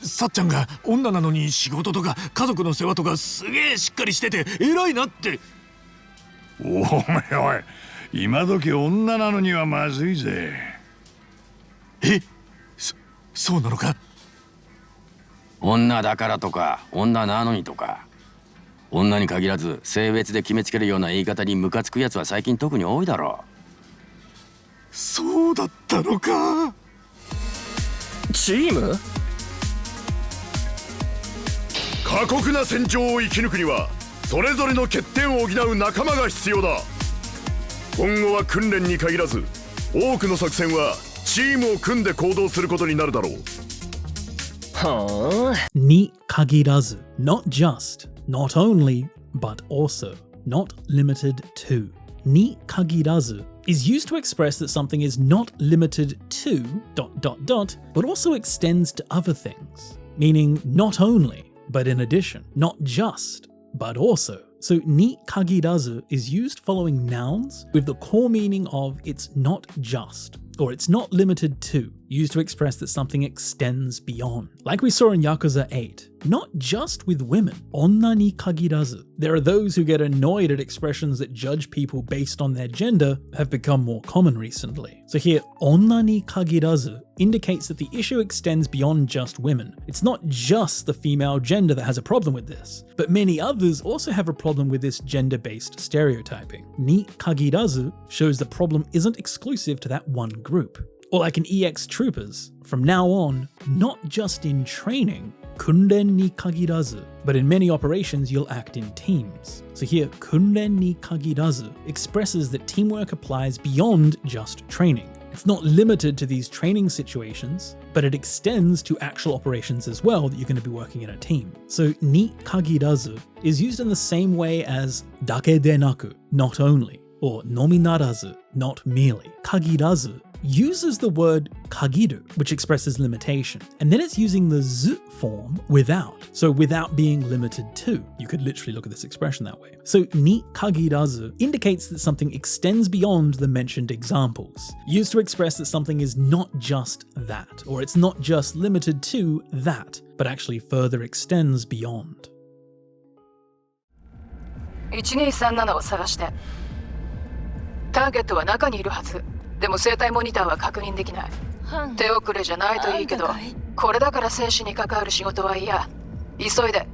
さっちゃんが女なのに仕事とか家族の世話とかすげえしっかりしてて偉いなって。おめえおい、今時女なのにはまずいぜ。え、そうなのか？女だからとか女なのにとか、女に限らず性別で決めつけるような言い方にムカつくやつは最近特に多いだろう。そうだったのか。チーム？過酷な戦場を生き抜くにはそれぞれの欠点を補う仲間が必要だ。今後は訓練に限らず多くの作戦はチームを組んで行動することになるだろう。はあ。に限らず not just, not only, but also, not limited to. に限らず is used to express that something is not limited to ... but also extends to other things, meaning not only, but in addition, not just, but also. So ni kagirazu is used following nouns with the core meaning of it's not just, or it's not limited to, used to express that something extends beyond. Like we saw in Yakuza 8, not just with women, onna ni kagirazu. There are those who get annoyed at expressions that judge people based on their gender have become more common recently. So here, onna ni kagirazu indicates that the issue extends beyond just women. It's not just the female gender that has a problem with this, but many others also have a problem with this gender-based stereotyping. Ni kagirazu shows the problem isn't exclusive to that one group. Or like in EX Troopers, from now on, not just in training, kunren ni kagirazu, but in many operations you'll act in teams. So here, kunren ni kagirazu expresses that teamwork applies beyond just training. It's not limited to these training situations, but it extends to actual operations as well that you're going to be working in a team. So ni kagirazu is used in the same way as dake de naku, not only, or nominarazu, not merely. Kagirazu uses the word kagiru, which expresses limitation, and then it's using the z form without, so without being limited to. You could literally look at this expression that way. So ni kagirazu indicates that something extends beyond the mentioned examples, used to express that something is not just that, or it's not just limited to that, but actually further extends beyond. 1237を探して。ターゲットは中にいるはず。でも生体モニターは確認できない。手遅れじゃないといいけど、これだから生死に関わる仕事は嫌。急いで。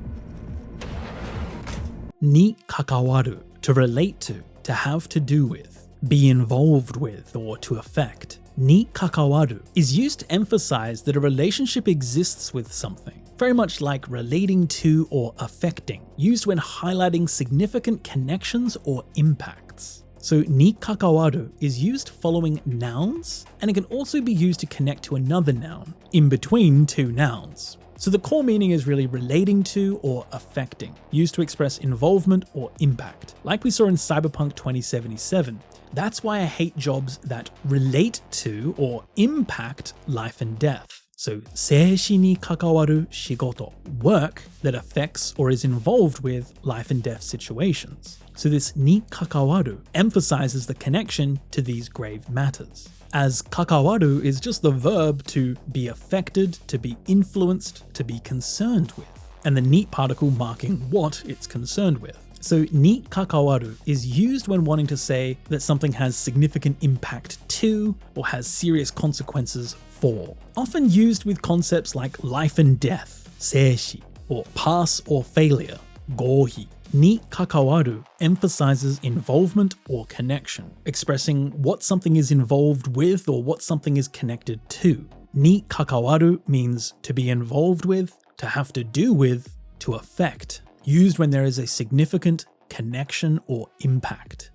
に関わる to relate to have to do with, be involved with, or to affect. に関わる is used to emphasize that a relationship exists with something, very much like relating to or affecting, used when highlighting significant connections or impacts. So ni kakawaru is used following nouns, and it can also be used to connect to another noun in between two nouns. So the core meaning is really relating to or affecting, used to express involvement or impact, like we saw in Cyberpunk 2077. That's why I hate jobs that relate to or impact life and death. So 生死に関わる仕事, work that affects or is involved with life and death situations. So this に関わる emphasizes the connection to these grave matters. As 関わる is just the verb to be affected, to be influenced, to be concerned with, and the に particle marking what it's concerned with. So に関わる is used when wanting to say that something has significant impact to or has serious consequences for. Often used with concepts like life and death, 生死, or pass or failure, 合否. に関わる emphasizes involvement or connection, expressing what something is involved with or what something is connected to. に関わる means to be involved with, to have to do with, to affect. Used when there is a significant connection or impact.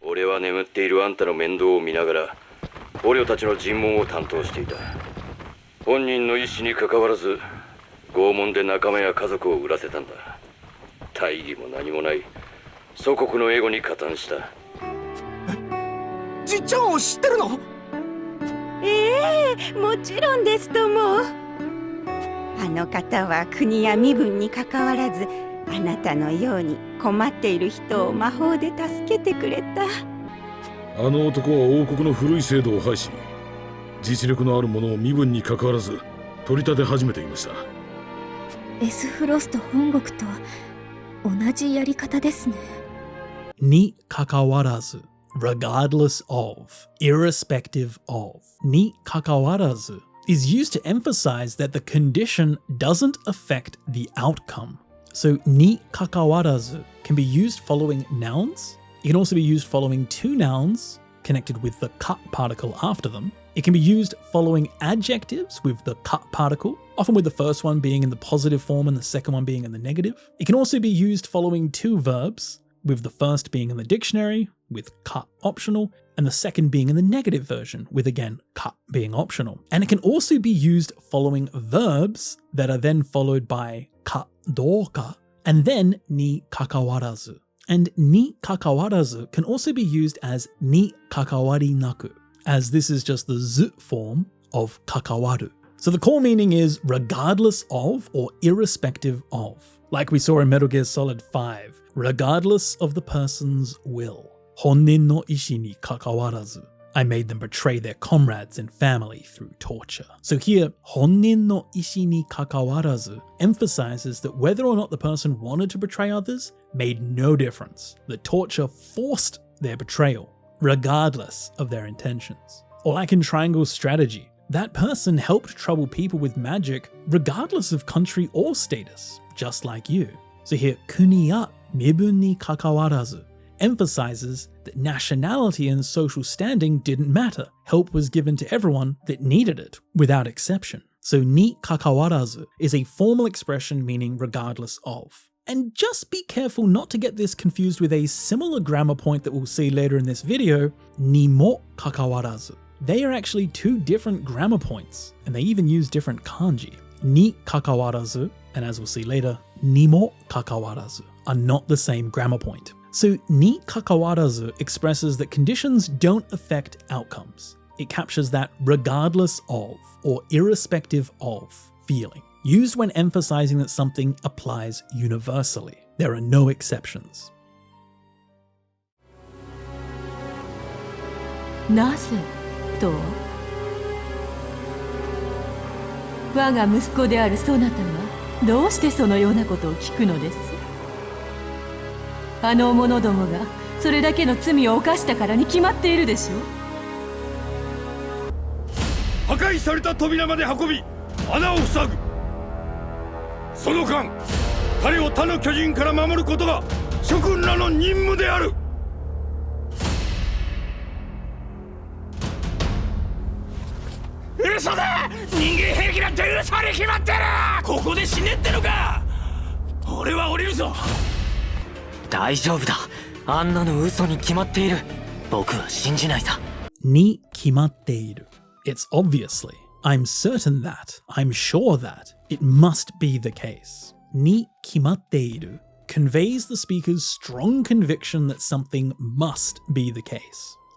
俺は眠っているあんたの面倒を見ながら、捕虜たちの尋問を担当していた。本人の意思に関わらず、拷問で仲間や家族を売らせたんだ。大義も何もない祖国のエゴに加担した。じっちゃんを知ってるの？もちろんですとも。あの方は国や身分にかかわらず、あなたのように困っている人を魔法で助けてくれた。あの男は王国の古い制度を廃し、実力のある者を身分にかかわらず取り立て始めていました。エスフロスト本国と同じやり方ですね。に関わらず regardless of, irrespective of. に関わらず is used to emphasize that the condition doesn't affect the outcome. So に関わらず can be used following nouns. It can also be used following two nouns connected with the ka particle after them. It can be used following adjectives with the ka particle, often with the first one being in the positive form and the second one being in the negative. It can also be used following two verbs, with the first being in the dictionary, with ka optional, and the second being in the negative version, with again ka being optional. And it can also be used following verbs that are then followed by ka doka, and then ni kakawarazu. And ni kakawarazu can also be used as ni kakawarinaku, as this is just the z form of kakawaru. So the core meaning is regardless of or irrespective of. Like we saw in Metal Gear Solid 5, regardless of the person's will. Honnin no ishi ni kakawarazu. I made them betray their comrades and family through torture. So here, honnin no ishi ni kakawarazu emphasizes that whether or not the person wanted to betray others made no difference. The torture forced their betrayal, regardless of their intentions. Or like in Triangle Strategy, that person helped trouble people with magic regardless of country or status, just like you. So here, kuni ya mibun ni kakawarazu emphasizes that nationality and social standing didn't matter. Help was given to everyone that needed it, without exception. So ni kakawarazu is a formal expression meaning regardless of. And just be careful not to get this confused with a similar grammar point that we'll see later in this video, ni mo kakawarazu. They are actually two different grammar points, and they even use different kanji. Ni kakawarazu, and as we'll see later, ni mo kakawarazu are not the same grammar point. So ni kakawarazu expresses that conditions don't affect outcomes. It captures that regardless of or irrespective of feeling, used when emphasizing that something applies universally. There are no exceptions. なぜと我が息子であるそなたがどうしてそのようなことを聞くのです？あの者どもがそれだけの罪を犯したからに決まっているでしょう。破壊された扉まで運び穴を塞ぐ。その間彼を他の巨人から守ることが諸君らの任務である。嘘だ！人間兵器なんて嘘に決まってる！ここで死ねってのか！俺は降りるぞ！大丈夫だ。あんなの嘘に決まっている。僕は信じないさ。に決まっている. It's obviously. I'm certain that. I'm sure that. It must be the case. に決まっている conveys the speaker's strong conviction that something must be the case.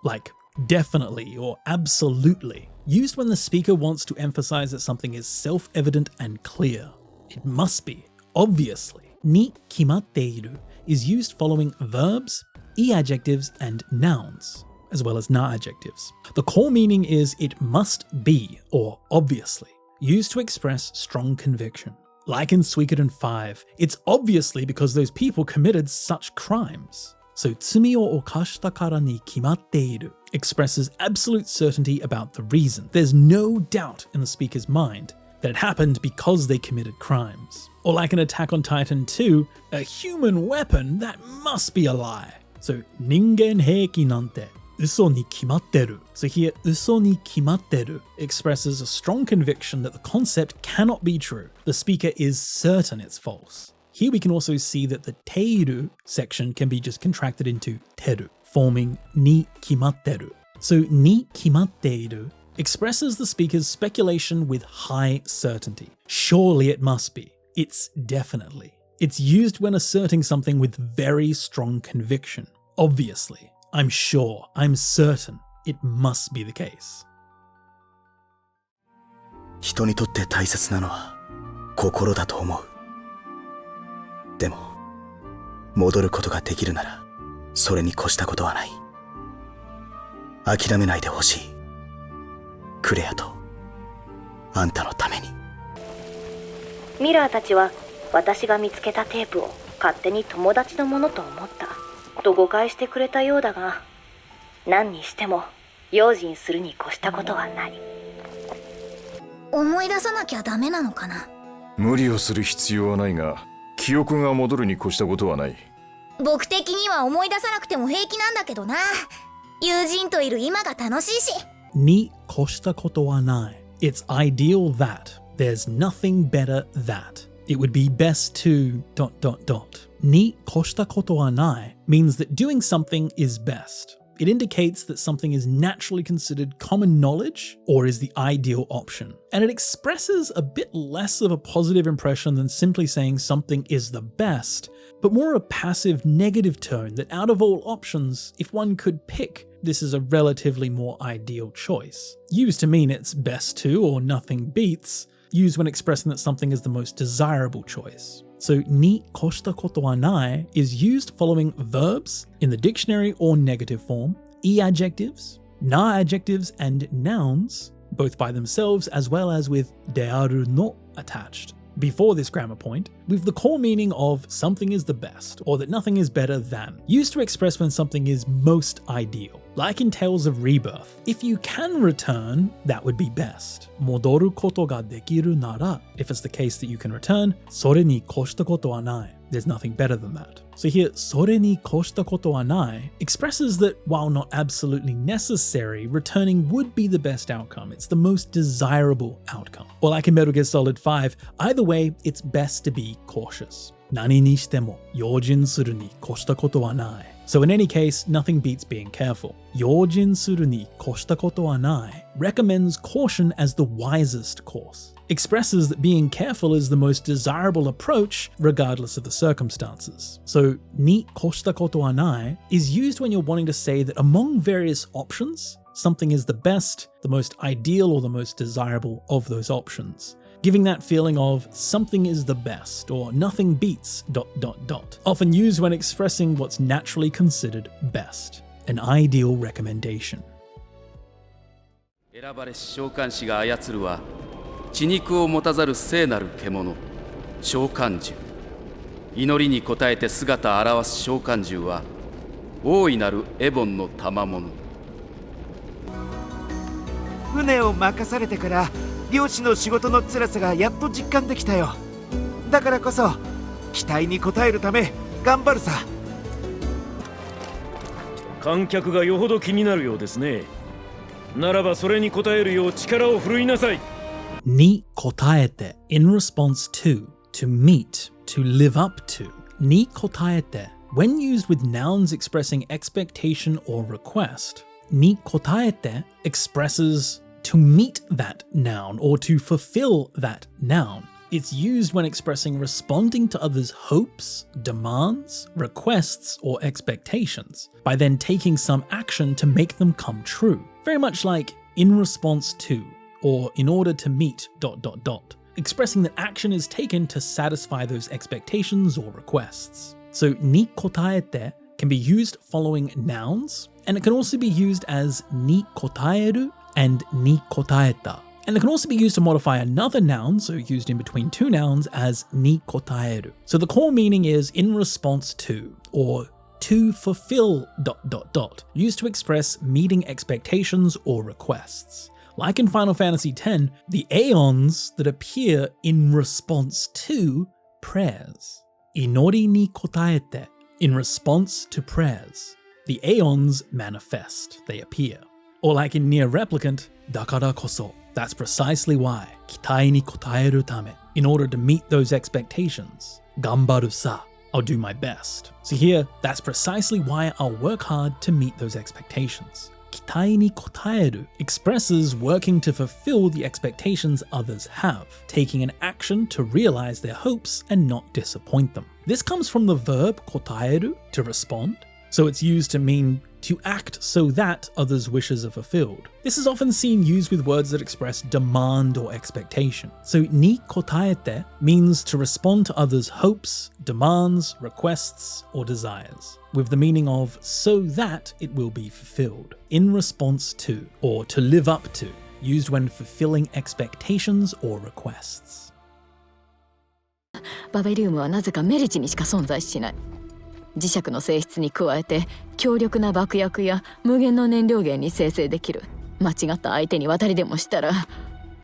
Like, definitely or absolutely, used when the speaker wants to emphasize that something is self-evident and clear. It must be, obviously. Ni kimatteiru is used following verbs, e-adjectives, and nouns, as well as na-adjectives. The core meaning is it must be, or obviously, used to express strong conviction. Like in Suikoden 5, it's obviously because those people committed such crimes. So tsumi o okashita kara ni kimatteiru expresses absolute certainty about the reason. There's no doubt in the speaker's mind that it happened because they committed crimes. Or like in Attack on Titan 2, a human weapon, that must be a lie. So ningen heiki nante uso ni kimatteru. So here, uso ni kimatteru expresses a strong conviction that the concept cannot be true. The speaker is certain it's false. Here we can also see that the teiru section can be just contracted into teru, forming ni kimatteru. So ni kimatteiru expresses the speaker's speculation with high certainty. Surely it must be. It's definitely. It's used when asserting something with very strong conviction. Obviously. I'm sure. I'm certain. It must be the case. 人にとって大切なのは心だと思う。でも、戻ることができるなら、それに越したことはない。諦めないでほしい。クレアと、あんたのために。ミラーたちは、私が見つけたテープを勝手に友達のものと思った、と誤解してくれたようだが、何にしても、用心するに越したことはない。思い出さなきゃダメなのかな。無理をする必要はないが、記憶が戻るに越したことはない。僕的には思い出さなくても平気なんだけどな。友人といる今が楽しいし。に越したことはない。It's ideal that. There's nothing better that. It would be best to... Ni koshita koto wa nai means that doing something is best. It indicates that something is naturally considered common knowledge or is the ideal option. And it expresses a bit less of a positive impression than simply saying something is the best, but more a passive negative tone that out of all options, if one could pick, this is a relatively more ideal choice. Used to mean it's best to or nothing beats, used when expressing that something is the most desirable choice. So ni koshita koto wa nai is used following verbs in the dictionary or negative form, e-adjectives, na-adjectives, and nouns, both by themselves as well as with dearu no attached. Before this grammar point, with the core meaning of something is the best, or that nothing is better than, used to express when something is most ideal. Like in Tales of Rebirth, if you can return, that would be best. Modoru koto ga dekiru nara, if it's the case that you can return, sore ni koshita koto wa nai. There's nothing better than that. So here, sore ni koshita koto wa nai expresses that while not absolutely necessary, returning would be the best outcome. It's the most desirable outcome. Or like in Metal Gear Solid 5, either way, it's best to be cautious. Nani ni shite mo youjin suru ni koshita koto wa nai. So in any case, nothing beats being careful. Youjin suru ni koshita koto wa nai recommends caution as the wisest course. Expresses that being careful is the most desirable approach regardless of the circumstances. So ni koshita koto wa nai is used when you're wanting to say that among various options, something is the best, the most ideal, or the most desirable of those options. Giving that feeling of something is the best or nothing beats ... Often used when expressing what's naturally considered best, an ideal recommendation. 選ばれし召喚士が操るは血肉を持たざる聖なる獣召喚獣。祈りに応えて姿を現す召喚獣は大いなるエボンの賜物。船を任されてから漁師の仕事の辛さがやっと実感できたよ。だからこそ期待に応えるため頑張るさ。観客がよほど気になるようですね。ならばそれに応えるよう力を振るいなさい。Ni kotaete in response to meet, to live up to. Ni kotaete, when used with nouns expressing expectation or request, ni kotaete expresses to meet that noun or to fulfill that noun. It's used when expressing responding to others' hopes, demands, requests, or expectations, by then taking some action to make them come true. Very much like in response to, or in order to meet ... expressing that action is taken to satisfy those expectations or requests. So ni kotaete can be used following nouns, and it can also be used as ni kotaeru and ni kotaeta. And it can also be used to modify another noun, so used in between two nouns, as ni kotaeru. So the core meaning is in response to, or to fulfill ... used to express meeting expectations or requests. Like in Final Fantasy X, the aeons that appear in response to prayers. Inori ni kotaete, in response to prayers. The aeons manifest, they appear. Or like in Nier Replicant, dakara koso, that's precisely why, kitai ni kotaeru tame, in order to meet those expectations. Gambaru sa, I'll do my best. So here, that's precisely why I'll work hard to meet those expectations. Kitai ni kotaeru expresses working to fulfill the expectations others have, taking an action to realize their hopes and not disappoint them. This comes from the verb kotaeru, to respond, so it's used to mean to act so that others' wishes are fulfilled. This is often seen used with words that express demand or expectation. So ni kotaete means to respond to others' hopes, demands, requests, or desires, with the meaning of so that it will be fulfilled, in response to, or to live up to, used when fulfilling expectations or requests. バベリウムはなぜかメリチにしか存在しない。磁石の性質に加えて強力な爆薬や無限の燃料源に生成できる。間違った相手に渡りでもしたら。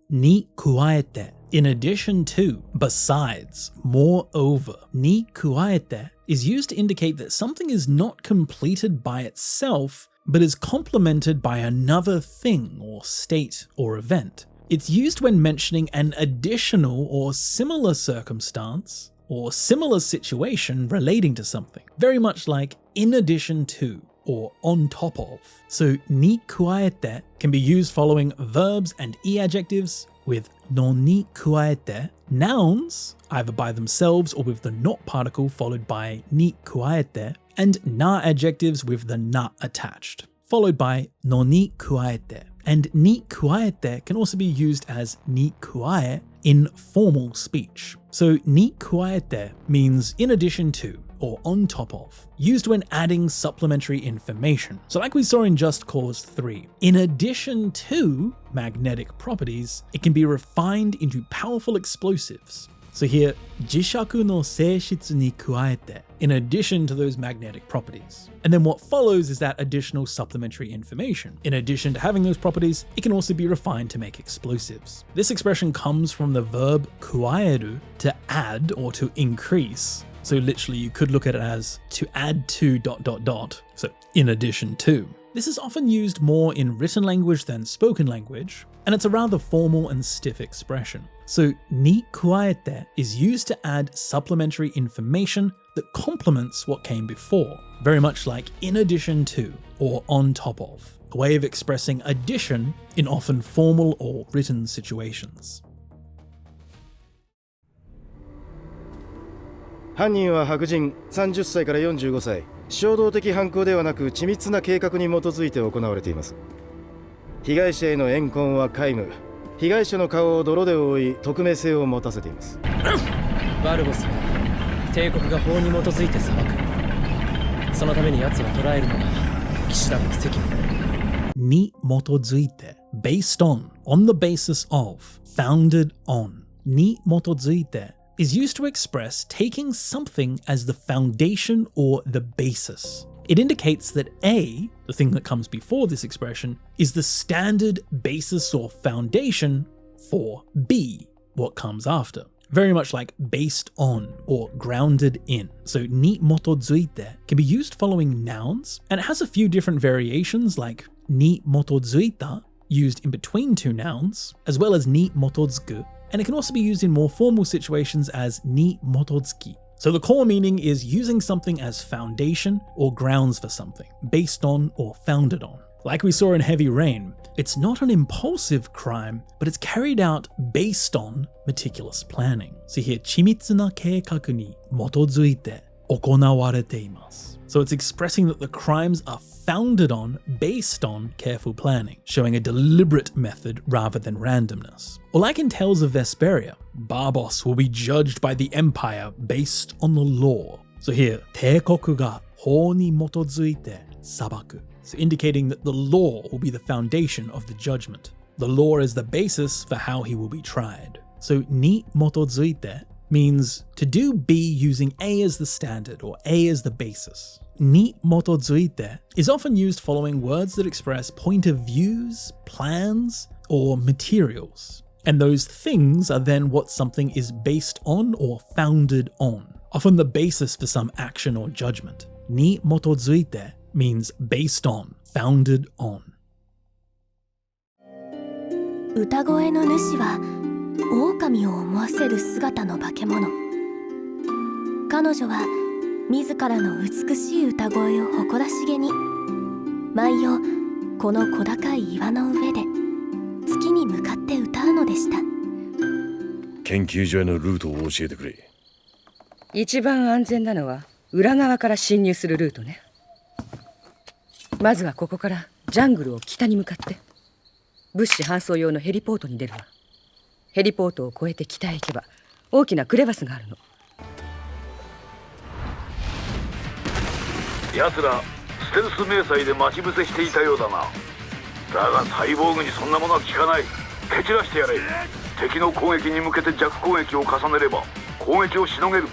に加えて in addition to, besides, moreover. に加えて is used to indicate that something is not completed by itself, but is complemented by another thing or state or event. It's used when mentioning an additional or similar circumstance or similar situation relating to something, very much like in addition to or on top of. So ni kuaete can be used following verbs and e-adjectives with no ni kuaete, nouns either by themselves or with the not particle followed by ni kuaete, and na adjectives with the na attached, followed by no ni kuaete. And ni kuaete can also be used as ni kuae in formal speech. So ni kuaete means in addition to or on top of, used when adding supplementary information. So like we saw in Just Cause 3, in addition to magnetic properties, it can be refined into powerful explosives. So here, jishaku no seishitsu ni kuaete, in addition to those magnetic properties. And then what follows is that additional supplementary information. In addition to having those properties, it can also be refined to make explosives. This expression comes from the verb kuaeru, to add or to increase. So literally you could look at it as to add to ... so in addition to. This is often used more in written language than spoken language, and it's a rather formal and stiff expression. So ni kuaete is used to add supplementary information that complements what came before, very much like in addition to or on top of, a way of expressing addition in often formal or written situations. 犯人は白人30歳から45歳。衝動的犯行ではなく緻密な計画に基づいて行われています。被害者への怨恨は皆無。被害者の顔を泥で覆い匿名性を持たせています。バルボスは帝国が法に基づいて裁く。そのために奴を捕らえるのが騎士団の責務。に基づいて based on the basis of, founded on. に基づいて is used to express taking something as the foundation or the basis. It indicates that A, the thing that comes before this expression, is the standard basis or foundation for B, what comes after. Very much like based on or grounded in. So ni motozuite can be used following nouns, and it has a few different variations like ni motozuita, used in between two nouns, as well as ni mototsuku, and it can also be used in more formal situations as ni mototsuki. So the core meaning is using something as foundation or grounds for something, based on or founded on. Like we saw in Heavy Rain, it's not an impulsive crime, but it's carried out based on meticulous planning. So here, 緻密な計画に基づいて行われています. So it's expressing that the crimes are founded on, based on careful planning, showing a deliberate method rather than randomness. Or like in Tales of Vesperia, Barbos will be judged by the Empire based on the law. So here, 帝国が法に基づいて裁く. So indicating that the law will be the foundation of the judgment. The law is the basis for how he will be tried. So に基づいて means to do B using A as the standard or A as the basis. に基づいて is often used following words that express point of views, plans, or materials. And those things are then what something is based on or founded on, often the basis for some action or judgment. に基づいて means based on, founded on. 歌声の主は狼を思わせる姿の化け物。彼女は自らの美しい歌声を誇らしげに毎夜この小高い岩の上で月に向かって歌うのでした。研究所へのルートを教えてくれ。一番安全なのは裏側から侵入するルートね。まずはここからジャングルを北に向かって物資搬送用のヘリポートに出るわ。ヘリポートを越えて北へ行けば大きなクレバスがあるの。奴らステルス迷彩で待ち伏せしていたようだな。だがサイボーグにそんなものは効かない。蹴散らしてやれ。敵の攻撃に向けて弱攻撃を重ねれば攻撃をしのげる。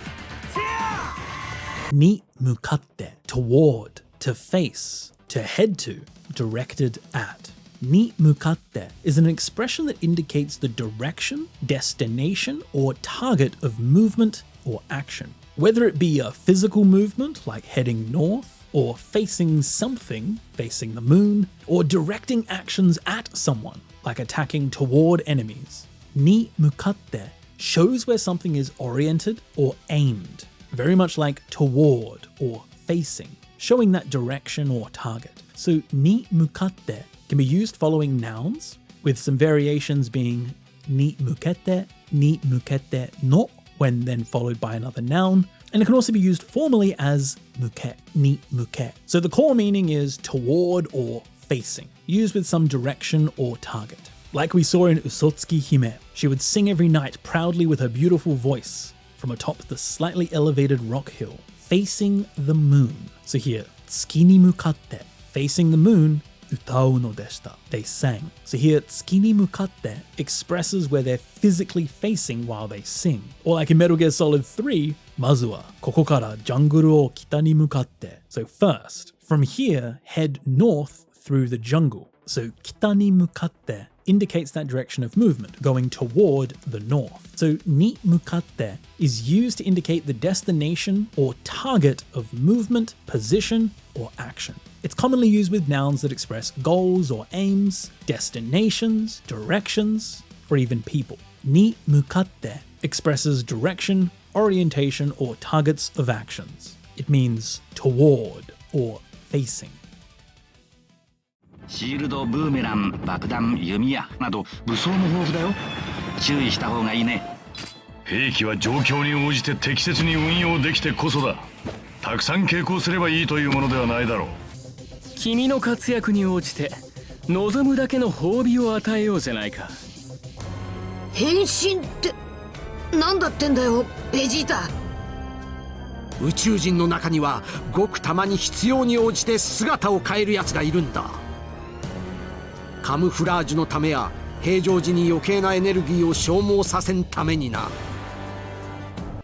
に向かって toward, to face, to head to, directed at. に向かって is an expression that indicates the direction, destination, or target of movement or action. Whether it be a physical movement like heading north, or facing something, facing the moon, or directing actions at someone, like attacking toward enemies. に向かって shows where something is oriented or aimed, very much like toward or facing, showing that direction or target. So に向かって can be used following nouns, with some variations being に向けての, when then followed by another noun, and it can also be used formally as 向け, に向け. So the core meaning is toward or facing, used with some direction or target. Like we saw in Usotsuki Hime, she would sing every night proudly with her beautiful voice from atop the slightly elevated rock hill, facing the moon. So here, 月に向かって facing the moon, 歌うのでした they sang. So here, 月に向かって expresses where they're physically facing while they sing. Or like in Metal Gear Solid 3, まずはここからジャングルを北に向かって So first, from here, head north through the jungle. So 北に向かって indicates that direction of movement, going toward the north. So に向かって is used to indicate the destination or target of movement, position, or action. It's commonly used with nouns that express goals or aims, destinations, directions, or even people. に向かって expresses direction, orientation, or targets of actions. It means toward or facing. シールド、ブーメラン、爆弾、弓矢など武装も豊富だよ。注意した方がいいね。兵器は状況に応じて適切に運用できてこそだ。たくさん携行すればいいというものではないだろう。君の活躍に応じて望むだけの褒美を与えようじゃないか。変身って何だってんだよ、ベジータ。宇宙人の中にはごくたまに必要に応じて姿を変えるやつがいるんだ。カムフラージュのためや平常時に余計なエネルギーを消耗させんためにな。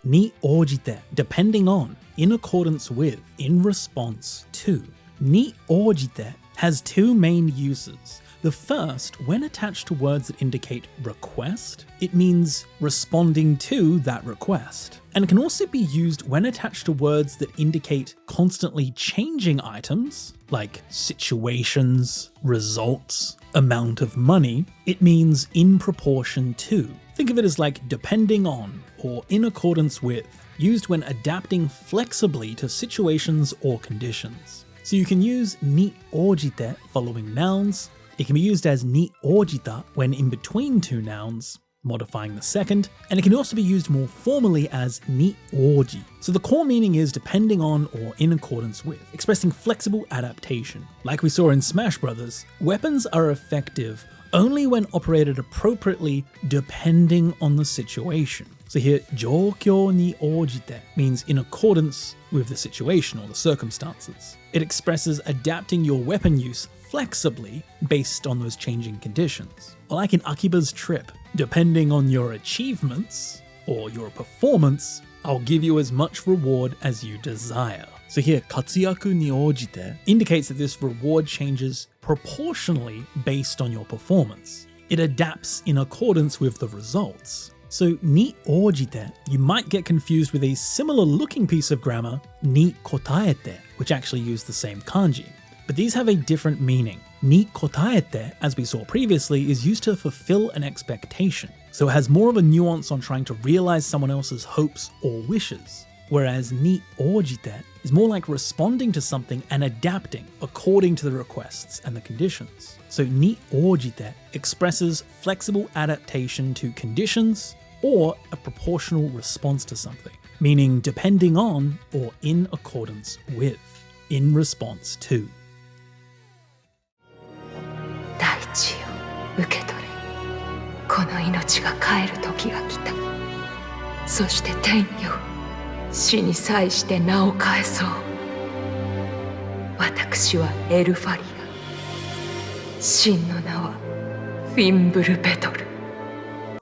に応じて depending on, in accordance with, in response to. に応じて has two main uses. The first, when attached to words that indicate request, it means responding to that request. And it can also be used when attached to words that indicate constantly changing items, like situations, results, amount of money. It means in proportion to. Think of it as like depending on or in accordance with, used when adapting flexibly to situations or conditions. So you can use ni ojite following nouns. It can be used as ni ojita when in between two nouns, modifying the second, and it can also be used more formally as ni oji. So the core meaning is depending on or in accordance with, expressing flexible adaptation. Like we saw in Smash Brothers, weapons are effective only when operated appropriately depending on the situation. So here, joukyo ni ojite means in accordance with the situation or the circumstances. It expresses adapting your weapon use flexibly based on those changing conditions. Like in Akiba's trip, depending on your achievements or your performance, I'll give you as much reward as you desire. So here, katsuyaku ni ojite indicates that this reward changes proportionally based on your performance. It adapts in accordance with the results. So ni ojite, you might get confused with a similar looking piece of grammar, ni kotaete, which actually use the same kanji. But these have a different meaning. Ni kotaete, as we saw previously, is used to fulfill an expectation. So it has more of a nuance on trying to realize someone else's hopes or wishes. Whereas ni ojite is more like responding to something and adapting according to the requests and the conditions. So ni ojite expresses flexible adaptation to conditions or a proportional response to something, meaning depending on or in accordance with, in response to. 大地よ、受け取れ。この命が帰る時が来た。そして天よ、死に際して名を返そう。私はエルファリア。真の名はフィンブルベトル。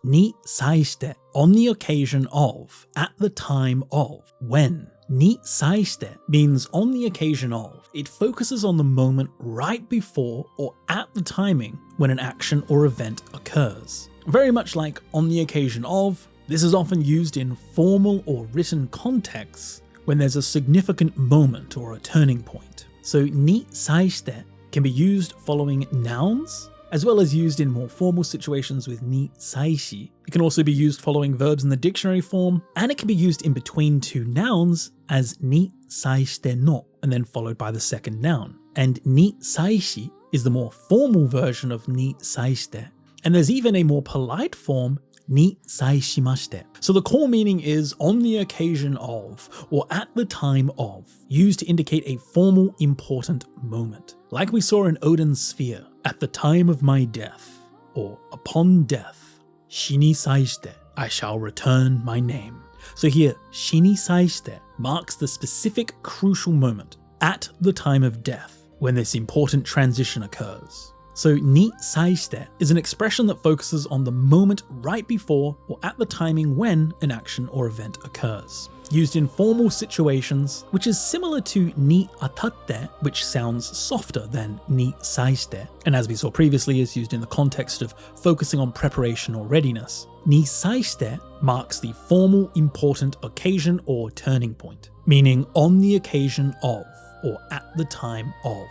Ni saishite, on the occasion of, at the time of, when. Ni saishite means on the occasion of. It focuses on the moment right before or at the timing when an action or event occurs. Very much like on the occasion of, this is often used in formal or written contexts when there's a significant moment or a turning point. So ni saishite can be used following nouns, as well as used in more formal situations with ni saishi. It can also be used following verbs in the dictionary form, and it can be used in between two nouns as ni saishite no, and then followed by the second noun. And ni saishi is the more formal version of ni saishite. And there's even a more polite form, ni saishimashite. So the core meaning is on the occasion of, or at the time of, used to indicate a formal, important moment. Like we saw in Odin's sphere, at the time of my death, or upon death, shini saishite, I shall return my name. So here, shini saishite marks the specific crucial moment, at the time of death, when this important transition occurs. So ni saishite is an expression that focuses on the moment right before or at the timing when an action or event occurs. Used in formal situations, which is similar to ni atatte, which sounds softer than ni saishite, and as we saw previously is used in the context of focusing on preparation or readiness. Ni saishite marks the formal, important occasion or turning point, meaning on the occasion of, or at the time of.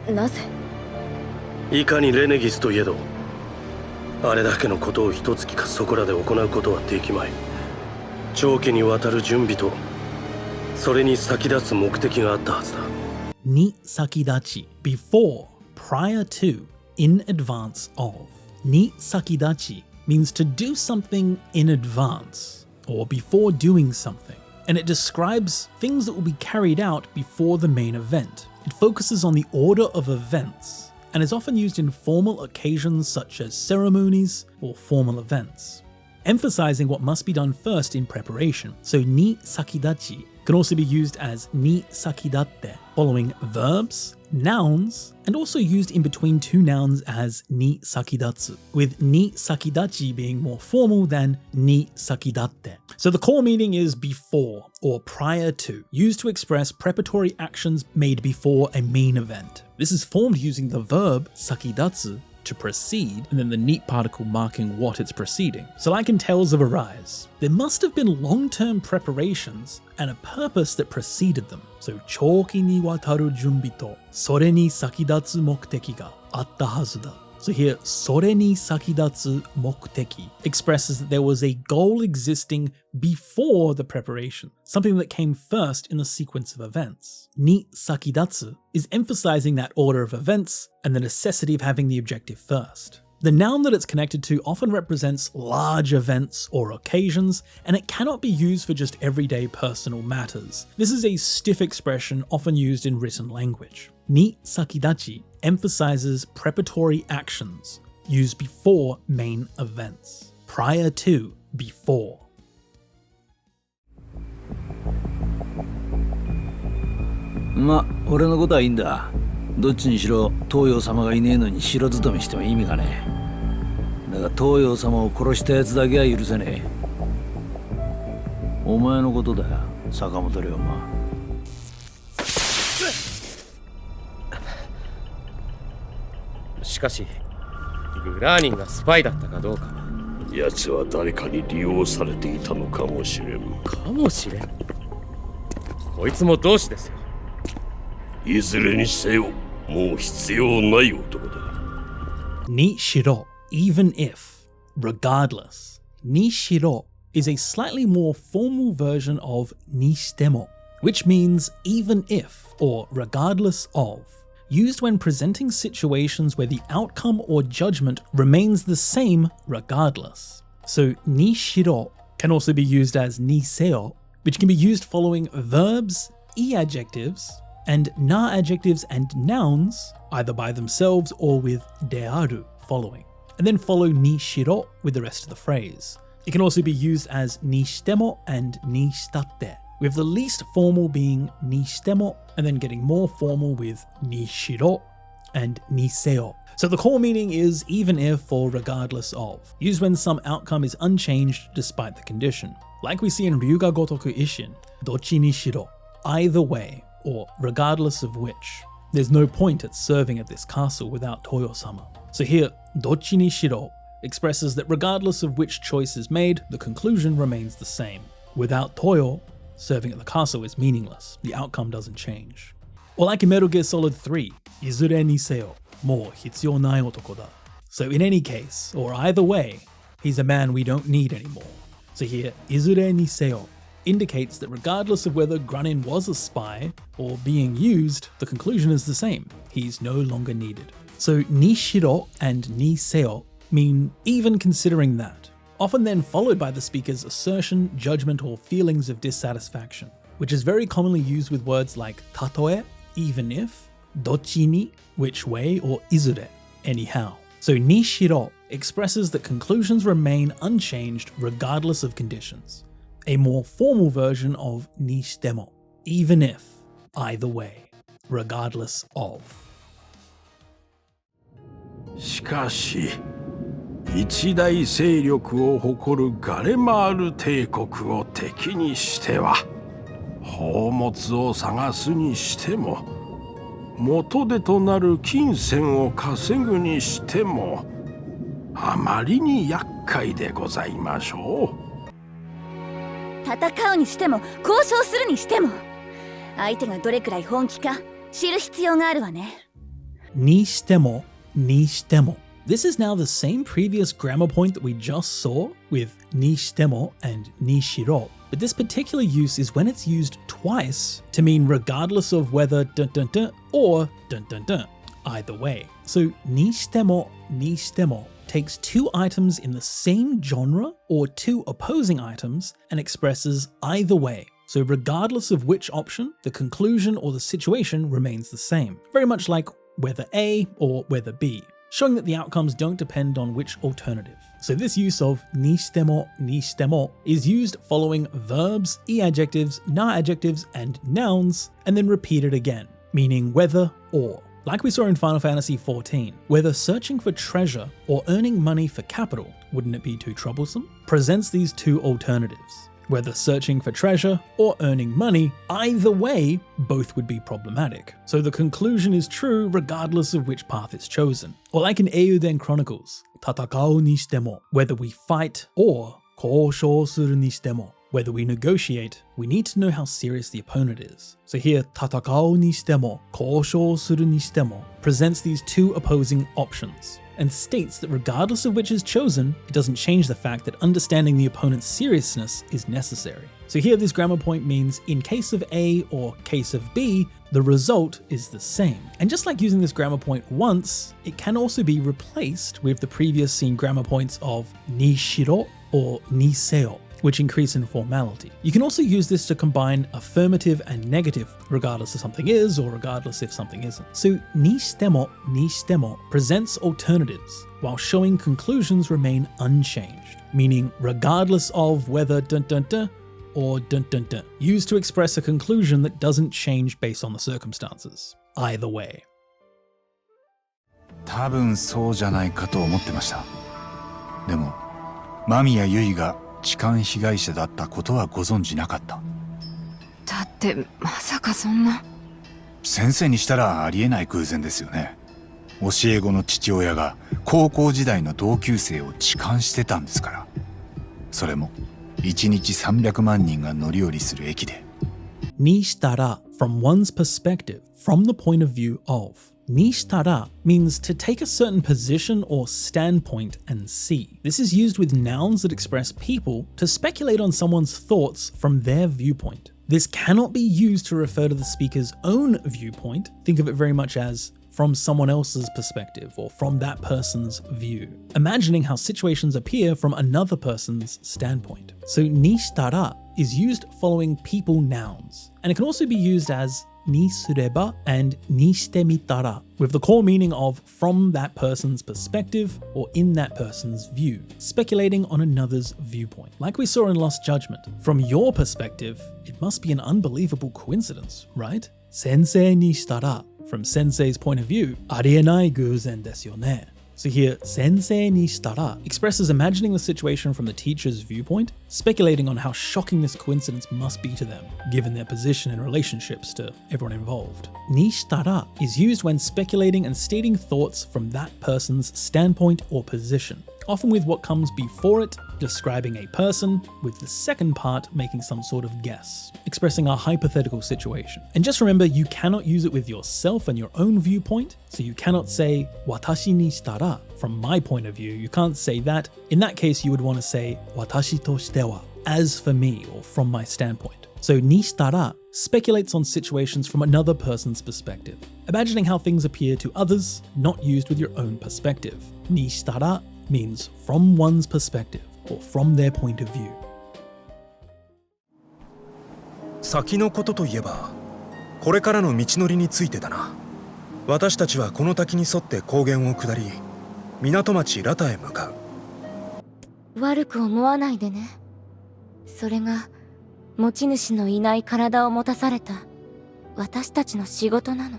なぜいかにレネギスといえどあれだけのことを一月かそこらで行うことはできまい。長期にわたる準備とそれに先立つ目的があったはずだ。Ni sakidachi, before, prior to, in advance of. Ni sakidachi means to do something in advance or before doing something, and it describes things that will be carried out before the main event. It focuses on the order of events and is often used in formal occasions such as ceremonies or formal events, emphasizing what must be done first in preparation. So ni sakidachi can also be used as ni sakidatte, following verbs, nouns, and also used in between two nouns as ni sakidatsu, with ni sakidachi being more formal than ni sakidatte. So the core meaning is before or prior to, used to express preparatory actions made before a main event. This is formed using the verb sakidatsu, to proceed, and then the neat particle marking what it's preceding. So like in Tales of Arise, there must have been long-term preparations and a purpose that preceded them. So choki ni wataru junbi to sore ni sakidatsu mokuteki ga atta hazu da. So here, それに先立つ目的 expresses that there was a goal existing before the preparation, something that came first in the sequence of events. に先立つ is emphasizing that order of events and the necessity of having the objective first. The noun that it's connected to often represents large events or occasions, and it cannot be used for just everyday personal matters. This is a stiff expression often used in written language. Ni sakidachi emphasizes preparatory actions used before main events. Prior to, before. ま、俺のことはいいんだ。どっちにしろ東洋様がいねえのに城勤めしても意味がねえ。だが東洋様を殺したやつだけは許せねえ。お前のことだよ、坂本龍馬。しかし、グラーニンがスパイだったかどうかは。奴は誰かに利用されていたのかもしれん。かもしれん。こいつも同志ですよ。いずれにせよ、もう必要ない男だ。Ni shiro, even if, regardless. Ni shiro is a slightly more formal version of ni shitemo, which means even if or regardless of, used when presenting situations where the outcome or judgment remains the same regardless. So ni shiro can also be used as ni seo, which can be used following verbs, e-adjectives, and na adjectives and nouns, either by themselves or with dearu following, and then follow ni shiro with the rest of the phrase. It can also be used as ni shitemo and ni shitatte, with the least formal being ni shitemo and then getting more formal with ni shiro and ni seo. So the core meaning is even if or regardless of, used when some outcome is unchanged despite the condition. Like we see in Ryuga Gotoku Isshin, dochi ni shiro, either way, or regardless of which. There's no point at serving at this castle without Toyo-sama. So here, dochi ni shiro expresses that regardless of which choice is made, the conclusion remains the same. Without Toyo, serving at the castle is meaningless. The outcome doesn't change. Or like in Metal Gear Solid 3, izure ni seo, mo hitsuyou nai otoko da. So in any case, or either way, he's a man we don't need anymore. So here, izure ni seo indicates that regardless of whether Grunin was a spy or being used, the conclusion is the same. He's no longer needed. So ni shiro and ni seo mean even considering that, often then followed by the speaker's assertion, judgment, or feelings of dissatisfaction, which is very commonly used with words like tatoe, even if, dochi ni, which way, or izure, anyhow. So ni shiro expresses that conclusions remain unchanged regardless of conditions. A more formal version of ni shitemo, even if, either way, regardless of. しかし、一大勢力を誇るガレマール帝国を敵にしては、宝物を探すにしても、元手となる金銭を稼ぐにしても、あまりに厄介でございましょう。戦うにしても交渉するにしても相手がどれくらい本気か知る必要があるわね。にしても、にしても. This is now the same previous grammar point that we just saw with ni shitemo and ni shiro, but this particular use is when it's used twice to mean regardless of whether dun dun dun or dun dun dun, either way. So ni shitemo takes two items in the same genre or two opposing items and expresses either way. So regardless of which option, the conclusion or the situation remains the same. Very much like whether A or whether B, showing that the outcomes don't depend on which alternative. So this use of ni shitemo is used following verbs, e-adjectives, na-adjectives, and nouns, and then repeated again, meaning whether or. Like we saw in Final Fantasy XIV, whether searching for treasure or earning money for capital, wouldn't it be too troublesome? Presents these two alternatives. Whether searching for treasure or earning money, either way, both would be problematic. So the conclusion is true regardless of which path is chosen. Or like in Eiyuden Chronicles, tatakao ni shitemo, whether we fight, or koushou suru ni shitemo, whether we negotiate, we need to know how serious the opponent is. So here, tatakao ni shitemo, koushou suru ni shitemo presents these two opposing options. and states that regardless of which is chosen, it doesn't change the fact that understanding the opponent's seriousness is necessary. So here this grammar point means in case of A or case of B, the result is the same. And just like using this grammar point once, it can also be replaced with the previous seen grammar points of ni shiro or ni seo, which increase in formality. You can also use this to combine affirmative and negative, regardless if something is or regardless if something isn't. So ni shitemo presents alternatives, while showing conclusions remain unchanged, meaning regardless of whether dun dun dun or dun dun dun, used to express a conclusion that doesn't change based on the circumstances. Either way. 多分そうじゃないかと思ってました。でも、間宮結衣が痴漢被害者だったことはご存じなかった。だってまさかそんな。先生にしたらありえない偶然ですよね。教え子の父親が高校時代の同級生を痴漢してたんですから。それも1日300万人が乗り降りする駅で。にしたら from one's perspective, from the point of view of. にしたら means to take a certain position or standpoint and see. This is used with nouns that express people to speculate on someone's thoughts from their viewpoint. This cannot be used to refer to the speaker's own viewpoint. Think of it very much as from someone else's perspective or from that person's view, imagining how situations appear from another person's standpoint. So にしたら is used following people nouns, and it can also be used as にすれば and にしてみたら, with the core meaning of from that person's perspective or in that person's view, speculating on another's viewpoint. Like we saw in Lost Judgment, from your perspective, it must be an unbelievable coincidence, right? 先生にしたら from sensei's point of view, ありえない偶然ですよね. So here, 先生にしたら expresses imagining the situation from the teacher's viewpoint, speculating on how shocking this coincidence must be to them, given their position in relationships to everyone involved. にしたら is used when speculating and stating thoughts from that person's standpoint or position, often with what comes before it describing a person, with the second part making some sort of guess, expressing a hypothetical situation. And just remember, you cannot use it with yourself and your own viewpoint, so you cannot say 私にしたら from my point of view. You can't say that. In that case, you would want to say 私としては as for me or from my standpoint. So にしたら speculates on situations from another person's perspective, imagining how things appear to others, not used with your own perspective. にしたら means from one's perspective or from their point of view. 先のことといえば、これからの道のりについてだな。私たちはこの滝に沿って高原を下り、港町ラタへ向かう。悪く思わないでね。それが持ち主のいない体を持たされた私たちの仕事なの。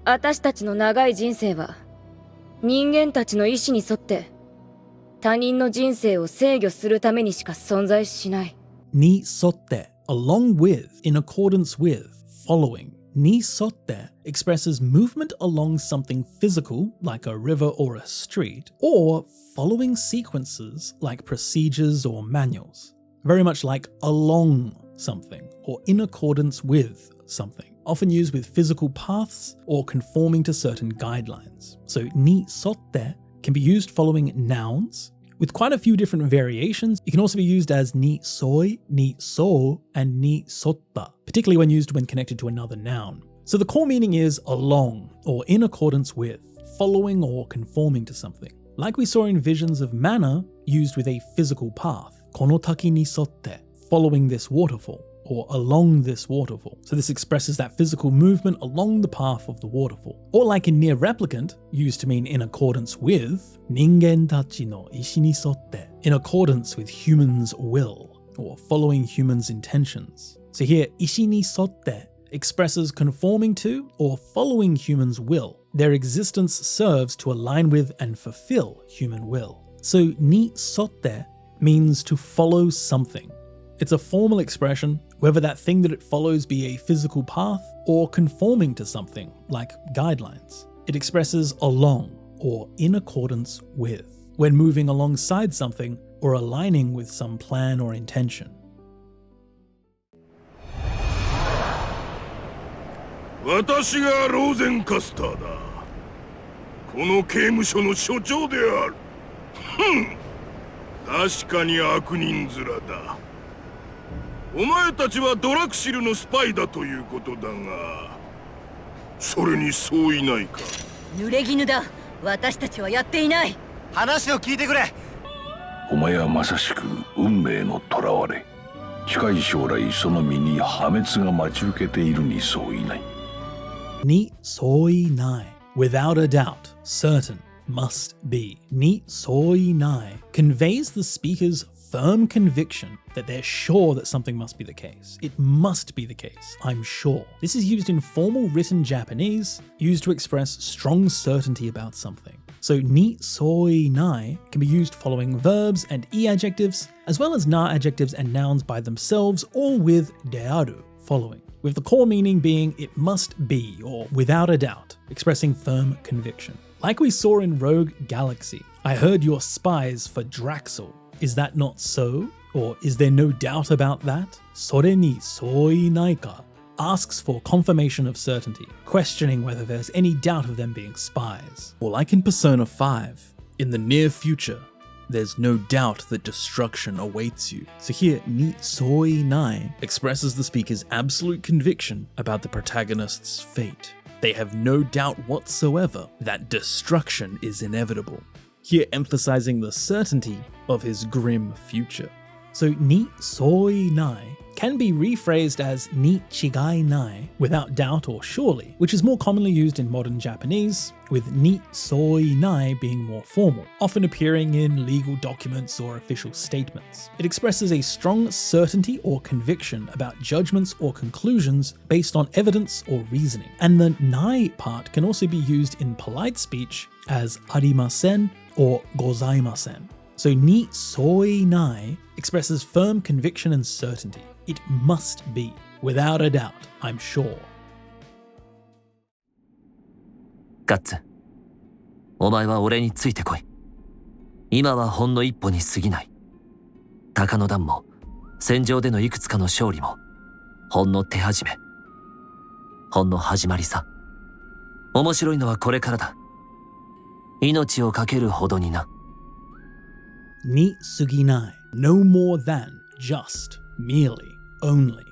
私たちの長い人生は人間たちの意志に沿って他人の人生を制御するためにしか存在しない。に沿って along with, in accordance with, following. に沿って expresses movement along something physical, like a river or a street, or following sequences like procedures or manuals. Very much like along something, or in accordance with something, often used with physical paths or conforming to certain guidelines. So に沿って can be used following nouns, with quite a few different variations. It can also be used as に沿い, に沿う, and に沿った, particularly when used when connected to another noun. So the core meaning is along, or in accordance with, following or conforming to something. Like we saw in visions of mana, used with a physical path, この滝に沿って, following this waterfall, or along this waterfall. So this expresses that physical movement along the path of the waterfall. Or like in near replicant, used to mean in accordance with, 人間たちの意志に沿って, in accordance with humans' will, or following humans' intentions. So here, 意志に沿って expresses conforming to or following humans' will. Their existence serves to align with and fulfill human will. So に沿って means to follow something. It's a formal expression, whether that thing that it follows be a physical path or conforming to something, like guidelines. It expresses along or in accordance with, when moving alongside something or aligning with some plan or intention. 私がローゼンカスターだ。この刑務所の所長である。確かに悪人面だ。お前たちはドラクシルのスパイだということだが、それに相違ないか。濡れ衣だ。私たちはやっていない。話を聞いてくれ。お前はまさしく運命の囚われ。近い将来その身に破滅が待ち受けているに相違ない。に相違ない。Without a doubt, certain, must be. に相違ない conveys the speaker's firm conviction that they're sure that something must be the case. It must be the case, I'm sure. This is used in formal written Japanese, used to express strong certainty about something. So ni soi nai can be used following verbs and e adjectives, as well as na adjectives and nouns by themselves, or with dearu following, with the core meaning being it must be, or without a doubt, expressing firm conviction. Like we saw in Rogue Galaxy, I heard you're spies for Draxel. Is that not so? Or is there no doubt about that? Sore ni soi nai ka asks for confirmation of certainty, questioning whether there's any doubt of them being spies. Or like in Persona 5, in the near future, there's no doubt that destruction awaits you. So here, ni soi nai expresses the speaker's absolute conviction about the protagonist's fate. They have no doubt whatsoever that destruction is inevitable. Here emphasizing the certainty of his grim future. So ni soi nai can be rephrased as ni chigai nai, without doubt or surely, which is more commonly used in modern Japanese, with ni soi nai being more formal, often appearing in legal documents or official statements. It expresses a strong certainty or conviction about judgments or conclusions based on evidence or reasoning. And the nai part can also be used in polite speech as arimasen or gozaimasen. So ni soi nai expresses firm conviction and certainty. It must be, without a doubt, I'm sure. ガッツ、お前は俺についてこい。今はほんの一歩に過ぎない。鷹の段も、戦場でのいくつかの勝利も、ほんの手始め。ほんの始まりさ。面白いのはこれからだ。命をかけるほどにな。Ni suginai, no more than, just, merely, only.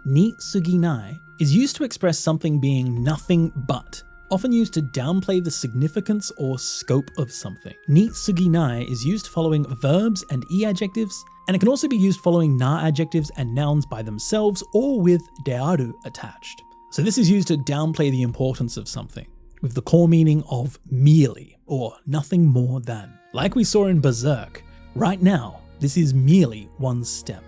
Ni suginai is used to express something being nothing but, often used to downplay the significance or scope of something. Ni suginai is used following verbs and e adjectives, and it can also be used following na adjectives and nouns by themselves or with dearu attached. So this is used to downplay the importance of something, with the core meaning of merely, or nothing more than. Like we saw in Berserk, right now, this is merely one step.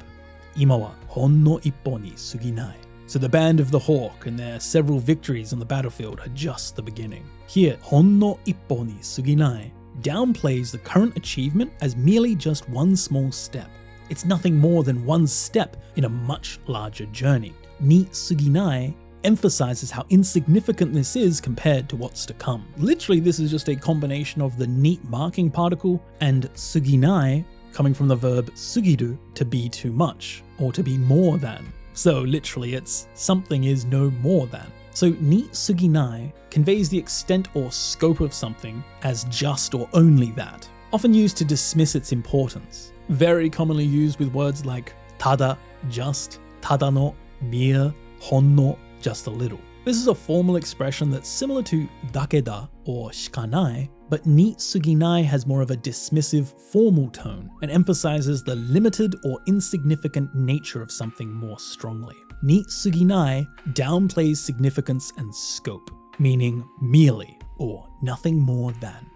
Ima wa hon no ippo ni suginai. So the Band of the Hawk and their several victories on the battlefield are just the beginning. Here, hon no ippo ni suginai downplays the current achievement as merely just one small step. It's nothing more than one step in a much larger journey. Ni suginai emphasizes how insignificant this is compared to what's to come. Literally, this is just a combination of the neat marking particle and suginai, coming from the verb sugiru, to be too much, or to be more than. So literally, it's something is no more than. So ni suginai conveys the extent or scope of something as just or only that, often used to dismiss its importance. Very commonly used with words like tada, just, tada no, mere, hon no, just a little. This is a formal expression that's similar to dakeda or shikanai, but ni suginai has more of a dismissive formal tone and emphasizes the limited or insignificant nature of something more strongly. Ni suginai downplays significance and scope, meaning merely or nothing more than.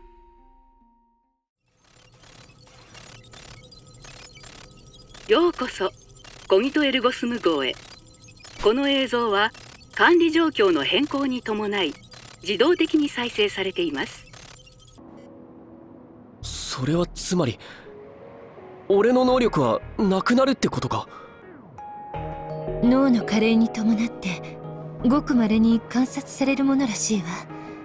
ようこそコギトエルゴスム号へ。この映像は管理状況の変更に伴い自動的に再生されています。それはつまり俺の能力はなくなるってことか。脳の加齢に伴ってごく稀に観察されるものらしいわ。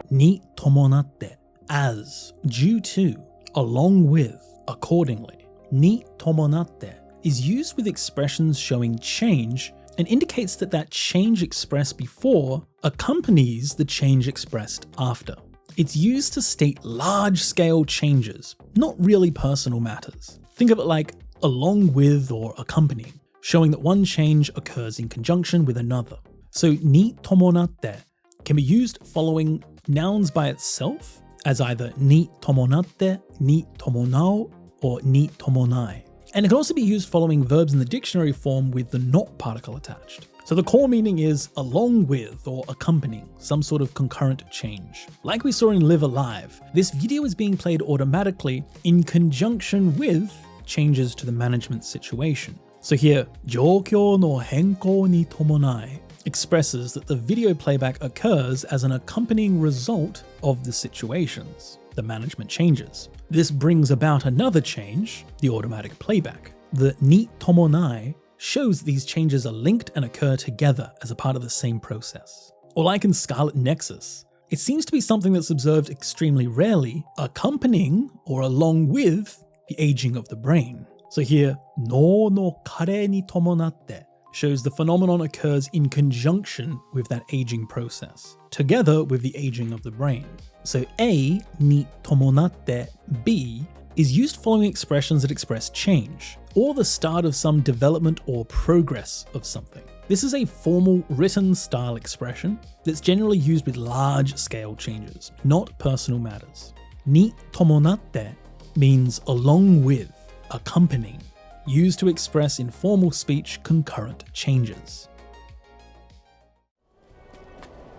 に伴って as, due to, along with, accordingly. に伴って is used with expressions showing change and indicates that that change expressed before accompanies the change expressed after. It's used to state large-scale changes, not really personal matters. Think of it like along with or accompanying, showing that one change occurs in conjunction with another. So ni tomonatte can be used following nouns by itself as either ni tomonatte, ni tomonao, or ni tomonai. And it can also be used following verbs in the dictionary form with the not particle attached. So the core meaning is along with or accompanying some sort of concurrent change. Like we saw in Live Alive, this video is being played automatically in conjunction with changes to the management situation. So here, 状況の変更に伴い expresses that the video playback occurs as an accompanying result of the situations, the management changes. This brings about another change, the automatic playback. The ni tomonai shows these changes are linked and occur together as a part of the same process. Or like in Scarlet Nexus, it seems to be something that's observed extremely rarely, accompanying or along with the aging of the brain. So here, no no kare ni tomonatte shows the phenomenon occurs in conjunction with that aging process, together with the aging of the brain. So A ni tomonatte B is used following expressions that express change, or the start of some development or progress of something. This is a formal written style expression that's generally used with large-scale changes, not personal matters. Ni tomonatte means along with, accompanying, used to express in formal speech concurrent changes.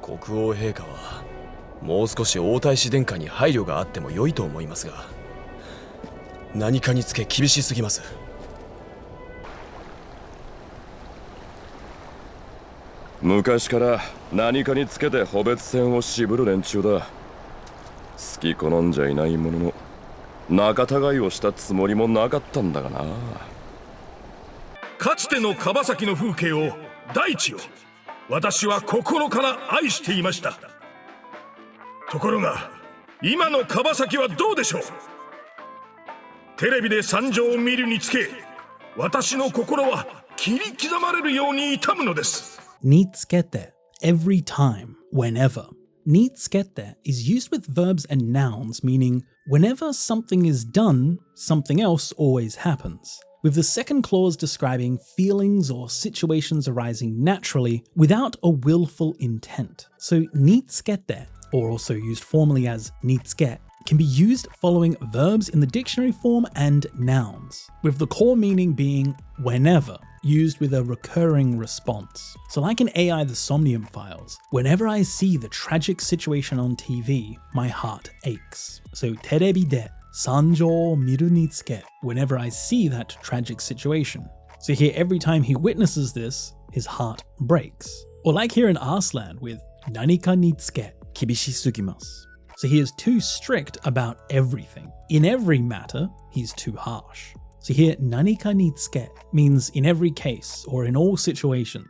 国王陛下はもう少し王太子殿下に配慮があっても良いと思いますが、何かにつけ厳しすぎます。昔から何かにつけて個別戦を渋る連中だ。好き好んじゃいないものの仲違いをしたつもりもなかったんだがな。かつての樺崎の風景を、大地を私は心から愛していました。ところが今の樺崎はどうでしょう。テレビで惨状を見るにつけ、私の心は切り刻まれるように痛むのです。につけて every time, whenever. につけて is used with verbs and nouns meaning whenever something is done, something else always happens, with the second clause describing feelings or situations arising naturally without a willful intent. So につけて, or also used formally as につけ, can be used following verbs in the dictionary form and nouns, with the core meaning being whenever, used with a recurring response. So like in AI The Somnium Files, whenever I see the tragic situation on TV, my heart aches. So テレビで惨状を見るにつけ, whenever I see that tragic situation. So here every time he witnesses this, his heart breaks. Or like here in Arslan with 何かにつけ厳しすぎます. So he is too strict about everything. In every matter, he's too harsh. So here, 何かにつけ means in every case or in all situations.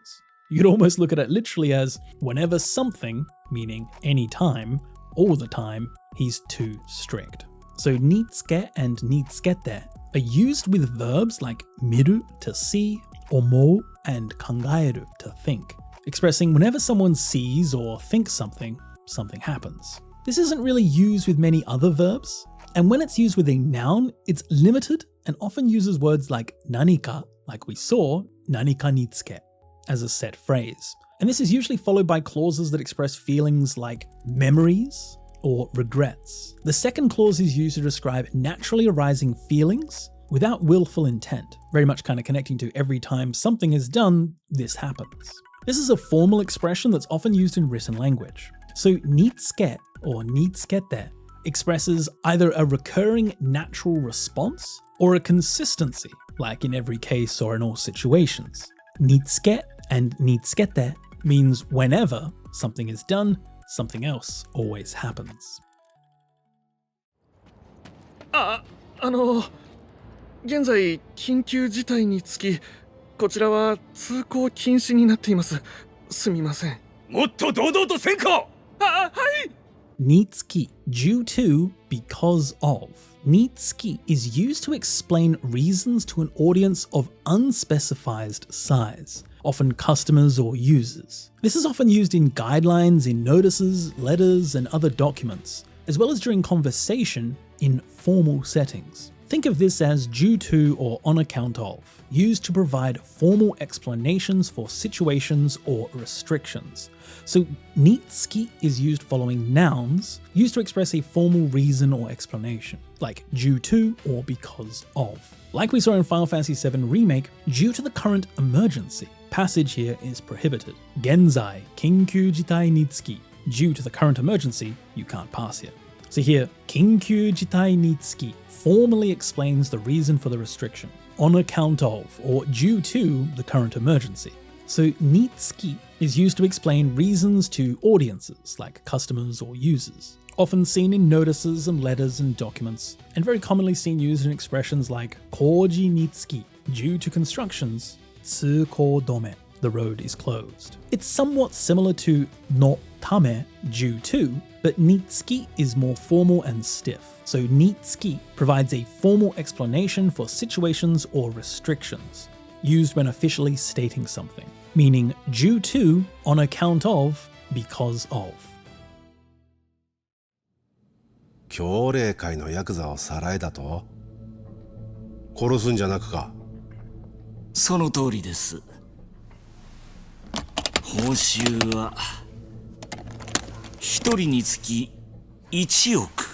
You could almost look at it literally as whenever something, meaning any time, all the time, he's too strict. So につけ and につけて are used with verbs like 見る to see, 思う and 考える to think, expressing whenever someone sees or thinks something, something happens. This isn't really used with many other verbs, and when it's used with a noun, it's limited and often uses words like 何か, like we saw, 何かにつけ, as a set phrase. And this is usually followed by clauses that express feelings like memories or regrets. The second clause is used to describe naturally arising feelings without willful intent, very much kind of connecting to every time something is done, this happens. This is a formal expression that's often used in written language. So につけ or につけて expresses either a recurring natural response or a consistency, like in every case or in all situations. につけ and につけて means whenever something is done, something else always happens. 現在緊急事態につき、こちらは通行禁止になっています。すみません。もっと堂々とせんか。はい。につき due to, because of. につき is used to explain reasons to an audience of unspecified size, often customers or users. This is often used in guidelines, in notices, letters, and other documents, as well as during conversation in formal settings. Think of this as due to or on account of, used to provide formal explanations for situations or restrictions. So nitsuki is used following nouns, used to express a formal reason or explanation, like due to or because of. Like we saw in Final Fantasy VII Remake, due to the current emergency, passage here is prohibited. Genzai, Kinkyu Jitai Nitsuki. Due to the current emergency, you can't pass here. So here, Kinkyu Jitai Nitsuki formally explains the reason for the restriction, on account of or due to the current emergency. So nitsuki is used to explain reasons to audiences like customers or users, often seen in notices and letters and documents, and very commonly seen used in expressions like koji nitsuki, due to constructions, tsukou dome, the road is closed. It's somewhat similar to no tame, due to, but nitsuki is more formal and stiff. So nitsuki provides a formal explanation for situations or restrictions, used when officially stating something, meaning due to, on account of, because of. 教令会のヤクザをさらえだと？殺すんじゃなくか？その通りです。報酬は一人につき1億。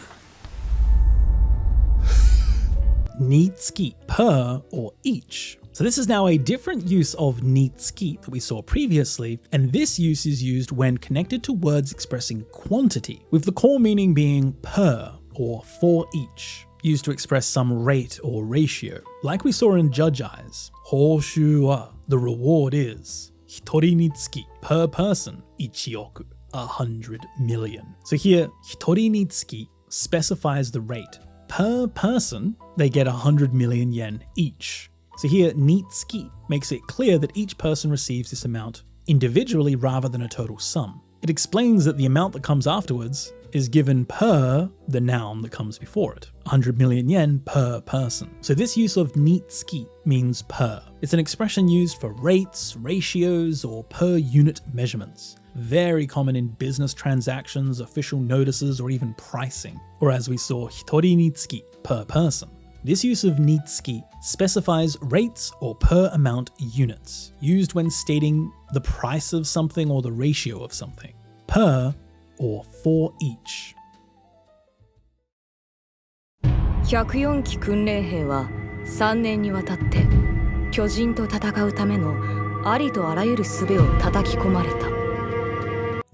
Nitsuki, per or each. So this is now a different use of nitsuki that we saw previously, and this use is used when connected to words expressing quantity, with the core meaning being per or for each, used to express some rate or ratio. Like we saw in Judge Eyes, hoshū wa, the reward is, hitori ni tsuki, per person, 1億, 100 million. So here, hitori ni tsuki specifies the rate. Per person, they get 100 million yen each. So here, nitsuki makes it clear that each person receives this amount individually rather than a total sum. It explains that the amount that comes afterwards is given per the noun that comes before it, 100 million yen per person. So this use of nitsuki means per. It's an expression used for rates, ratios, or per unit measurements. Very common in business transactions, official notices, or even pricing, or as we saw, hitori nitsuki, per person. This use of nitsuki specifies rates or per amount units, used when stating the price of something or the ratio of something. Per or for each. 104期訓練兵は3年にわたって巨人と戦うためのありとあらゆる術を叩き込まれた。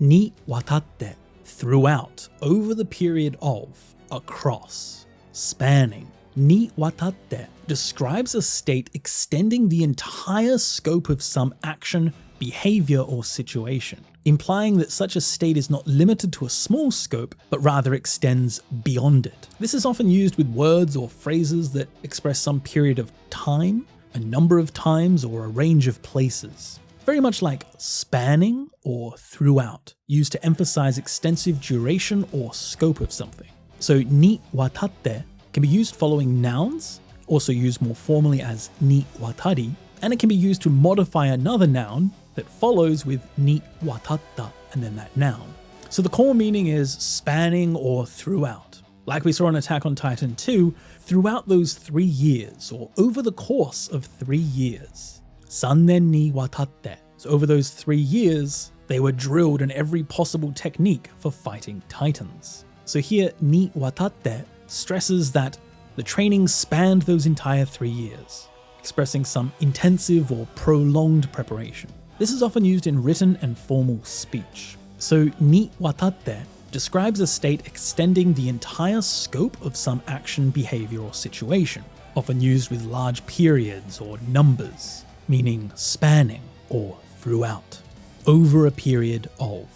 Ni watatte, throughout, over the period of, across, spanning. Ni watatte describes a state extending the entire scope of some action, behavior, or situation, implying that such a state is not limited to a small scope, but rather extends beyond it. This is often used with words or phrases that express some period of time, a number of times, or a range of places. Very much like spanning or throughout, used to emphasize extensive duration or scope of something. So ni watatte can be used following nouns, also used more formally as ni watari, and it can be used to modify another noun that follows with ni watatta and then that noun. So the core meaning is spanning or throughout. Like we saw in Attack on Titan 2, throughout those 3 years, or over the course of 3 years. 3年にわたって. So over those 3 years, they were drilled in every possible technique for fighting titans. So here, ni watatte stresses that the training spanned those entire 3 years, expressing some intensive or prolonged preparation. This is often used in written and formal speech. So ni watatte describes a state extending the entire scope of some action, behavior, or situation, often used with large periods or numbers, meaning spanning or throughout, over a period of.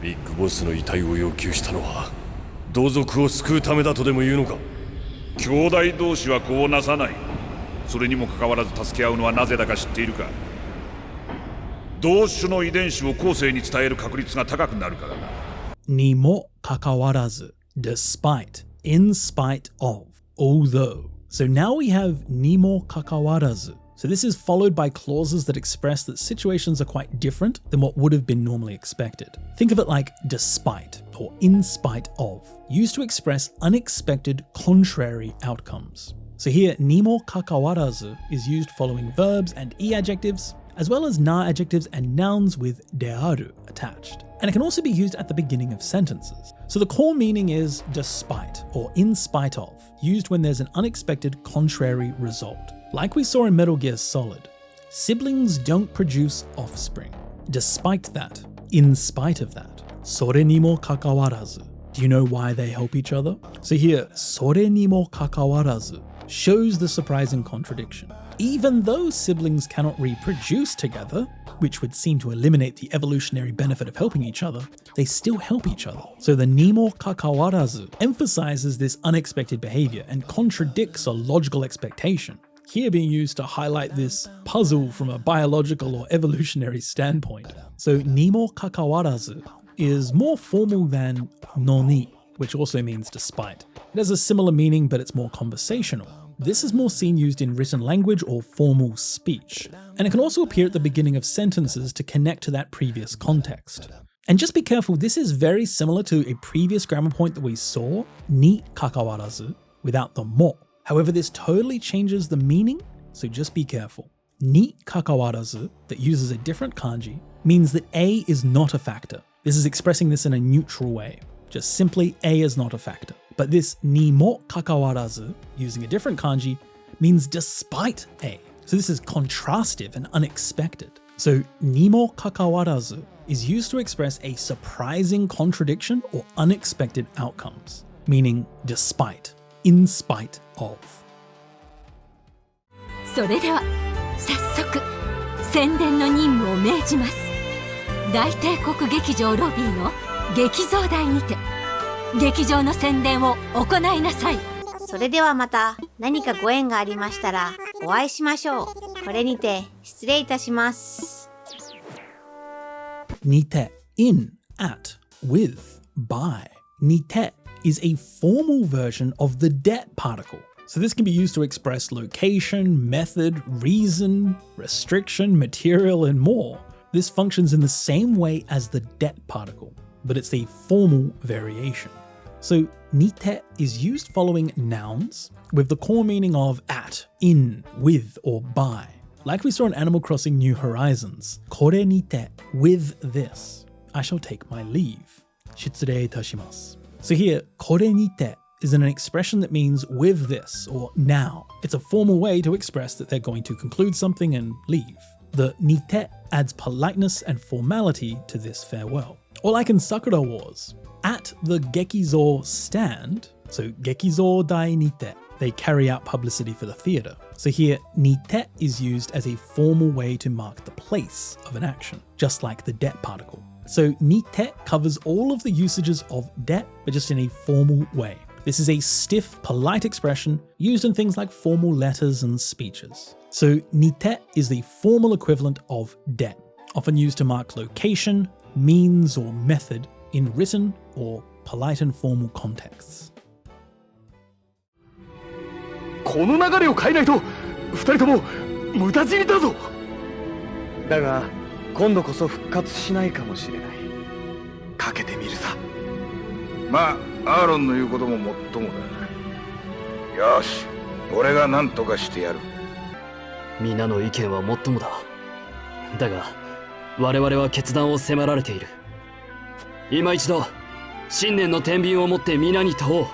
ビッグボスの遺体を要求したのは同族を救うためだとでも言うのか。兄弟同士はこうなさない。それにもかかわらず助け合うのはなぜだか知っているか。同種の遺伝子を後世に伝える確率が高くなるからな。にもかかわらず, despite, in spite of, although. So now we have ni mo kakawarazu, So this is followed by clauses that express that situations are quite different than what would have been normally expected. Think of it like despite or in spite of, used to express unexpected contrary outcomes. So here, nimo kakawarazu is used following verbs and e adjectives, as well as na adjectives and nouns with dearu attached. And it can also be used at the beginning of sentences. So the core meaning is despite or in spite of, used when there's an unexpected contrary result. Like we saw in Metal Gear Solid, siblings don't produce offspring. Despite that, in spite of that, sore ni mo kakawarazu. Do you know why they help each other? So here, sore ni mo kakawarazu shows the surprising contradiction. Even though siblings cannot reproduce together, which would seem to eliminate the evolutionary benefit of helping each other, they still help each other. So the nimo kakawarazu emphasizes this unexpected behavior and contradicts a logical expectation, here being used to highlight this puzzle from a biological or evolutionary standpoint. So nimo kakawarazu is more formal than noni, which also means despite. It has a similar meaning, but it's more conversational. This is more seen used in written language or formal speech, and it can also appear at the beginning of sentences to connect to that previous context. And just be careful, this is very similar to a previous grammar point that we saw, ni kakawarazu, without the mo. However, this totally changes the meaning, so just be careful. Ni kakawarazu, that uses a different kanji, means that A is not a factor. This is expressing this in a neutral way. Just simply A is not a factor. But this ni mo kakawarazu, using a different kanji, means despite A. So this is contrastive and unexpected. So ni mo kakawarazu is used to express a surprising contradiction or unexpected outcomes, meaning despite, in spite of. それでは早速宣伝の任務を命じます。大帝国劇場ロビーの劇場台にて劇場の宣伝を行いなさい。それではまた何かご縁がありましたらお会いしましょう。これにて失礼いたします。Nite, in, at, with, by. Nite is a formal version of the det particle. So this can be used to express location, method, reason, restriction, material, and more. This functions in the same way as the det particle, but it's a formal variation. So nite is used following nouns with the core meaning of at, in, with, or by. Like we saw in Animal Crossing New Horizons, kore nite, with this, I shall take my leave. Shitsurei itashimasu. So here, kore nite is an expression that means with this, or now. It's a formal way to express that they're going to conclude something and leave. The nite adds politeness and formality to this farewell. Or like in Sakura Wars, at the Gekizo stand, so Gekizo dai nite, they carry out publicity for the theatre. So here, nite is used as a formal way to mark the place of an action, just like the det particle. So nite covers all of the usages of det, but just in a formal way. This is a stiff, polite expression used in things like formal letters and speeches. So nite is the formal equivalent of det, often used to mark location, means, or method in written or polite and formal contexts. この流れを変えないと二人とも無駄死にだぞ。だが今度こそ復活しないかもしれない。かけてみるさ。まあアーロンの言うことももっともだ。よし、俺が何とかしてやる。皆の意見はもっともだ。だが我々は決断を迫られている。今一度信念の天秤を持って皆に問おう。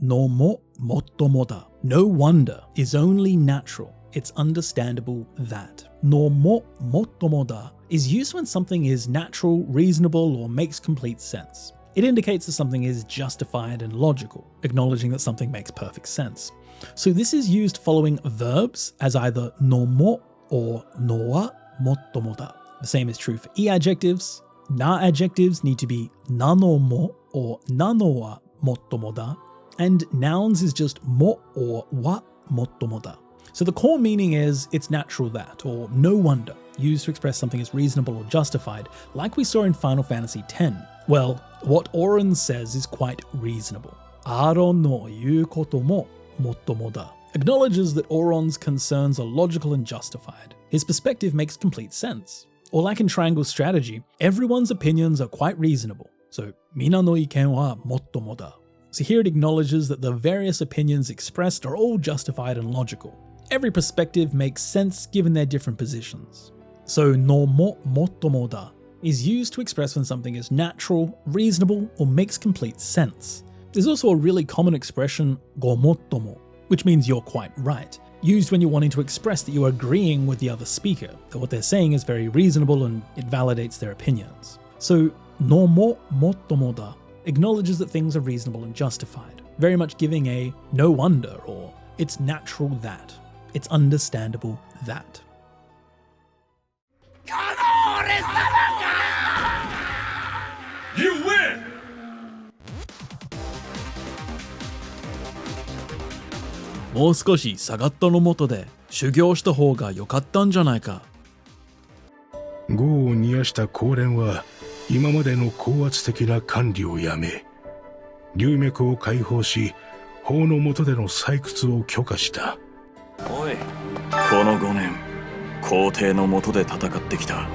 No mo mottomo da. No wonder is only natural. It's understandable that. No mo mottomo da is used when something is natural, reasonable, or makes complete sense. It indicates that something is justified and logical, acknowledging that something makes perfect sense. So this is used following verbs as either no mo or no wa mottomo da. The same is true for e adjectives. Na adjectives need to be nano mo or nano wa mottomo da. And nouns is just mo or wa mottomo da. So the core meaning is it's natural that, or no wonder, used to express something as reasonable or justified, like we saw in Final Fantasy X. Well, what Auron says is quite reasonable. Aaron no yu koto mo mottomo da. acknowledges that Auron's concerns are logical and justified. His perspective makes complete sense. Or like in Triangle Strategy, everyone's opinions are quite reasonable. So, mina no iken wa mottomo da. So here it acknowledges that the various opinions expressed are all justified and logical. Every perspective makes sense given their different positions. So no mo mottomo da is used to express when something is natural, reasonable, or makes complete sense. There's also a really common expression, go mottomo, which means you're quite right, used when you're wanting to express that you are agreeing with the other speaker, that what they're saying is very reasonable and it validates their opinions. So no mo mottomo da acknowledges that things are reasonable and justified, very much giving a no wonder or it's natural that, it's understandable that. You win! もう少しサガットの下で修行した方が良かったんじゃないか。業を煮やした高蓮は今までの高圧的な管理をやめ、龍脈を解放し、法の下での採掘を許可した。おい、この5年、皇帝の下で戦ってきた。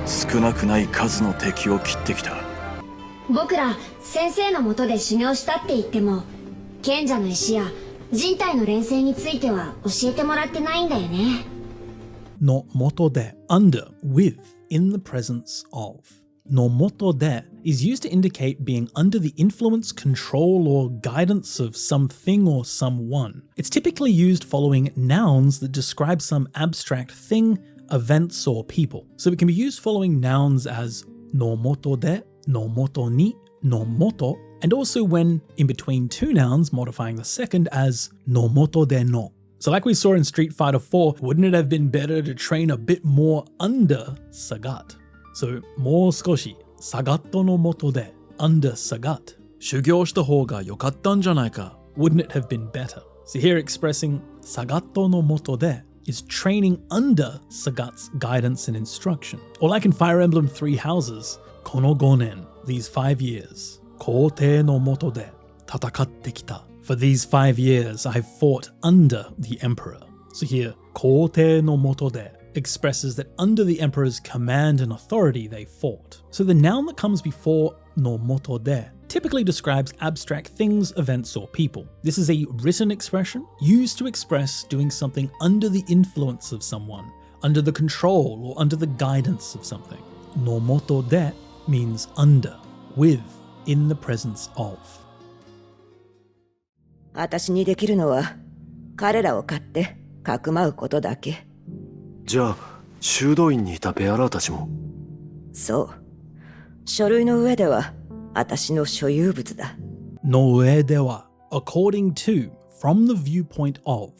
少なくない数の敵を切ってきた。僕ら先生の下で修行したって言っても、賢者の石や人体の錬成については教えてもらってないんだよね。の下で under, with, in the presence of. No moto de is used to indicate being under the influence, control, or guidance of something or someone. It's typically used following nouns that describe some abstract thing, events, or people. So it can be used following nouns as no moto de, no moto ni, no moto, and also when in between two nouns modifying the second as no moto de no. So like we saw in Street Fighter 4, wouldn't it have been better to train a bit more under Sagat? So もう少しサガットの下で under Sagat 修行した方が良かったんじゃないか Wouldn't it have been better? So here expressing サガットの下で is training under Sagat's guidance and instruction. Or like in Fire Emblem Three Houses, この5年 these 5 years 皇帝の下で戦ってきた For these 5 years I've fought under the emperor. So here 皇帝の下でexpresses that under the emperor's command and authority they fought. So the noun that comes before no moto de typically describes abstract things, events, or people. This is a written expression used to express doing something under the influence of someone, under the control or under the guidance of something. No moto de means under, with, in the presence of. 私にできるのは彼らを買ってかくまうことだけ。じゃあ修道院にいたベアラーたちも。そう。書類の上では私の所有物だ。の上では according to, from the viewpoint of,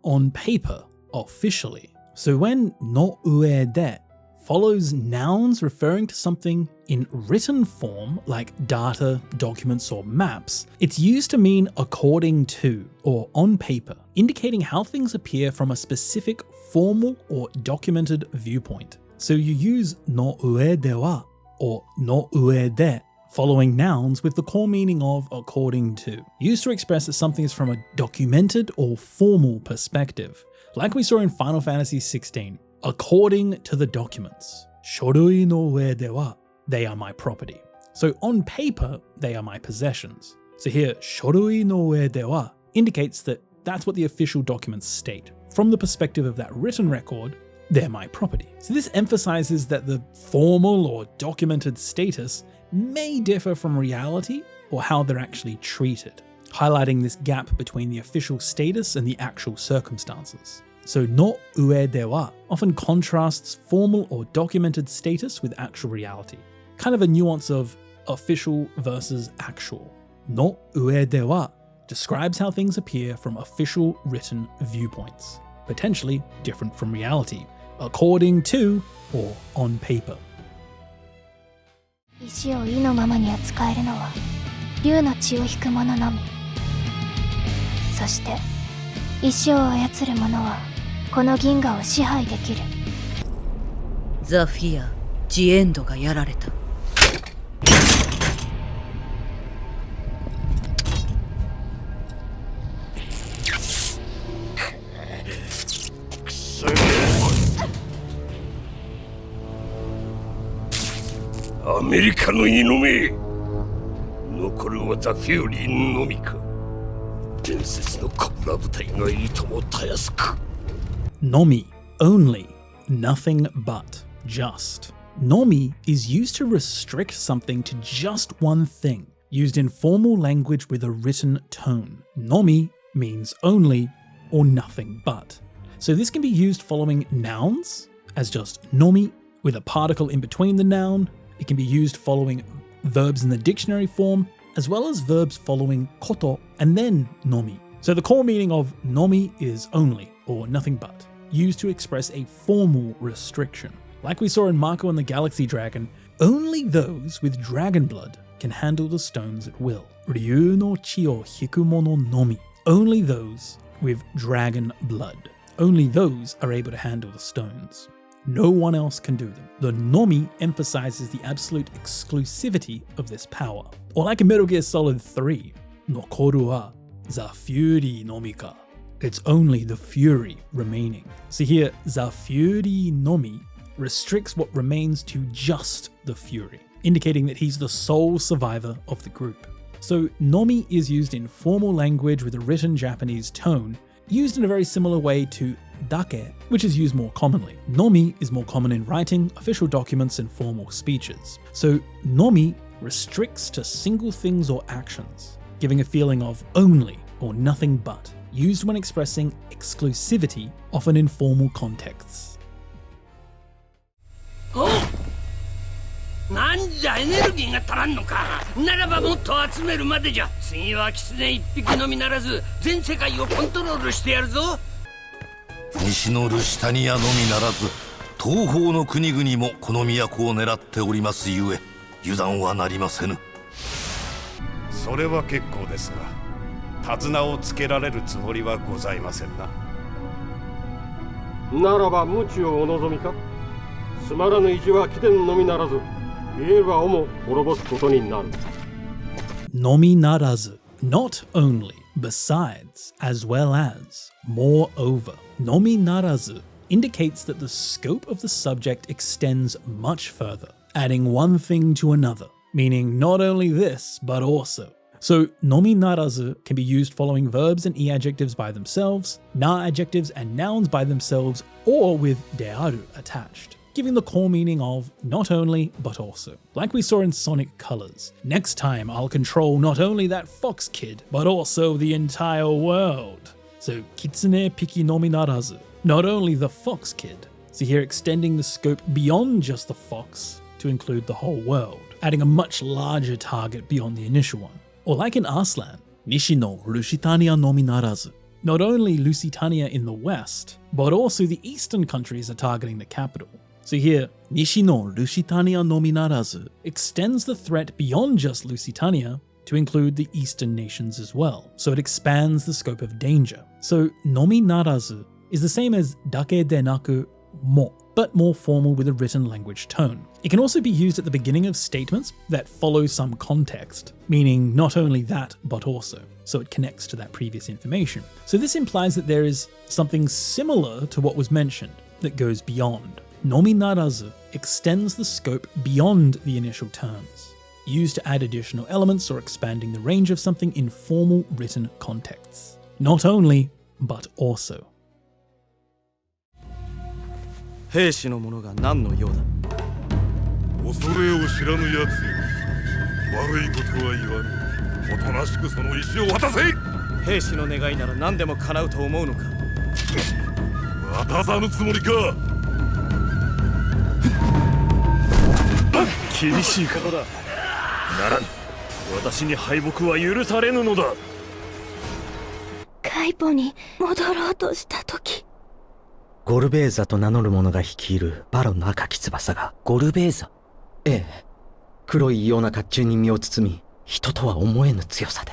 on paper, officially. So when の上で follows nouns referring to something in written form like data, documents, or maps, it's used to mean according to or on paper, indicating how things appear from a specific formal or documented viewpoint. So you use no ue de wa or no ue de following nouns with the core meaning of according to, used to express that something is from a documented or formal perspective, like we saw in Final Fantasy XVI. According to the documents, 書類の上では they are my property. So on paper, they are my possessions. So here, 書類の上では indicates that that's what the official documents state. From the perspective of that written record, they're my property. So this emphasizes that the formal or documented status may differ from reality or how they're actually treated, highlighting this gap between the official status and the actual circumstances. So no ue de wa often contrasts formal or documented status with actual reality. Kind of a nuance of official versus actual. No ue de wa describes how things appear from official written viewpoints, potentially different from reality, according to or on paper. 石を意のままに扱えるのは竜の血を引く者のみ。そして石を操る者はこの銀河を支配できる。ザフィア、ジエンドがやられた。アメリカの犬め。残るはザ・フューリーのみか。伝説のコブラ部隊がいともたやすく。Nomi, only, nothing but, just. Nomi is used to restrict something to just one thing, used in formal language with a written tone. Nomi means only or nothing but. So this can be used following nouns, as just nomi, with a particle in between the noun. It can be used following verbs in the dictionary form, as well as verbs following koto and then nomi. So the core meaning of nomi is only or nothing but, used to express a formal restriction. Like we saw in Mako and the Galaxy Dragon, only those with dragon blood can handle the stones at will. Ryu no chi o hiku mono nomi. Only those with dragon blood. Only those are able to handle the stones. No one else can do them. The nomi emphasizes the absolute exclusivity of this power. Or like in Metal Gear Solid 3, nokoru wa za fury nomi ka. It's only the fury remaining. So here, za fury nomi restricts what remains to just the fury, indicating that he's the sole survivor of the group. So nomi is used in formal language with a written Japanese tone, used in a very similar way to dake, which is used more commonly. Nomi is more common in writing, official documents, and formal speeches. So nomi restricts to single things or actions, giving a feeling of only or nothing but, used when expressing exclusivity, often in formal contexts. なんじゃエネルギーが足らんのか。ならばもっと集めるまでじゃ。次は狐一匹のみならず全世界をコントロールしてやるぞ。西のルシタニアのみならず東方の国々もこの都を狙っておりますゆえ油断はなりませぬ。それは結構ですが手綱をつけられるつもりはございませんな。ならば無知をお望みか。つまらぬ意地は貴殿のみならずエルガをも滅ぼすことになる。Nomi narazu, not only, besides, as well as, moreover. Nomi narazu indicates that the scope of the subject extends much further, adding one thing to another, meaning not only this, but also. So nomi narazu can be used following verbs and e-adjectives by themselves, na-adjectives and nouns by themselves, or with dearu attached, giving the core meaning of not only, but also. Like we saw in Sonic Colors. Next time I'll control not only that fox kid, but also the entire world. So kitsune piki nomi narazu, not only the fox kid. So here extending the scope beyond just the fox to include the whole world, adding a much larger target beyond the initial one. Or like in Arslan, nishi no Lusitania nomi narazu. Not only Lusitania in the west, but also the eastern countries are targeting the capital. So here, Nishi no Lusitania nomi narazu extends the threat beyond just Lusitania to include the eastern nations as well, so it expands the scope of danger. So nomi narazu is the same as dake de naku mo, but more formal with a written language tone. It can also be used at the beginning of statements that follow some context, meaning not only that, but also. So it connects to that previous information. So this implies that there is something similar to what was mentioned that goes beyond. Nomi narazu extends the scope beyond the initial terms, used to add additional elements or expanding the range of something in formal written contexts. Not only, but also. 兵士の者が何の用だ。恐れを知らぬやつよ。悪いことは言わぬ。おとなしくその石を渡せ。兵士の願いなら何でも叶うと思うのか。渡さぬつもりか。厳しい方だ。ならん。私に敗北は許されぬのだ。カイポに戻ろうとした時。ゴルベーザと名乗る者が率いるバロンの赤き翼がゴルベーザ。ええ。黒い異様な甲冑に身を包み、人とは思えぬ強さで。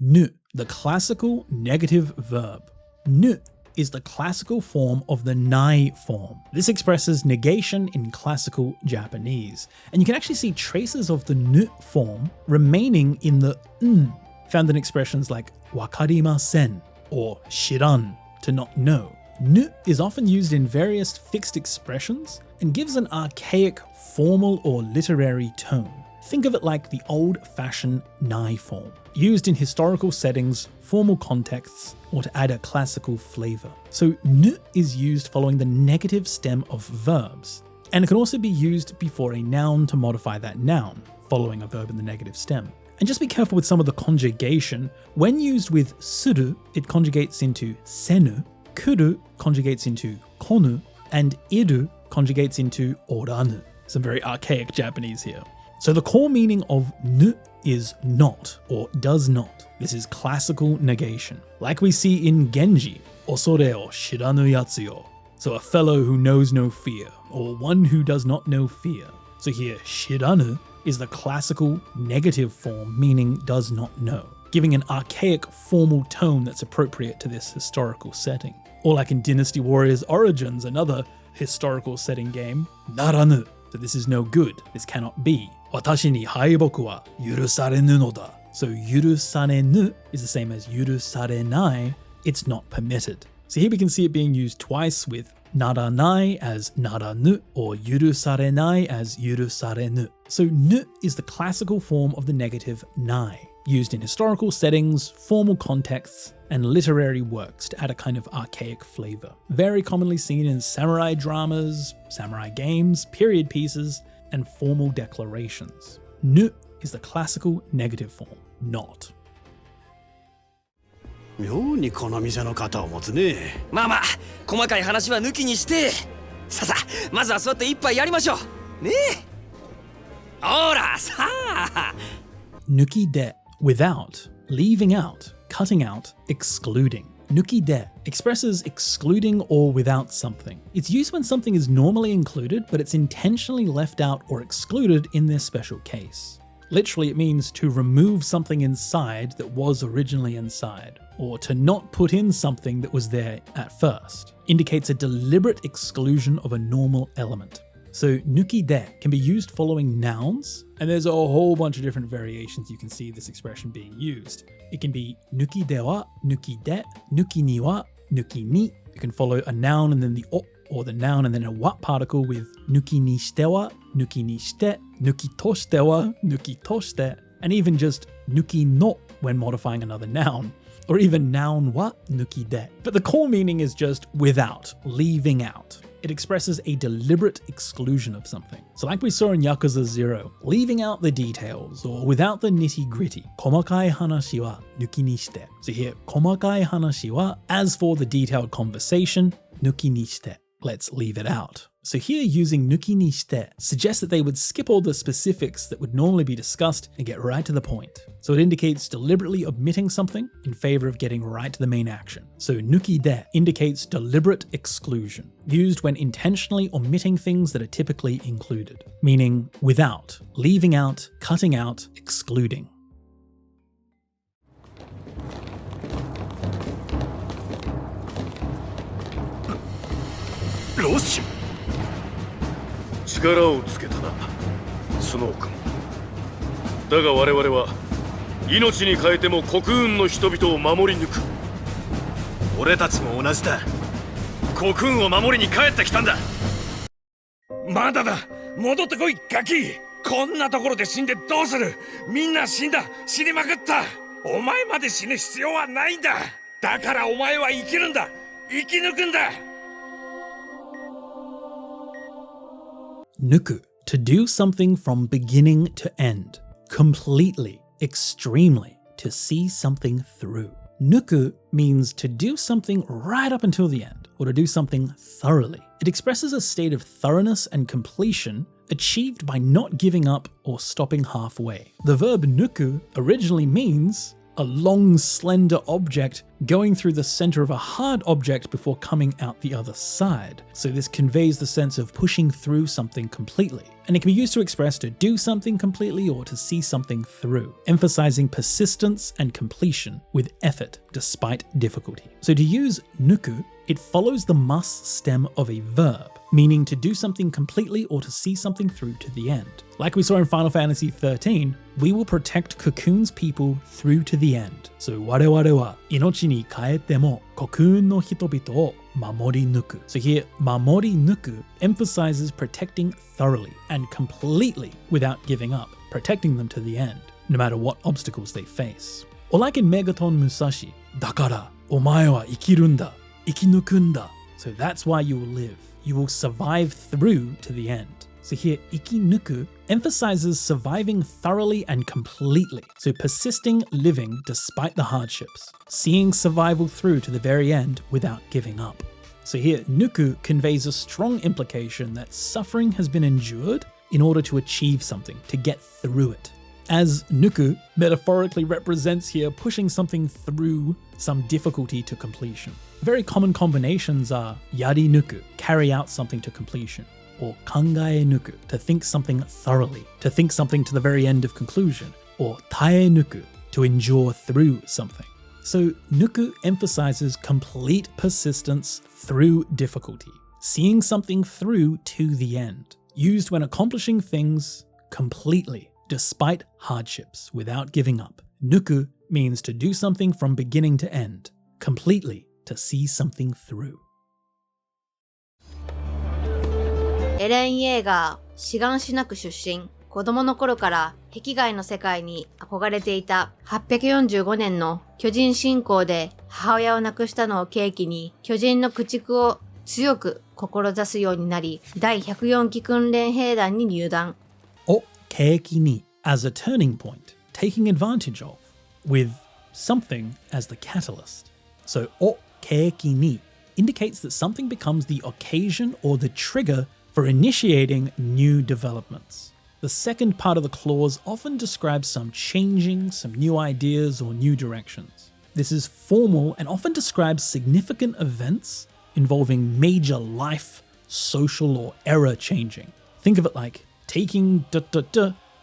Nu, the classical negative verb. Nu is the classical form of the nai form. This expresses negation in classical Japanese, and you can actually see traces of the nu form remaining in the n, found in expressions like wakarimasen or shiran, to not know. nu is often used in various fixed expressions and gives an archaic formal or literary tone. Think of it like the old-fashioned nai form, used in historical settings, formal contexts, or to add a classical flavor. So nu is used following the negative stem of verbs, and it can also be used before a noun to modify that noun, following a verb in the negative stem. And just be careful with some of the conjugation. When used with suru, it conjugates into senu, kuru conjugates into konu, and iru conjugates into oranu. Some very archaic Japanese here. So the core meaning of nu is not or does not. This is classical negation, like we see in Genji, osore o shiranu yatsu yo. So a fellow who knows no fear, or one who does not know fear. So here, shiranu is the classical negative form meaning does not know, giving an archaic formal tone that's appropriate to this historical setting. Or like in Dynasty Warriors Origins, another historical setting game, naranu. So this is no good, this cannot be. Watashi ni haiboku wa yurusarenu no da. So yurusarenu is the same as yurusarenai, it's not permitted. So here we can see it being used twice with naranai as naranu or yurusarenai as yurusarenu. So nu is the classical form of the negative nai, used in historical settings, formal contexts, and literary works to add a kind of archaic flavor. Very commonly seen in samurai dramas, samurai games, period pieces, and formal declarations. Nu is the classical negative form, not. 妙にこの店の方を持つね。まあまあ、細かい話は抜きにして、さあさあ、まずは座って一杯やりましょう。ねえ。ほら、さあ。Nuki de, without, leaving out, cutting out, excluding. Nuki de expresses excluding or without something. It's used when something is normally included, but it's intentionally left out or excluded in this special case. Literally, it means to remove something inside that was originally inside, or to not put in something that was there at first. Indicates a deliberate exclusion of a normal element. So nuki de can be used following nouns, and there's a whole bunch of different variations you can see this expression being used. It can be nuki de wa, nuki de, nuki ni wa, nuki ni. You can follow a noun and then the o, or the noun and then a wa particle with nuki ni shite wa, nuki ni shite, nuki to shite wa, nuki to shite, and even just nuki no when modifying another noun, or even noun wa nuki de. But the core meaning is just without, leaving out. It expresses a deliberate exclusion of something. So like we saw in Yakuza 0, leaving out the details or without the nitty-gritty. Komakai hanashi wa nuki ni shite. So here, komakai hanashi wa, as for the detailed conversation, nuki ni shite. Let's leave it out. So here using nuki ni shite suggests that they would skip all the specifics that would normally be discussed and get right to the point. So it indicates deliberately omitting something in favor of getting right to the main action. So nuki de indicates deliberate exclusion, used when intentionally omitting things that are typically included, meaning without, leaving out, cutting out, excluding. ロッシュ力をつけたなスノー君だが我々は命に代えても国運の人々を守り抜く俺たちも同じだ国運を守りに帰ってきたんだまだだ戻ってこいガキこんなところで死んでどうするみんな死んだ死にまくったお前まで死ぬ必要はないんだだからお前は生きるんだ生き抜くんだNuku, to do something from beginning to end, completely, extremely, to see something through. Nuku means to do something right up until the end, or to do something thoroughly. It expresses a state of thoroughness and completion achieved by not giving up or stopping halfway. The verb nuku originally means a long, slender object going through the center of a hard object before coming out the other side. So this conveys the sense of pushing through something completely. And it can be used to express to do something completely or to see something through, emphasizing persistence and completion with effort despite difficulty. So to use nuku, it follows the must stem of a verb, meaning to do something completely or to see something through to the end. Like we saw in Final Fantasy XIII, we will protect Cocoon's people through to the end. So 我々は命に変えてもCocoonの人々を守り抜く. So here, 守り抜く emphasizes protecting thoroughly and completely without giving up, protecting them to the end, no matter what obstacles they face. Or like in Megaton Musashi, だからお前は生きるんだ, 生き抜くんだ. So that's why you will live. You will survive through to the end. So here, 生き抜く emphasizes surviving thoroughly and completely. So persisting living despite the hardships, seeing survival through to the very end without giving up. So here, nuku conveys a strong implication that suffering has been endured in order to achieve something, to get through it. As nuku metaphorically represents here pushing something through some difficulty to completion. Very common combinations are yari nuku, carry out something to completion, or kangae nuku, to think something thoroughly, to think something to the very end of conclusion, or tae nuku, to endure through something. So nuku emphasizes complete persistence through difficulty, seeing something through to the end, used when accomplishing things completely, despite hardships, without giving up. Nuku means to do something from beginning to end, completely, to see something through. エレン・イェーガー、シガンシナ区出身。子供の頃から壁外の世界に憧れていた。845年の巨人侵攻で母親を亡くしたのを契機に巨人の駆逐を強く志すようになり、第104期訓練兵団に入団。を契機に as a turning point, taking advantage of, with something as the catalyst. So を契機に indicates that something becomes the occasion or the trigger for initiating new developments. The second part of the clause often describes some changing, some new ideas or new directions. This is formal and often describes significant events involving major life, social or era changing. Think of it like taking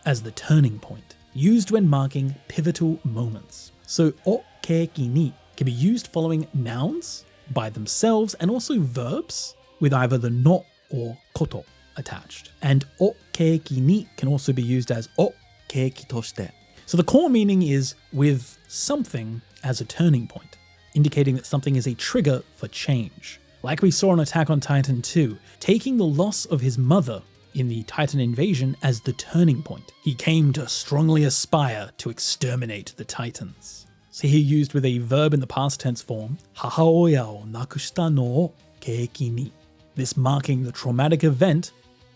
as the turning point, used when marking pivotal moments. So を契機に can be used following nouns by themselves and also verbs with either the no or koto attached. And を契機に can also be used as を契機として. So the core meaning is with something as a turning point, indicating that something is a trigger for change. Like we saw in Attack on Titan 2, taking the loss of his mother in the Titan invasion as the turning point. He came to strongly aspire to exterminate the Titans. So here used with a verb in the past tense form, 母親を亡くしたのを契機に. This marking the traumatic event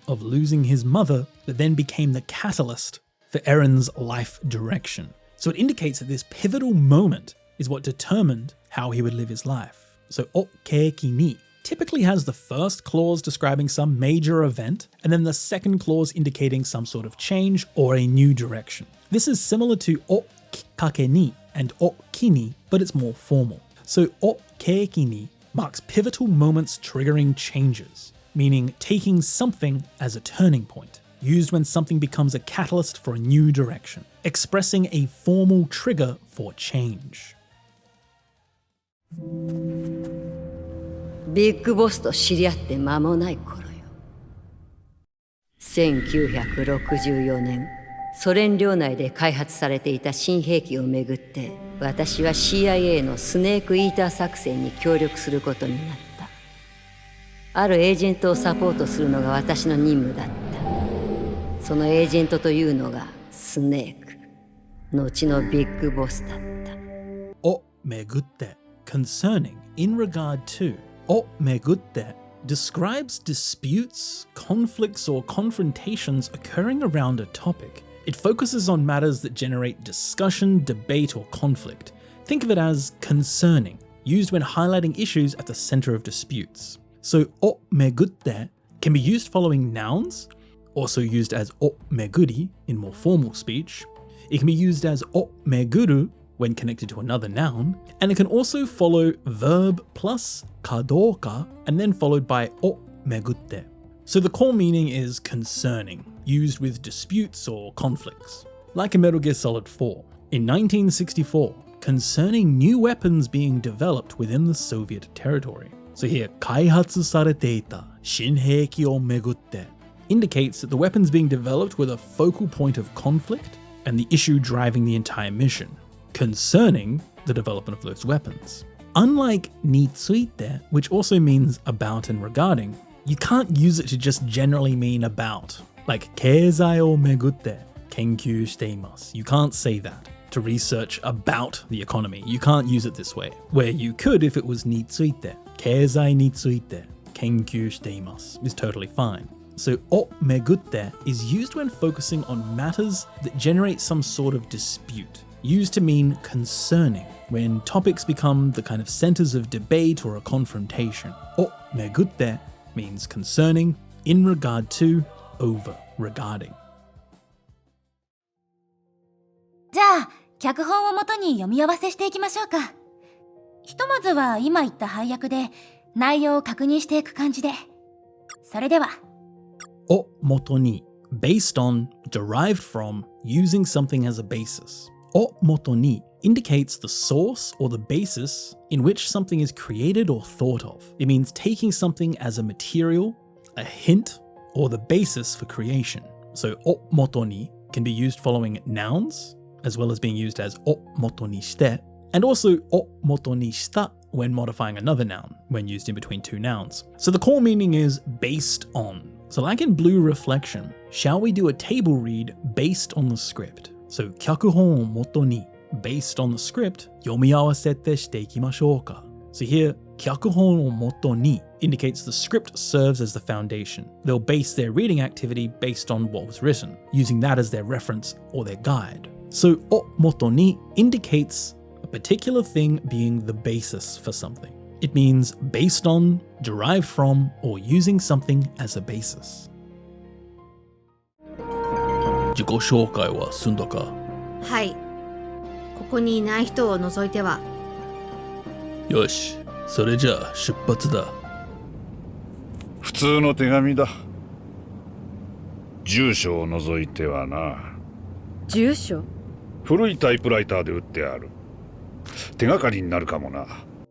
of losing his mother that then became the catalyst for Eren's life direction. So it indicates that this pivotal moment is what determined how he would live his life. So を契機に typically has the first clause describing some major event and then the second clause indicating some sort of change or a new direction. This is similar to をきっかけに and を機に, but it's more formal. So を契機に marks pivotal moments triggering changes, meaning taking something as a turning point, used when something becomes a catalyst for a new direction, expressing a formal trigger for change. ビッグボスと知り合って間もない頃よ。1964年、ソ連領内で開発されていた新兵器をめぐって、私は CIA のスネークイーター作戦に協力することになった。あるエージェントをサポートするのが私の任務だった。そのエージェントというのがスネーク、後のビッグボスだった。をめぐって concerning in regard to をめぐって describes disputes, conflicts or confrontations occurring around a topic. It focuses on matters that generate discussion, debate or conflict. Think of it as concerning, used when highlighting issues at the center of disputes. So をめぐって can be used following nouns, also used as をめぐり in more formal speech. It can be used as をめぐる when connected to another noun, and it can also follow verb plus かどうか and then followed by をめぐって. So the core meaning is concerning, used with disputes or conflicts. Like in Metal Gear Solid 4, in 1964, concerning new weapons being developed within the Soviet territory. So here, 開発されていた新兵器をめぐって indicates that the weapon's being developed with a focal point of conflict and the issue driving the entire mission, concerning the development of those weapons. Unlike について, which also means about and regarding, you can't use it to just generally mean about. Like 経済をめぐって研究しています. You can't say that to research about the economy. You can't use it this way, where you could if it was について. 経済について研究しています is totally fine. So をめぐって is used when focusing on matters that generate some sort of dispute, used to mean concerning, when topics become the kind of centers of debate or a confrontation. をめぐって means concerning, in regard to, over, regarding. じゃあ、脚本をもとに読み合わせしていきましょうか。ひとまずは今言った配役で内容を確認していく感じで。それでは。をもとに based on, derived from, using something as a basis. をもとに indicates the source or the basis in which something is created or thought of. It means taking something as a material, a hint, or the basis for creation. So をもとに can be used following nouns, as well as being used as をもとにして, and also をもとにした when modifying another noun, when used in between two nouns. So the core meaning is based on. So like in Blue Reflection, shall we do a table read based on the script? So 脚本をもとに based on the script 読み合わせてしていきましょうか. So here, 脚本をもとに indicates the script serves as the foundation. They'll base their reading activity based on what was written, using that as their reference or their guide. So をもとに indicates a particular thing being the basis for something. It means based on, derived from, or using something as a basis. 自己紹介は済んだか? はい。ここにいない人を除いては。よし、それじゃあ出発だ。普通の手紙だ。住所を除いてはな。住所？古いタイプライターで打ってある。手がかりになるかもな。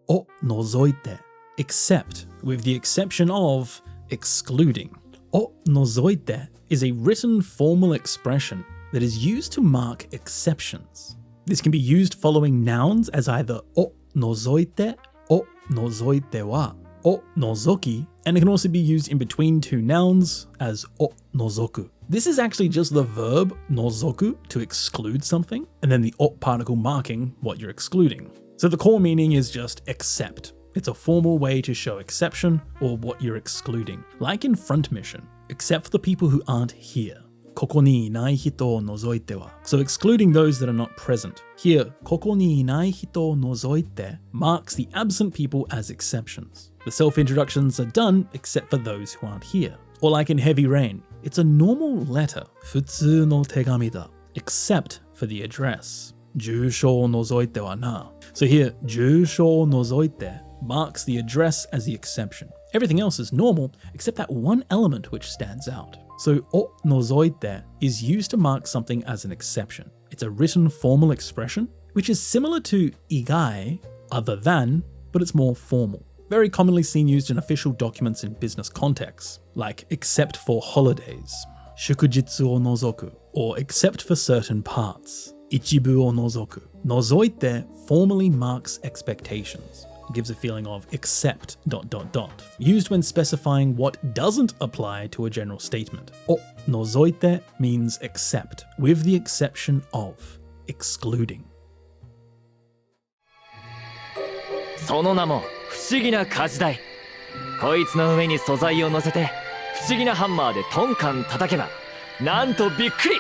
を除いて except, with the exception of excluding. を除いて is a written formal expression that is used to mark exceptions. This can be used following nouns as either を除いて、を除いては、を除き, and it can also be used in between two nouns as を除く. This is actually just the verb 除く to exclude something, and then the を particle marking what you're excluding. So the core meaning is just except. It's a formal way to show exception or what you're excluding. Like in front mission, except for the people who aren't here. ここにいない人を除いては. So excluding those that are not present. Here, ここにいない人を除いて marks the absent people as exceptions. The self-introductions are done except for those who aren't here. Or like in Heavy Rain, it's a normal letter. 普通の手紙だ. Except for the address. 住所を除いてはな. So here, 住所を除いて marks the address as the exception. Everything else is normal except that one element which stands out. So を除いて is used to mark something as an exception. It's a written formal expression which is similar to 以外, other than, but it's more formal. Very commonly seen used in official documents in business contexts, like except for holidays, 祝日を除く, or except for certain parts, 一部を除く. 除いて formally marks expectations. Gives a feeling of except ... used when specifying what doesn't apply to a general statement. を除いて means except, with the exception of, excluding. その名も不思議な火事台。こいつの上に素材を乗せて不思議なハンマーでトンカン叩けばなんとびっくり。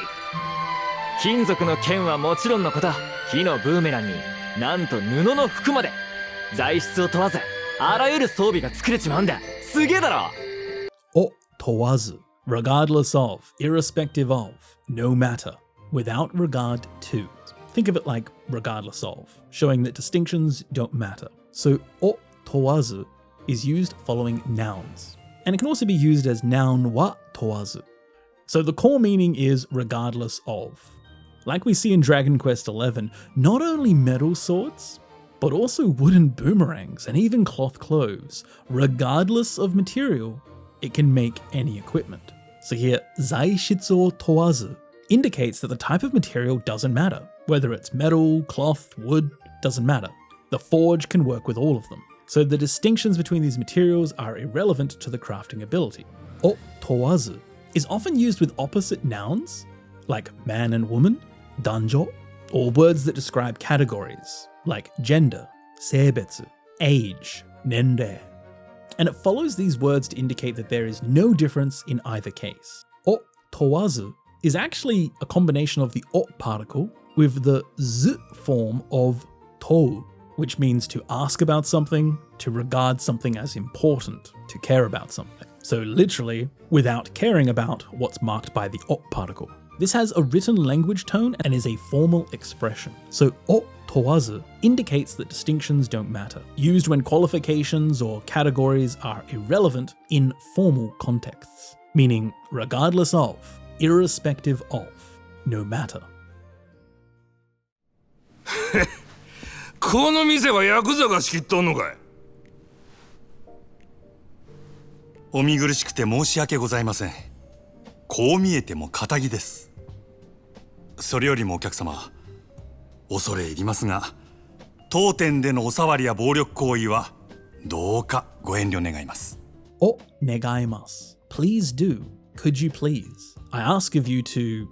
金属の剣はもちろんのこと、火のブーメランになんと布の服まで。材質を問わずあらゆる装備が作れちまうんだ。すげえだろ。を問わず regardless of, irrespective of, no matter, without regard to. Think of it like regardless of, showing that distinctions don't matter. So を問わず is used following nouns, and it can also be used as noun は問わず. So the core meaning is regardless of. Like we see in Dragon Quest XI, not only metal swords, but also wooden boomerangs and even cloth clothes. Regardless of material, it can make any equipment. So here, zaishitsu towazu indicates that the type of material doesn't matter. Whether it's metal, cloth, wood, doesn't matter. The forge can work with all of them. So the distinctions between these materials are irrelevant to the crafting ability. O towazu is often used with opposite nouns, like man and woman, danjo, or words that describe categories, like gender, seibetsu, age, nendei. And it follows these words to indicate that there is no difference in either case. O towazu is actually a combination of the o particle with the z form of tou, which means to ask about something, to regard something as important, to care about something. So literally, without caring about what's marked by the o particle. This has a written language tone and is a formal expression. So o towazu indicates that distinctions don't matter, used when qualifications or categories are irrelevant in formal contexts, meaning regardless of, irrespective of, no matter. この店はヤクザが仕切っとんのかい。お見苦しくて申し訳ございません。こう見えても堅気です。それよりもお客様、恐れ入りますが、当店でのお触りや暴力行為はどうかご遠慮願います。お願います。Please do. Could you please? I ask of you to ...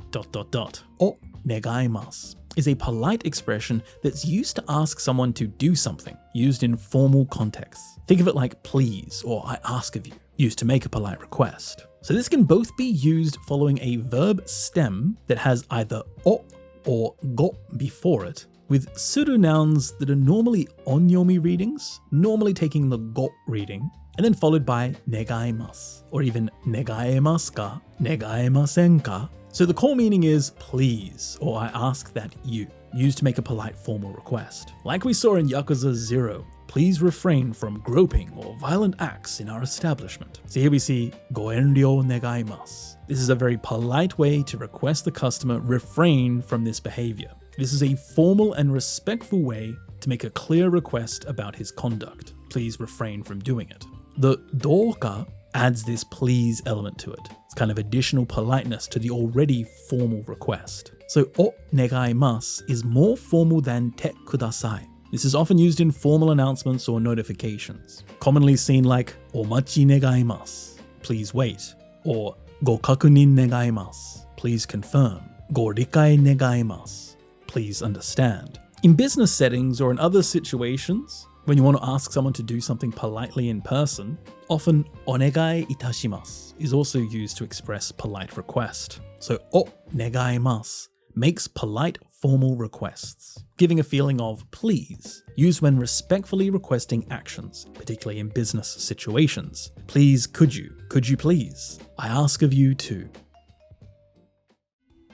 お願いますis a polite expression that's used to ask someone to do something, used in formal contexts. Think of it like please or I ask of you, used to make a polite request. So this can both be used following a verb stem that has either o or go before it, with suru nouns that are normally onyomi readings, normally taking the go reading, and then followed by negaimasu, or even negaemasu ka, negaemasen ka. So the core meaning is please, or I ask that you, used to make a polite formal request. Like we saw in Yakuza 0, please refrain from groping or violent acts in our establishment. So here we see go enryo negaimasu. This is a very polite way to request the customer refrain from this behavior. This is a formal and respectful way to make a clear request about his conduct. Please refrain from doing it. The douka adds this please element to it. It's kind of additional politeness to the already formal request. So o negaimasu is more formal than te kudasai. This is often used in formal announcements or notifications, commonly seen like omachi negaimasu, please wait, or go kakunin negaimasu, please confirm, go rikai negaimasu, please understand. In business settings or in other situations, when you want to ask someone to do something politely in person, often onegai itashimasu is also used to express polite request. So o negaimasu makes polite formal requests, giving a feeling of please, used when respectfully requesting actions, particularly in business situations. Please, could you please? I ask of you to.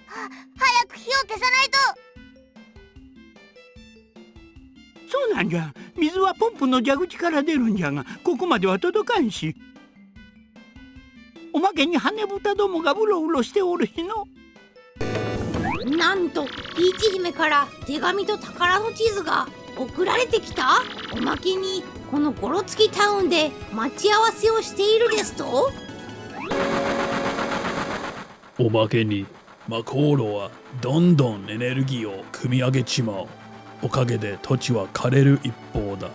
早く火を消さないと。そうなんじゃ。水はポンプの蛇口から出るんじゃが、ここまでは届かんし。おまけに羽豚どもがうろうろしておるしの。なんとピーチ姫から手紙と宝の地図が送られてきた。おまけにこのゴロつきタウンで待ち合わせをしているですと。おまけにマコーロはどんどんエネルギーを組み上げちまう。おかげで土地は枯れる一方だ。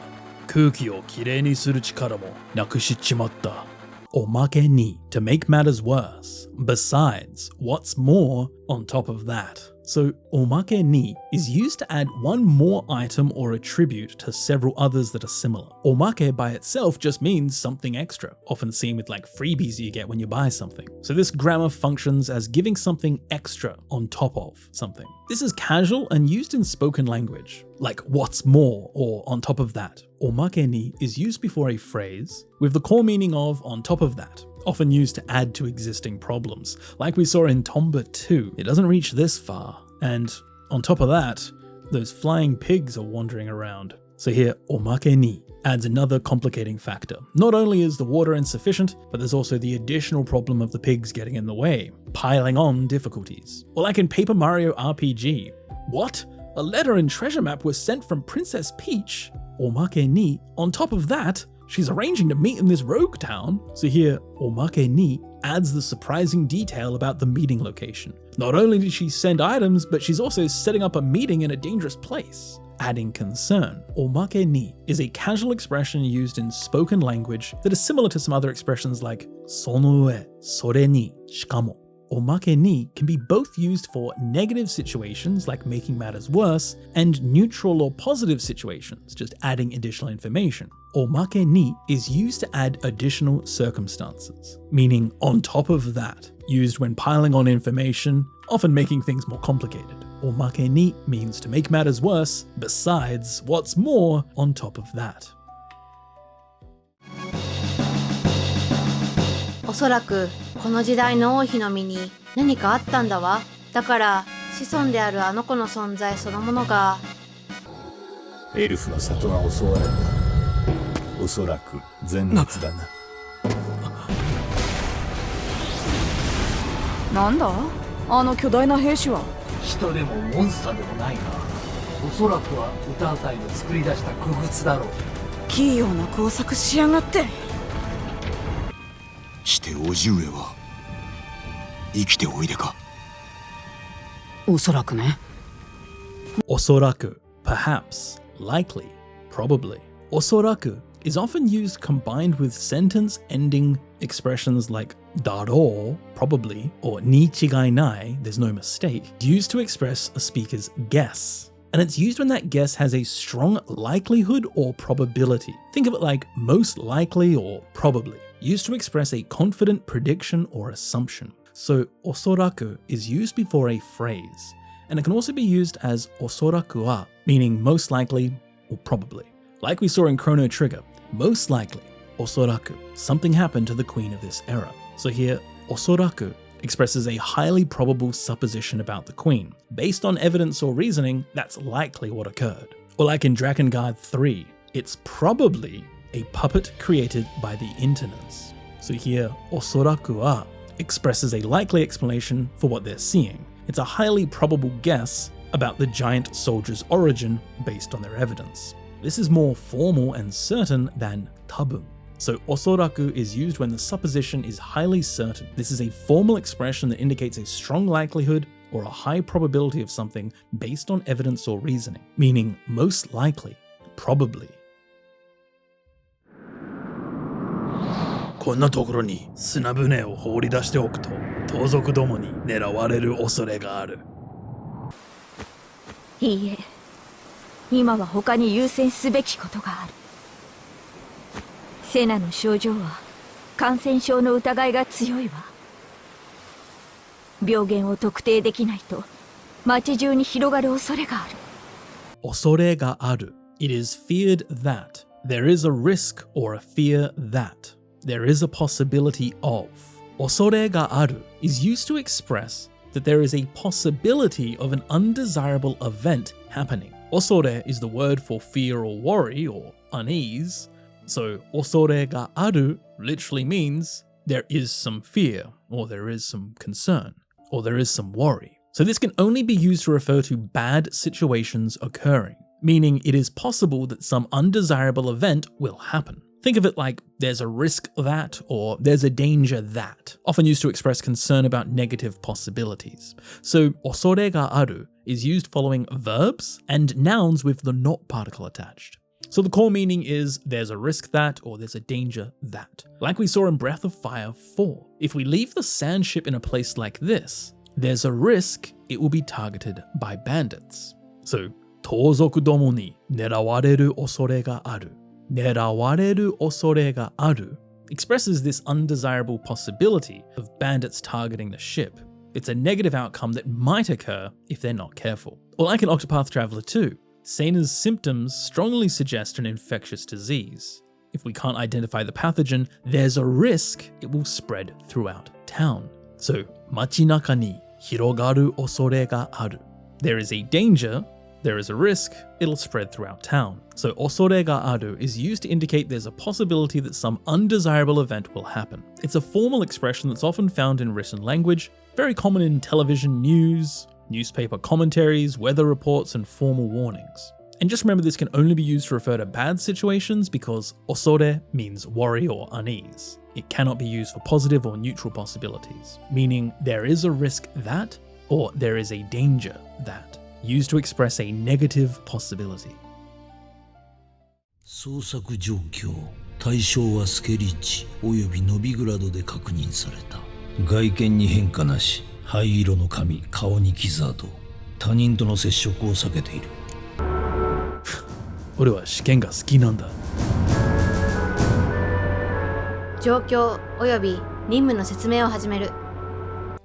空気をきれいにする力もなくしちまった。おまけに to make matters worse. Besides, what's more on top of that? So, omake ni is used to add one more item or attribute to several others that are similar. Omake by itself just means something extra, often seen with like freebies you get when you buy something. So this grammar functions as giving something extra on top of something. This is casual and used in spoken language, like what's more or on top of that. Omake ni is used before a phrase with the core meaning of on top of that, often used to add to existing problems. Like we saw in Tomba 2, it doesn't reach this far. And on top of that, those flying pigs are wandering around. So here, omake ni adds another complicating factor. Not only is the water insufficient, but there's also the additional problem of the pigs getting in the way, piling on difficulties. Or like in Paper Mario RPG. What? a letter and treasure map were sent from Princess Peach, omake ni. On top of that, she's arranging to meet in this rogue town. So here, omake ni adds the surprising detail about the meeting location. Not only did she send items, but she's also setting up a meeting in a dangerous place. Adding concern. Omake ni is a casual expression used in spoken language that is similar to some other expressions like sono ue, sore ni, shikamo. Omake ni can be both used for negative situations like making matters worse and neutral or positive situations, just adding additional information. Omake ni is used to add additional circumstances, meaning on top of that, used when piling on information, often making things more complicated. Omake ni means to make matters worse, besides what's more on top of that. おそらくこの時代の王妃の身に何かあったんだわ。だから子孫であるあの子の存在そのものが。エルフの里が襲われた。おそらく全滅だな。なんだあの巨大な兵士は。人でもモンスターでもないが、おそらくは歌うたいの作り出した傀儡だろう。器用な工作しやがって。して叔父上は生きておいでか。おそらくね。Osoraku, perhaps, likely, probably. Osoraku is often used combined with sentence-ending expressions like daro, probably, or ni chigai nai, there's no mistake, used to express a speaker's guess. And it's used when that guess has a strong likelihood or probability. Think of it like most likely or probably, used to express a confident prediction or assumption. So osoraku is used before a phrase, and it can also be used as osoraku wa, meaning most likely or probably. Like we saw in Chrono Trigger, most likely, osoraku, something happened to the queen of this era. So here, osoraku expresses a highly probable supposition about the queen. Based on evidence or reasoning, that's likely what occurred. Or like in Drakengard 3, it's probably a puppet created by the Internas. So here, osoraku wa expresses a likely explanation for what they're seeing. It's a highly probable guess about the giant soldier's origin based on their evidence. This is more formal and certain than tabun. So osoraku is used when the supposition is highly certain. This is a formal expression that indicates a strong likelihood or a high probability of something based on evidence or reasoning, meaning most likely, probably. こんなところに砂船を放り出しておくと、盗賊どもに狙われる恐れがある。いいえ、今は他に優先すべきことがある。セナの症状は感染症の疑いが強いわ。病原を特定できないと町中に広がる恐れがある。恐れがある。It is feared that. There is a risk or a fear that. There is a possibility of. 恐れがある is used to express that there is a possibility of an undesirable event happening. 恐れ is the word for fear or worry or unease. So 恐れがある literally means there is some fear, or there is some concern, or there is some worry. So this can only be used to refer to bad situations occurring, meaning it is possible that some undesirable event will happen. Think of it like there's a risk that, or there's a danger that, often used to express concern about negative possibilities. So 恐れがある is used following verbs and nouns with the not particle attached. So the core meaning is there's a risk that, or there's a danger that. Like we saw in Breath of Fire 4. If we leave the sand ship in a place like this, there's a risk it will be targeted by bandits. So 盗賊どもに狙われる恐れがある。狙われる恐れがある expresses this undesirable possibility of bandits targeting the ship. It's a negative outcome that might occur if they're not careful. Or like in Octopath Traveler 2, Seina's symptoms strongly suggest an infectious disease. If we can't identify the pathogen, there's a risk it will spread throughout town. So, 街中に広がる恐れがある. There is a danger, there is a risk, it'll spread throughout town. So, 恐れがある is used to indicate there's a possibility that some undesirable event will happen. It's a formal expression that's often found in written language, very common in television news, newspaper commentaries, weather reports, and formal warnings. And just remember, this can only be used to refer to bad situations because osore means worry or unease. It cannot be used for positive or neutral possibilities, meaning there is a risk that, or there is a danger that, used to express a negative possibility. 捜索状況、対象はスケリッチおよびノビグラドで確認された。外見に変化なし、灰色の髪、顔に傷跡、他人との接触を避けている。俺は試験が好きなんだ。状況および任務の説明を始める。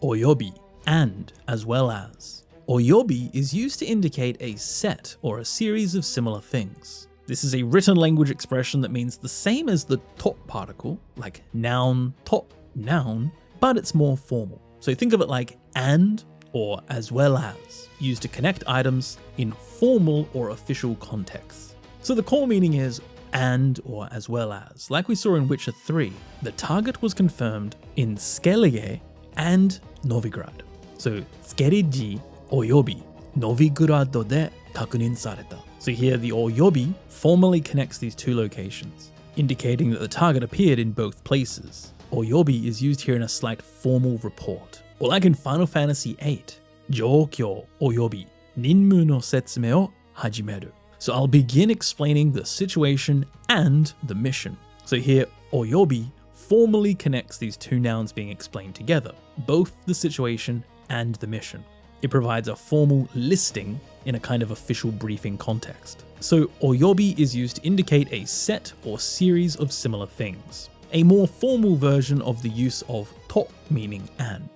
Oyobi and as well as. Oyobi is used to indicate a set or a series of similar things. This is a written language expression that means the same as the to particle, like noun, to, noun, but it's more formal. So think of it like and or as well as, used to connect items in formal or official contexts. So the core meaning is and or as well as. Like we saw in Witcher 3, the target was confirmed in Skellige and Novigrad. So Skellige oyobi Novigrado de kakunin sareta. So here the oyobi formally connects these two locations, indicating that the target appeared in both places. Oyobi is used here in a slight formal report. Or like in Final Fantasy VIII, Joukyo oyobi Ninmu no setsume o hajimeru. So I'll begin explaining the situation and the mission. So here, oyobi formally connects these two nouns being explained together, both the situation and the mission. It provides a formal listing in a kind of official briefing context. So oyobi is used to indicate a set or series of similar things, a more formal version of the use of to, meaning and.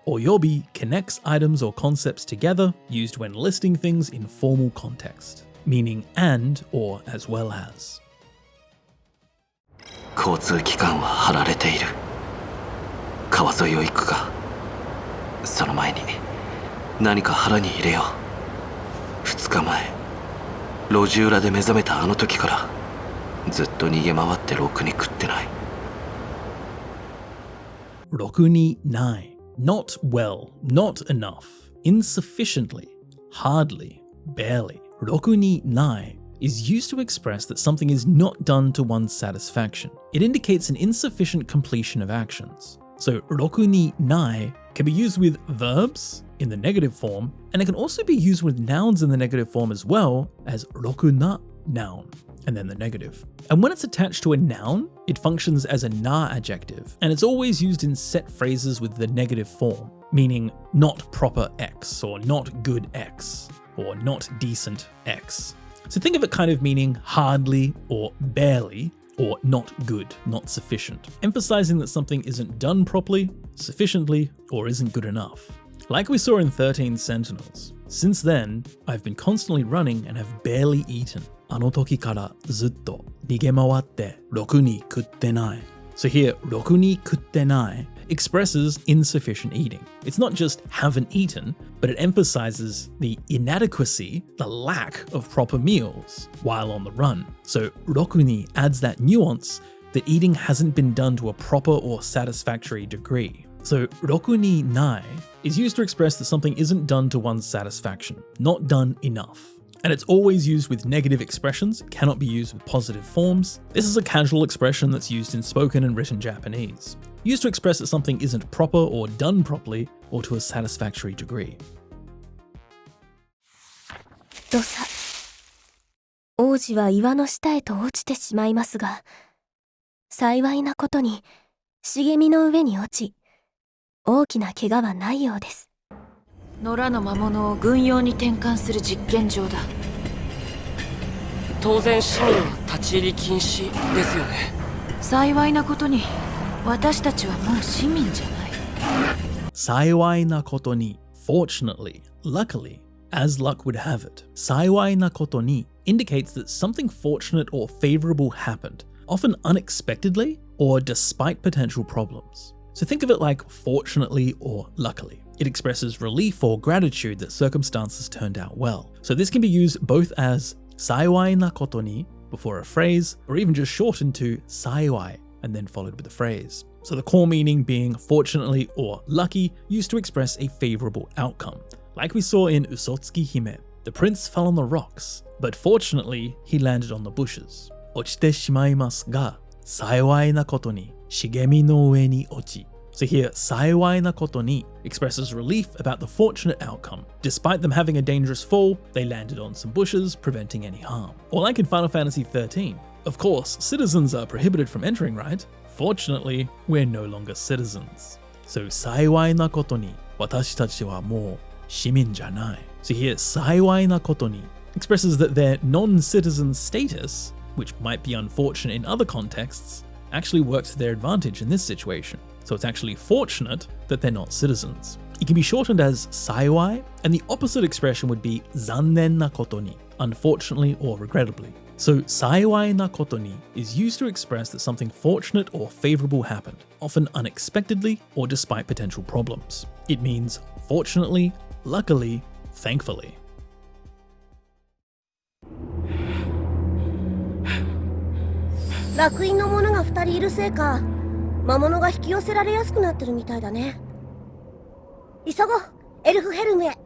Oyobi connects items or concepts together, used when listing things in formal context, meaning and or as well as. 交通機関は張られている。川沿いを行くが、その前に何か腹に入れよう。2日前、路地裏で目覚めたあの時から、ずっと逃げ回ってろくに食ってない。ろくにない Not well, not enough, insufficiently, hardly, barely. ろくにない is used to express that something is not done to one's satisfaction. It indicates an insufficient completion of actions. So ろくにない can be used with verbs in the negative form, and it can also be used with nouns in the negative form as well as ろくな noun, and then the negative. And when it's attached to a noun, it functions as a na adjective, and it's always used in set phrases with the negative form, meaning not proper X, or not good X, or not decent X. So think of it kind of meaning hardly or barely, or not good, not sufficient, emphasizing that something isn't done properly, sufficiently, or isn't good enough. Like we saw in 13 Sentinels. Since then, I've been constantly running and have barely eaten. あの時からずっと逃げ回ってろくに食ってない. So here, ろくに食ってない expresses insufficient eating. It's not just haven't eaten, but it emphasizes the inadequacy, the lack of proper meals while on the run. So ろくに adds that nuance that eating hasn't been done to a proper or satisfactory degree. So ろくにない is used to express that something isn't done to one's satisfaction, not done enough. And it's always used with negative expressions, cannot be used with positive forms. This is a casual expression that's used in spoken and written Japanese, used to express that something isn't proper or done properly or to a satisfactory degree. どさ、王子は岩の下へと落ちてしまいますが、幸いなことに茂みの上に落ち、大きな怪我はないようです。野良の魔物を軍用に転換する実験場だ。当然市民は立ち入り禁止ですよね。幸いなことに私たちはもう市民じゃない。幸いなことに fortunately, luckily, as luck would have it. 幸いなことに indicates that something fortunate or favorable happened, often unexpectedly or despite potential problems. So think of it like fortunately or luckily. It expresses relief or gratitude that circumstances turned out well. So this can be used both as 幸いなことに before a phrase, or even just shortened to 幸い and then followed with a phrase. So the core meaning being fortunately or lucky, used to express a favorable outcome, Like we saw in Usotsuki Hime, the prince fell on the rocks, but fortunately he landed on the bushes. 落ちてしまいますが、幸いなことに茂みの上に落ち. So here, 幸いなことに expresses relief about the fortunate outcome. Despite them having a dangerous fall, they landed on some bushes, preventing any harm. Or like in Final Fantasy XIII, of course, citizens are prohibited from entering, right? Fortunately, we're no longer citizens. So 幸いなことに私たちはもう市民じゃない. So here, 幸いなことに expresses that their non-citizen status, which might be unfortunate in other contexts, actually works to their advantage in this situation. So it's actually fortunate that they're not citizens. It can be shortened as saiwai, and the opposite expression would be zannen na koto ni, unfortunately or regrettably. So saiwai na koto ni is used to express that something fortunate or favorable happened, often unexpectedly or despite potential problems. It means fortunately, luckily, thankfully. 楽園の者が2人いるせいか、魔物が引き寄せられやすくなってるみたいだね。急ごう、エルフヘルムへ。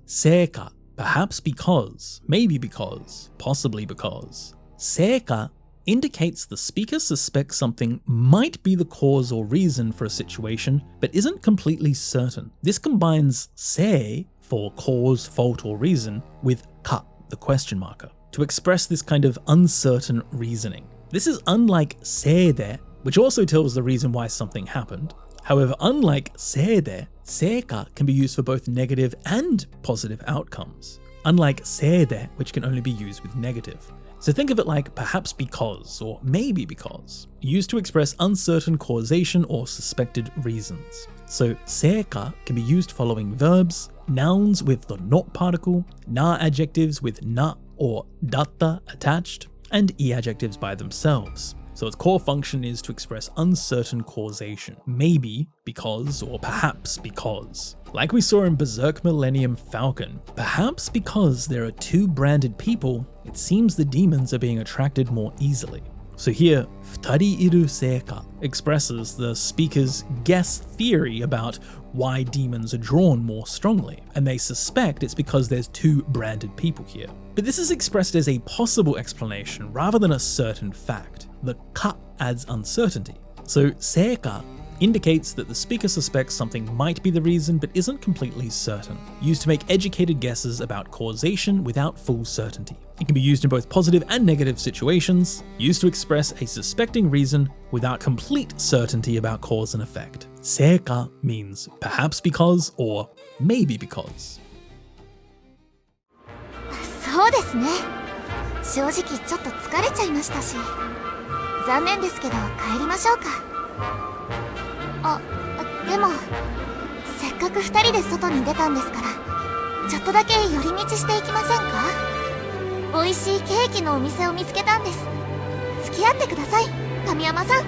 せいか perhaps because, maybe because, possibly because. せいか indicates the speaker suspects something might be the cause or reason for a situation, but isn't completely certain. This combines sei for cause, fault, or reason with ka, the question marker, to express this kind of uncertain reasoning. This is unlike seide, which also tells the reason why something happened. However, unlike seide, seika can be used for both negative and positive outcomes, unlike seide, which can only be used with negative. So think of it like perhaps because or maybe because, used to express uncertain causation or suspected reasons. So seika can be used following verbs, nouns with the not particle, na adjectives with na or datta attached, and e adjectives by themselves. So its core function is to express uncertain causation, maybe because or perhaps because. Like we saw in Berserk Millennium Falcon, perhaps because there are two branded people, it seems the demons are being attracted more easily. So here, futari iru seika expresses the speaker's guess theory about why demons are drawn more strongly, and they suspect it's because there's two branded people here. But this is expressed as a possible explanation rather than a certain fact. The ka adds uncertainty. So seika indicates that the speaker suspects something might be the reason but isn't completely certain, used to make educated guesses about causation without full certainty. It can be used in both positive and negative situations, used to express a suspecting reason without complete certainty about cause and effect. Seika means perhaps because or maybe because. そうですね。正直ちょっと疲れちゃいましたし、残念ですけど帰りましょうか。あ、でもせっかく2人で外に出たんですから、ちょっとだけ寄り道していきませんか？美味しいケーキのお店を見つけたんです。付き合ってください、神山さん。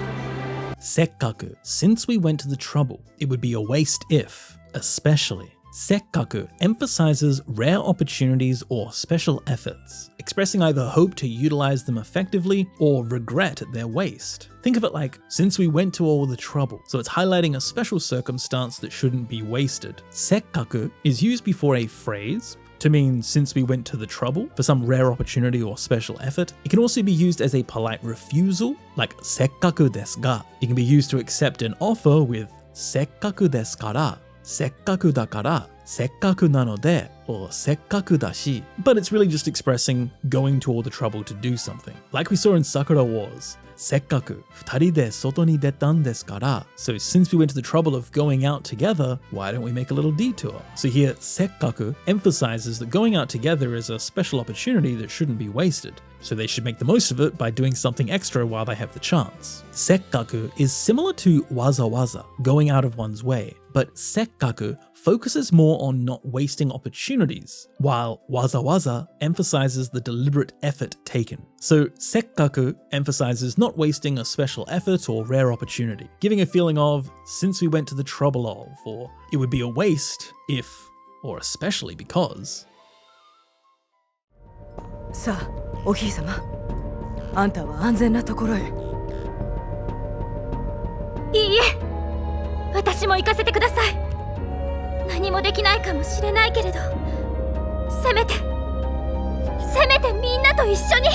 Sekkaku, since we went to the trouble, it would be a waste if, especially. Sekkaku emphasizes rare opportunities or special efforts, expressing either hope to utilize them effectively or regret at their waste. Think of it like, since we went to all the trouble, so it's highlighting a special circumstance that shouldn't be wasted. Sekkaku is used before a phrase to mean since we went to the trouble for some rare opportunity or special effort. It can also be used as a polite refusal, like sekkaku desu ga. It can be used to accept an offer with sekkaku desu kara, sekkaku dakara, sekkaku nanode, or sekkaku dashi, but it's really just expressing going to all the trouble to do something. Like we saw in Sakura Wars, sekkaku futari de soto ni detan desu kara. So since we went to the trouble of going out together, why don't we make a little detour? So here, sekkaku emphasizes that going out together is a special opportunity that shouldn't be wasted. So they should make the most of it by doing something extra while they have the chance. Sekkaku is similar to waza-waza, going out of one's way, but sekkaku focuses more on not wasting opportunities, while waza-waza emphasizes the deliberate effort taken. So sekkaku emphasizes not wasting a special effort or rare opportunity, giving a feeling of, since we went to the trouble of, or it would be a waste if, or especially because. さあ、お姫様、あんたは安全なところへ。いいえ、私も行かせてください。何ももできないかもしれないけれど、せめてみんなと一緒に。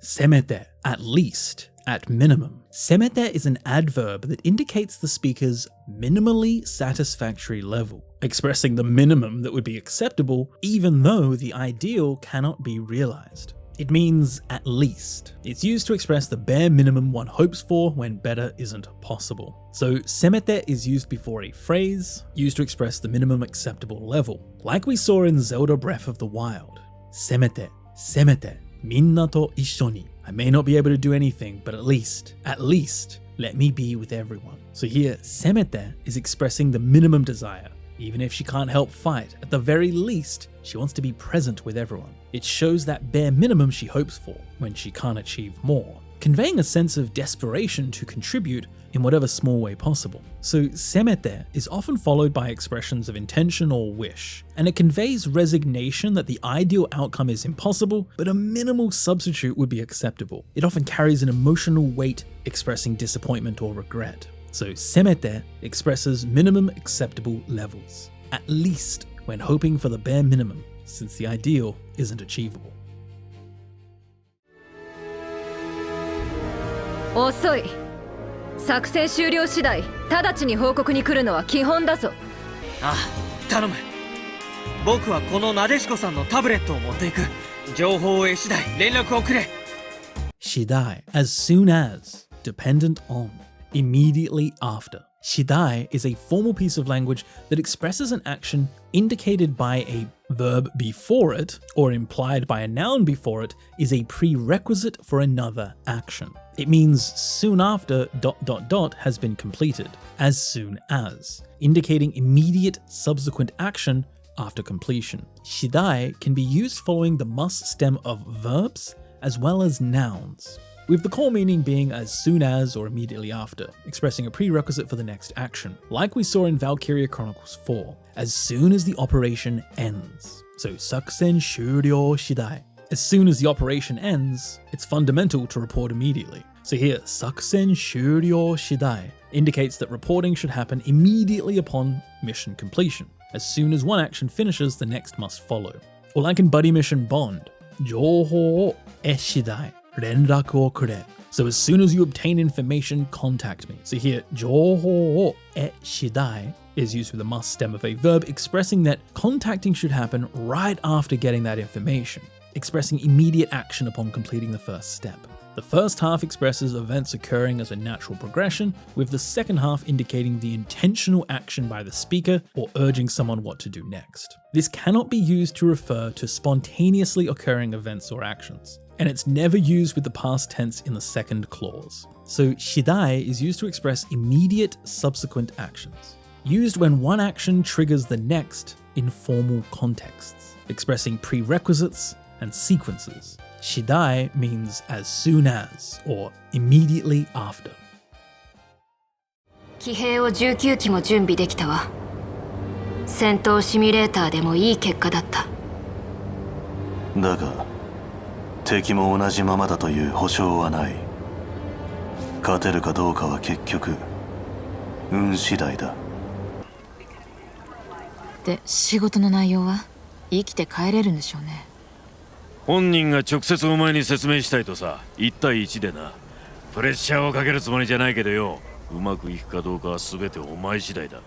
Semete, at least, at minimum. Semete is an adverb that indicates the speaker's minimally satisfactory level, expressing the minimum that would be acceptable even though the ideal cannot be realized. It means at least. It's used to express the bare minimum one hopes for when better isn't possible. So semete is used before a phrase, used to express the minimum acceptable level, like we saw in Zelda Breath of the Wild. Semete, minna to issho ni. I may not be able to do anything, but at least, let me be with everyone. So here, semete is expressing the minimum desire. Even if she can't help fight, at the very least, she wants to be present with everyone. It shows that bare minimum she hopes for when she can't achieve more, conveying a sense of desperation to contribute in whatever small way possible. So semete is often followed by expressions of intention or wish, and it conveys resignation that the ideal outcome is impossible, but a minimal substitute would be acceptable. It often carries an emotional weight expressing disappointment or regret. So semete expresses minimum acceptable levels, at least when hoping for the bare minimum, since the ideal isn't achievable. 遅い。作戦終了次第、直ちに報告に来るのは基本だぞ。ああ、頼む。僕はこのなでしこさんのタブレットを持っていく。情報を得次第連絡をくれ。Shidai, as soon as, dependent on, immediately after. Shidai is a formal piece of language that expresses an action indicated by a verb before it or implied by a noun before it is a prerequisite for another action. It means soon after ... has been completed, as soon as, indicating immediate subsequent action after completion. Shidai can be used following the must stem of verbs as well as nouns, with the core meaning being as soon as or immediately after, expressing a prerequisite for the next action, like we saw in Valkyria Chronicles 4, as soon as the operation ends. So sakusen shūryō shidai. As soon as the operation ends, it's fundamental to report immediately. So here, sakusen shūryō shidai indicates that reporting should happen immediately upon mission completion. As soon as one action finishes, the next must follow. Or like in Buddy Mission Bond, jōhō e shidai. Renraku o kure. So as soon as you obtain information, contact me. So here, jōhō e shidai is used with the must stem of a verb expressing that contacting should happen right after getting that information, expressing immediate action upon completing the first step. The first half expresses events occurring as a natural progression, with the second half indicating the intentional action by the speaker or urging someone what to do next. This cannot be used to refer to spontaneously occurring events or actions, and it's never used with the past tense in the second clause. So shidai is used to express immediate subsequent actions, used when one action triggers the next in formal contexts, expressing prerequisites and sequences. Shidai means as soon as or immediately after. 騎兵を19機も準備できたわ。戦闘シミュレーターでもいい結果だった。だが敵も同じままだという保証はない。勝てるかどうかは結局運次第だ。で、仕事の内容は生きて帰れるんでしょうね。本人が直接お前に説明したいとさ、1対1でな。プレッシャーをかけるつもりじゃないけどよ、うまくいくかどうかは全てお前次第だ。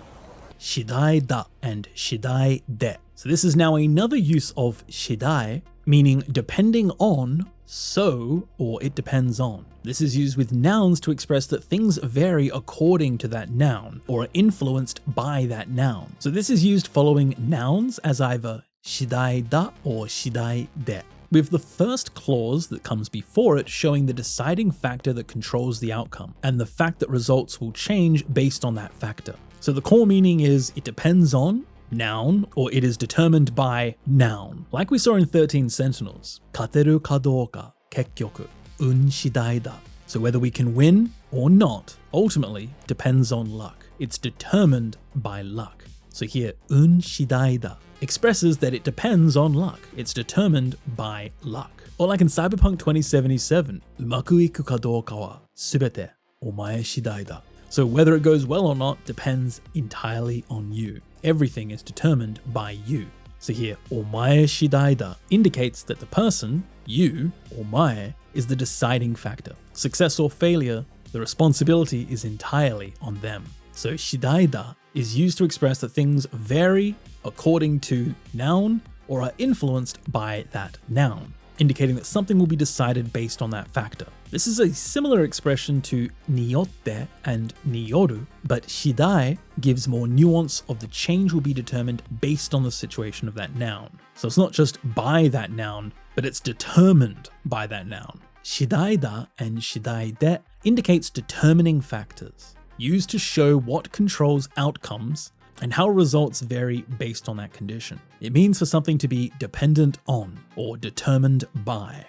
Shidai da and shidai de. So this is now another use of shidai, meaning depending on, so, or it depends on. This is used with nouns to express that things vary according to that noun, or are influenced by that noun. So this is used following nouns as either shidai da or shidai de, with the first clause that comes before it showing the deciding factor that controls the outcome, and the fact that results will change based on that factor. So the core meaning is it depends on noun, or it is determined by noun, like we saw in 13 Sentinels. Kateru kadoka kekkyoku un shidai da. So whether we can win or not ultimately depends on luck. It's determined by luck. So here, un shidai da expresses that it depends on luck. It's determined by luck. Or like in Cyberpunk 2077, umaku iku ka douka wa subete omae shidai da. So whether it goes well or not depends entirely on you. Everything is determined by you. So here, omae shidai da indicates that the person, you, omae, is the deciding factor. Success or failure, the responsibility is entirely on them. So shidai da is used to express that things vary according to noun or are influenced by that noun, indicating that something will be decided based on that factor. This is a similar expression to niyotte and niyoru, but shidai gives more nuance of the change will be determined based on the situation of that noun. So it's not just by that noun, but it's determined by that noun. Shidai da and shidai de indicates determining factors, used to show what controls outcomes and how results vary based on that condition. It means for something to be dependent on or determined by.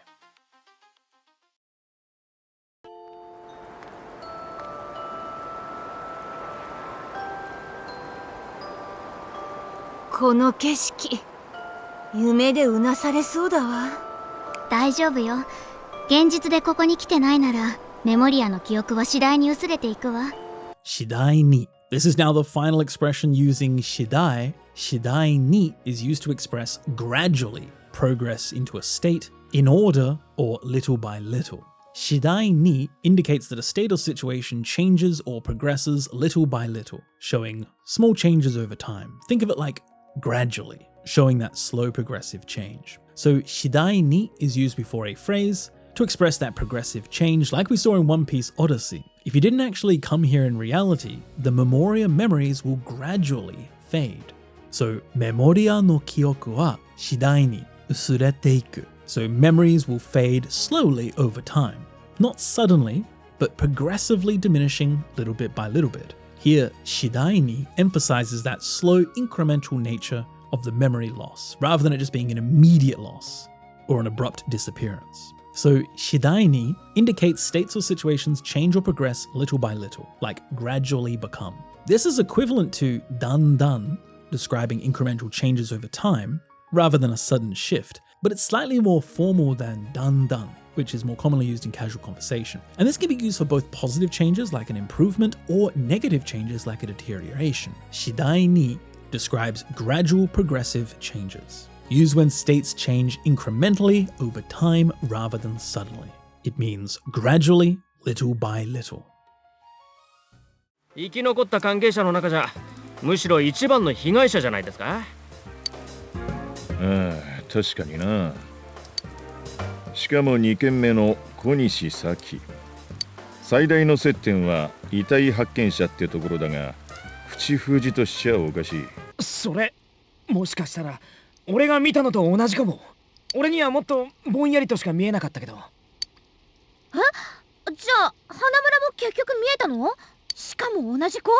Kono keshiki, yume de unasare sou da wa. 大丈夫よ。現実でここに来てないなら、メモリアの記憶は次第に薄れていくわ。Shidai ni. This is now the final expression using shidai. Shidai ni is used to express gradually progress into a state, in order, or little by little. Shidai ni indicates that a state or situation changes or progresses little by little, showing small changes over time. Think of it like gradually, showing that slow progressive change. So shidai ni is used before a phrase to express that progressive change, like we saw in One Piece Odyssey. If you didn't actually come here in reality, the memoria memories will gradually fade. So memoria no kyoku wa shidai ni usurete iku. So memories will fade slowly over time. Not suddenly, but progressively diminishing little bit by little bit. Here, shidai ni emphasizes that slow incremental nature of the memory loss, rather than it just being an immediate loss or an abrupt disappearance. So shidai ni indicates states or situations change or progress little by little, like gradually become. This is equivalent to dan, describing incremental changes over time, rather than a sudden shift, but it's slightly more formal than dan, which is more commonly used in casual conversation. And this can be used for both positive changes like an improvement or negative changes like a deterioration. Shidai ni describes gradual progressive changes, used when states change incrementally over time rather than suddenly. It means gradually, little by little. 生き残った関係者の中じゃむしろ一番の被害者じゃないですか。ああ、確かにな。しかも2件目の小西咲。最大の接点は遺体発見者ってところだが、口封じとしちゃおかしい。それ、もしかしたら俺が見たのと同じかも。俺にはもっとぼんやりとしか見えなかったけど。え？じゃあ花村も結局見えたの？しかも同じ子？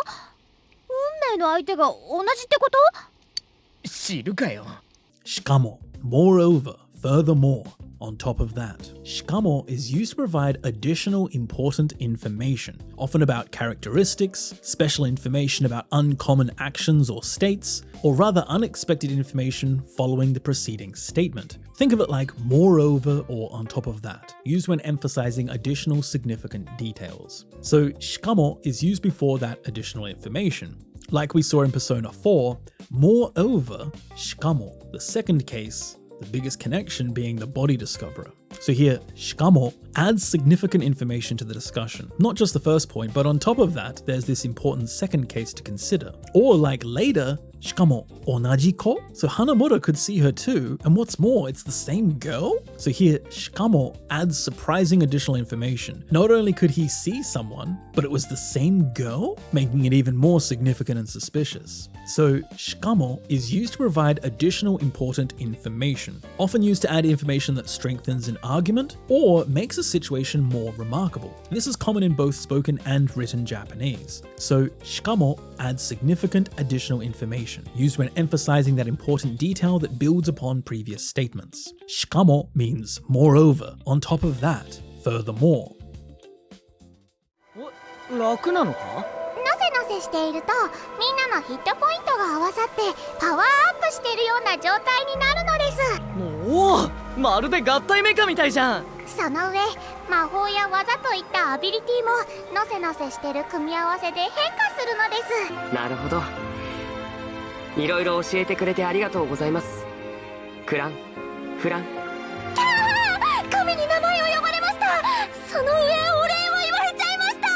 運命の相手が同じってこと？知るかよ。しかも、moreover, furthermore, on top of that, しかも is used to provide additional important information, often about characteristics, special information about uncommon actions or states, or rather unexpected information following the preceding statement. Think of it like moreover or on top of that, used when emphasizing additional significant details. So しかも is used before that additional information. Like we saw in Persona 4, moreover, しかも, the second case, the biggest connection being the body discoverer. So here, しかも adds significant information to the discussion. Not just the first point, but on top of that, there's this important second case to consider. Or like later, しかも同じ子? So Hanamura could see her too, and what's more, it's the same girl? So here, しかも adds surprising additional information. Not only could he see someone, but it was the same girl, making it even more significant and suspicious. So しかも is used to provide additional important information, often used to add information that strengthens an argument or makes a situation more remarkable. This is common in both spoken and written Japanese. So しかも adds significant additional information, used when emphasizing that important detail that builds upon previous statements. しかも means moreover, on top of that, furthermore. 楽なのか？のせしているとみんなのヒットポイントが合わさってパワーアップしているような状態になるのです。おお、まるで合体メカみたいじゃん。その上魔法や技といったアビリティものせのせしてる組み合わせで変化するのです。なるほど。いろいろ教えてくれてありがとうございます。クラン、フラン。神に名前を呼ばれました。その上お礼を言われちゃいました。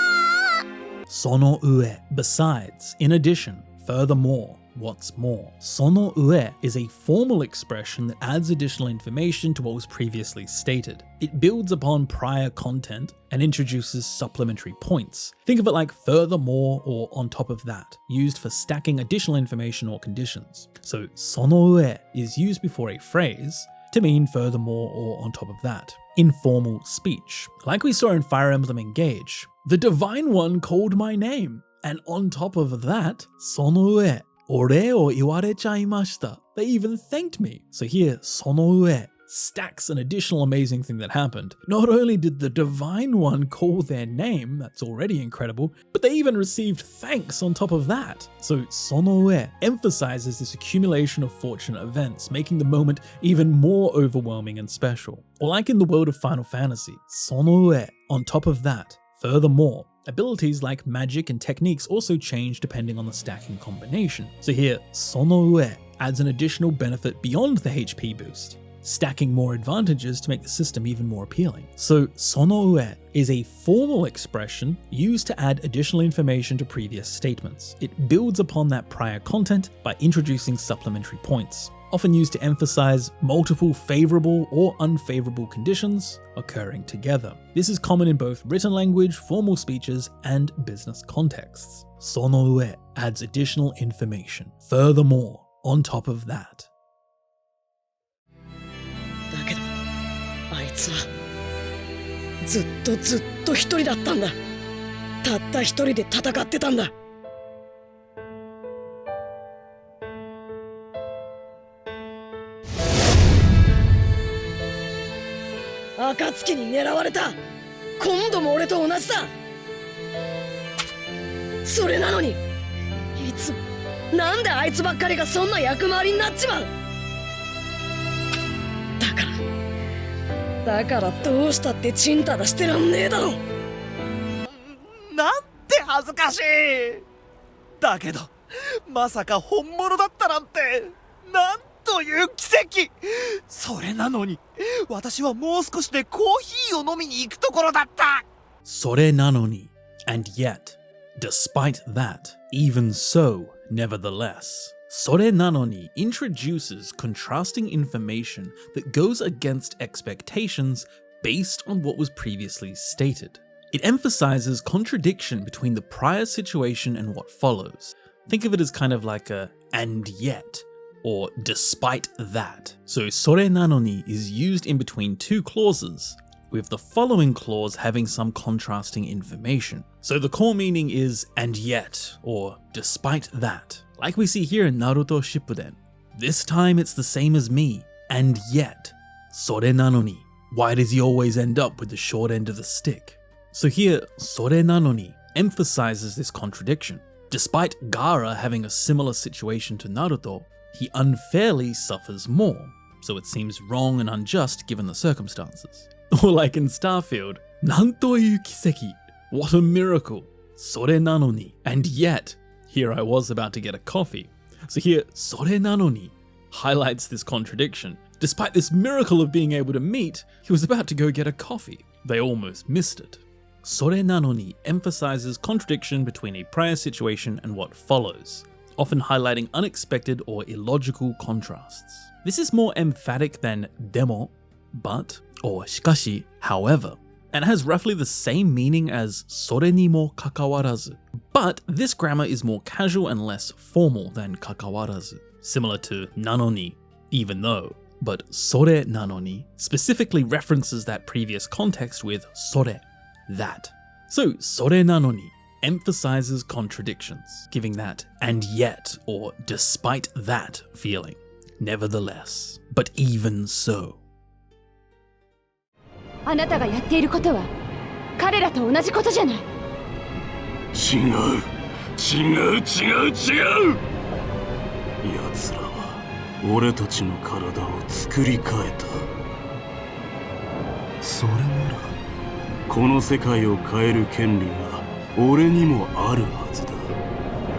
Sono ue, besides, in addition, furthermore, what's more. Sono ue is a formal expression that adds additional information to what was previously stated. It builds upon prior content and introduces supplementary points. Think of it like furthermore or on top of that, used for stacking additional information or conditions. So sono ue is used before a phrase to mean furthermore or on top of that. Informal speech. Like we saw in Fire Emblem Engage, the Divine One called my name, and on top of that, sono ue, ore o iwarechaimashita. They even thanked me. So here, sono ue stacks an additional amazing thing that happened. Not only did the Divine One call their name, that's already incredible, but they even received thanks on top of that. So sono ue emphasizes this accumulation of fortunate events, making the moment even more overwhelming and special. Or like in the world of Final Fantasy, sono ue, on top of that. Furthermore, abilities like magic and techniques also change depending on the stacking combination. So here, sono ue adds an additional benefit beyond the HP boost, stacking more advantages to make the system even more appealing. So sono ue is a formal expression used to add additional information to previous statements. It builds upon that prior content by introducing supplementary points, often used to emphasize multiple favorable or unfavorable conditions occurring together. This is common in both written language, formal speeches, and business contexts. Sono ue adds additional information. Furthermore, on top of that. だけどあいつはずっと一人だったんだ。たった一人で戦ってたんだ。暁に狙われた。今度も俺と同じだ。それなのにいつもなんであいつばっかりがそんな役回りになっちまう。だからどうしたってチンタラしてらんねえだろ。なんて恥ずかしい。だけどまさか本物だったなんて、なんという奇跡。それなのに私はもう少しでコーヒーを飲みに行くところだった。それなのに and yet, despite that, even so, nevertheless. それなのに introduces contrasting information that goes against expectations based on what was previously stated. It emphasizes contradiction between the prior situation and what follows. Think of it as kind of like a and yet, or despite that. So それなのに is used in between two clauses, with the following clause having some contrasting information. So the core meaning is and yet, or despite that. Like we see here in Naruto Shippuden. This time it's the same as me, and yet, それなのに. Why does he always end up with the short end of the stick? So here, それなのに emphasizes this contradiction. Despite Gaara having a similar situation to Naruto, he unfairly suffers more, so it seems wrong and unjust given the circumstances. Or like in Starfield, なんという奇跡. What a miracle. それなのに. And yet, here I was about to get a coffee. So here, それなのに highlights this contradiction. Despite this miracle of being able to meet, he was about to go get a coffee. They almost missed it. それなのに emphasizes contradiction between a prior situation and what follows, often highlighting unexpected or illogical contrasts. This is more emphatic than でも, but, or しかし, however, and has roughly the same meaning as それにもかかわらず. But this grammar is more casual and less formal than かかわらず, similar to なのに, even though. But それなのに specifically references that previous context with それ, that. So それなのに emphasizes contradictions, giving that and yet or despite that feeling. Nevertheless, but even so. あなたがやっていることは彼らと同じことじゃない。違う。奴らは俺たちの体を作り変えた。それならこの世界を変える権利が俺にもあるはずだ。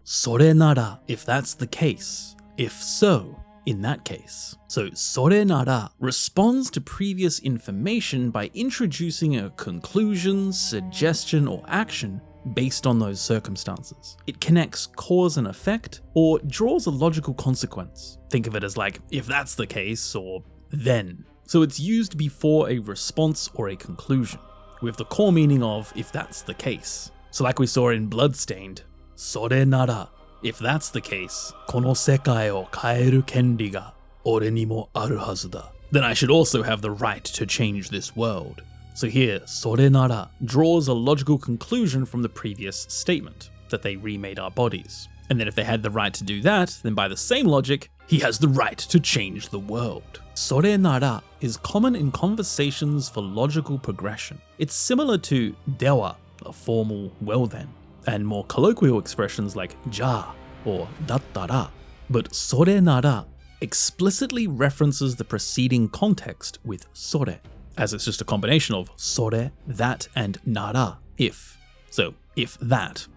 それなら if that's the case, if so, in that case. So それなら responds to previous information by introducing a conclusion, suggestion, or action based on those circumstances. It connects cause and effect or draws a logical consequence. Think of it as like, if that's the case, or then. So it's used before a response or a conclusion, with the core meaning of if that's the case. So like we saw in Bloodstained, それなら if that's the case, この世界を変える権利が俺にもあるはずだ. Then I should also have the right to change this world. So here, それなら draws a logical conclusion from the previous statement, that they remade our bodies. And then if they had the right to do that, then by the same logic, he has the right to change the world. それなら is common in conversations for logical progression. It's similar to では, a formal well then, and more colloquial expressions like じゃあ or だったら. But それなら explicitly references the preceding context with それ, as it's just a combination of それ, that, and なら, if. So if that's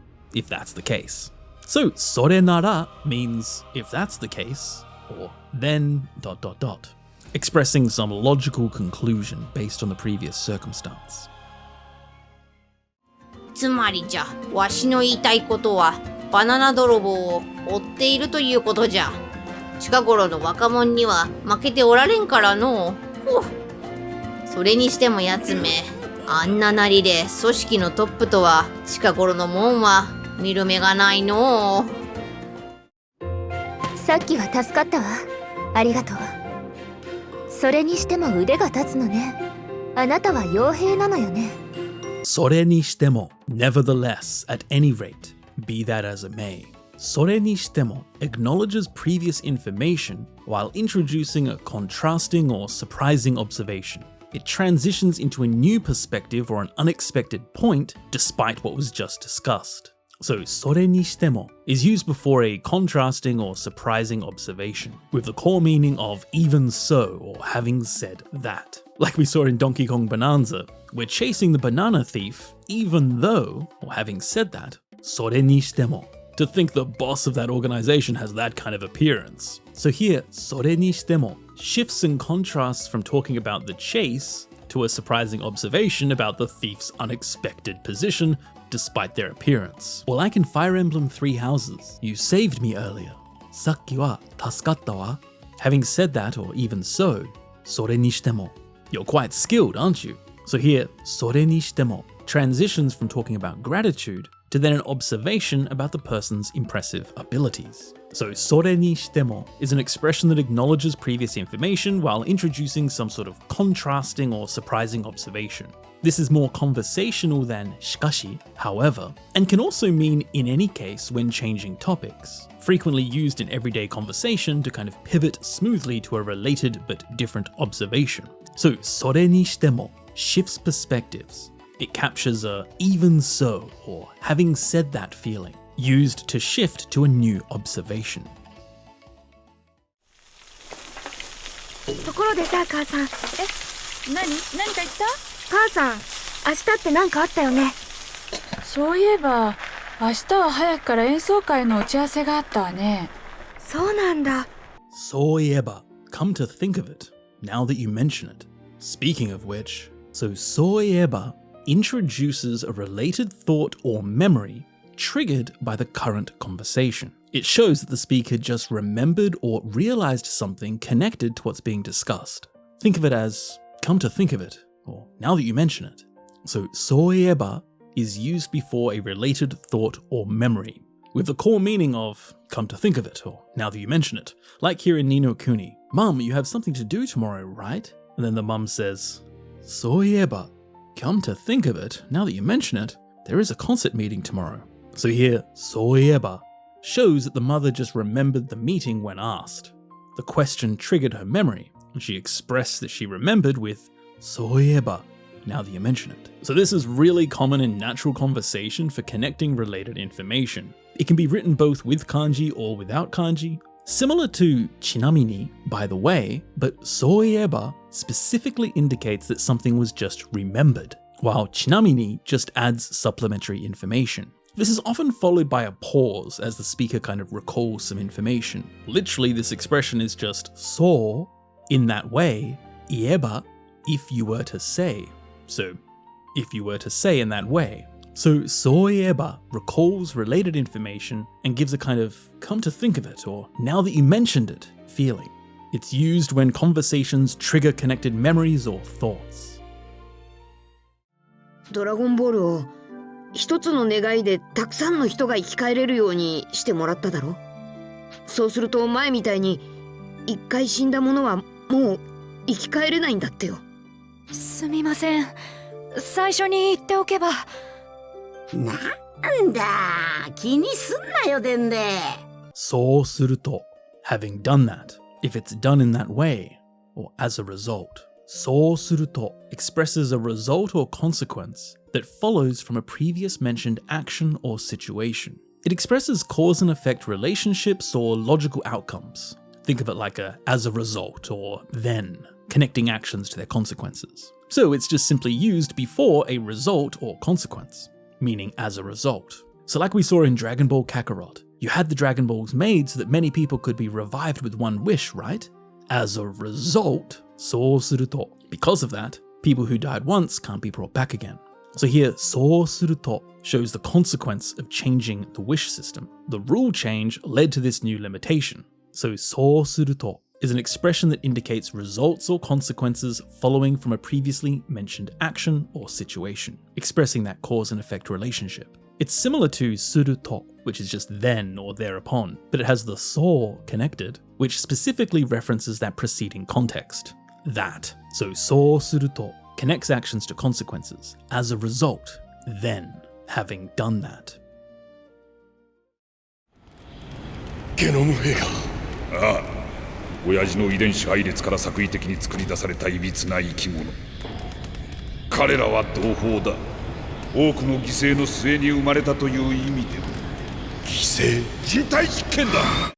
the case. So それなら means if that's the case, or then ... expressing some logical conclusion based on the previous circumstance. つまりじゃ、わしの言いたいことは、バナナ泥棒を追っているということじゃ。近頃の若者には負けておられんからのう。それにしてもやつめ、あんななりで組織のトップとは近頃のもんは見る目がないのう。さっきは助かったわ。ありがとう。それにしても腕が立つのね。あなたは傭兵なのよね。それにしても nevertheless, at any rate, be that as it may. それにしても acknowledges previous information while introducing a contrasting or surprising observation. It transitions into a new perspective or an unexpected point despite what was just discussed. So それにしても is used before a contrasting or surprising observation, with the core meaning of even so or having said that. Like we saw in Donkey Kong Bonanza, we're chasing the banana thief even though, or having said that, それにしても. To think the boss of that organization has that kind of appearance. So here, それにしても shifts and contrasts from talking about the chase to a surprising observation about the thief's unexpected position despite their appearance. Or like in Fire Emblem Three Houses, you saved me earlier. さっきは助かったわ. Having said that, or even so, それにしても. You're quite skilled, aren't you? So here, それにしても transitions from talking about gratitude to then an observation about the person's impressive abilities. So それにしても is an expression that acknowledges previous information while introducing some sort of contrasting or surprising observation. This is more conversational than しかし, however, and can also mean in any case when changing topics, frequently used in everyday conversation to kind of pivot smoothly to a related but different observation. So それにしても shifts perspectives. It captures a even so or having said that feeling, used to shift to a new observation. ところでさ、母さん。何か言った？母さん、明日って何かあったよね。そういえば、明日は早くから演奏会の打ち合わせがあったわね。そうなんだ。そういえば come to think of it, now that you mention it. Speaking of which, so そういえば introduces a related thought or memory triggered by the current conversation. It shows that the speaker just remembered or realized something connected to what's being discussed. Think of it as, come to think of it, or now that you mention it. So そういえば is used before a related thought or memory, with the core meaning of, come to think of it, or now that you mention it. Like here in Ni no Kuni, Mum, you have something to do tomorrow, right? And then the mum says, そういえば come to think of it, now that you mention it, there is a concert meeting tomorrow. So here, そういえば shows that the mother just remembered the meeting when asked. The question triggered her memory, and she expressed that she remembered with そういえば, now that you mention it. So this is really common in natural conversation for connecting related information. It can be written both with kanji or without kanji, similar to ちなみに, by the way, but そういえば specifically indicates that something was just remembered. while chinamini just adds supplementary information. This is often followed by a pause as the speaker kind of recalls some information. Literally, this expression is just so, in that way, ieba, if you were to say. So, if you were to say in that way. So, soieba recalls related information and gives a kind of come to think of it or now that you mentioned it feeling. It's used when conversations trigger connected memories or thoughts. ドラゴンボールを一つの願いでたくさんの人が生き返れるようにしてもらっただろ。そうすると前みたいに一回死んだ者はもう生き返れないんだってよ。すみません。最初に言っておけば。なんだ、気にすんなよでんで。そうすると having done that, if it's done in that way, or as a result. そうすると expresses a result or consequence that follows from a previous mentioned action or situation. It expresses cause and effect relationships or logical outcomes. Think of it like a as a result or then, connecting actions to their consequences. So it's just simply used before a result or consequence, meaning as a result. So like we saw in Dragon Ball Kakarot, you had the Dragon Balls made so that many people could be revived with one wish, right? As a result, そうすると, because of that, people who died once can't be brought back again. So here, そうすると shows the consequence of changing the wish system. The rule change led to this new limitation. So そうすると is an expression that indicates results or consequences following from a previously mentioned action or situation, expressing that cause and effect relationship. It's similar to すると, which is just then or thereupon, but it has the そう connected, which specifically references that preceding context. That. So そうすると connects actions to consequences. As a result, then, having done that. ゲノム兵が。ああ、親父の遺伝子配列から作為的に作り出されたいびつな生き物。彼らは同胞だ。多くの犠牲の末に生まれたという意味でも。犠牲？人体実験だ。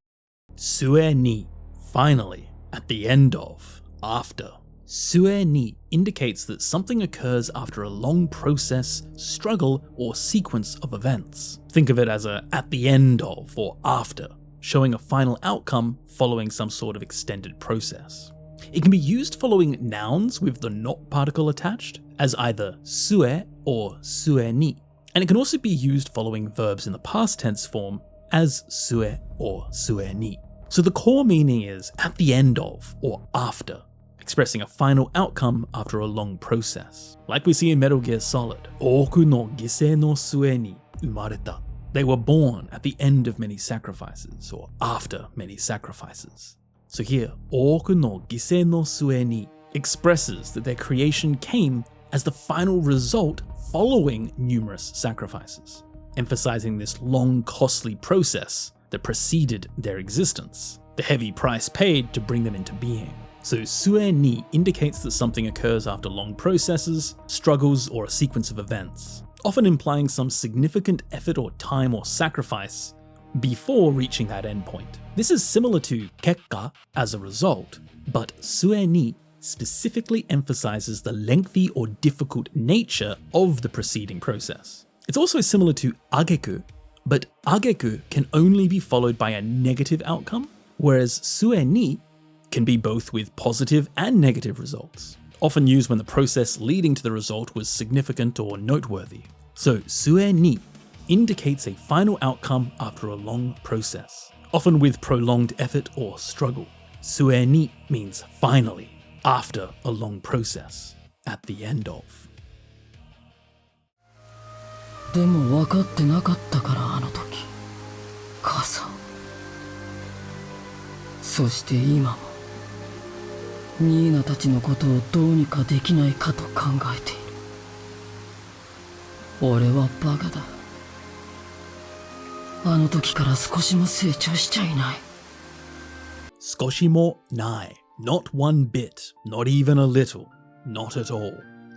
末に finally, at the end of, after. 末に indicates that something occurs after a long process, struggle, or sequence of events. Think of it as a at the end of or after, showing a final outcome following some sort of extended process. It can be used following nouns with the not particle attached, as either sue or sue ni, and it can also be used following verbs in the past tense form as sue or sue ni. So the core meaning is at the end of or after, expressing a final outcome after a long process. Like we see in Metal Gear Solid, 多くの犠牲の末に生まれた. They were born at the end of many sacrifices, or after many sacrifices. So here, 多くの犠牲の末に expresses that their creation came as the final result following numerous sacrifices, emphasizing this long, costly process that preceded their existence, the heavy price paid to bring them into being. So sue ni indicates that something occurs after long processes, struggles, or a sequence of events, often implying some significant effort or time or sacrifice before reaching that endpoint. This is similar to kekka, as a result, but sue ni specifically emphasizes the lengthy or difficult nature of the preceding process. It's also similar to ageku, but ageku can only be followed by a negative outcome, whereas sue ni can be both with positive and negative results, often used when the process leading to the result was significant or noteworthy. So sue ni indicates a final outcome after a long process, often with prolonged effort or struggle. Sue ni means finally, after a long process, at the end of. でも分かってなかったからあの時母さんそして今もニーナたちのことをどうにかできないかと考えている俺はバカだあの時から少しも成長しちゃいない少しもない Not one bit, not even a little, not at all.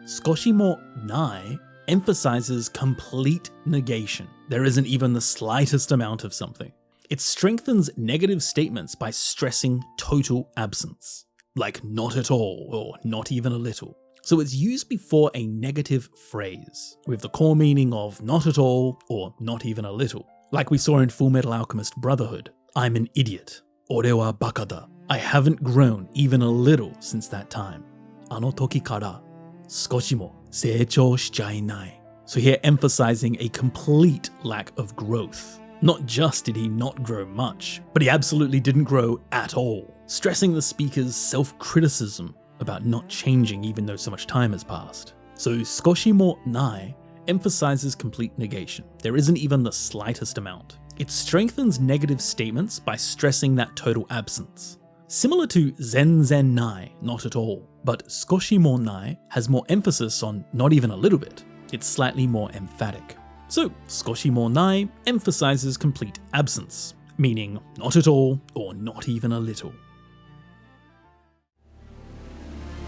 少しもない emphasizes complete negation. There isn't even the slightest amount of something. It strengthens negative statements by stressing total absence, like not at all or not even a little. so it's used before a negative phrase, with the core meaning of not at all or not even a little. Like we saw in Fullmetal Alchemist Brotherhood, I'm an idiot. Ore wa baka da. I haven't grown even a little since that time. Ano toki kara, skoshi mo seichou shichai nai. So here emphasizing a complete lack of growth. Not just did he not grow much, but he absolutely didn't grow at all, stressing the speaker's self-criticism about not changing even though so much time has passed. So skoshi mo nai emphasizes complete negation. There isn't even the slightest amount. It strengthens negative statements by stressing that total absence. Similar to zenzen nai, not at all, but skoshi mo nai has more emphasis on not even a little bit. It's slightly more emphatic. So, skoshi mo nai emphasizes complete absence, meaning not at all or not even a little.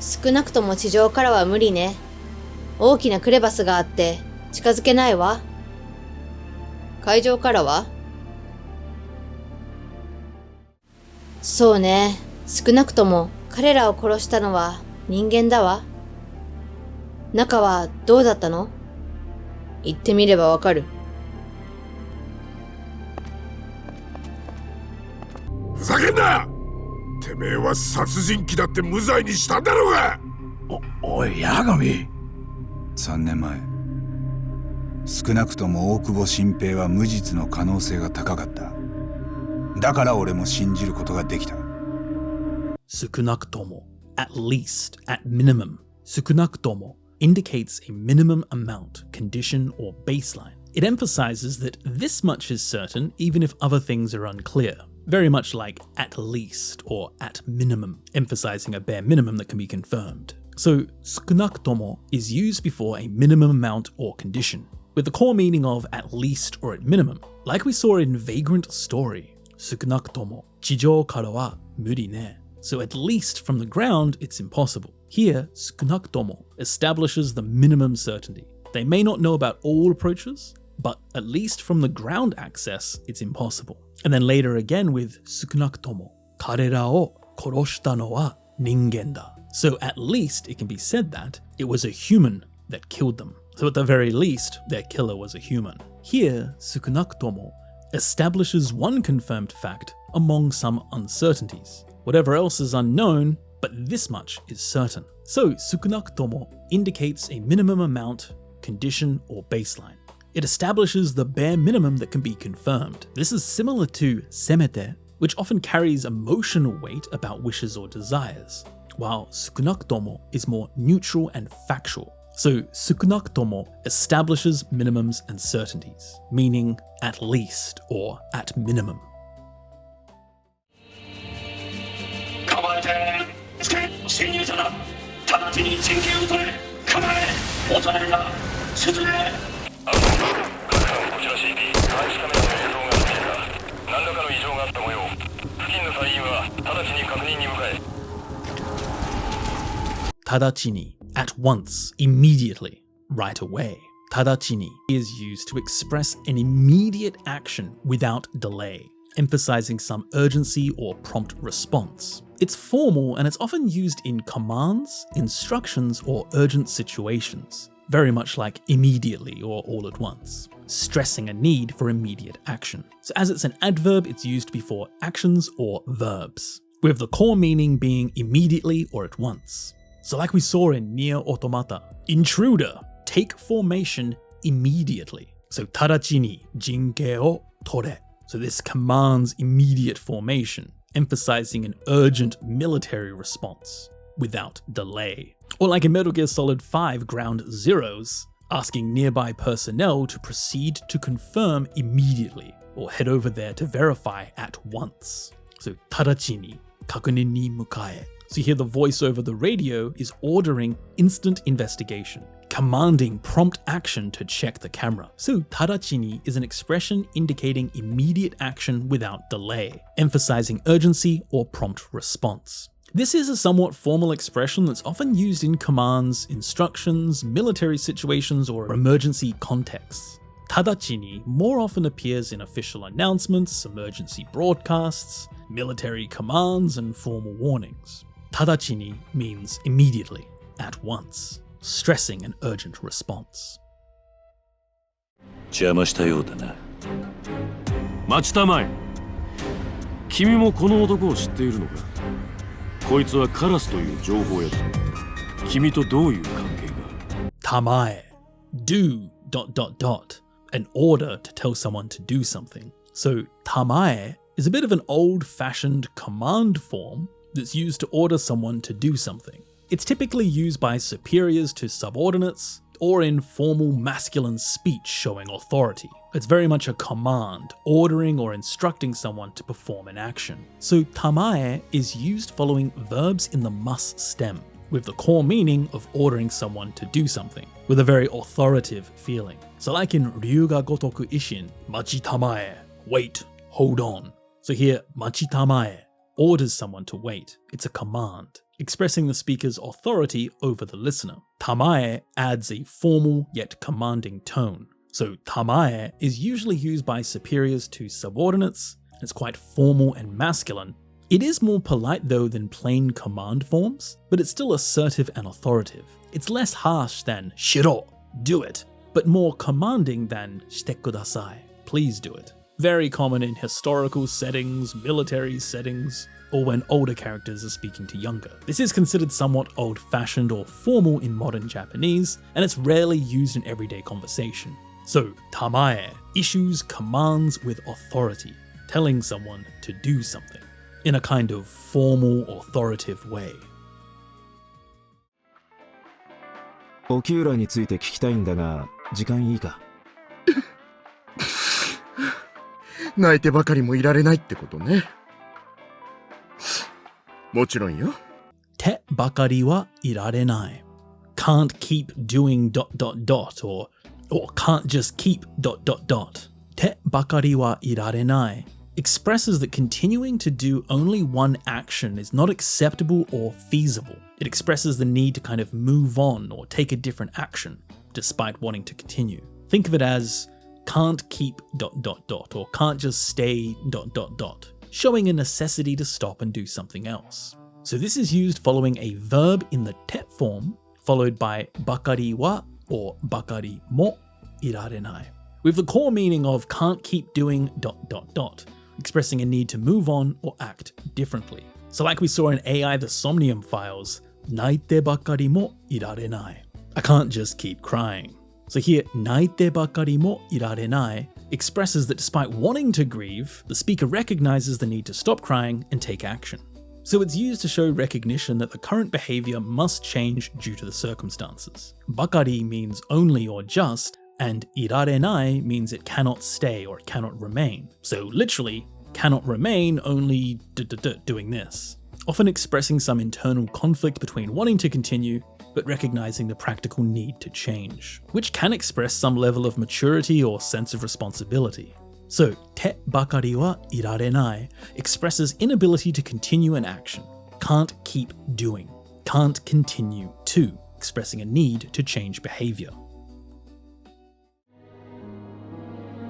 少なくとも地上からは無理ね。大きなクレバスがあって近づけないわ。海上からは？そうね。少なくとも彼らを殺したのは人間だわ。中はどうだったの？行ってみればわかる。ふざけんな！てめえは殺人鬼だって無罪にしたんだろうが！おい、八神。3年前、少なくとも大久保新平は無実の可能性が高かった。だから俺も信じることができた。少なくとも at least, at minimum. 少なくとも indicates a minimum amount, condition, or baseline. It emphasizes that this much is certain even if other things are unclear. Very much like at least or at minimum, emphasizing a bare minimum that can be confirmed. So, 少なくとも is used before a minimum amount or condition, with the core meaning of at least or at minimum, like we saw in Vagrant Story. 少なくとも地上からは無理ね. So at least from the ground, it's impossible. Here, 少なくとも establishes the minimum certainty. They may not know about all approaches, but at least from the ground access, it's impossible. And then later again with 少なくとも彼らを殺したのは人間だ. So at least it can be said that it was a human that killed them. So at the very least, their killer was a human. Here, 少なくとも establishes one confirmed fact among some uncertainties. Whatever else is unknown, but this much is certain. So, 少なくとも indicates a minimum amount, condition, or baseline. It establishes the bare minimum that can be confirmed. This is similar to せめて, which often carries emotional weight about wishes or desires, while 少なくとも is more neutral and factual. So, 少なくとも establishes minimums and certainties, meaning at least or at minimum. 構えてつけ侵入者だ直ちに陣形を取れ構えお隣だ進め各班こちら CP 監視カメラの映像が不明だ何らかの異常があった模様付近の隊員は直ちに確認に向かえ直ちに at once, immediately, right away. 直ちに is used to express an immediate action without delay, emphasizing some urgency or prompt response. It's formal and it's often used in commands, instructions, or urgent situations, very much like immediately or all at once, stressing a need for immediate action. So as it's an adverb, it's used before actions or verbs, with the core meaning being immediately or at once. So like we saw in Nier Automata, intruder, take formation immediately. So 直ちに陣形を取れ. So this commands immediate formation, emphasizing an urgent military response without delay. Or like in Metal Gear Solid 5 Ground Zeroes, asking nearby personnel to proceed to confirm immediately, or head over there to verify at once. So 直ちに確認に向かえ. So here the voice over the radio is ordering instant investigation, commanding prompt action to check the camera. So 直ちに is an expression indicating immediate action without delay, emphasizing urgency or prompt response. This is a somewhat formal expression that's often used in commands, instructions, military situations, or emergency contexts. 直ちに more often appears in official announcements, emergency broadcasts, military commands, and formal warnings. 直ちに means immediately. at once, stressing an urgent response. 邪魔したようだな。待ちたまえ。君もこの男を知っているのか。こいつはカラスという情報屋だ。君とどういう関係が。Tamae. Do ... an order to tell someone to do something. So tamae is a bit of an old-fashioned command form that's used to order someone to do something. It's typically used by superiors to subordinates or in formal masculine speech showing authority. It's very much a command, ordering or instructing someone to perform an action. So tamae is used following verbs in the mus stem, with the core meaning of ordering someone to do something, with a very authoritative feeling. So like in Ryuga Gotoku Ishin, machi tamae, wait, hold on. So here, machi tamae orders someone to wait. It's a command, expressing the speaker's authority over the listener. Tamae adds a formal yet commanding tone. So tamae is usually used by superiors to subordinates. It's quite formal and masculine. It is more polite though than plain command forms, but it's still assertive and authoritative. It's less harsh than shiro, do it, but more commanding than shite kudasai, please do it. Very common in historical settings, military settings, or when older characters are speaking to younger. This is considered somewhat old-fashioned or formal in modern Japanese, and it's rarely used in everyday conversation. So, tamae issues commands with authority, telling someone to do something, in a kind of formal, authoritative way. オキューラについて聞きたいんだが、時間いいか？泣いてばかりもいられないってことね。もちろんよ。てばかりはいられない。Can't keep doing ... or can't just keep ... てばかりはいられない expresses that continuing to do only one action is not acceptable or feasible. It expresses the need to kind of move on or take a different action, despite wanting to continue. Think of it as can't keep ... or can't just stay ... showing a necessity to stop and do something else. So this is used following a verb in the te form, followed by bakari wa or bakari mo irarenai, with the core meaning of can't keep doing ... expressing a need to move on or act differently. So like we saw in AI the Somnium Files, naite bakari mo irarenai. I can't just keep crying. So here, naite bakari mo irarenai expresses that despite wanting to grieve, the speaker recognizes the need to stop crying and take action. So it's used to show recognition that the current behavior must change due to the circumstances. Bakari means only or just, and irarenai means it cannot stay or it cannot remain. So literally, cannot remain only doing this. Often expressing some internal conflict between wanting to continue but recognizing the practical need to change, which can express some level of maturity or sense of responsibility. So, te bakari wa irarenai expresses inability to continue an action, can't keep doing, can't continue to, expressing a need to change behavior.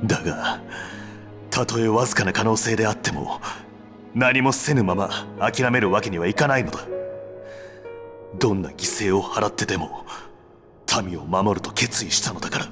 だが、たとえわずかな可能性であっても、何もせぬまま諦めるわけにはいかないのだ。どんな犠牲を払ってでも民を守ると決意したのだから。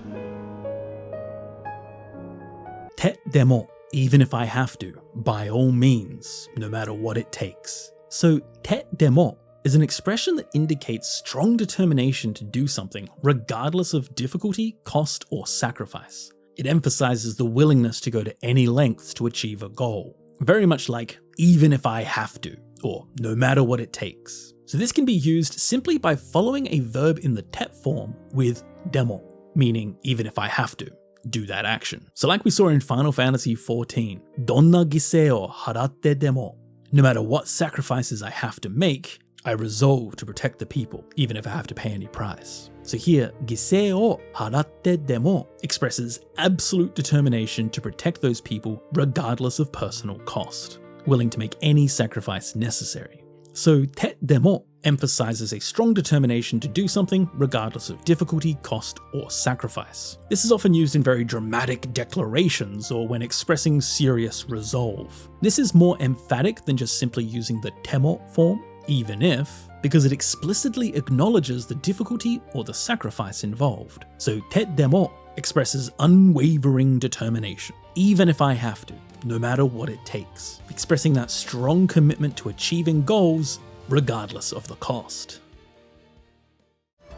てでも even if I have to, by all means, no matter what it takes. So, te demo is an expression that indicates strong determination to do something regardless of difficulty, cost, or sacrifice. It emphasizes the willingness to go to any lengths to achieve a goal. Very much like, even if I have to, or no matter what it takes. So this can be used simply by following a verb in the te form with demo, meaning even if I have to, do that action. So like we saw in Final Fantasy XIV, donna gisei o haratte demo, no matter what sacrifices I have to make, I resolve to protect the people, even if I have to pay any price. So here, gisei o haratte demo expresses absolute determination to protect those people regardless of personal cost, willing to make any sacrifice necessary. So te demo emphasizes a strong determination to do something regardless of difficulty, cost, or sacrifice. This is often used in very dramatic declarations or when expressing serious resolve. This is more emphatic than just simply using the temo form. even if, because it explicitly acknowledges the difficulty or the sacrifice involved. So te demo expresses unwavering determination, even if I have to, no matter what it takes, expressing that strong commitment to achieving goals regardless of the cost.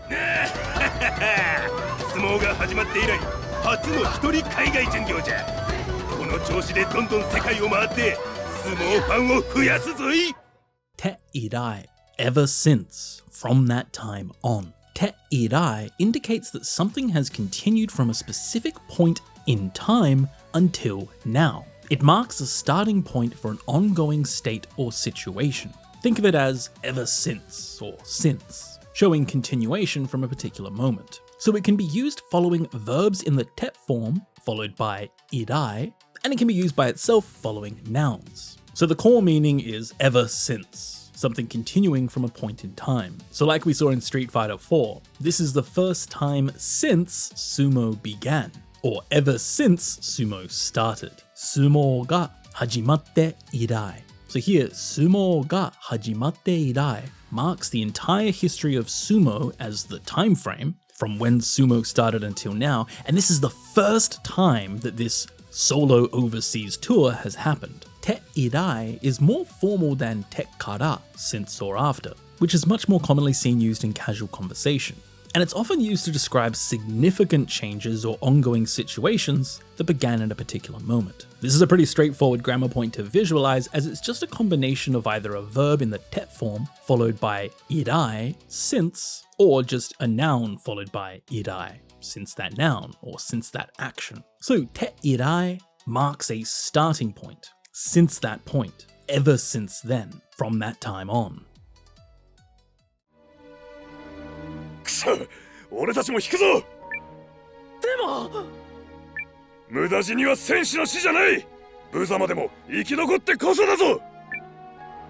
相撲が始まって以来初の一人海外巡業じゃ。この調子でどんどん世界を回って相撲ファンを増やすぞい。 Te irai, ever since, from that time on. Te irai indicates that something has continued from a specific point in time until now. It marks a starting point for an ongoing state or situation. Think of it as ever since or since, showing continuation from a particular moment. So it can be used following verbs in the te form, followed by irai, and it can be used by itself following nouns. So the core meaning is ever since, something continuing from a point in time. So like we saw in Street Fighter 4, this is the first time since sumo began, or ever since sumo started. Sumo ga hajimatte irai. So here, sumo ga hajimatte irai marks the entire history of sumo as the time frame from when sumo started until now, and this is the first time that this solo overseas tour has happened. Te irai is more formal than te kara, since or after, which is much more commonly seen used in casual conversation. And it's often used to describe significant changes or ongoing situations that began at a particular moment. This is a pretty straightforward grammar point to visualize, as it's just a combination of either a verb in the te form followed by irai, since, or just a noun followed by irai, since that noun or since that action. So te irai marks a starting point, since that point, ever since then, from that time on. くそ、俺たちも引くぞ。でも無駄死には戦士の死じゃない。無様でも生き残ってこそだぞ。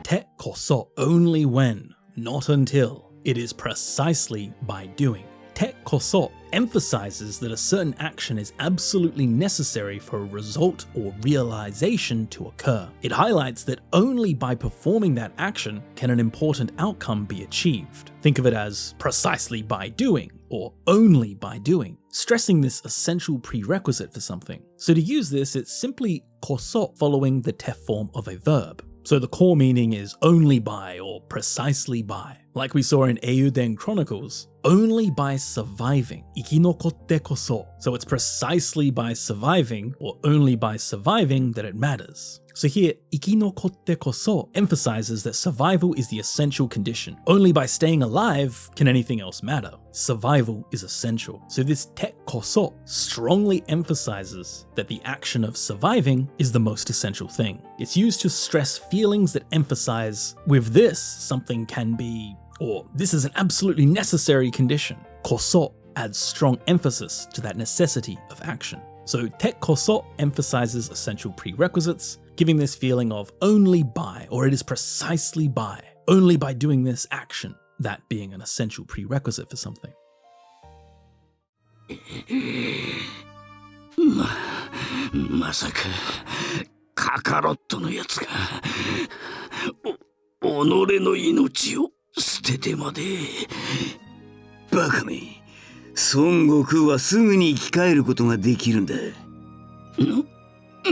Te koso, only when, not until. It is precisely by doing. Te koso emphasizes that a certain action is absolutely necessary for a result or realization to occur. It highlights that only by performing that action can an important outcome be achieved. Think of it as precisely by doing, or only by doing, stressing this essential prerequisite for something. So to use this, it's simply koso following the te form of a verb. So the core meaning is only by or precisely by. Like we saw in Eiyuden Chronicles, only by surviving, ikinokotte koso. So it's precisely by surviving or only by surviving that it matters. So here, ikinokotte koso emphasizes that survival is the essential condition. Only by staying alive can anything else matter. Survival is essential. So this te koso strongly emphasizes that the action of surviving is the most essential thing. It's used to stress feelings that emphasize, with this, something can be, or this is an absolutely necessary condition. Koso adds strong emphasis to that necessity of action. So te koso emphasizes essential prerequisites, giving this feeling of only by, or it is precisely by, only by doing this action, that being an essential prerequisite for something. まさかカカロットのやつが己の命を捨ててまで。バカめ、孫悟空はすぐに生き返ることができるんだ。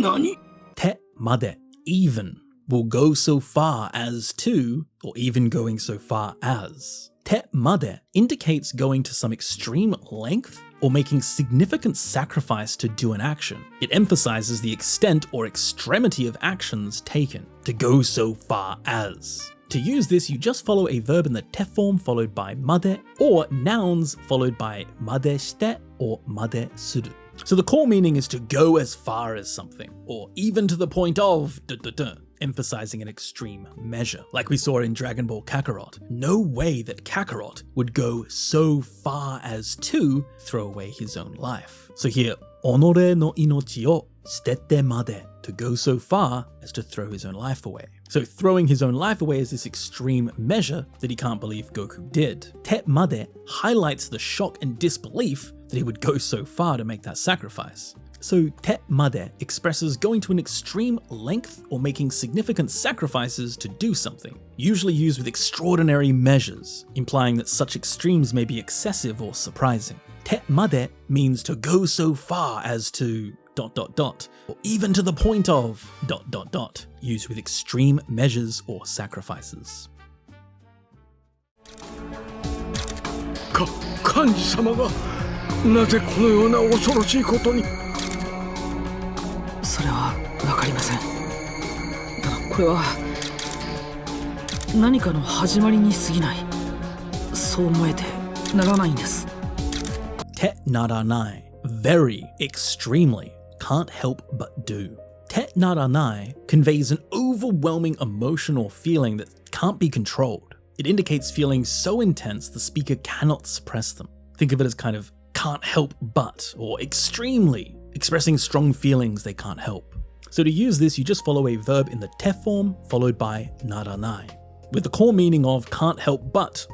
何？ Te made, even, will go so far as to, or even going so far as. Te made indicates going to some extreme length or making significant sacrifice to do an action. It emphasizes the extent or extremity of actions taken, to go so far as. To use this, you just follow a verb in the te form followed by made, or nouns followed by made shite or made suru. So the core meaning is to go as far as something, or even to the point of emphasizing an extreme measure, like we saw in Dragon Ball Kakarot. No way that Kakarot would go so far as to throw away his own life. So here, onore no inochi o shitete made, to go so far as to throw his own life away. So throwing his own life away is this extreme measure that he can't believe Goku did. Te made highlights the shock and disbelief that he would go so far to make that sacrifice. So te made expresses going to an extreme length or making significant sacrifices to do something, usually used with extraordinary measures, implying that such extremes may be excessive or surprising. Te made means to go so far as to ... or even to the point of ... used with extreme measures or sacrifices. 神様がなぜこのような恐ろしいことに。それはわかりません。ただこれは何かの始まりに過ぎない。そう思えてならないんです。Te naranai, very, extremely, can't help but do. Te naranai conveys an overwhelming emotion or feeling that can't be controlled. It indicates feelings so intense the speaker cannot suppress them. Think of it as kind of can't help but, or extremely, expressing strong feelings they can't help. So to use this, you just follow a verb in the te form followed by naranai, with the core meaning of can't help but ...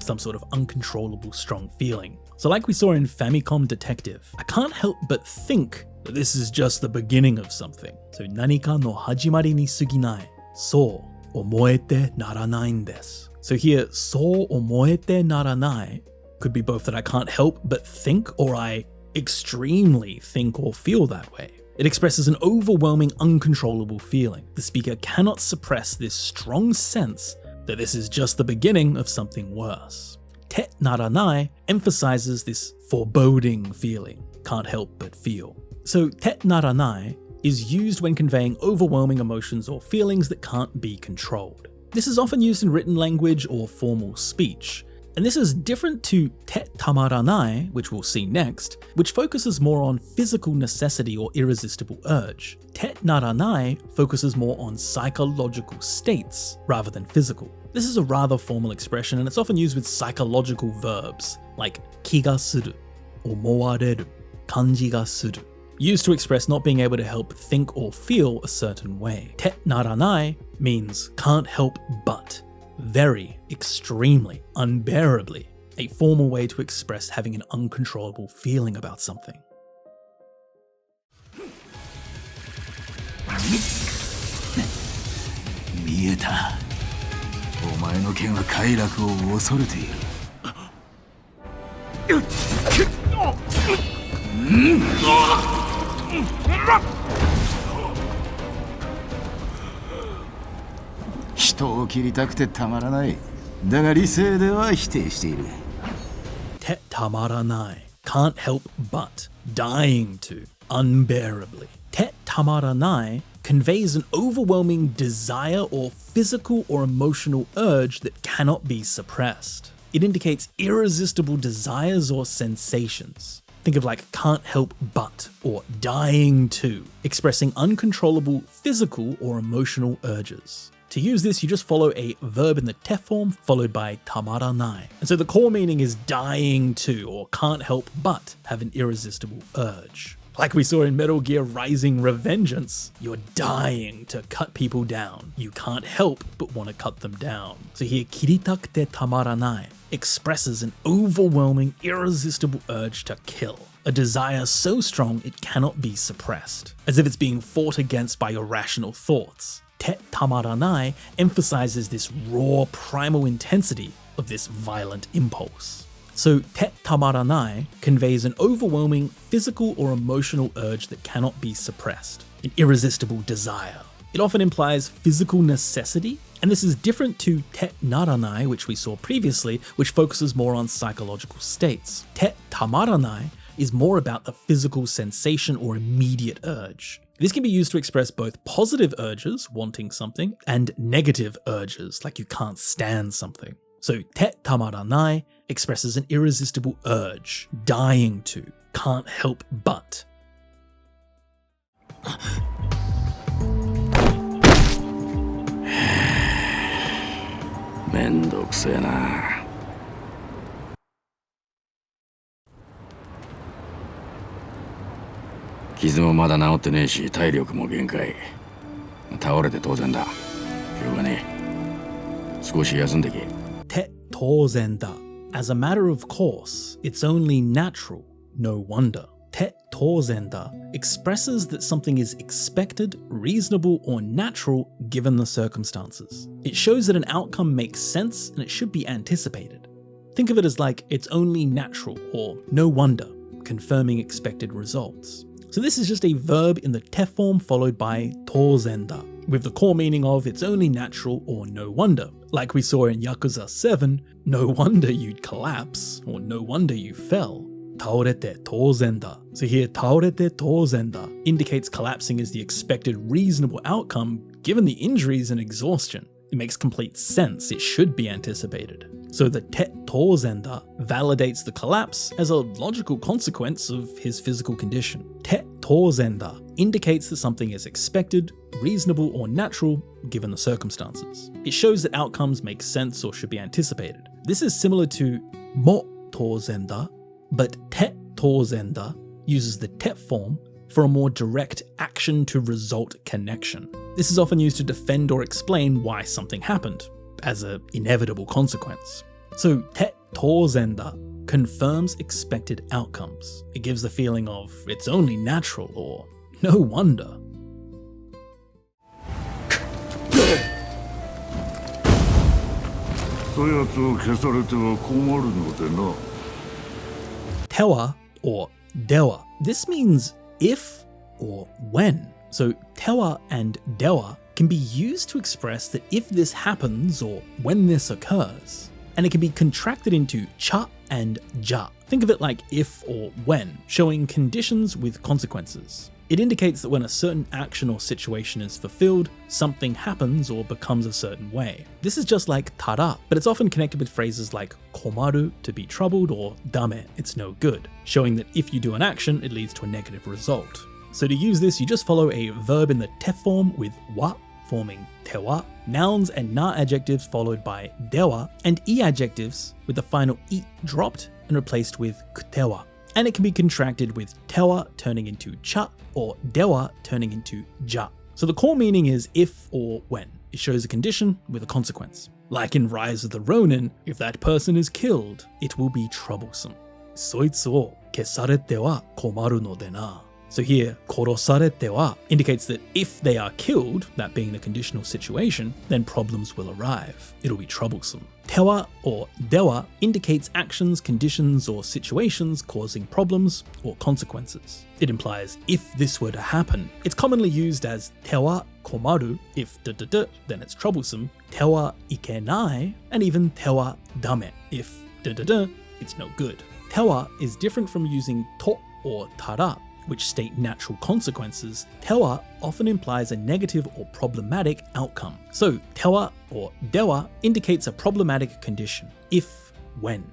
some sort of uncontrollable strong feeling. So like we saw in Famicom Detective, I can't help but think that this is just the beginning of something. So nanika no hajimari ni suginai, so omoete naranai desu. So here, so omoete naranai could be both that I can't help but think, or I extremely think or feel that way. It expresses an overwhelming, uncontrollable feeling. The speaker cannot suppress this strong sense that this is just the beginning of something worse. Te naranai emphasizes this foreboding feeling, can't help but feel. So te naranai is used when conveying overwhelming emotions or feelings that can't be controlled. This is often used in written language or formal speech. And this is different to te tamaranai, which we'll see next, which focuses more on physical necessity or irresistible urge. Te naranai focuses more on psychological states rather than physical. This is a rather formal expression and it's often used with psychological verbs like kiga suru, omowareru, kanji ga suru, used to express not being able to help think or feel a certain way. Te naranai means can't help but. Very, extremely, unbearably, a formal way to express having an uncontrollable feeling about something. 見えた。お前の剣は快楽を恐れている。人を切りたくてたまらない。だが理性では否定している。Te tamaranai, can't help but, dying to, unbearably. Te tamaranai conveys an overwhelming desire or physical or emotional urge that cannot be suppressed. It indicates irresistible desires or sensations. Think of like can't help but or dying to, expressing uncontrollable physical or emotional urges. To use this, you just follow a verb in the te form followed by tamaranai. And so the core meaning is dying to or can't help but have an irresistible urge. Like we saw in Metal Gear Rising Revengeance, you're dying to cut people down. You can't help but want to cut them down. So here, kiritakute tamaranai expresses an overwhelming, irresistible urge to kill. A desire so strong it cannot be suppressed, as if it's being fought against by your rational thoughts. Te tamaranai emphasizes this raw, primal intensity of this violent impulse. So te tamaranai conveys an overwhelming physical or emotional urge that cannot be suppressed, an irresistible desire. It often implies physical necessity, and this is different to te naranai, which we saw previously, which focuses more on psychological states. Te tamaranai is more about the physical sensation or immediate urge. This can be used to express both positive urges, wanting something, and negative urges, like you can't stand something. So te tamaranai expresses an irresistible urge, dying to, can't help but. めんどくせえな。傷もまだ治ってねえし、体力も限界。倒れて当然だ。しょうがねえ。少し休んでけ。て当然だ. As a matter of course, it's only natural, no wonder. te tozenda expresses that something is expected, reasonable, or natural given the circumstances. It shows that an outcome makes sense and it should be anticipated. Think of it as like it's only natural or no wonder, confirming expected results. So this is just a verb in the te form followed by tozenda, with the core meaning of it's only natural or no wonder. Like we saw in Yakuza 7, no wonder you'd collapse, or no wonder you fell. Taorete tozenda. So here, taorete tozenda indicates collapsing is the expected reasonable outcome given the injuries and exhaustion. It makes complete sense, it should be anticipated. So the te tozenda validates the collapse as a logical consequence of his physical condition. Te tozenda indicates that something is expected, reasonable, or natural given the circumstances. It shows that outcomes make sense or should be anticipated. This is similar to mo tozenda, but te tozenda uses the te form for a more direct action to result connection. This is often used to defend or explain why something happened, as an inevitable consequence. So te tozenda confirms expected outcomes. It gives the feeling of it's only natural or no wonder. Tewa or dewa. This means if or when. So tewa and dewa can be used to express that if this happens or when this occurs. And it can be contracted into cha and ja. Think of it like if or when, showing conditions with consequences. It indicates that when a certain action or situation is fulfilled, something happens or becomes a certain way. This is just like tara, but it's often connected with phrases like komaru, to be troubled, or dame, it's no good, showing that if you do an action, it leads to a negative result. So to use this, you just follow a verb in the te form with wa, forming tewa, nouns and na adjectives followed by dewa, and e adjectives with the final i dropped and replaced with kutewa. And it can be contracted with tewa turning into cha or dewa turning into ja. So the core meaning is if or when. It shows a condition with a consequence. Like in Rise of the Ronin, if that person is killed, it will be troublesome. Soitsu o kesarete wa komaru no de na. So here, korosarete wa indicates that if they are killed, that being the conditional situation, then problems will arrive. It'll be troublesome. Tewa or dewa indicates actions, conditions, or situations causing problems or consequences. It implies if this were to happen. It's commonly used as tewa komaru, if then it's troublesome, tewa ikenai, and even tewa dame, if it's no good. Tewa is different from using to or tara, which state natural consequences. Tewa often implies a negative or problematic outcome. So tewa or dewa indicates a problematic condition, if, when.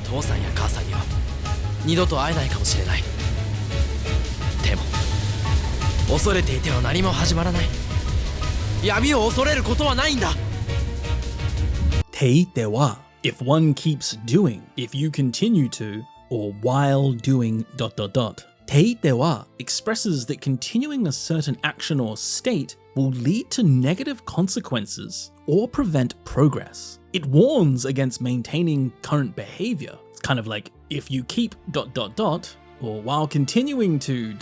父さんや母さんには二度と会えないかもしれない。でも恐れていては何も始まらない。闇を恐れることはないんだ。Teite wa, if one keeps doing, if you continue to, or while doing ... Teite wa expresses that continuing a certain action or state will lead to negative consequences or prevent progress. It warns against maintaining current behavior. It's kind of like if you keep ... or while continuing to ...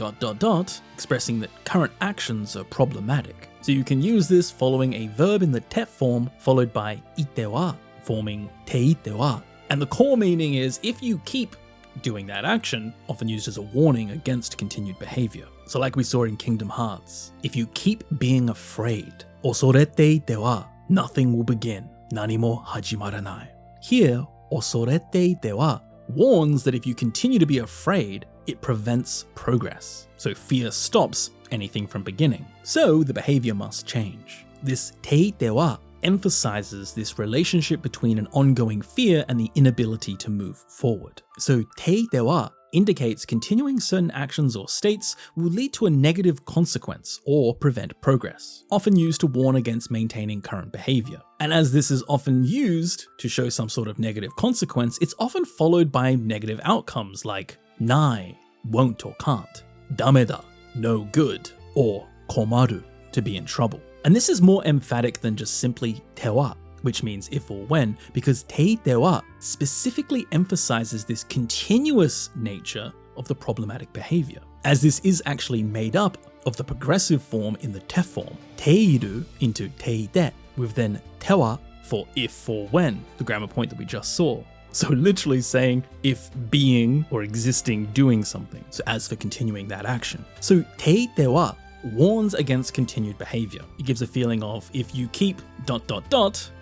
expressing that current actions are problematic. So you can use this following a verb in the te form followed by ite wa, forming teite wa. And the core meaning is if you keep doing that action, often used as a warning against continued behavior. So like we saw in Kingdom Hearts, if you keep being afraid, osorete ite wa, nothing will begin, nani mo hajimaranai. Here, osorete ite wa warns that if you continue to be afraid, it prevents progress. So fear stops anything from beginning. So the behavior must change. This teite wa emphasizes this relationship between an ongoing fear and the inability to move forward. So teite wa indicates continuing certain actions or states will lead to a negative consequence or prevent progress, often used to warn against maintaining current behavior. And as this is often used to show some sort of negative consequence, it's often followed by negative outcomes like nai, won't or can't, dameda, no good, or komaru, to be in trouble. And this is more emphatic than just simply tewa. which means if or when, because teite wa specifically emphasizes this continuous nature of the problematic behavior, as this is actually made up of the progressive form in the te form, teiru into teite, with then tewa for if or when, the grammar point that we just saw. So literally saying if being or existing doing something, so as for continuing that action. So teite wa warns against continued behavior. It gives a feeling of if you keep ...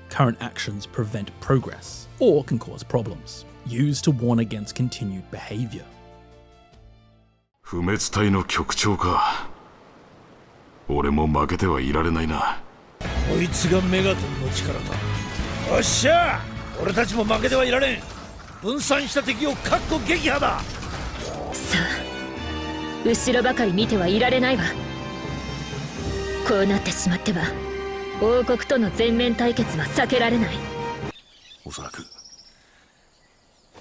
current actions prevent progress, or can cause problems. Used to warn against continued behavior. 不滅隊の局長か。俺も負けてはいられないな。こいつがメガトンの力だ。よっしゃ、俺たちも負けてはいられん。分散した敵をかっこ撃破だ。さあ、後ろばかり見てはいられないわ。こうなってしまっては王国との全面対決は避けられない。おそらく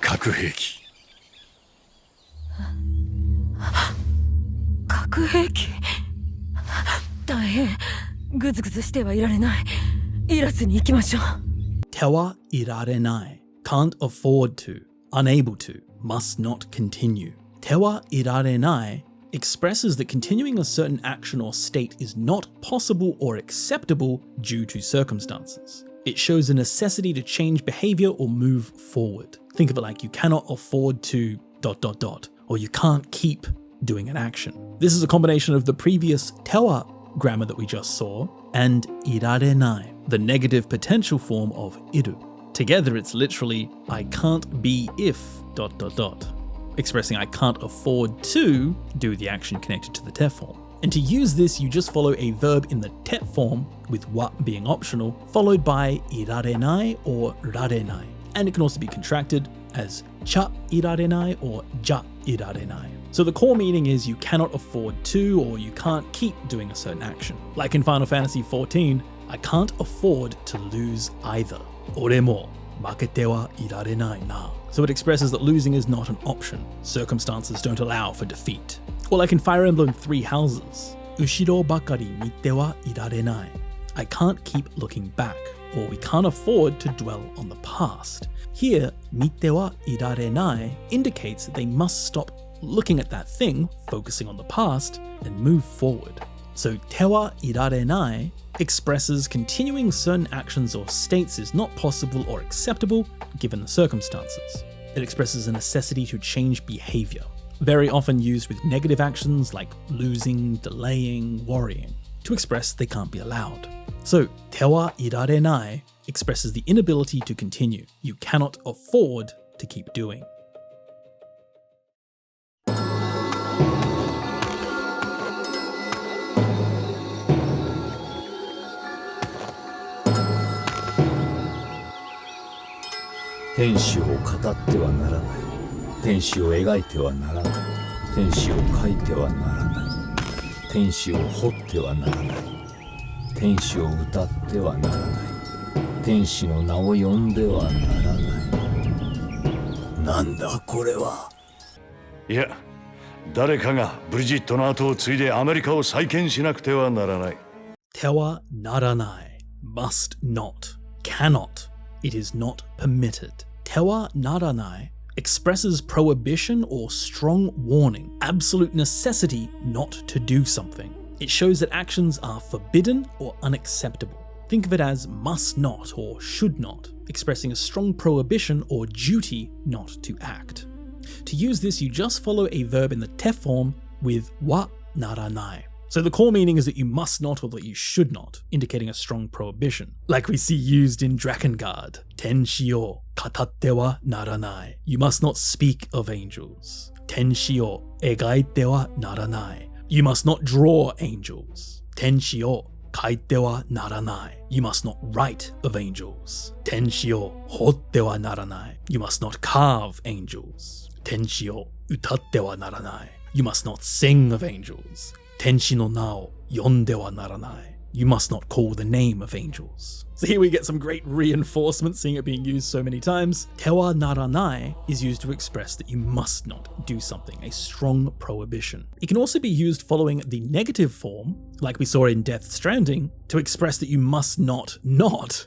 核兵器。核兵器。大変。ぐずぐずしてはいられない。イラスに行きましょう。Te wa irarenai. Can't afford to. Unable to. Must not continue. Te wa irarenai expresses that continuing a certain action or state is not possible or acceptable due to circumstances. It shows a necessity to change behavior or move forward. Think of it like you cannot afford to ... or you can't keep doing an action. This is a combination of the previous tewa grammar that we just saw and irarenai, the negative potential form of iru. Together it's literally I can't be if ... expressing I can't afford to do the action connected to the te form. And to use this, you just follow a verb in the te form, with wa being optional, followed by irarenai or rarenai. And it can also be contracted as cha irarenai or ja irarenai. So the core meaning is you cannot afford to, or you can't keep doing a certain action. Like in Final Fantasy XIV, I can't afford to lose either. Ore mo makete wa irarenai na. So it expresses that losing is not an option. Circumstances don't allow for defeat. Or like in Fire Emblem Three Houses, ushiro bakari mite wa irarenai. I can't keep looking back, or we can't afford to dwell on the past. Here, mite wa irarenai indicates that they must stop looking at that thing, focusing on the past, and move forward. So te wa irarenai expresses continuing certain actions or states is not possible or acceptable given the circumstances. It expresses a necessity to change behavior, very often used with negative actions like losing, delaying, worrying, to express they can't be allowed. So te wa irarenai expresses the inability to continue. You cannot afford to keep doing. "天使を語ってはならない。天使を描いてはならない。天使を描いてはならない。天使を彫ってはならない。天使を歌ってはならない。天使の名を呼んではならない。なんだこれは。いや、誰かがブリジットの後を継いでアメリカを再建しなくてはならない。Te wa naranai. Must not. Cannot. It is not permitted. Te wa naranai expresses prohibition or strong warning, absolute necessity not to do something. It shows that actions are forbidden or unacceptable. Think of it as must not or should not, expressing a strong prohibition or duty not to act. To use this, you just follow a verb in the te form with wa naranai. So the core meaning is that you must not or that you should not, indicating a strong prohibition. Like we see used in Drakengard, Tenshi o katatte wa naranai. You must not speak of angels. Tenshi o egaite wa naranai. You must not draw angels. Tenshi o kaite wa naranai. You must not write of angels. Tenshi o hotte wa naranai. You must not carve angels. Tenshi o utatte wa naranai. You must not sing of angels. Tenshi no na o yonde wa naranai. you must not call the name of angels. So here we get some great reinforcement, seeing it being used so many times. Tewa naranai is used to express that you must not do something, a strong prohibition. It can also be used following the negative form, like we saw in Death Stranding, to express that you must not,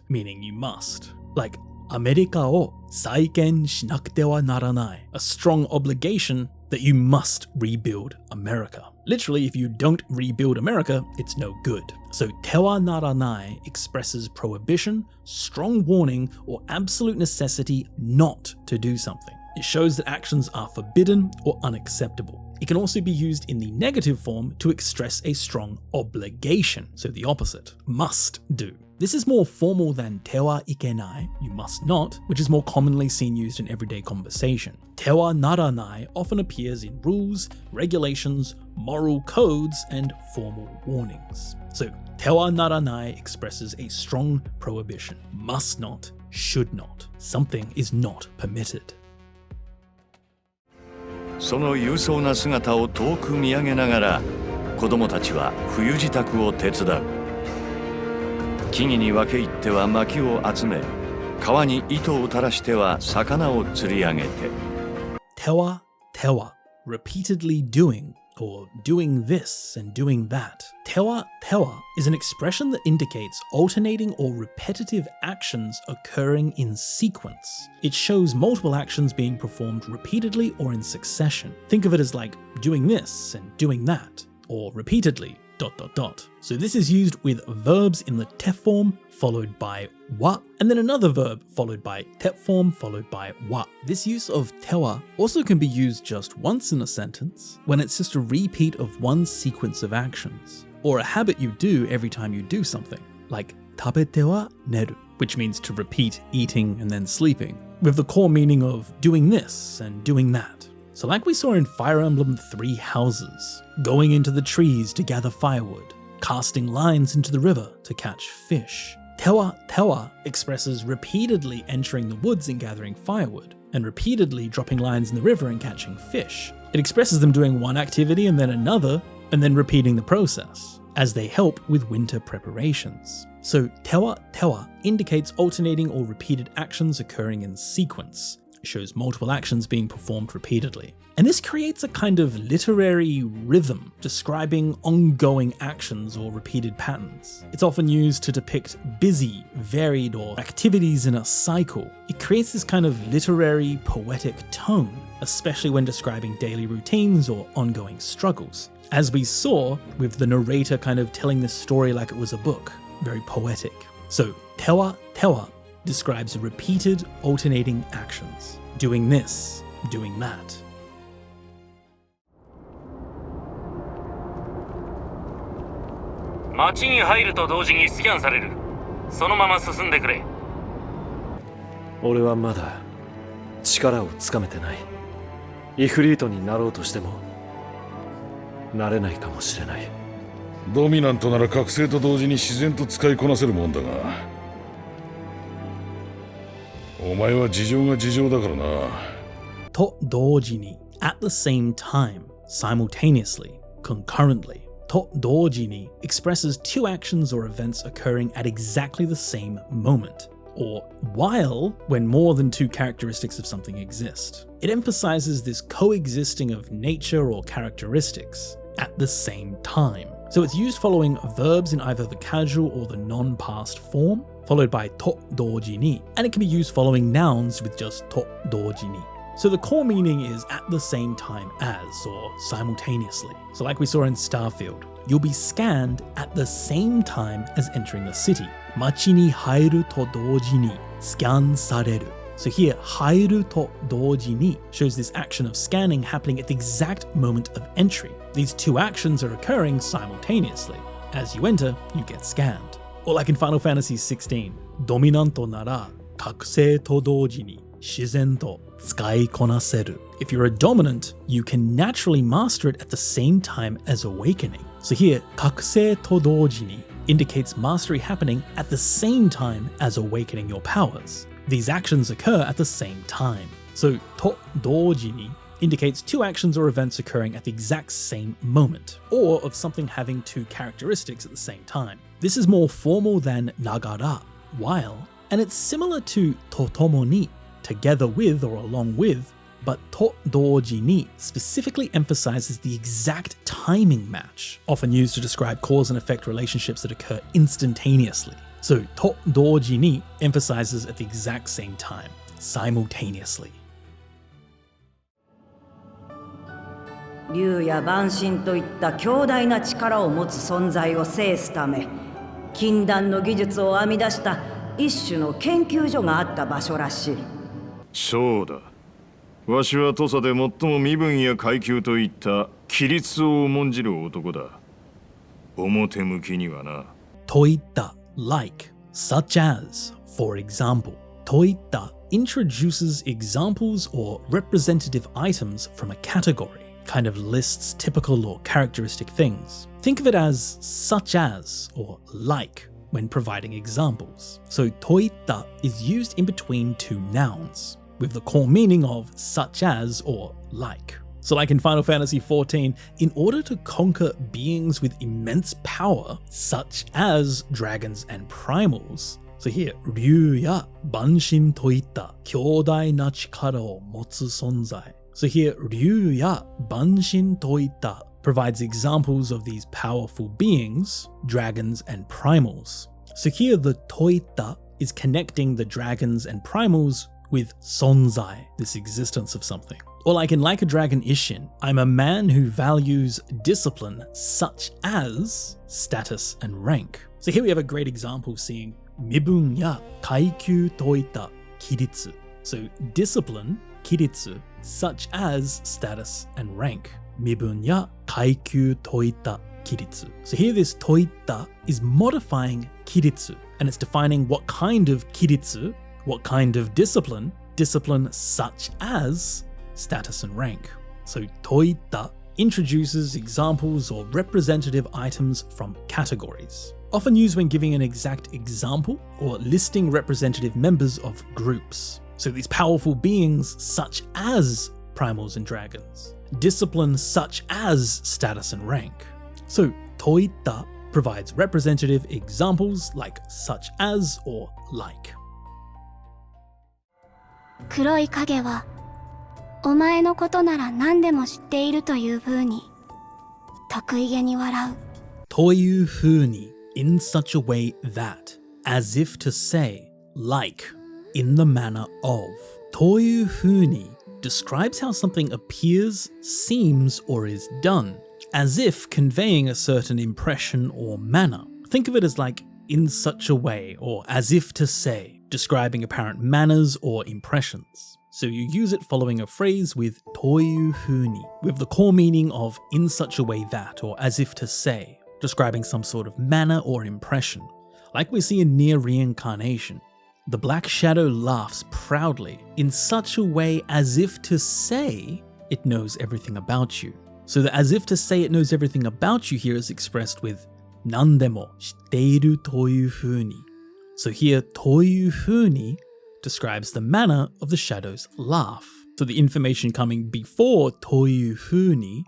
meaning you must. Like, America o saiken shinakute wa naranai, a strong obligation that you must rebuild America. Literally, if you don't rebuild America, it's no good. So tewa naranai expresses prohibition, strong warning, or absolute necessity not to do something. It shows that actions are forbidden or unacceptable. It can also be used in the negative form to express a strong obligation, so the opposite, must do. This is more formal than tewa ikenai, you must not, which is more commonly seen used in everyday conversation. Tewa naranai often appears in rules, regulations, moral codes, and formal warnings. So tewa naranai expresses a strong prohibition. Must not, should not. Something is not permitted. その勇壮な姿を遠く見上げながら、子供たちは冬支度を手伝う。木々に分け入っては薪を集め、川に糸を垂らしては魚を釣り上げて。Tewa, tewa, repeatedly doing, or doing this and doing that. Tewa, tewa is an expression that indicates alternating or repetitive actions occurring in sequence. It shows multiple actions being performed repeatedly or in succession. Think of it as like doing this and doing that, or repeatedly, ... So this is used with verbs in the te form followed by wa, and then another verb followed by te form followed by wa. This use of tewa also can be used just once in a sentence, when it's just a repeat of one sequence of actions, or a habit you do every time you do something, like tabete wa neru, which means to repeat eating and then sleeping, with the core meaning of doing this and doing that. So like we saw in Fire Emblem 3 Houses, going into the trees to gather firewood, casting lines into the river to catch fish. Tewa tewa expresses repeatedly entering the woods and gathering firewood, and repeatedly dropping lines in the river and catching fish. It expresses them doing one activity and then another, and then repeating the process, as they help with winter preparations. So tewa tewa indicates alternating or repeated actions occurring in sequence. It shows multiple actions being performed repeatedly. And this creates a kind of literary rhythm describing ongoing actions or repeated patterns. It's often used to depict busy, varied, or activities in a cycle. It creates this kind of literary, poetic tone, especially when describing daily routines or ongoing struggles. As we saw with the narrator kind of telling this story like it was a book, very poetic. So tewa tewa describes repeated alternating actions. Doing this, doing that. "俺はまだ力をつかめてない。イフリートになろうとしてもなれないかもしれない。ドミナントなら覚醒と同時に自然と使いこなせるもんだが、お前は事情が事情だからな。と同時に at the same time, simultaneously, concurrently. と同時に expresses two actions or events occurring at exactly the same moment, or while when more than two characteristics of something exist. It emphasizes this coexisting of nature or characteristics at the same time. So it's used following verbs in either the casual or the non-past form, followed by to doji ni, and it can be used following nouns with just to doji ni. So the core meaning is at the same time as, or simultaneously. So like we saw in Starfield, you'll be scanned at the same time as entering the city. Machi ni hairu to doji ni scan sareru. So here, hairu to doji ni shows this action of scanning happening at the exact moment of entry. These two actions are occurring simultaneously. As you enter, you get scanned. Or like in Final Fantasy 16, dominanto nara kakusei to doji ni shizen to tsukai konaseru. If you're a dominant, you can naturally master it at the same time as awakening. So here, kakusei to doji ni indicates mastery happening at the same time as awakening your powers. These actions occur at the same time. So to doji ni indicates two actions or events occurring at the exact same moment, or of something having two characteristics at the same time. This is more formal than nagara, while, and it's similar to totomo ni, together with or along with, but to doji ni specifically emphasizes the exact timing match, often used to describe cause and effect relationships that occur instantaneously. So to doji ni emphasizes at the exact same time, simultaneously. 竜や万神といった強大な力を持つ存在を制すため、禁断の技術を編み出した一種の研究所があった場所らしい。そうだ。わしは土佐で最も身分や階級といった規律を重んじる男だ。表向きにはな。Toita, like, such as, for example. Toita introduces examples or representative items from a category, kind of lists typical or characteristic things. Think of it as such as or like when providing examples. So toita is used in between two nouns, with the core meaning of such as or like. So like in Final Fantasy XIV, in order to conquer beings with immense power, such as dragons and primals, so here, Ryu ya Banshin toita kyodai na chikara o motsu sonzai. So here, Ryu ya Banshin toita provides examples of these powerful beings, dragons and primals. So here the toita is connecting the dragons and primals with sonzai, this existence of something. Or like in Like a Dragon Ishin, I'm a man who values discipline such as status and rank. So here we have a great example seeing mibun ya kaikyu toita kiritsu. So discipline, kiritsu, such as status and rank. Mibun ya kaikyu toita kiritsu. So here this toita is modifying kiritsu, and it's defining what kind of kiritsu, what kind of discipline such as status and rank. So toita introduces examples or representative items from categories, often used when giving an exact example or listing representative members of groups. So these powerful beings such as primals and dragons, discipline such as status and rank. So toita provides representative examples like such as or like. 黒い影はお前のことなら何でも知っているという風に得意げに笑う。という風に in such a way that, as if to say, like, in the manner of. という風に describes how something appears, seems, or is done, as if conveying a certain impression or manner. Think of it as like in such a way, or as if to say, describing apparent manners or impressions. So you use it following a phrase with という風に, with the core meaning of in such a way that, or as if to say, describing some sort of manner or impression. Like we see in Near Reincarnation, the black shadow laughs proudly in such a way as if to say it knows everything about you. So the as if to say it knows everything about you here is expressed with 何でも知っているという風に. So here という風に describes the manner of the shadow's laugh. So the information coming before という風に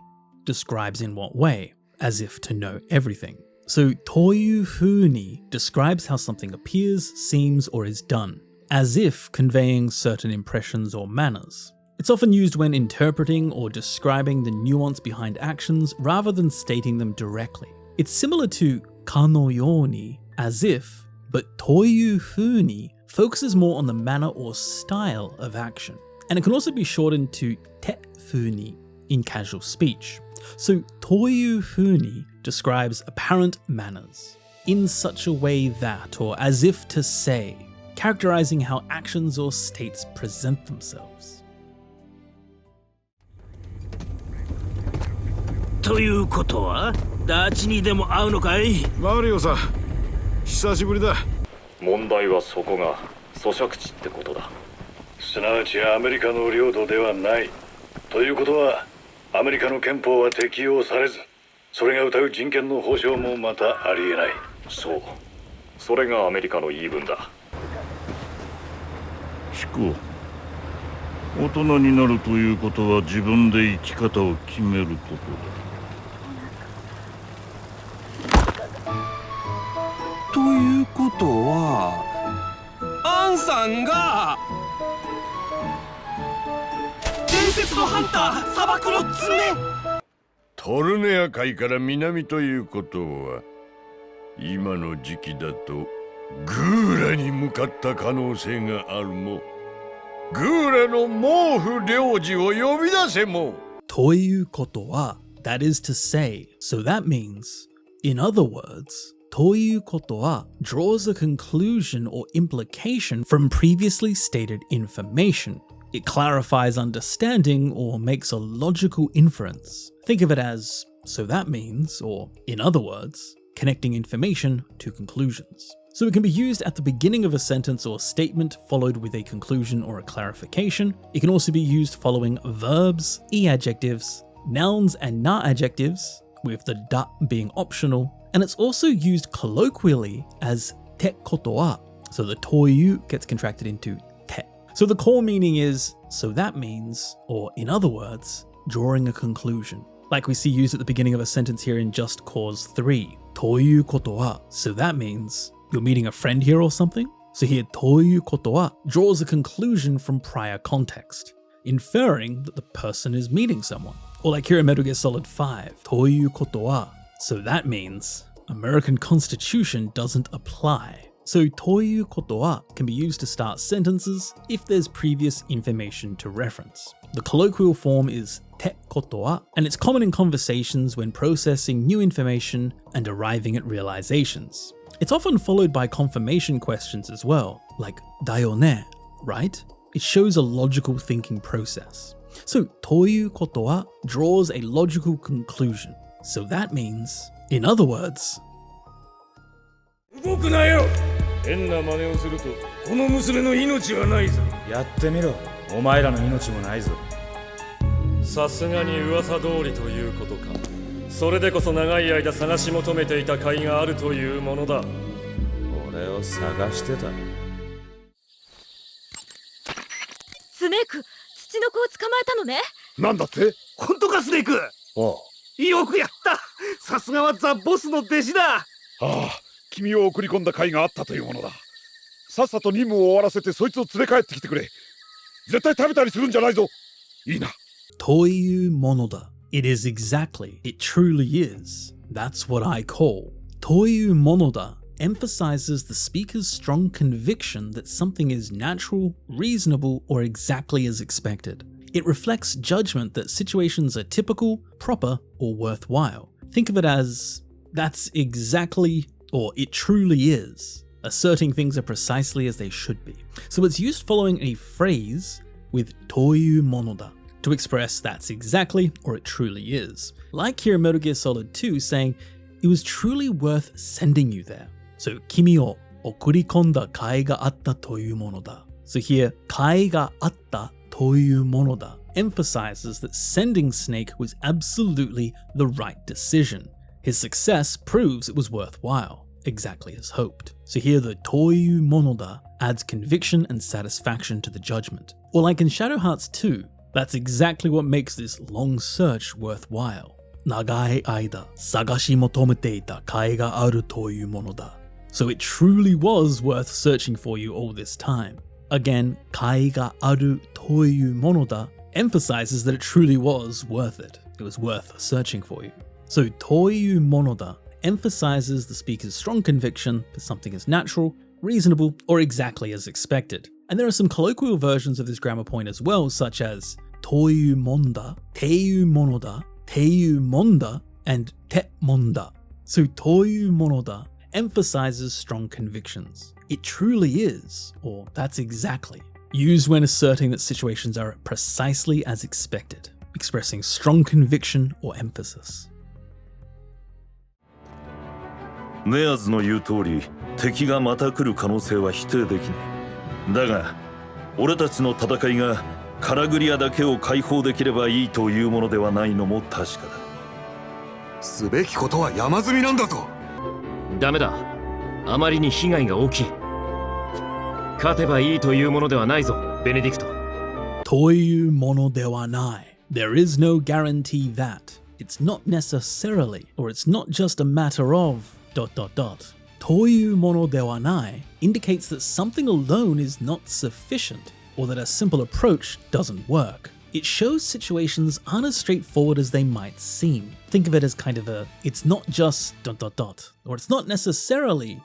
describes in what way, as if to know everything. So という風に describes how something appears, seems, or is done, as if conveying certain impressions or manners. It's often used when interpreting or describing the nuance behind actions rather than stating them directly. It's similar to かのように, as if, but という風に focuses more on the manner or style of action. And it can also be shortened to て風に in casual speech. So という風に describes apparent manners, in such a way that, or as if to say, characterizing how actions or states present themselves. ということはダチにでも会うのかい？マリオさん、久しぶりだ。問題はそこが咀嚼地ってことだ。すなわちアメリカの領土ではない。ということはアメリカの憲法は適用されず、それが謳う人権の保障もまたありえない。そう。それがアメリカの言い分だ。飛行。大人になるということは自分で生き方を決めることだ。ということはアンさんが伝説のハンター砂漠の爪。トルネア海から南ということは今の時期だとグーラに向かった可能性があるも。グーラの毛布領事を呼び出せも。ということは that is to say, so that means, in other words, ということは draws a conclusion or implication from previously stated information. It clarifies understanding or makes a logical inference. Think of it as, so that means, or in other words, connecting information to conclusions. So it can be used at the beginning of a sentence or statement followed with a conclusion or a clarification. It can also be used following verbs, e-adjectives, nouns and na adjectives, with the da being optional. And it's also used colloquially as te koto wa. So the toyu gets contracted into te. So the core meaning is, so that means, or in other words, drawing a conclusion. Like we see used at the beginning of a sentence here in Just Cause 3. Toyu koto wa. So that means, you're meeting a friend here or something? So here, toyu koto wa draws a conclusion from prior context, inferring that the person is meeting someone. Or like here in Metal Gear Solid 5, toyu koto wa. So that means, American Constitution doesn't apply. So toyu koto wa can be used to start sentences if there's previous information to reference. The colloquial form is te koto wa, and it's common in conversations when processing new information and arriving at realizations. It's often followed by confirmation questions as well, like dayo ne, right? It shows a logical thinking process. So toyu koto wa draws a logical conclusion. So that means, in other words, 動くなよ。変な真似をするとこの娘の命はないぞ。やってみろ。お前らの命もないぞ。さすがに噂通りということか。それでこそ長い間探し求めていた甲斐があるというものだ。俺を探してた。スネーク、土の子を捕まえたのね。なんだって？本当かスネーク？ああ。よくやった。さすがはザ・ボスの弟子だ。ああ、君を送り込んだ甲斐があったというものだ。さっさと任務を終わらせてそいつを連れ帰ってきてくれ。絶対食べたりするんじゃないぞ。いいな。というものだ。It is exactly, it truly is. That's what I call. というものだ emphasizes the speaker's strong conviction that something is natural, reasonable, or exactly as expected. It reflects judgment that situations are typical, proper, or worthwhile. Think of it as, that's exactly, or it truly is, asserting things are precisely as they should be. So it's used following a phrase with というものだ to express that's exactly, or it truly is. Like here in Metal Gear Solid 2 saying, it was truly worth sending you there. So 君を送り込んだ甲斐があったというものだ. So here, 甲斐があったというものだ emphasizes that sending Snake was absolutely the right decision. His success proves it was worthwhile, exactly as hoped. So here the というものだ adds conviction and satisfaction to the judgment. Or like in Shadow Hearts 2, that's exactly what makes this long search worthwhile. 長い間探し求めていた甲斐があるというものだ. So it truly was worth searching for you all this time. Again, 甲斐があるというものだ emphasizes that it truly was worth it. It was worth searching for you. So というものだ emphasizes the speaker's strong conviction that something is natural, reasonable, or exactly as expected. And there are some colloquial versions of this grammar point as well, such as というもんだ、ていうものだ、ていうもんだ, and てもんだ. So というものだ emphasizes strong convictions. It truly is, or that's exactly, used when asserting that situations are precisely as expected, expressing strong conviction or emphasis. ネアズの言う通り、敵がまた来る可能性は否定できない。だが、俺たちの戦いがカラグリアだけを解放できればいいというものではないのも確かだ。すべきことは山積みなんだぞ。ダメだ。あまりに被害が大きい。勝てばいいというものではないぞ、ベネディクト。Toyu mono de wa nai. There is no guarantee that. It's not necessarily, or it's not just a matter of ... Toyu mono de wa nai indicates that something alone is not sufficient, or that a simple approach doesn't work. It shows situations aren't as straightforward as they might seem. Think of it as kind of a, it's not just ... or it's not necessarily ...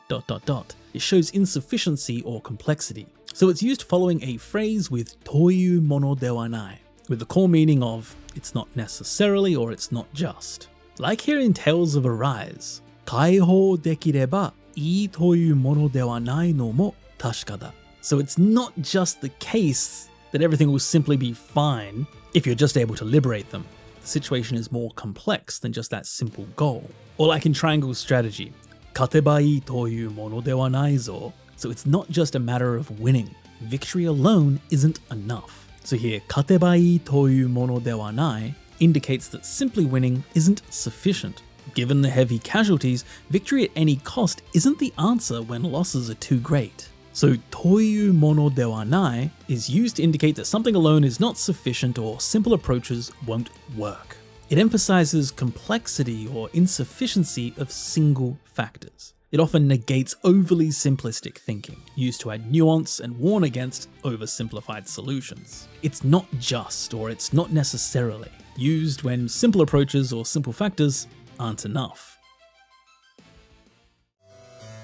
It shows insufficiency or complexity. So it's used following a phrase with toyu mono de wa nai, with the core meaning of it's not necessarily or it's not just. Like here in Tales of Arise, kaihou dekireba ii toyu mono de wa nai no mo tashika da. So it's not just the case that everything will simply be fine if you're just able to liberate them. The situation is more complex than just that simple goal. Or like in Triangle Strategy, kateba ii toyu mono de wa nai zo. So it's not just a matter of winning. Victory alone isn't enough. So here, kateba ii toyu mono de wa nai indicates that simply winning isn't sufficient. Given the heavy casualties, victory at any cost isn't the answer when losses are too great. So toyu mono de wa nai is used to indicate that something alone is not sufficient or simple approaches won't work. It emphasizes complexity or insufficiency of single factors. It often negates overly simplistic thinking, used to add nuance and warn against oversimplified solutions. It's not just, or it's not necessarily, used when simple approaches or simple factors aren't enough.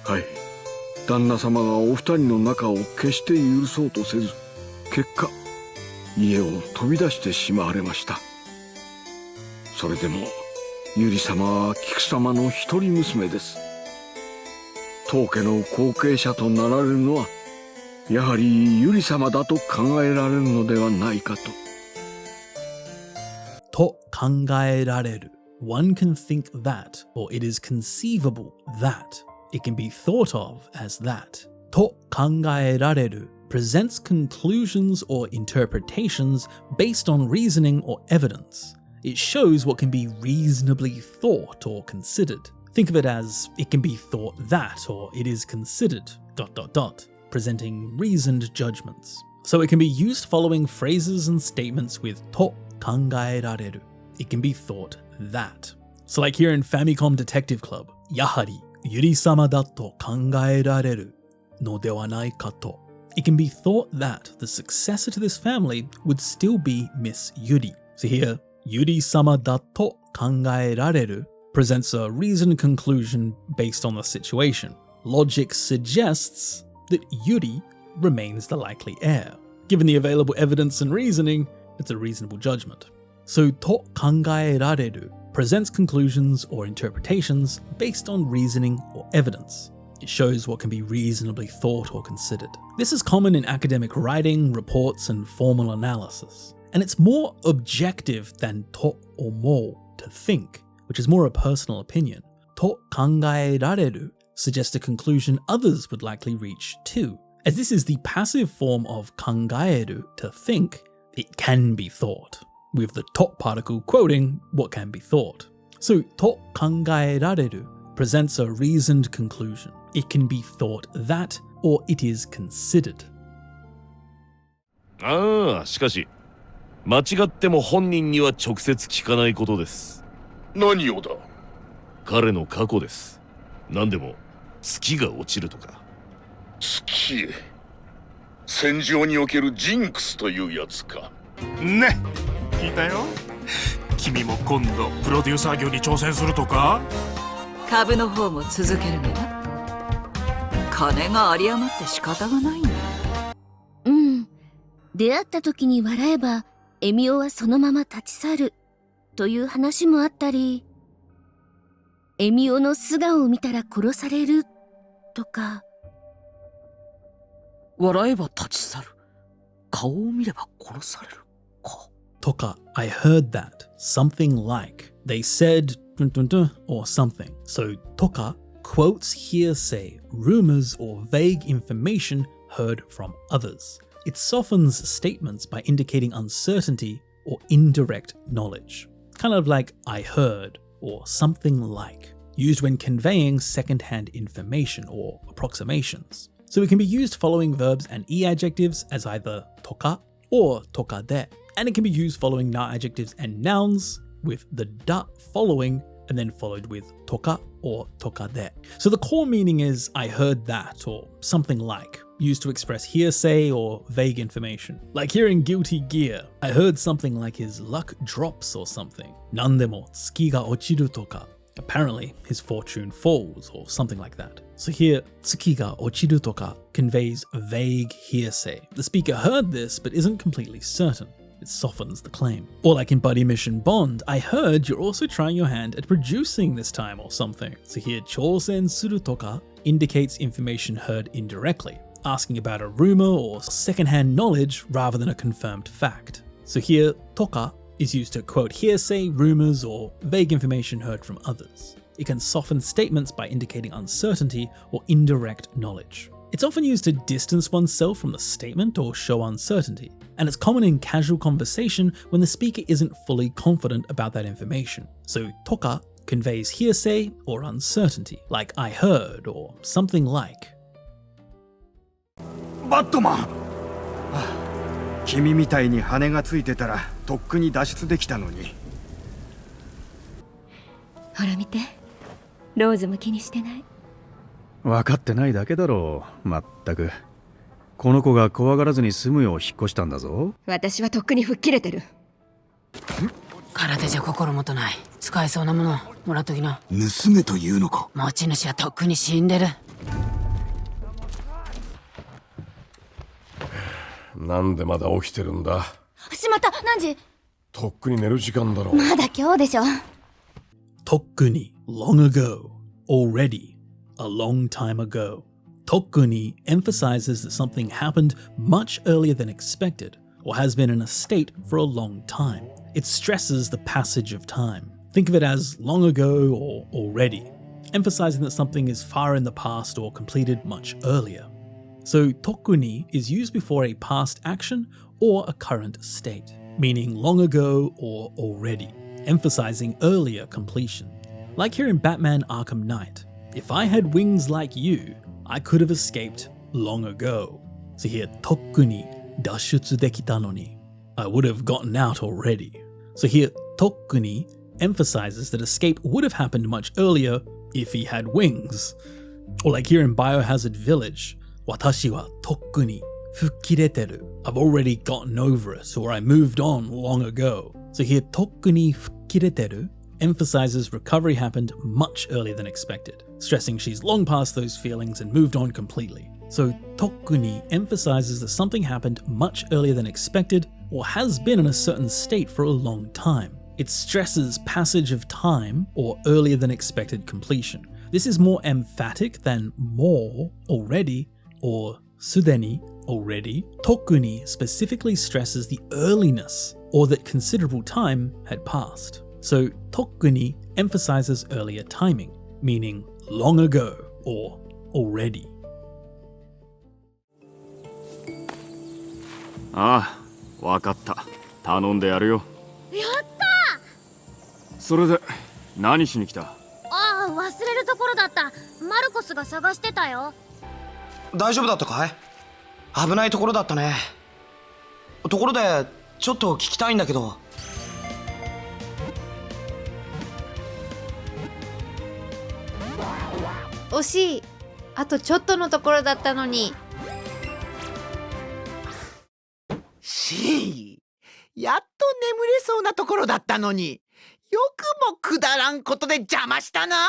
はい。旦那様がお二人の仲を決して許そうとせず、結果、家を飛び出してしまわれました。それでも、ゆり様は菊様の一人娘です。当家の後継者となられるのは、やはりゆり様だと考えられるのではないかと。と考えられる。One can think that, or it is conceivable that. It can be thought of as that. と考えられる presents conclusions or interpretations based on reasoning or evidence. It shows what can be reasonably thought or considered. Think of it as it can be thought that, or it is considered ... presenting reasoned judgments. So it can be used following phrases and statements with と考えられる. It can be thought that. So like here in Famicom Detective Club, やはりゆり様だと考えられるのではないかと. It can be thought that the successor to this family would still be Miss Yuri. So here, ゆり様だと考えられる presents a reasoned conclusion based on the situation. Logic suggests that Yuri remains the likely heir. Given the available evidence and reasoning, it's a reasonable judgment. So と考えられる presents conclusions or interpretations based on reasoning or evidence. It shows what can be reasonably thought or considered. This is common in academic writing, reports, and formal analysis. And it's more objective than と思う to think, which is more a personal opinion. と考えられる suggests a conclusion others would likely reach too. As this is the passive form of 考える to think, it can be thought, with the と particle quoting what can be thought. So と考えられる presents a reasoned conclusion. It can be thought that, or it is considered. ああ、しかし間違っても本人には直接聞かないことです。何をだ？彼の過去です。何でも月が落ちるとか。月？戦場におけるジンクスというやつか。ね、聞いたよ。君も今度プロデューサー業に挑戦するとか？株の方も続けるのよ。金が有り余って仕方がないんだ。うん。出会った時に笑えばエミオはそのまま立ち去るという話もあったり、エミオの素顔を見たら殺されるとか。笑えば立ち去る。顔を見れば殺されるか。とか、I heard that. Something like. They said or something. So とか quotes hearsay, rumors, or vague information heard from others. It softens statements by indicating uncertainty or indirect knowledge. Kind of like I heard or something like, used when conveying second-hand information or approximations. So it can be used following verbs and e-adjectives as either とか or tokade, and it can be used following na adjectives and nouns with the da following and then followed with toka or tokade. So the core meaning is I heard that or something like, used to express hearsay or vague information. Like here in Guilty Gear, I heard something like his luck drops or something. Nandemo tsuki ga ochiru toka. Apparently, his fortune falls or something like that. So here, tsuki ga ochiru toka conveys vague hearsay. The speaker heard this but isn't completely certain. It softens the claim. Or like in Buddy Mission Bond, I heard you're also trying your hand at producing this time or something. So here, chousen suru toka indicates information heard indirectly, asking about a rumor or secondhand knowledge rather than a confirmed fact. So here, toka is used to quote hearsay, rumors, or vague information heard from others. It can soften statements by indicating uncertainty or indirect knowledge. It's often used to distance oneself from the statement or show uncertainty, and it's common in casual conversation when the speaker isn't fully confident about that information. So toka conveys hearsay or uncertainty, like I heard or something like. バットマン、君みたいに羽がついてたらとっくに脱出できたのに。ほら見て、ローズも気にしてない。分かってないだけだろう、まったく。この子が怖がらずに済むよう引っ越したんだぞ。私はとっくに吹っ切れてる。空手じゃ心もとない。使えそうなものもらっときな。娘というのか。持ち主はとっくに死んでる。なんでまだ起きてるんだ。しまった、何時？とっくに寝る時間だろう。まだ今日でしょ。とっくに long ago, already, a long time ago. Tokkuni emphasizes that something happened much earlier than expected, or has been in a state for a long time. It stresses the passage of time. Think of it as long ago or already, emphasizing that something is far in the past or completed much earlier. So tokkuni is used before a past action or a current state, meaning long ago or already, emphasizing earlier completion. Like here in Batman Arkham Knight, if I had wings like you, I could have escaped long ago. So here, tokkuni dashutsu dekita no ni. I would have gotten out already. So here, tokkuni emphasizes that escape would have happened much earlier if he had wings. Or like here in Biohazard Village, watashi wa tokkuni fukkireteru. I've already gotten over it, or I moved on long ago. So here, tokkuni fukkireteru emphasizes recovery happened much earlier than expected, stressing she's long past those feelings and moved on completely. So tokkuni emphasizes that something happened much earlier than expected or has been in a certain state for a long time. It stresses passage of time or earlier than expected completion. This is more emphatic than more, already, or sudeni, already. Tokkuni specifically stresses the earliness or that considerable time had passed. So tokkuni emphasizes earlier timing, meaning long ago or already. ああ、わかった。頼んでやるよ。やったー。それで何しに来た？ああ、忘れるところだった。マルコスが探してたよ。大丈夫だったかい？危ないところだったね。ところでちょっと聞きたいんだけど。惜しい。あとちょっとのところだったのに。しー、やっと眠れそうなところだったのに、よくもくだらんことで邪魔したな。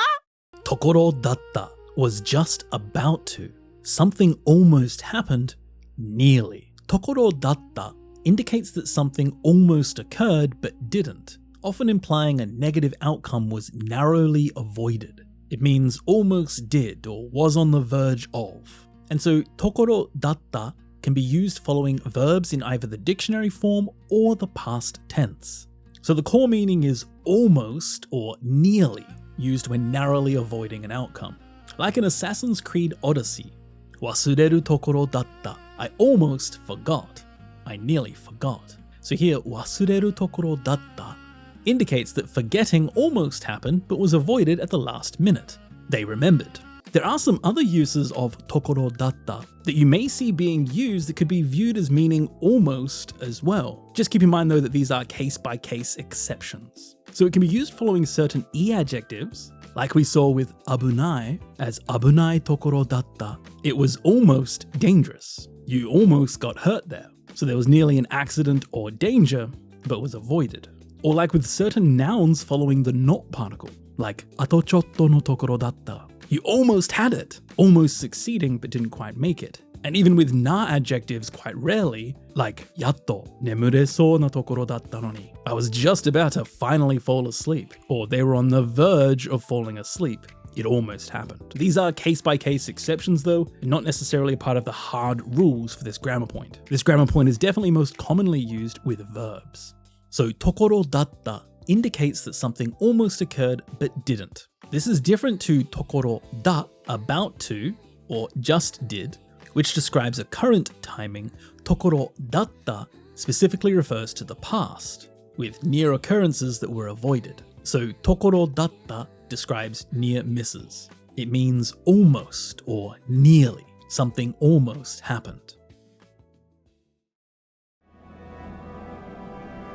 ところだった was just about to. Something almost happened, nearly. ところだった indicates that something almost occurred but didn't, often implying a negative outcome was narrowly avoided. It means almost did or was on the verge of. And so, ところだった can be used following verbs in either the dictionary form or the past tense. So the core meaning is almost or nearly, used when narrowly avoiding an outcome. Like in Assassin's Creed Odyssey, 忘れるところだった. I almost forgot. I nearly forgot. So here, 忘れるところだった indicates that forgetting almost happened but was avoided at the last minute. They remembered. There are some other uses of tokoro datta that you may see being used that could be viewed as meaning almost as well. Just keep in mind though that these are case-by-case exceptions. So it can be used following certain e-adjectives, like we saw with abunai as abunai tokoro datta. It was almost dangerous. You almost got hurt there. So there was nearly an accident or danger, but was avoided. Or like with certain nouns following the not particle, like ato chotto no tokoro datta. You almost had it, almost succeeding but didn't quite make it. And even with na adjectives quite rarely, like yatto nemuresou na tokoro datta no ni. I was just about to finally fall asleep, or they were on the verge of falling asleep. It almost happened. These are case-by-case exceptions though, and not necessarily a part of the hard rules for this grammar point. This grammar point is definitely most commonly used with verbs. So tokoro datta indicates that something almost occurred but didn't. This is different to tokoro da, about to, or just did, which describes a current timing. Tokoro datta specifically refers to the past, with near occurrences that were avoided. So tokoro datta describes near misses. It means almost or nearly. Something almost happened.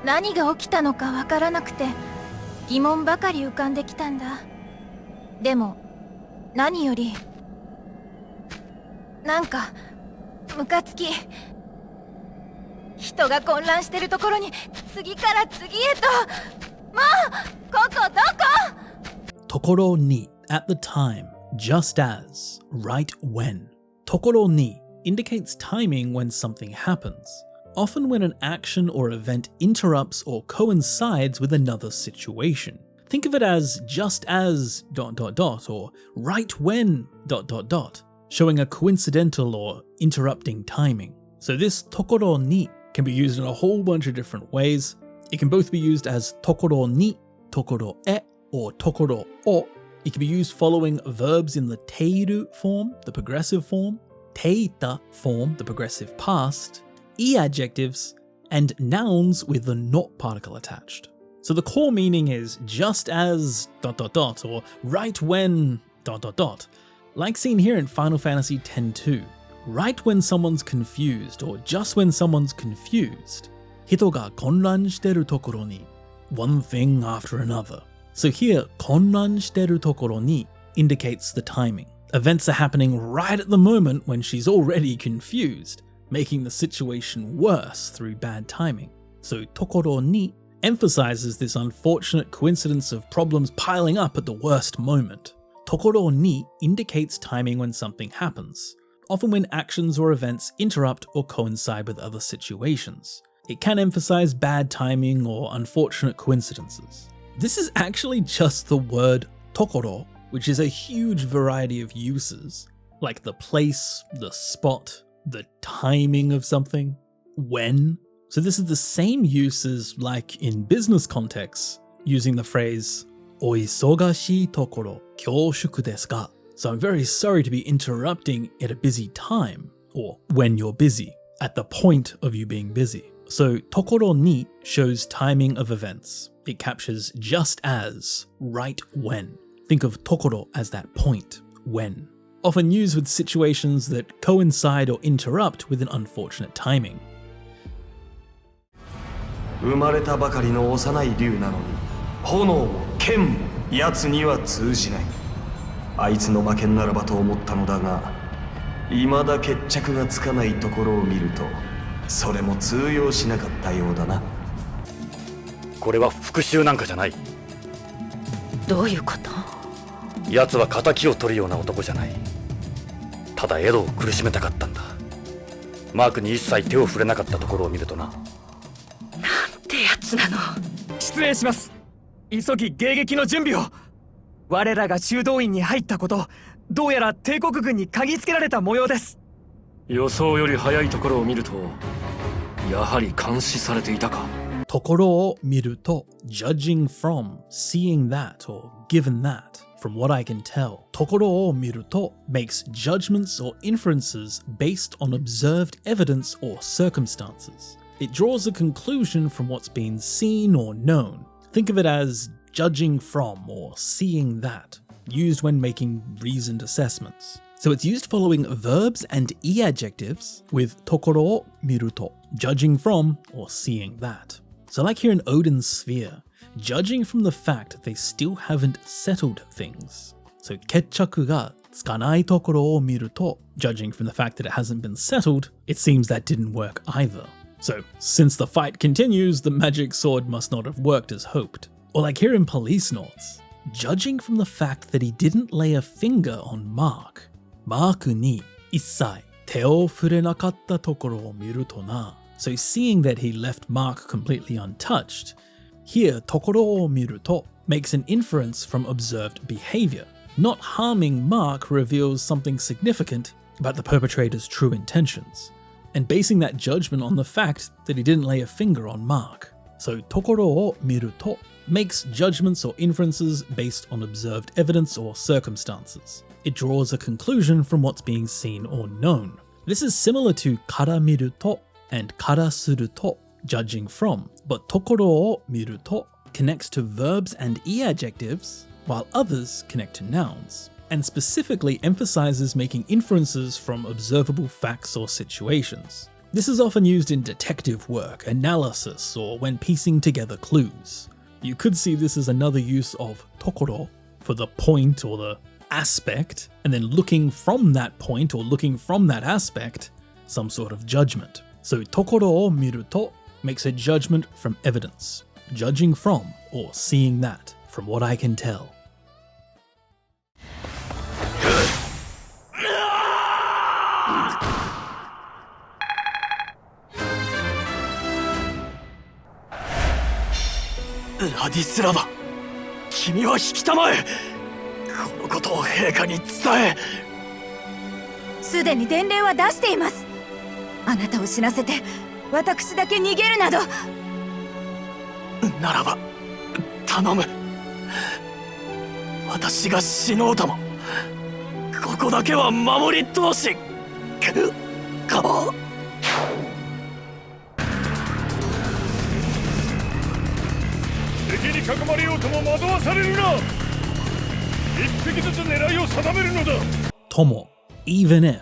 何が起きたのかわからなくて疑問ばかり浮かんできたんだ。でも何よりなんかムカつき。人が混乱してるところに次から次へと。もうここどこ？Tokoro ni, at the time, just as, right when. Tokoro ni indicates timing when something happens, often when an action or event interrupts or coincides with another situation. Think of it as just as ... or right when ... showing a coincidental or interrupting timing. So this tokoro ni can be used in a whole bunch of different ways. It can both be used as tokoro ni, tokoro e, or tokoro o. It can be used following verbs in the teiru form, the progressive form, teita form, the progressive past, e-adjectives, and nouns with the not particle attached. So the core meaning is just as ... or right when ... like seen here in Final Fantasy X-2. Right when someone's confused, or just when someone's confused. Hito ga konran shiteru tokoro ni, one thing after another. So here, konran shiteru tokoro ni indicates the timing. Events are happening right at the moment when she's already confused, making the situation worse through bad timing. So tokoro ni emphasizes this unfortunate coincidence of problems piling up at the worst moment. Tokoro ni indicates timing when something happens, often when actions or events interrupt or coincide with other situations. It can emphasize bad timing or unfortunate coincidences. This is actually just the word tokoro, which is a huge variety of uses, like the place, the spot, the timing of something, when. So this is the same use as like in business contexts, using the phrase "O isogashii tokoro kyōshuku desu ka?" So I'm very sorry to be interrupting at a busy time, or when you're busy, at the point of you being busy. So tokoro ni shows timing of events. It captures just as, right when. Think of tokoro as that point, when. Often used with situations that coincide or interrupt with an unfortunate timing. 生まれたばかりの幼い竜なのに炎も剣も奴には通じない。あいつの馬券ならばと思ったのだが、未だ決着がつかないところを見ると、それも通用しなかったようだな。これは復讐なんかじゃない。どういうこと？奴は仇を取るような男じゃない。ただエドを苦しめたかったんだ。マークに一切手を触れなかったところを見るとな。ってやつなの。失礼します。急ぎ迎撃の準備を。我らが修道院に入ったこと、どうやら帝国軍に嗅ぎつけられた模様です。予想より早いところを見ると、やはり監視されていたか。ところを見ると judging from, seeing that or given that. From what I can tell, ところを見ると makes judgments or inferences based on observed evidence or circumstances. It draws a conclusion from what's been seen or known. Think of it as judging from or seeing that. used when making reasoned assessments. So it's used following verbs and e-adjectives with tokoro o miru to, judging from or seeing that. So like here in Odin's sphere, judging from the fact that they still haven't settled things. So ketchaku ga tsukanai tokoro o miru to, judging from the fact that it hasn't been settled, it seems that didn't work either. So since the fight continues, the magic sword must not have worked as hoped. Or like here in Police Notes, judging from the fact that he didn't lay a finger on Mark. Marku ni issai te o furenakatta tokoro o miru to na. So seeing that he left Mark completely untouched, here tokoro o miru to makes an inference from observed behavior. Not harming Mark reveals something significant about the perpetrator's true intentions, and basing that judgment on the fact that he didn't lay a finger on Mark. So tokoro o miru to makes judgments or inferences based on observed evidence or circumstances. It draws a conclusion from what's being seen or known. This is similar to kara miru to and kara suru to, judging from, but tokoro o miru to connects to verbs and e-adjectives, while others connect to nouns, and specifically emphasizes making inferences from observable facts or situations. This is often used in detective work, analysis, or when piecing together clues. You could see this as another use of tokoro for the point or the aspect, and then looking from that point or looking from that aspect, some sort of judgment. So tokoro o miru to makes a judgment from evidence, judging from or seeing that, from what I can tell.ラディスラバ、君は引きたまえ。このことを陛下に伝え。すでに伝令は出しています。あなたを死なせて私だけ逃げるなど。ならば頼む。私が死のうともここだけは守り通し。敵に囲まれようとも惑わされるな。一匹ずつ狙いを定めるのだ。Tomo, even if,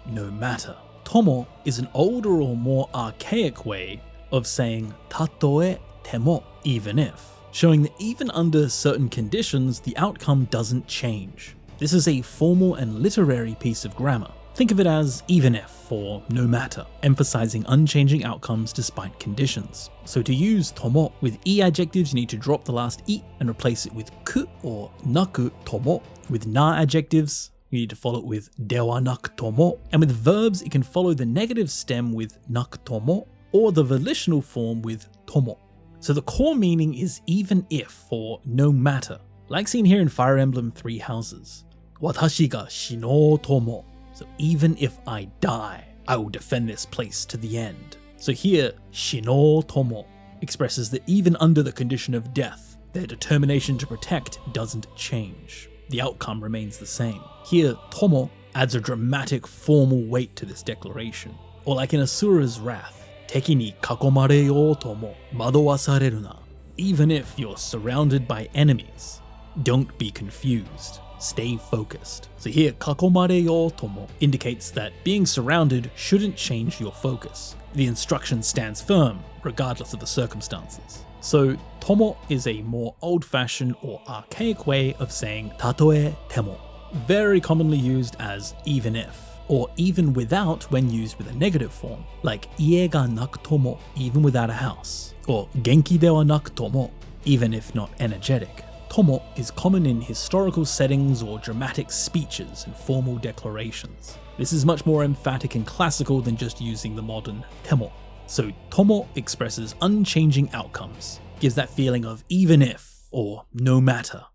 no matter. Tomo is an older or more archaic way of saying tatoe temo, even if, showing that even under certain conditions, the outcome doesn't change. This is a formal and literary piece of grammar. Think of it as even if or no matter, emphasizing unchanging outcomes despite conditions. So to use tomo with e-adjectives, you need to drop the last e and replace it with ku or naku tomo. With na adjectives, you need to follow it with dewa naku tomo. And with verbs, you can follow the negative stem with naku tomo or the volitional form with tomo. So the core meaning is even if or no matter, like seen here in Fire Emblem Three Houses. Watashi ga shinou tomo. So even if I die, I will defend this place to the end. So here, shinou tomo expresses that even under the condition of death, their determination to protect doesn't change. The outcome remains the same. Here, tomo adds a dramatic formal weight to this declaration. Or like in Asura's Wrath, teki ni kakomareyou tomo madowasareru na. Even if you're surrounded by enemies, don't be confused. Stay focused. So here, kakomareyou tomo indicates that being surrounded shouldn't change your focus. The instruction stands firm, regardless of the circumstances. So tomo is a more old-fashioned or archaic way of saying tatoe temo, very commonly used as even if, or even without when used with a negative form, like ie ga naku tomo, even without a house, or genki dewa naku tomo, even if not energetic. Tomo is common in historical settings or dramatic speeches and formal declarations. This is much more emphatic and classical than just using the modern temo. So tomo expresses unchanging outcomes, gives that feeling of even if or no matter.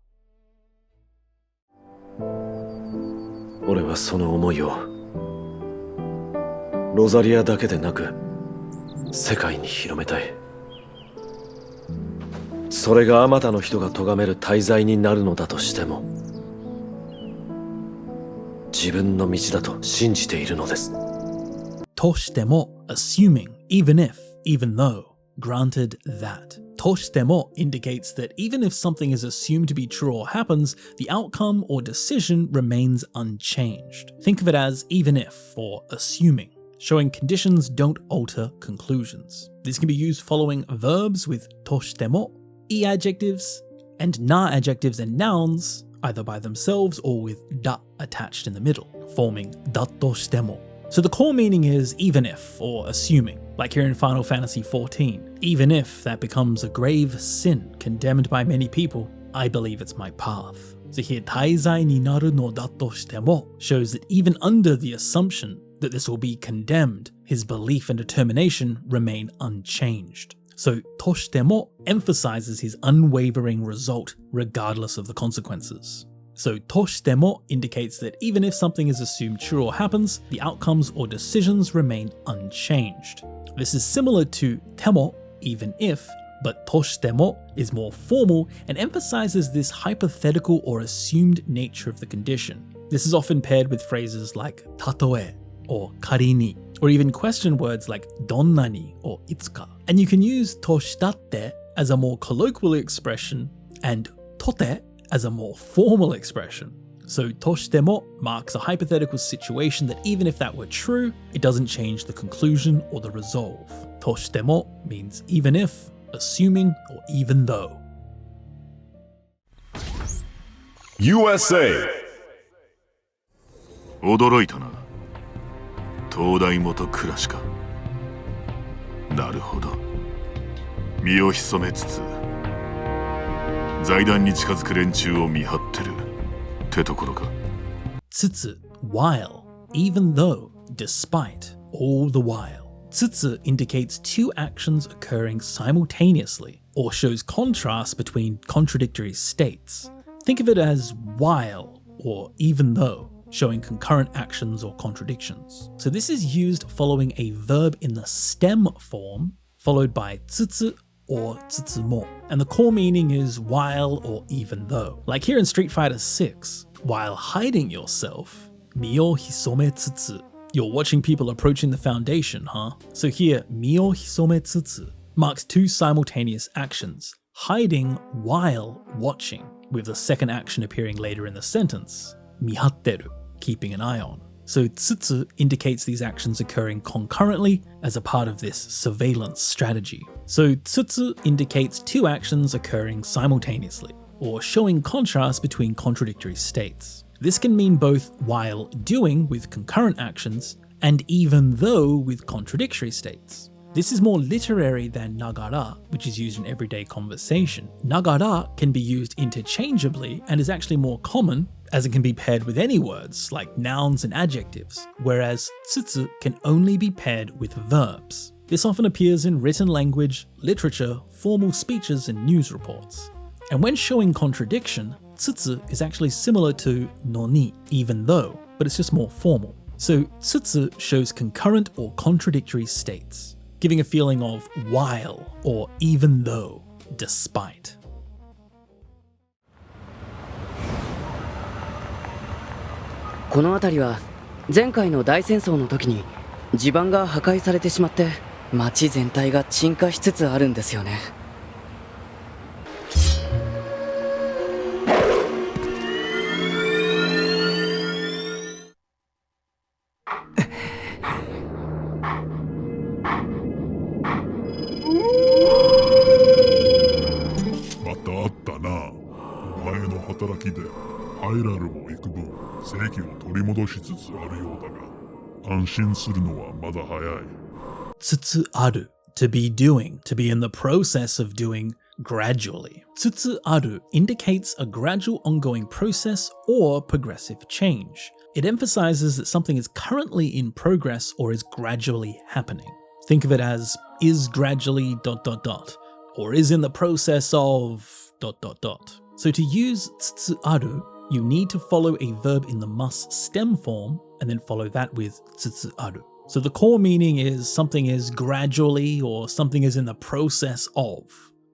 俺はその思いをロザリアだけでなく世界に広めたい。それがあまたの人が咎める大罪になるのだとしても、自分の道だと信じているのです。としても assuming, even if, even though, granted that. Toshitemo indicates that even if something is assumed to be true or happens, the outcome or decision remains unchanged. Think of it as even if or assuming, showing conditions don't alter conclusions. This can be used following verbs with toshitemo, e adjectives, and na adjectives and nouns, either by themselves or with da attached in the middle, forming datto shitemo. So the core meaning is even if, or assuming, like here in Final Fantasy XIV. Even if that becomes a grave sin condemned by many people, I believe it's my path. So here, taizai ni naru no datto shitemo shows that even under the assumption that this will be condemned, his belief and determination remain unchanged. So toshitemo emphasizes his unwavering result regardless of the consequences. So toshitemo indicates that even if something is assumed true or happens, the outcomes or decisions remain unchanged. This is similar to temo, even if, but toshitemo is more formal and emphasizes this hypothetical or assumed nature of the condition. This is often paired with phrases like tatoe or karini, or even question words like donnani or itsuka. And you can use toshitatte as a more colloquial expression and tote as a more formal expression. So toshitemo marks a hypothetical situation that even if that were true, it doesn't change the conclusion or the resolve. Toshitemo means even if, assuming, or even though. USA 驚いたな。東大元暮らしか。なるほど。身を潜めつつ財団に近づく連中を見張ってるってところか。つつ while, even though, despite, all the while. Tsutsu indicates two actions occurring simultaneously, or shows contrast between contradictory states. Think of it as while, or even though, showing concurrent actions or contradictions. So this is used following a verb in the stem form, followed by tsutsu or tsutsumo. And the core meaning is while or even though. Like here in Street Fighter 6, while hiding yourself, mio hisome tsutsu. You're watching people approaching the foundation, huh? So here, mio hisome tsutsu marks two simultaneous actions, hiding while watching, with the second action appearing later in the sentence, mihatteru, keeping an eye on. So tsutsu indicates these actions occurring concurrently as a part of this surveillance strategy. So tsutsu indicates two actions occurring simultaneously, or showing contrast between contradictory states. This can mean both while doing with concurrent actions and even though with contradictory states. This is more literary than nagara, which is used in everyday conversation. Nagara can be used interchangeably and is actually more common, as it can be paired with any words like nouns and adjectives, whereas tsutsu can only be paired with verbs. This often appears in written language, literature, formal speeches, and news reports. And when showing contradiction, tsutsu is actually similar to noni, even though, but it's just more formal. So tsutsu shows concurrent or contradictory states, giving a feeling of while or even though, despite. この辺りは前回の大戦争の時に地盤が破壊されてしまって町全体が沈下しつつあるんですよね。またあったな。お前の働きでハイラルも幾分正気を取り戻しつつあるようだが、安心するのはまだ早い。tsutsu aru, to be doing, to be in the process of doing gradually. Tsutsu aru indicates a gradual ongoing process or progressive change. It emphasizes that something is currently in progress or is gradually happening. Think of it as is gradually ... or is in the process of ... So to use tsutsu aru, you need to follow a verb in the must stem form and then follow that with tsutsu aru. So the core meaning is something is gradually or something is in the process of.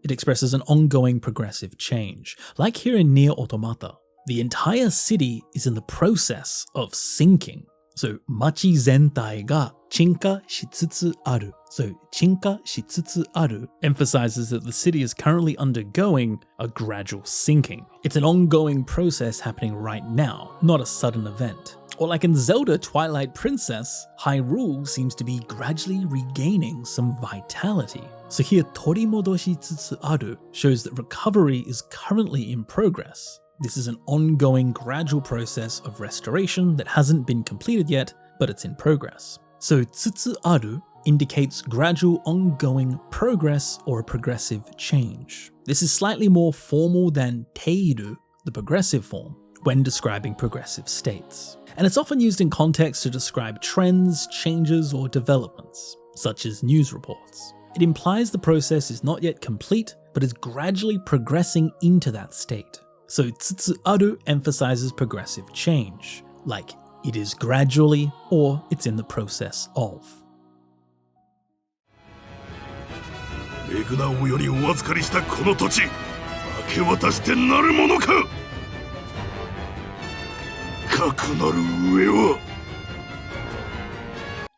It expresses an ongoing progressive change. Like here in Nier Automata, the entire city is in the process of sinking. So machi zentai ga Chinka shitsutsu aru. So chinka shitsutsu aru emphasizes that the city is currently undergoing a gradual sinking. It's an ongoing process happening right now, not a sudden event. Or like in Zelda Twilight Princess, Hyrule seems to be gradually regaining some vitality. So here torimodoshi tsutsu aru shows that recovery is currently in progress. This is an ongoing gradual process of restoration that hasn't been completed yet, but it's in progress. So tsutsu aru indicates gradual ongoing progress or a progressive change. This is slightly more formal than teiru, the progressive form, when describing progressive states. And it's often used in context to describe trends, changes, or developments, such as news reports. It implies the process is not yet complete, but is gradually progressing into that state. So tsutsu aru emphasizes progressive change, like it is gradually or it's in the process of. メグナ王よりお預かりしたこの土地、明け渡してなるものか。かくなる上は。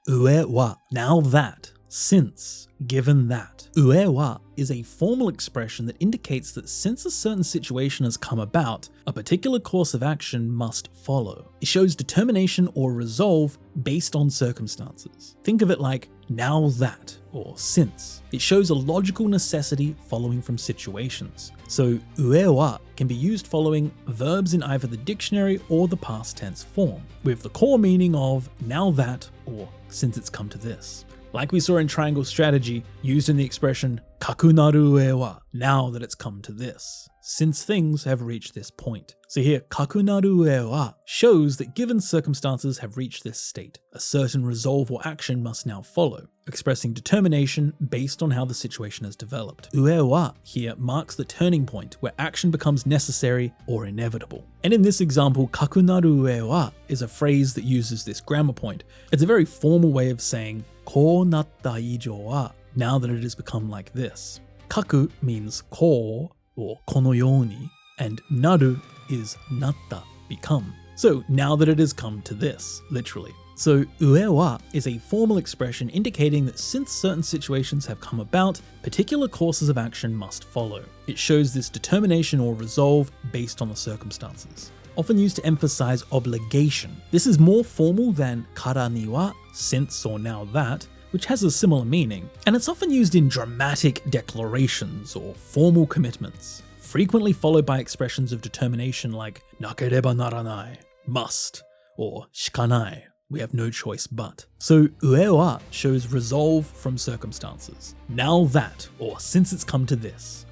Ue wa, now that, since, given that. Ue wa is a formal expression that indicates that since a certain situation has come about, a particular course of action must follow. It shows determination or resolve based on circumstances. Think of it like now that, or since. It shows a logical necessity following from situations. So ue wa can be used following verbs in either the dictionary or the past tense form, with the core meaning of now that or since it's come to this. Like we saw in Triangle Strategy, used in the expression kakunaru ue wa, now that it's come to this, since things have reached this point. So here, kakunaru ue wa shows that given circumstances have reached this state, a certain resolve or action must now follow, expressing determination based on how the situation has developed. Ue wa here marks the turning point where action becomes necessary or inevitable. And in this example, kakunaru ue wa is a phrase that uses this grammar point. It's a very formal way of saying ko natta ijo wa, now that it has become like this. Kaku means ko or kono yoni, and naru is natta, become. So now that it has come to this, literally. So ue wa is a formal expression indicating that since certain situations have come about, particular courses of action must follow. It shows this determination or resolve based on the circumstances. Often used to emphasize obligation. This is more formal than kara ni wa, since or now that, which has a similar meaning, and it's often used in dramatic declarations or formal commitments, frequently followed by expressions of determination like nakereba naranai, must, or shikanai, we have no choice but. So ue wa shows resolve from circumstances, now that, or since it's come to this.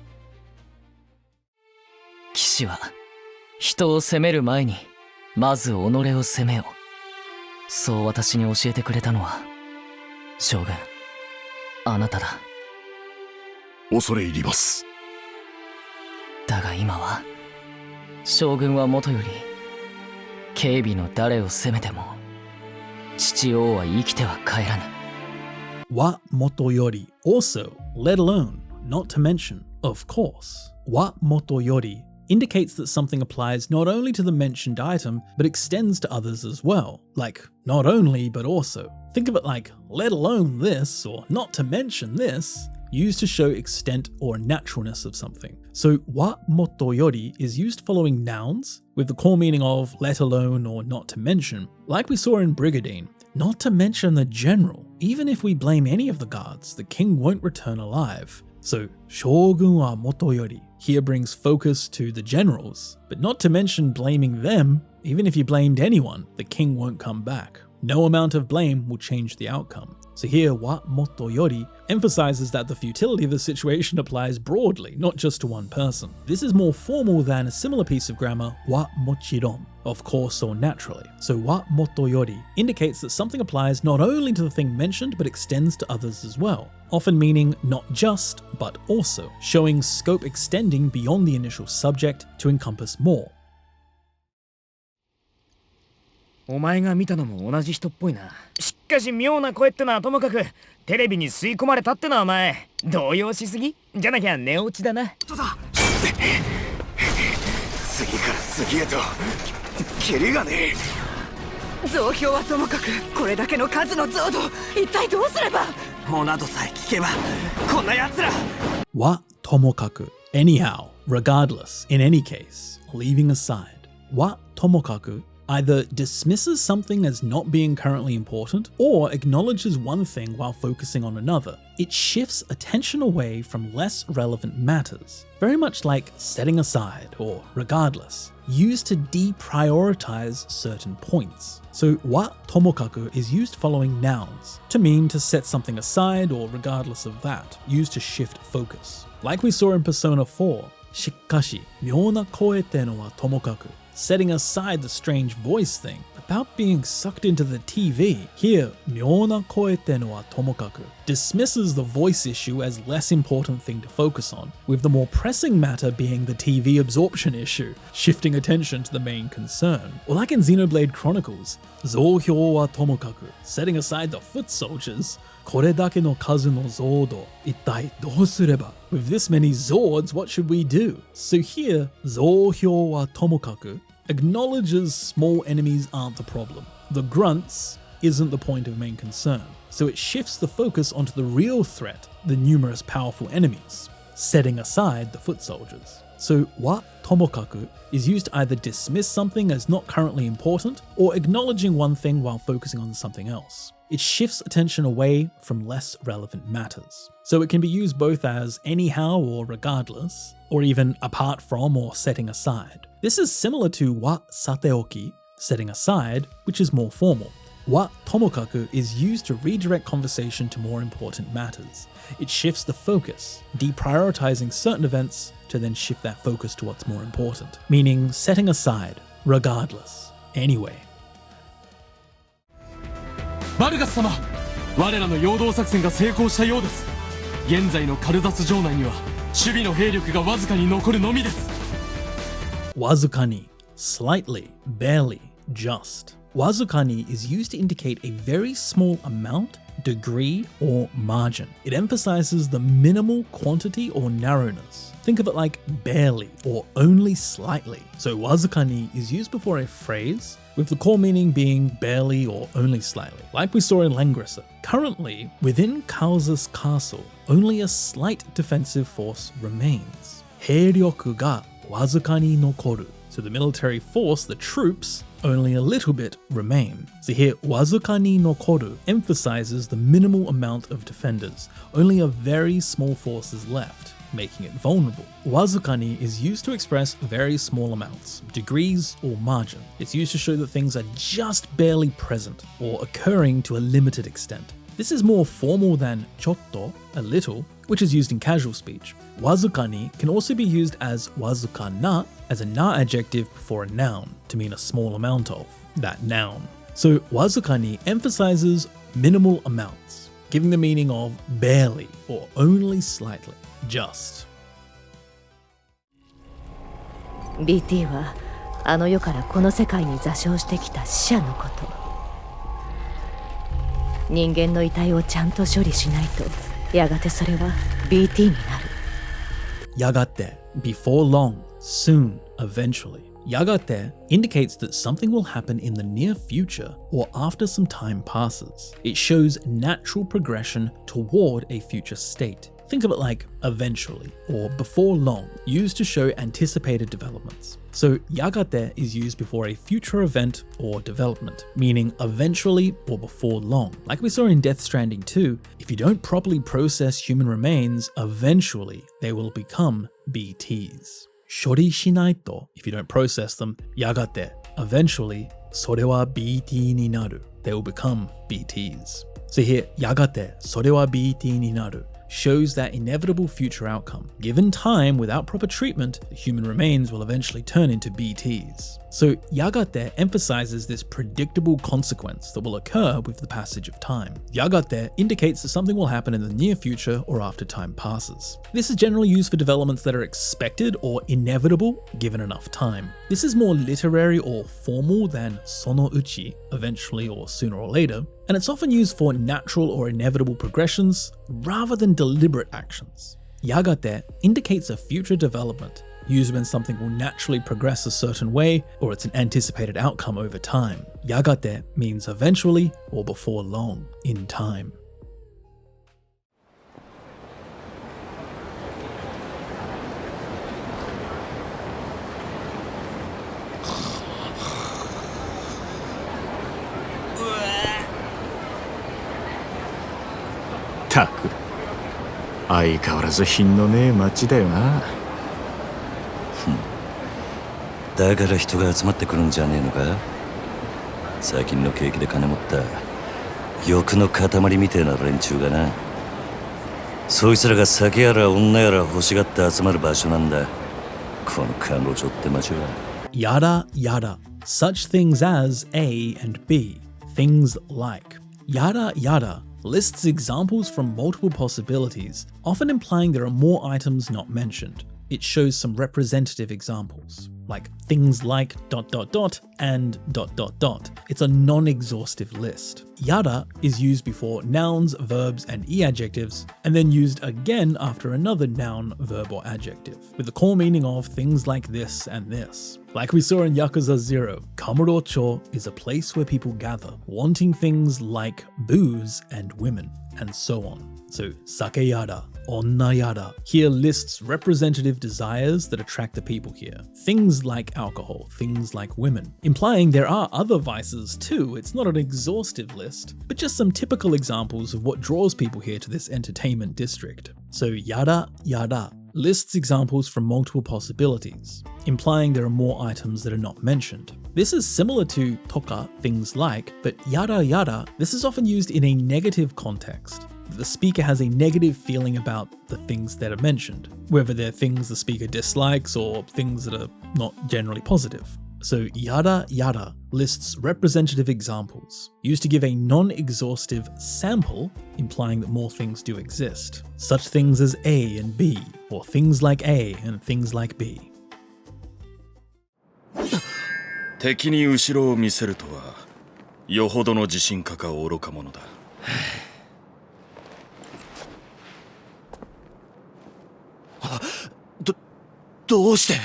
騎士は人を責める前にまず己を責めよ。そう私に教えてくれたのは将軍、あなただ。恐れ入ります。だが今は将軍はもとより警備の誰を責めても父王は生きては帰らぬ。Wa motoyori, also, let alone, not to mention, of course. Wa motoyori indicates that something applies not only to the mentioned item, but extends to others as well. Like, not only, but also. Think of it like, let alone this, or not to mention this, used to show extent or naturalness of something. So wa motoyori is used following nouns, with the core meaning of let alone or not to mention, like we saw in Brigadine. Not to mention the general. Even if we blame any of the guards, the king won't return alive. So shogun wa motoyori here brings focus to the generals, but not to mention blaming them. Even if you blamed anyone, the king won't come back. No amount of blame will change the outcome. So here, wa motoyori emphasizes that the futility of the situation applies broadly, not just to one person. This is more formal than a similar piece of grammar, wa mochiron, of course or naturally. So wa motoyori indicates that something applies not only to the thing mentioned, but extends to others as well, often meaning not just, but also, showing scope extending beyond the initial subject to encompass more. お前が見たのも同じ人っぽいな。しかし妙な声ってのはともかくテレビに吸い込まれたってのはお前動揺しすぎじゃなきゃ寝落ちだな。次から次へとキリがね増票はともかく、これだけの数の増度、一体どうすれば。モナドさえ聞けば、こんな奴ら。Wa tomokaku. Anyhow, regardless, in any case, leaving aside. Wa tomokaku either dismisses something as not being currently important or acknowledges one thing while focusing on another. It shifts attention away from less relevant matters, very much like setting aside or regardless, used to deprioritize certain points. So wa tomokaku is used following nouns to mean to set something aside or regardless of that, used to shift focus. Like we saw in Persona 4, shikkashi, myou na koe te no wa tomokaku, setting aside the strange voice thing about being sucked into the TV. Here, myou na koe te no wa tomokaku dismisses the voice issue as less important thing to focus on, with the more pressing matter being the TV absorption issue, shifting attention to the main concern. Or like in Xenoblade Chronicles, Zouhyou wa tomokaku, setting aside the foot soldiers, kore dake no kazu no zodo, ittai dou sureba? With this many Zords, what should we do? So here, Zouhyou wa tomokaku acknowledges small enemies aren't the problem. The grunts isn't the point of main concern. So it shifts the focus onto the real threat, the numerous powerful enemies, setting aside the foot soldiers. So wa tomokaku is used to either dismiss something as not currently important or acknowledging one thing while focusing on something else. It shifts attention away from less relevant matters. So it can be used both as anyhow or regardless, or even apart from or setting aside. This is similar to wa sateoki, setting aside, which is more formal. Wa tomokaku is used to redirect conversation to more important matters. It shifts the focus, deprioritizing certain events to then shift that focus to what's more important, meaning setting aside, regardless, anyway. バルガス様、我らの陽動作戦が成功したようです。現在のカルザス城内には守備の兵力がわずかに残るのみです。Wazukani, slightly, barely, just. Wazukani is used to indicate a very small amount, degree, or margin. It emphasizes the minimal quantity or narrowness. Think of it like barely or only slightly. So wazukani is used before a phrase, with the core meaning being barely or only slightly, like we saw in Langresa. Currently, within Kaosa's castle, only a slight defensive force remains. Heiryoku ga wazukani nokoru. So the military force, the troops, only a little bit remain. So here, wazukani nokoru emphasizes the minimal amount of defenders. Only a very small force is left, making it vulnerable. Wazukani is used to express very small amounts, degrees or margin. It's used to show that things are just barely present or occurring to a limited extent. This is more formal than chotto, a little, which is used in casual speech. Wazukani can also be used as wazukana, as a na adjective before a noun, to mean a small amount of that noun. So wazukani emphasizes minimal amounts, giving the meaning of barely or only slightly, just. BT はあの世からこの世界に座礁してきた死者のこと。人間の遺体をちゃんと処理しないと、やがてそれは BT になる。Yagate, before long, soon, eventually. Yagate indicates that something will happen in the near future or after some time passes. It shows natural progression toward a future state. Think of it like eventually or before long, used to show anticipated developments. So yagate is used before a future event or development, meaning eventually or before long. Like we saw in Death Stranding 2, if you don't properly process human remains, eventually they will become BTs. Shori shinai to, if you don't process them, yagate, eventually, sore wa BT ni naru. They will become BTs. So here, yagate, sore wa BT ni naru shows that inevitable future outcome. Given time without proper treatment, the human remains will eventually turn into BTs. So yagate emphasizes this predictable consequence that will occur with the passage of time. Yagate indicates that something will happen in the near future or after time passes. This is generally used for developments that are expected or inevitable given enough time. This is more literary or formal than sonouchi, eventually or sooner or later, and it's often used for natural or inevitable progressions rather than deliberate actions. Yagate indicates a future development, used when something will naturally progress a certain way or it's an anticipated outcome over time. Yagate means eventually or before long, in time. Taく相変わらず品のねえ街だよな。だから人が集まってくるんじゃねえのか。最近の景気で金持った欲の塊みてえな連中がな。そいつらが酒やら女やら欲しがって集まる場所なんだ、この彼女って街は。Yada yada, such things as A and B, things like. Yada yada lists examples from multiple possibilities, often implying there are more items not mentioned. It shows some representative examples, like things like ... and ... It's a non-exhaustive list. Yada is used before nouns, verbs, and e-adjectives, and then used again after another noun, verb, or adjective, with the core meaning of things like this and this. Like we saw in Yakuza 0, Kamurocho is a place where people gather, wanting things like booze and women, and so on. So sake yada, onna yada here lists representative desires that attract the people here. Things like alcohol, things like women, implying there are other vices too. It's not an exhaustive list, but just some typical examples of what draws people here to this entertainment district. So yada yada lists examples from multiple possibilities, implying there are more items that are not mentioned. This is similar to toka, things like, but yada yada, this is often used in a negative context. The speaker has a negative feeling about the things that are mentioned, whether they're things the speaker dislikes or things that are not generally positive. So yada yada lists representative examples, used to give a non-exhaustive sample, implying that more things do exist. Such things as A and B, or things like A and things like B. 敵に後ろを見せるとは、よほどの自信家か愚か者だ。どうして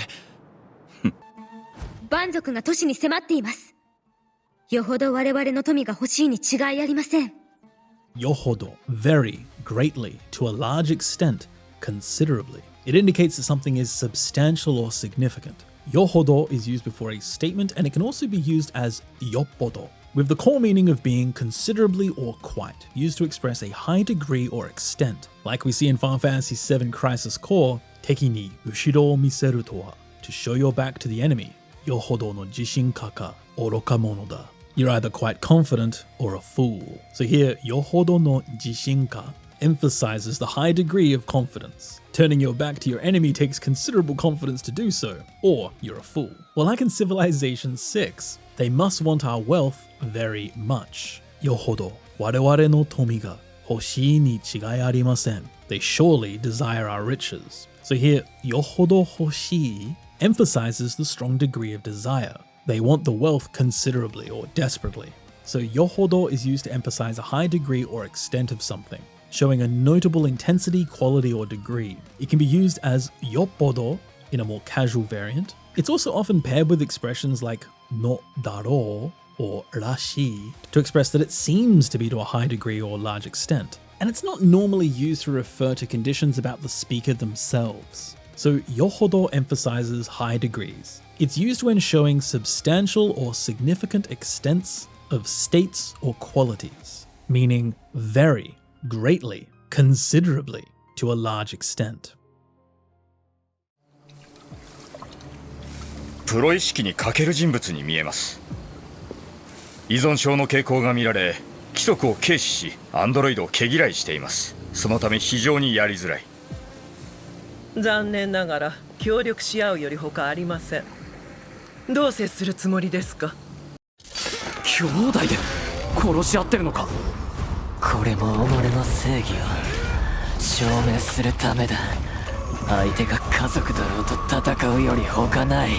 蛮族が都市に迫っています。よほど我々の富が欲しいに違いありません。Yohodo, very, greatly, to a large extent, considerably. It indicates that something is substantial or significant. Yohodo is used before a statement, and it can also be used as yoppodo, with the core meaning of being considerably or quite, used to express a high degree or extent. Like we see in Final Fantasy VII Crisis Core, Teki ni ushiro o miseru to wa, to show your back to the enemy. Yohodo no jishinka ka oroka mono da. You're either quite confident or a fool. So here, yohodo no jishinka emphasizes the high degree of confidence. Turning your back to your enemy takes considerable confidence to do so, or you're a fool. Well, like in Civilization 6, they must want our wealth very much. Yohodo, wareware no tomi ga hoshii ni chigai arimasen. They surely desire our riches. So here, yohodo hoshii emphasizes the strong degree of desire. They want the wealth considerably or desperately. So yohodo is used to emphasize a high degree or extent of something, showing a notable intensity, quality, or degree. It can be used as yoppodo in a more casual variant. It's also often paired with expressions like no daro or rashi to express that it seems to be to a high degree or large extent. And it's not normally used to refer to conditions about the speaker themselves. So yohodo emphasizes high degrees. It's used when showing substantial or significant extents of states or qualities, meaning very, greatly, considerably, to a large extent. プロ意識に欠ける人物に見えます。依存症の傾向が見られ、規則を軽視し、アンドロイドを毛嫌いしています。そのため非常にやりづらい。残念ながら協力し合うより他ありません。どう接するつもりですか。兄弟で殺し合ってるのか。これも己の正義を証明するためだ。相手が家族だろうと戦うより他ない。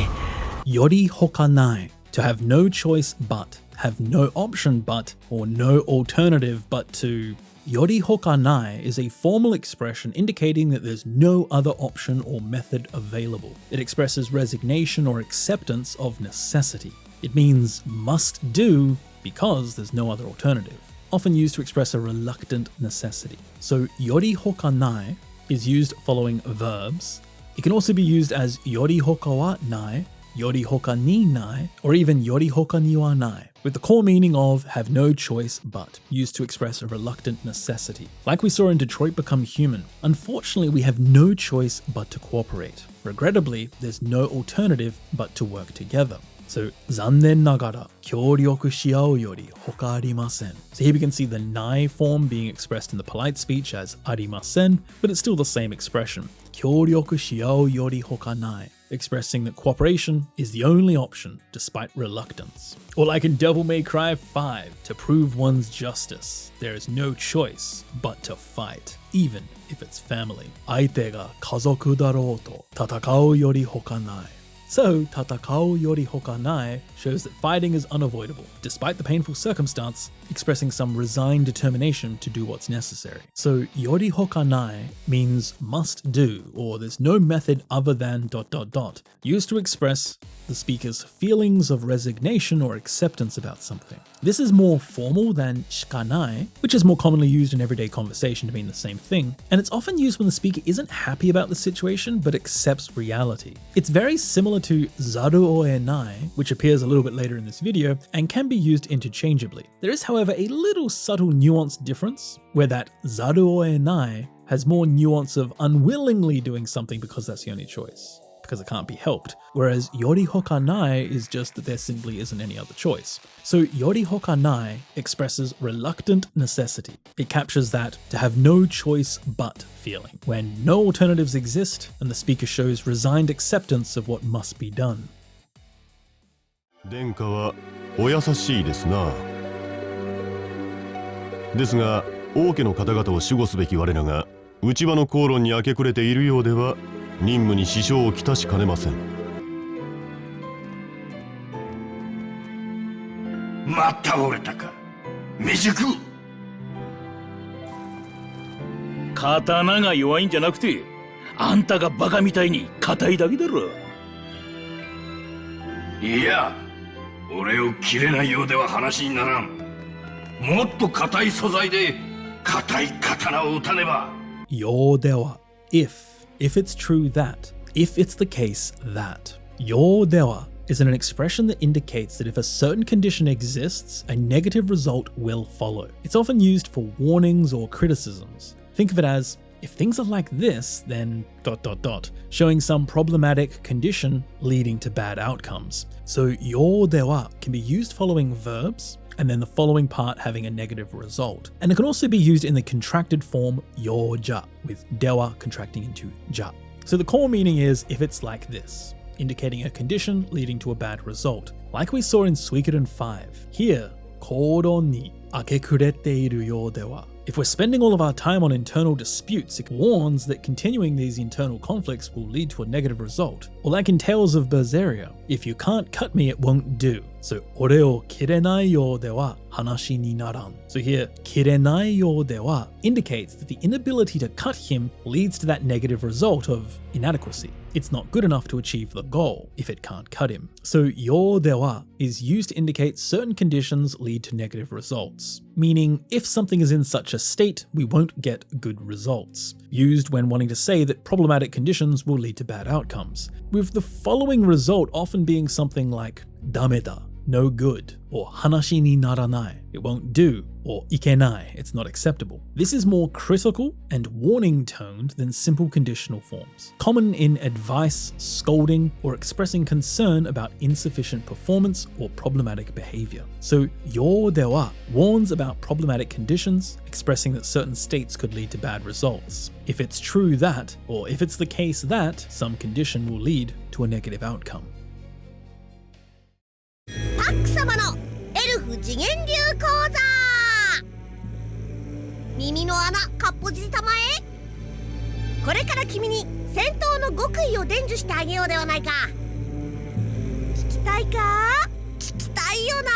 より他ない。To have no choice but, have no option but, or no alternative but to yori hoka nai is a formal expression indicating that there's no other option or method available. It expresses resignation or acceptance of necessity. It means must do because there's no other alternative, often used to express a reluctant necessity. So yori hoka nai is used following verbs. It can also be used as yori hoka wa nai, yori hoka ni nai, or even yori hoka ni wa nai, with the core meaning of have no choice but, used to express a reluctant necessity. Like we saw in Detroit Become Human, unfortunately we have no choice but to cooperate. Regrettably, there's no alternative but to work together. So, 残念ながら協力し合うより他ありません. So here we can see the nai form being expressed in the polite speech as ありません, but it's still the same expression. 協力し合うより他ない, expressing that cooperation is the only option despite reluctance. Or like in Devil May Cry 5, to prove one's justice, there is no choice but to fight, even if it's family. 相手が家族だろうと戦うより他ない. So, 戦うより他ない shows that fighting is unavoidable, despite the painful circumstance, expressing some resigned determination to do what's necessary. So, yori hoka nai means must do, or there's no method other than ... used to express the speaker's feelings of resignation or acceptance about something. This is more formal than shikanai, which is more commonly used in everyday conversation to mean the same thing, and it's often used when the speaker isn't happy about the situation but accepts reality. It's very similar to zaru oe nai, which appears a little bit later in this video and can be used interchangeably. There is, however, a little subtle nuanced difference where that zaru oe nai has more nuance of unwillingly doing something because that's the only choice, because it can't be helped, whereas yori hoka nai is just that there simply isn't any other choice. So yori hoka nai expresses reluctant necessity. It captures that to have no choice but feeling, when no alternatives exist and the speaker shows resigned acceptance of what must be done. 殿下はお優しいですな。ですが王家の方々を守護すべき我らが内場の口論に明け暮れているようでは任務に支障をきたしかねません。また折れたか未熟。刀が弱いんじゃなくてあんたがバカみたいに硬いだけだろ。いや俺を切れないようでは話にならん。もっと硬い素材で硬い刀を打たねば。ようでは if it's true that, if it's the case that. ようでは is an expression that indicates that if a certain condition exists, a negative result will follow. It's often used for warnings or criticisms. Think of it as, if things are like this, then ... showing some problematic condition leading to bad outcomes. So ようでは can be used following verbs, and then the following part having a negative result. And it can also be used in the contracted form ようじゃ, with dewa contracting into ja. So the core meaning is if it's like this, indicating a condition leading to a bad result. Like we saw in Suikoden 5. Here, 口論に明け暮れているようでは. If we're spending all of our time on internal disputes, it warns that continuing these internal conflicts will lead to a negative result. Or like in Tales of Berseria, if you can't cut me, it won't do. So, 俺を切れないようでは話にならん. So here, 切れないようでは indicates that the inability to cut him leads to that negative result of inadequacy. It's not good enough to achieve the goal if it can't cut him. So, ようでは is used to indicate certain conditions lead to negative results. Meaning, if something is in such a state, we won't get good results. Used when wanting to say that problematic conditions will lead to bad outcomes, with the following result often being something like ダメだ, no good, or 話にならない, it won't do, or いけない, it's not acceptable. This is more critical and warning toned than simple conditional forms, common in advice, scolding, or expressing concern about insufficient performance or problematic behavior. So ようでは warns about problematic conditions, expressing that certain states could lead to bad results. If it's true that, or if it's the case that, some condition will lead to a negative outcome. パック様のエルフ次元流講座。耳の穴かっぽじりたまえ。これから君に戦闘の極意を伝授してあげようではないか。聞きたいか？聞きたいよな。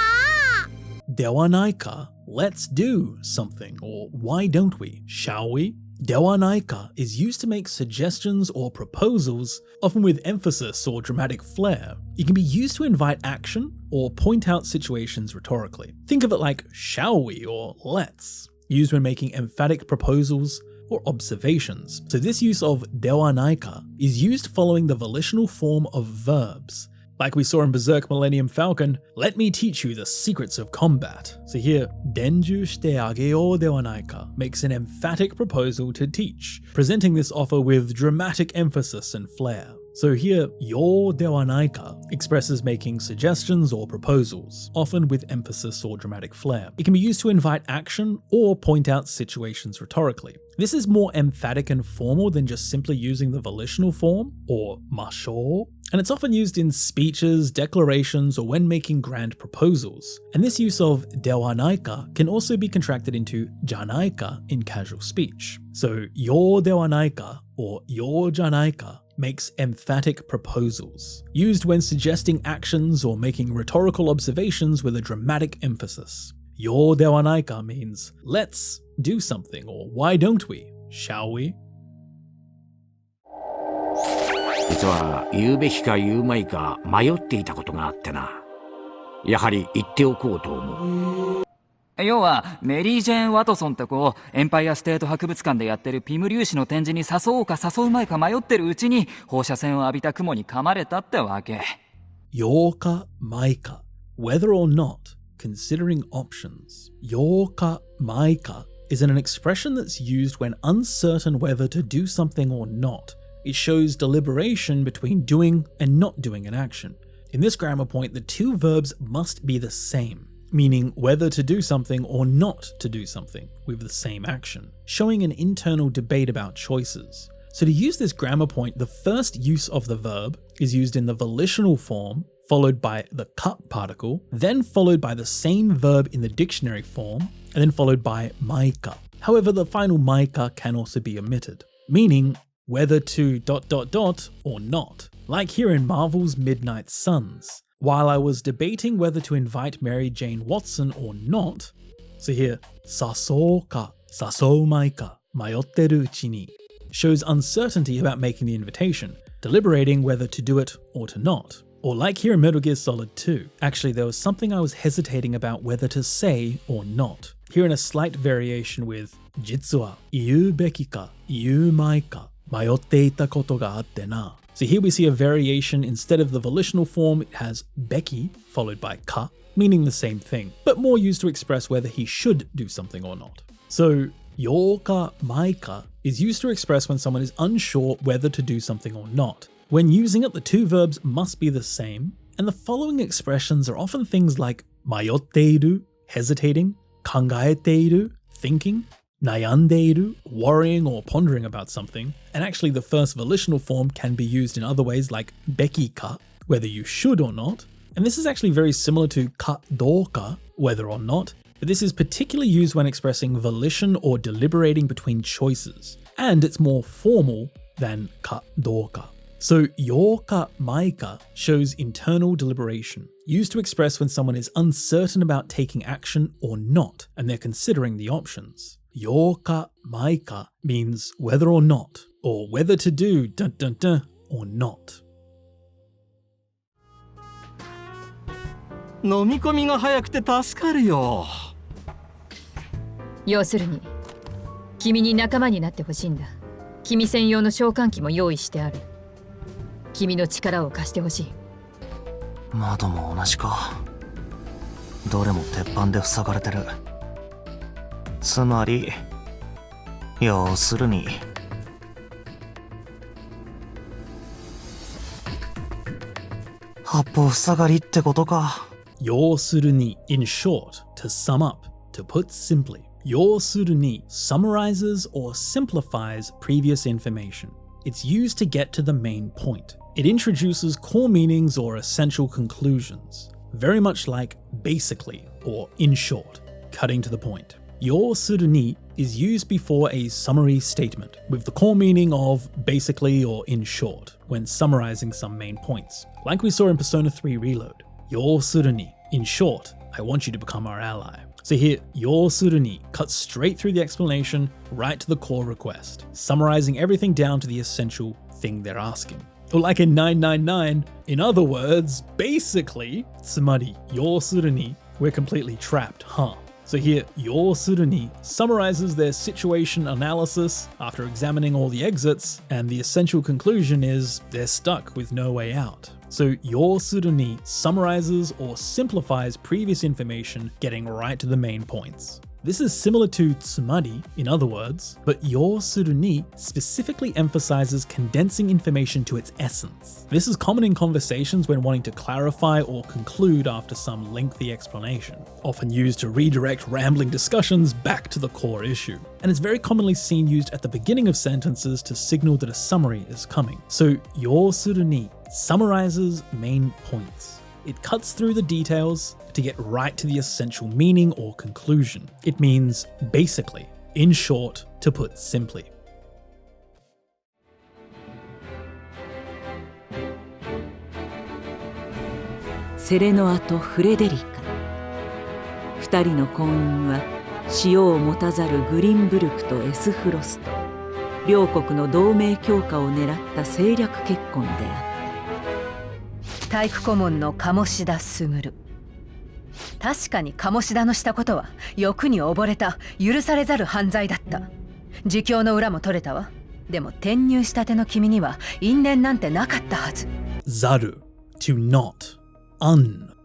ではないか let's do something, or why don't we, shall we? Dewa naika is used to make suggestions or proposals, often with emphasis or dramatic flair. It can be used to invite action or point out situations rhetorically. Think of it like shall we or let's, used when making emphatic proposals or observations. So this use of dewa naika is used following the volitional form of verbs. Like we saw in Berserk Millennium Falcon, let me teach you the secrets of combat. So here, denju shite ageyou dewa naika makes an emphatic proposal to teach, presenting this offer with dramatic emphasis and flair. So here, yo dewa naika expresses making suggestions or proposals, often with emphasis or dramatic flair. It can be used to invite action or point out situations rhetorically. This is more emphatic and formal than just simply using the volitional form, or masho, and it's often used in speeches, declarations, or when making grand proposals. And this use of dewa naika can also be contracted into janaika in casual speech. So yo dewa naika or yo janaika makes emphatic proposals, used when suggesting actions or making rhetorical observations with a dramatic emphasis. Yo dewa naika means let's do something, or why don't we, shall we? 実は言うべきか言うまいか迷っていたことがあってな。やはり言っておこうと思う。要はメリー・ジェーン・ワトソンって子をエンパイアステート博物館でやってるピム粒子の展示に誘おうか誘うまいか迷ってるうちに放射線を浴びた雲に噛まれたってわけ。ようかまいか whether or not, considering options. ようかまいか is an expression that's used when uncertain whether to do something or not. It shows deliberation between doing and not doing an action. In this grammar point, the two verbs must be the same, meaning whether to do something or not to do something with the same action, showing an internal debate about choices. So to use this grammar point, the first use of the verb is used in the volitional form, followed by the ka particle, then followed by the same verb in the dictionary form, and then followed by maika. However, the final maika can also be omitted, meaning whether to ... or not. Like here in Marvel's Midnight Suns. While I was debating whether to invite Mary Jane Watson or not, so here, sasou ka, sasou mai ka, mayotteru uchi ni, shows uncertainty about making the invitation, deliberating whether to do it or to not. Or like here in Metal Gear Solid 2, actually there was something I was hesitating about whether to say or not. Here in a slight variation with, jitsu wa iu beki ka, iu mai ka, mayotte ita koto ga atte na. So here we see a variation. Instead of the volitional form, it has beki followed by ka, meaning the same thing, but more used to express whether he should do something or not. So yo ka mai ka is used to express when someone is unsure whether to do something or not. When using it, the two verbs must be the same, and the following expressions are often things like mayotteiru, hesitating, kangaeteiru, thinking, nayandeiru, worrying or pondering about something, and actually the first volitional form can be used in other ways like beki ka, whether you should or not, and this is actually very similar to ka douka, whether or not, but this is particularly used when expressing volition or deliberating between choices, and it's more formal than ka douka. So yo ka mai ka shows internal deliberation, used to express when someone is uncertain about taking action or not, and they're considering the options. Yo ka mai ka means whether or not, or whether to do ... or not. 飲み込みが早くて助かるよ。要するに、君に仲間になってほしいんだ。君専用の召喚機も用意してある。君の力を貸してほしい。窓も同じか。どれも鉄板で塞がれてる。つまり、要するに、八方塞がりってことか。要するに in short, to sum up, to put simply. 要するに summarizes or simplifies previous information. It's used to get to the main point. It introduces core meanings or essential conclusions, very much like basically or in short, cutting to the point. 要するに is used before a summary statement, with the core meaning of basically or in short, when summarizing some main points, like we saw in Persona 3 Reload. 要するに in short, I want you to become our ally. So here, Yousuru ni cuts straight through the explanation right to the core request, summarizing everything down to the essential thing they're asking. Or like in 999, in other words, basically, tsumari yousuru ni, we're completely trapped, huh? So here, yousuru ni summarizes their situation analysis after examining all the exits, and the essential conclusion is they're stuck with no way out. So yousuru ni summarizes or simplifies previous information, getting right to the main points. This is similar to tsumari, in other words, but yousuru ni specifically emphasizes condensing information to its essence. This is common in conversations when wanting to clarify or conclude after some lengthy explanation, often used to redirect rambling discussions back to the core issue. And it's very commonly seen used at the beginning of sentences to signal that a summary is coming. So yousuru ni summarizes main points. It cuts through the details to get right to the essential meaning or conclusion. It means basically, in short, to put simply. Serenoとフレデリカ。二人の婚姻は塩を持たざるグリンブルクとエスフロスト、両国の同盟強化を狙った政略結婚であった。体育顧問の鴨志田卓。確かに鴨志田のしたことは欲に溺れた許されざる犯罪だった。自供の裏も取れたわ。でも転入したての君には因縁なんてなかったはず。Zaru, to not,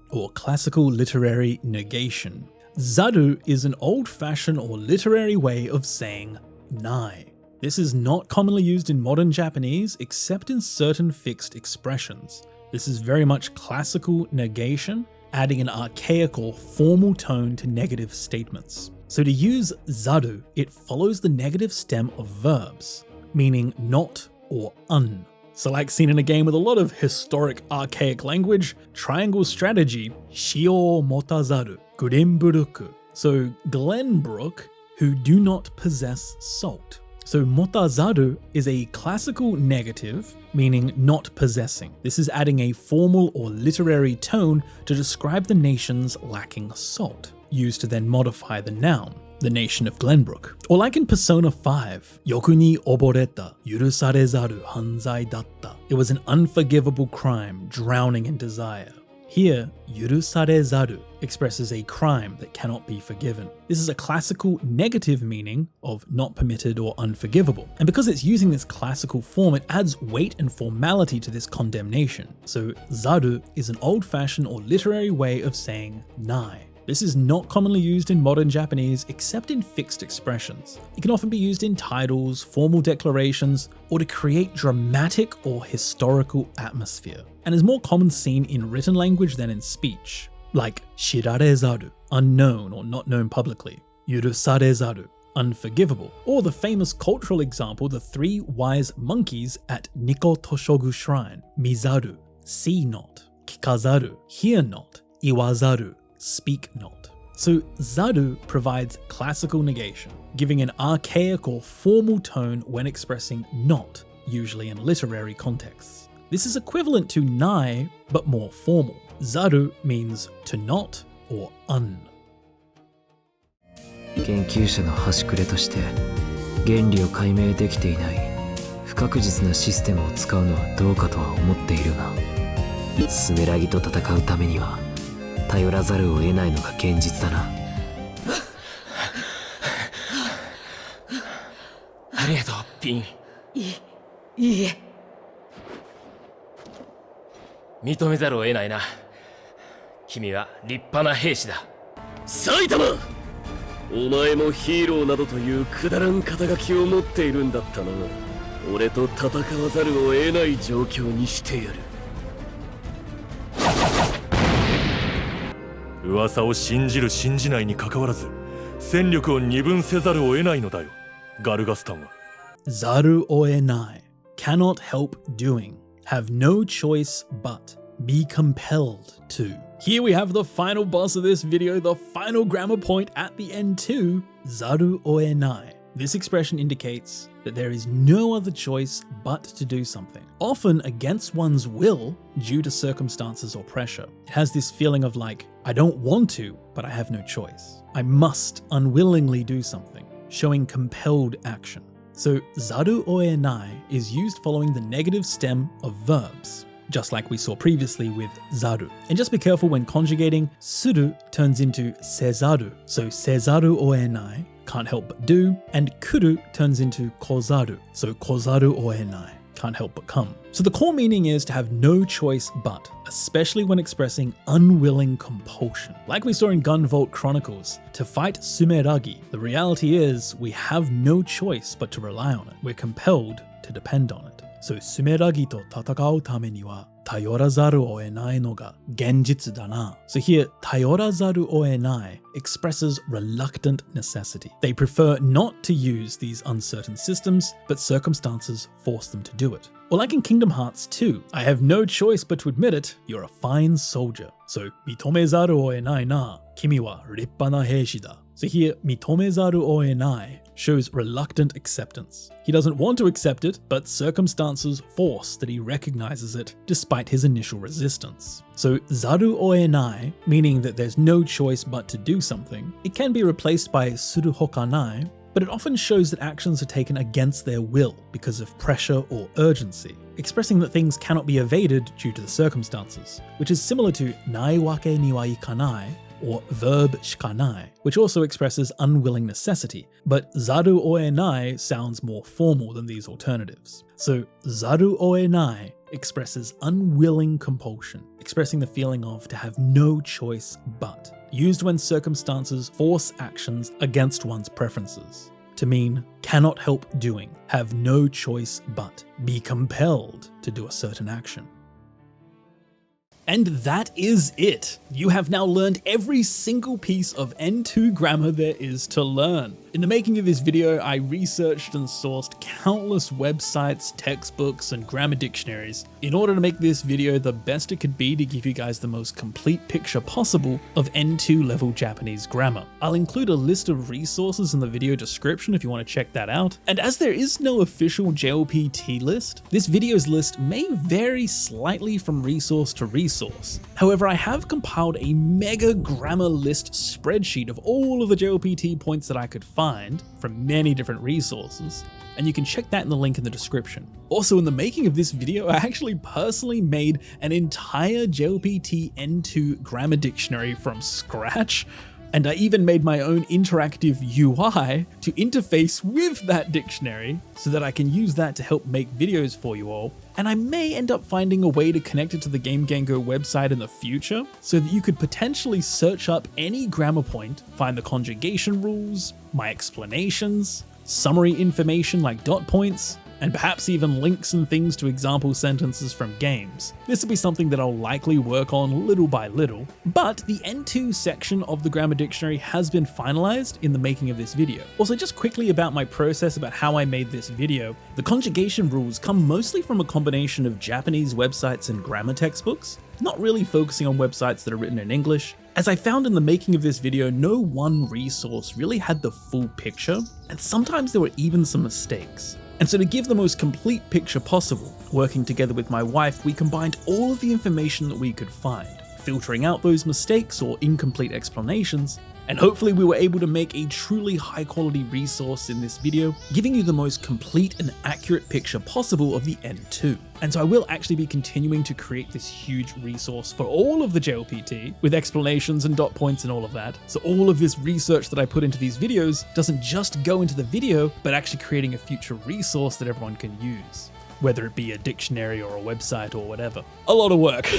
or classical literary negation. Zaru is an old-fashioned or literary way of saying nai. This is not commonly used in modern Japanese except in certain fixed expressions. This is very much classical negation, adding an archaic or formal tone to negative statements. So to use zaru, it follows the negative stem of verbs, meaning not or un. So like seen in a game with a lot of historic archaic language, triangle strategy, shio motazaru, Glenbrook. So Glenbrook, who do not possess salt. So motazaru is a classical negative, meaning not possessing. This is adding a formal or literary tone to describe the nations lacking salt, used to then modify the noun, the nation of Glenbrook. Or like in Persona 5, yoku ni oboreta, yurusarezaru hanzai datta. It was an unforgivable crime, drowning in desire. Here, yurusarezaru expresses a crime that cannot be forgiven. This is a classical negative meaning of not permitted or unforgivable. And because it's using this classical form, it adds weight and formality to this condemnation. So zaru is an old-fashioned or literary way of saying nai. This is not commonly used in modern Japanese except in fixed expressions. It can often be used in titles, formal declarations, or to create dramatic or historical atmosphere, and is more common seen in written language than in speech, like shirarezaru, unknown or not known publicly, yurusarezaru, unforgivable, or the famous cultural example, the three wise monkeys at Nikko Toshogu Shrine, mizaru, see not, kikazaru, hear not, iwazaru, speak not. So zaru provides classical negation, giving an archaic or formal tone when expressing not, usually in literary contexts. This is equivalent to nai, but more formal. Zaru means to not or un. 研究者の端くれとして原理を解明できていない不確実なシステムを使うのはどうかとは思っているが、スメラギと戦うためには頼らざるを得ないのが現実だな。ありがとう、ピン。いいえ。認めざるを得ないな。君は立派な兵士だ。埼玉！お前もヒーローなどというくだらん肩書きを持っているんだったな。俺と戦わざるを得ない状況にしてやる。噂を信じる信じないにかかわらず戦力を二分せざるを得ないのだよ、ガルガスタンは。Zaru oenai, cannot help doing, have no choice but, be compelled to. Here we have the final boss of this video, the final grammar point at the end too, Zaru oenai. This expression indicates that there is no other choice but to do something, often against one's will due to circumstances or pressure. It has this feeling of like, I don't want to, but I have no choice. I must unwillingly do something, showing compelled action. So zaru oenai is used following the negative stem of verbs, just like we saw previously with zaru. And just be careful when conjugating, suru turns into sezaru. So sezaru oenai, can't help but do, and kuru turns into kozaru. So kozaru oenai, can't help but come. So the core meaning is to have no choice but, especially when expressing unwilling compulsion. Like we saw in Gunvolt Chronicles, to fight Sumeragi, the reality is we have no choice but to rely on it. We're compelled to depend on it. So Sumeragi to tatakau tame ni wa tayorazaru oenai no ga genjitsu da na. So here, tayorazaru oenai expresses reluctant necessity. They prefer not to use these uncertain systems, but circumstances force them to do it. Or like in Kingdom Hearts 2, I have no choice but to admit it, you're a fine soldier. So mitomezaru oenai na, kimi wa rippana heishi da. So here, mitomezaru oenai shows reluctant acceptance. He doesn't want to accept it, but circumstances force that he recognizes it despite his initial resistance. So zaru oenai, meaning that there's no choice but to do something, it can be replaced by suru hokanai, but it often shows that actions are taken against their will because of pressure or urgency, expressing that things cannot be evaded due to the circumstances, which is similar to nai wake ni wa ikanai, or verb shikanai, which also expresses unwilling necessity, but zaru oenai sounds more formal than these alternatives. So zaru oenai expresses unwilling compulsion, expressing the feeling of to have no choice but, used when circumstances force actions against one's preferences. To mean cannot help doing, have no choice but, be compelled to do a certain action. And that is it. You have now learned every single piece of N2 grammar there is to learn. In the making of this video, I researched and sourced countless websites, textbooks, and grammar dictionaries in order to make this video the best it could be to give you guys the most complete picture possible of N2 level Japanese grammar. I'll include a list of resources in the video description if you want to check that out. And as there is no official JLPT list, this video's list may vary slightly from resource to resource. However, I have compiled a mega grammar list spreadsheet of all of the JLPT points that I could find from many different resources, and you can check that in the link in the description. Also, in the making of this video, I actually personally made an entire JLPT N2 grammar dictionary from scratch, and I even made my own interactive UI to interface with that dictionary so that I can use that to help make videos for you all. And I may end up finding a way to connect it to the Game Gango website in the future so that you could potentially search up any grammar point, find the conjugation rules, my explanations, summary information like dot points, and perhaps even links and things to example sentences from games. This will be something that I'll likely work on little by little, but the N2 section of the grammar dictionary has been finalized in the making of this video. Also, just quickly about my process about how I made this video, the conjugation rules come mostly from a combination of Japanese websites and grammar textbooks, not really focusing on websites that are written in English. As I found in the making of this video, no one resource really had the full picture, and sometimes there were even some mistakes. And so to give the most complete picture possible, working together with my wife, we combined all of the information that we could find, filtering out those mistakes or incomplete explanations, and hopefully we were able to make a truly high quality resource in this video, giving you the most complete and accurate picture possible of the N2. And so I will actually be continuing to create this huge resource for all of the JLPT with explanations and dot points and all of that. So all of this research that I put into these videos doesn't just go into the video, but actually creating a future resource that everyone can use, whether it be a dictionary or a website or whatever. A lot of work.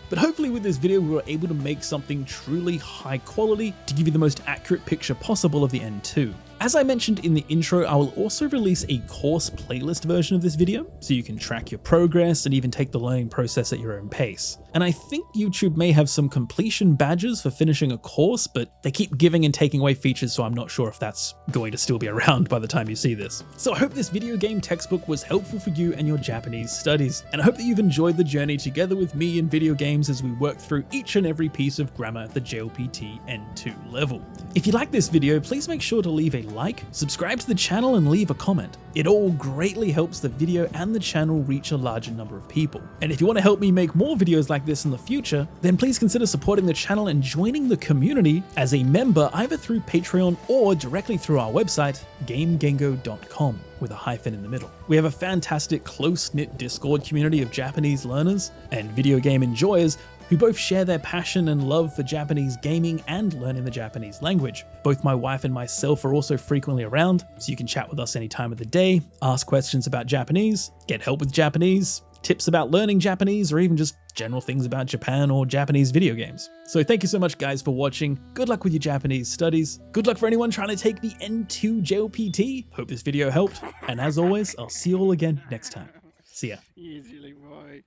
But hopefully with this video, we were able to make something truly high quality to give you the most accurate picture possible of the N2. As I mentioned in the intro, I will also release a course playlist version of this video, so you can track your progress and even take the learning process at your own pace. And I think YouTube may have some completion badges for finishing a course, but they keep giving and taking away features, so I'm not sure if that's going to still be around by the time you see this. So I hope this video game textbook was helpful for you and your Japanese studies, and I hope that you've enjoyed the journey together with me in video games as we work through each and every piece of grammar at the JLPT N2 level. If you like this video, please make sure to leave a like, subscribe to the channel, and leave a comment. It all greatly helps the video and the channel reach a larger number of people. And if you want to help me make more videos like this in the future, then please consider supporting the channel and joining the community as a member either through Patreon or directly through our website, gamegengo.com, with a hyphen in the middle. We have a fantastic close-knit Discord community of Japanese learners and video game enjoyers who both share their passion and love for Japanese gaming and learning the Japanese language. Both my wife and myself are also frequently around, so you can chat with us any time of the day, ask questions about Japanese, get help with Japanese, tips about learning Japanese, or even just general things about Japan or Japanese video games. So thank you so much guys for watching. Good luck with your Japanese studies. Good luck for anyone trying to take the N2 JLPT. Hope this video helped. And as always, I'll see you all again next time. See ya. Easily, boy.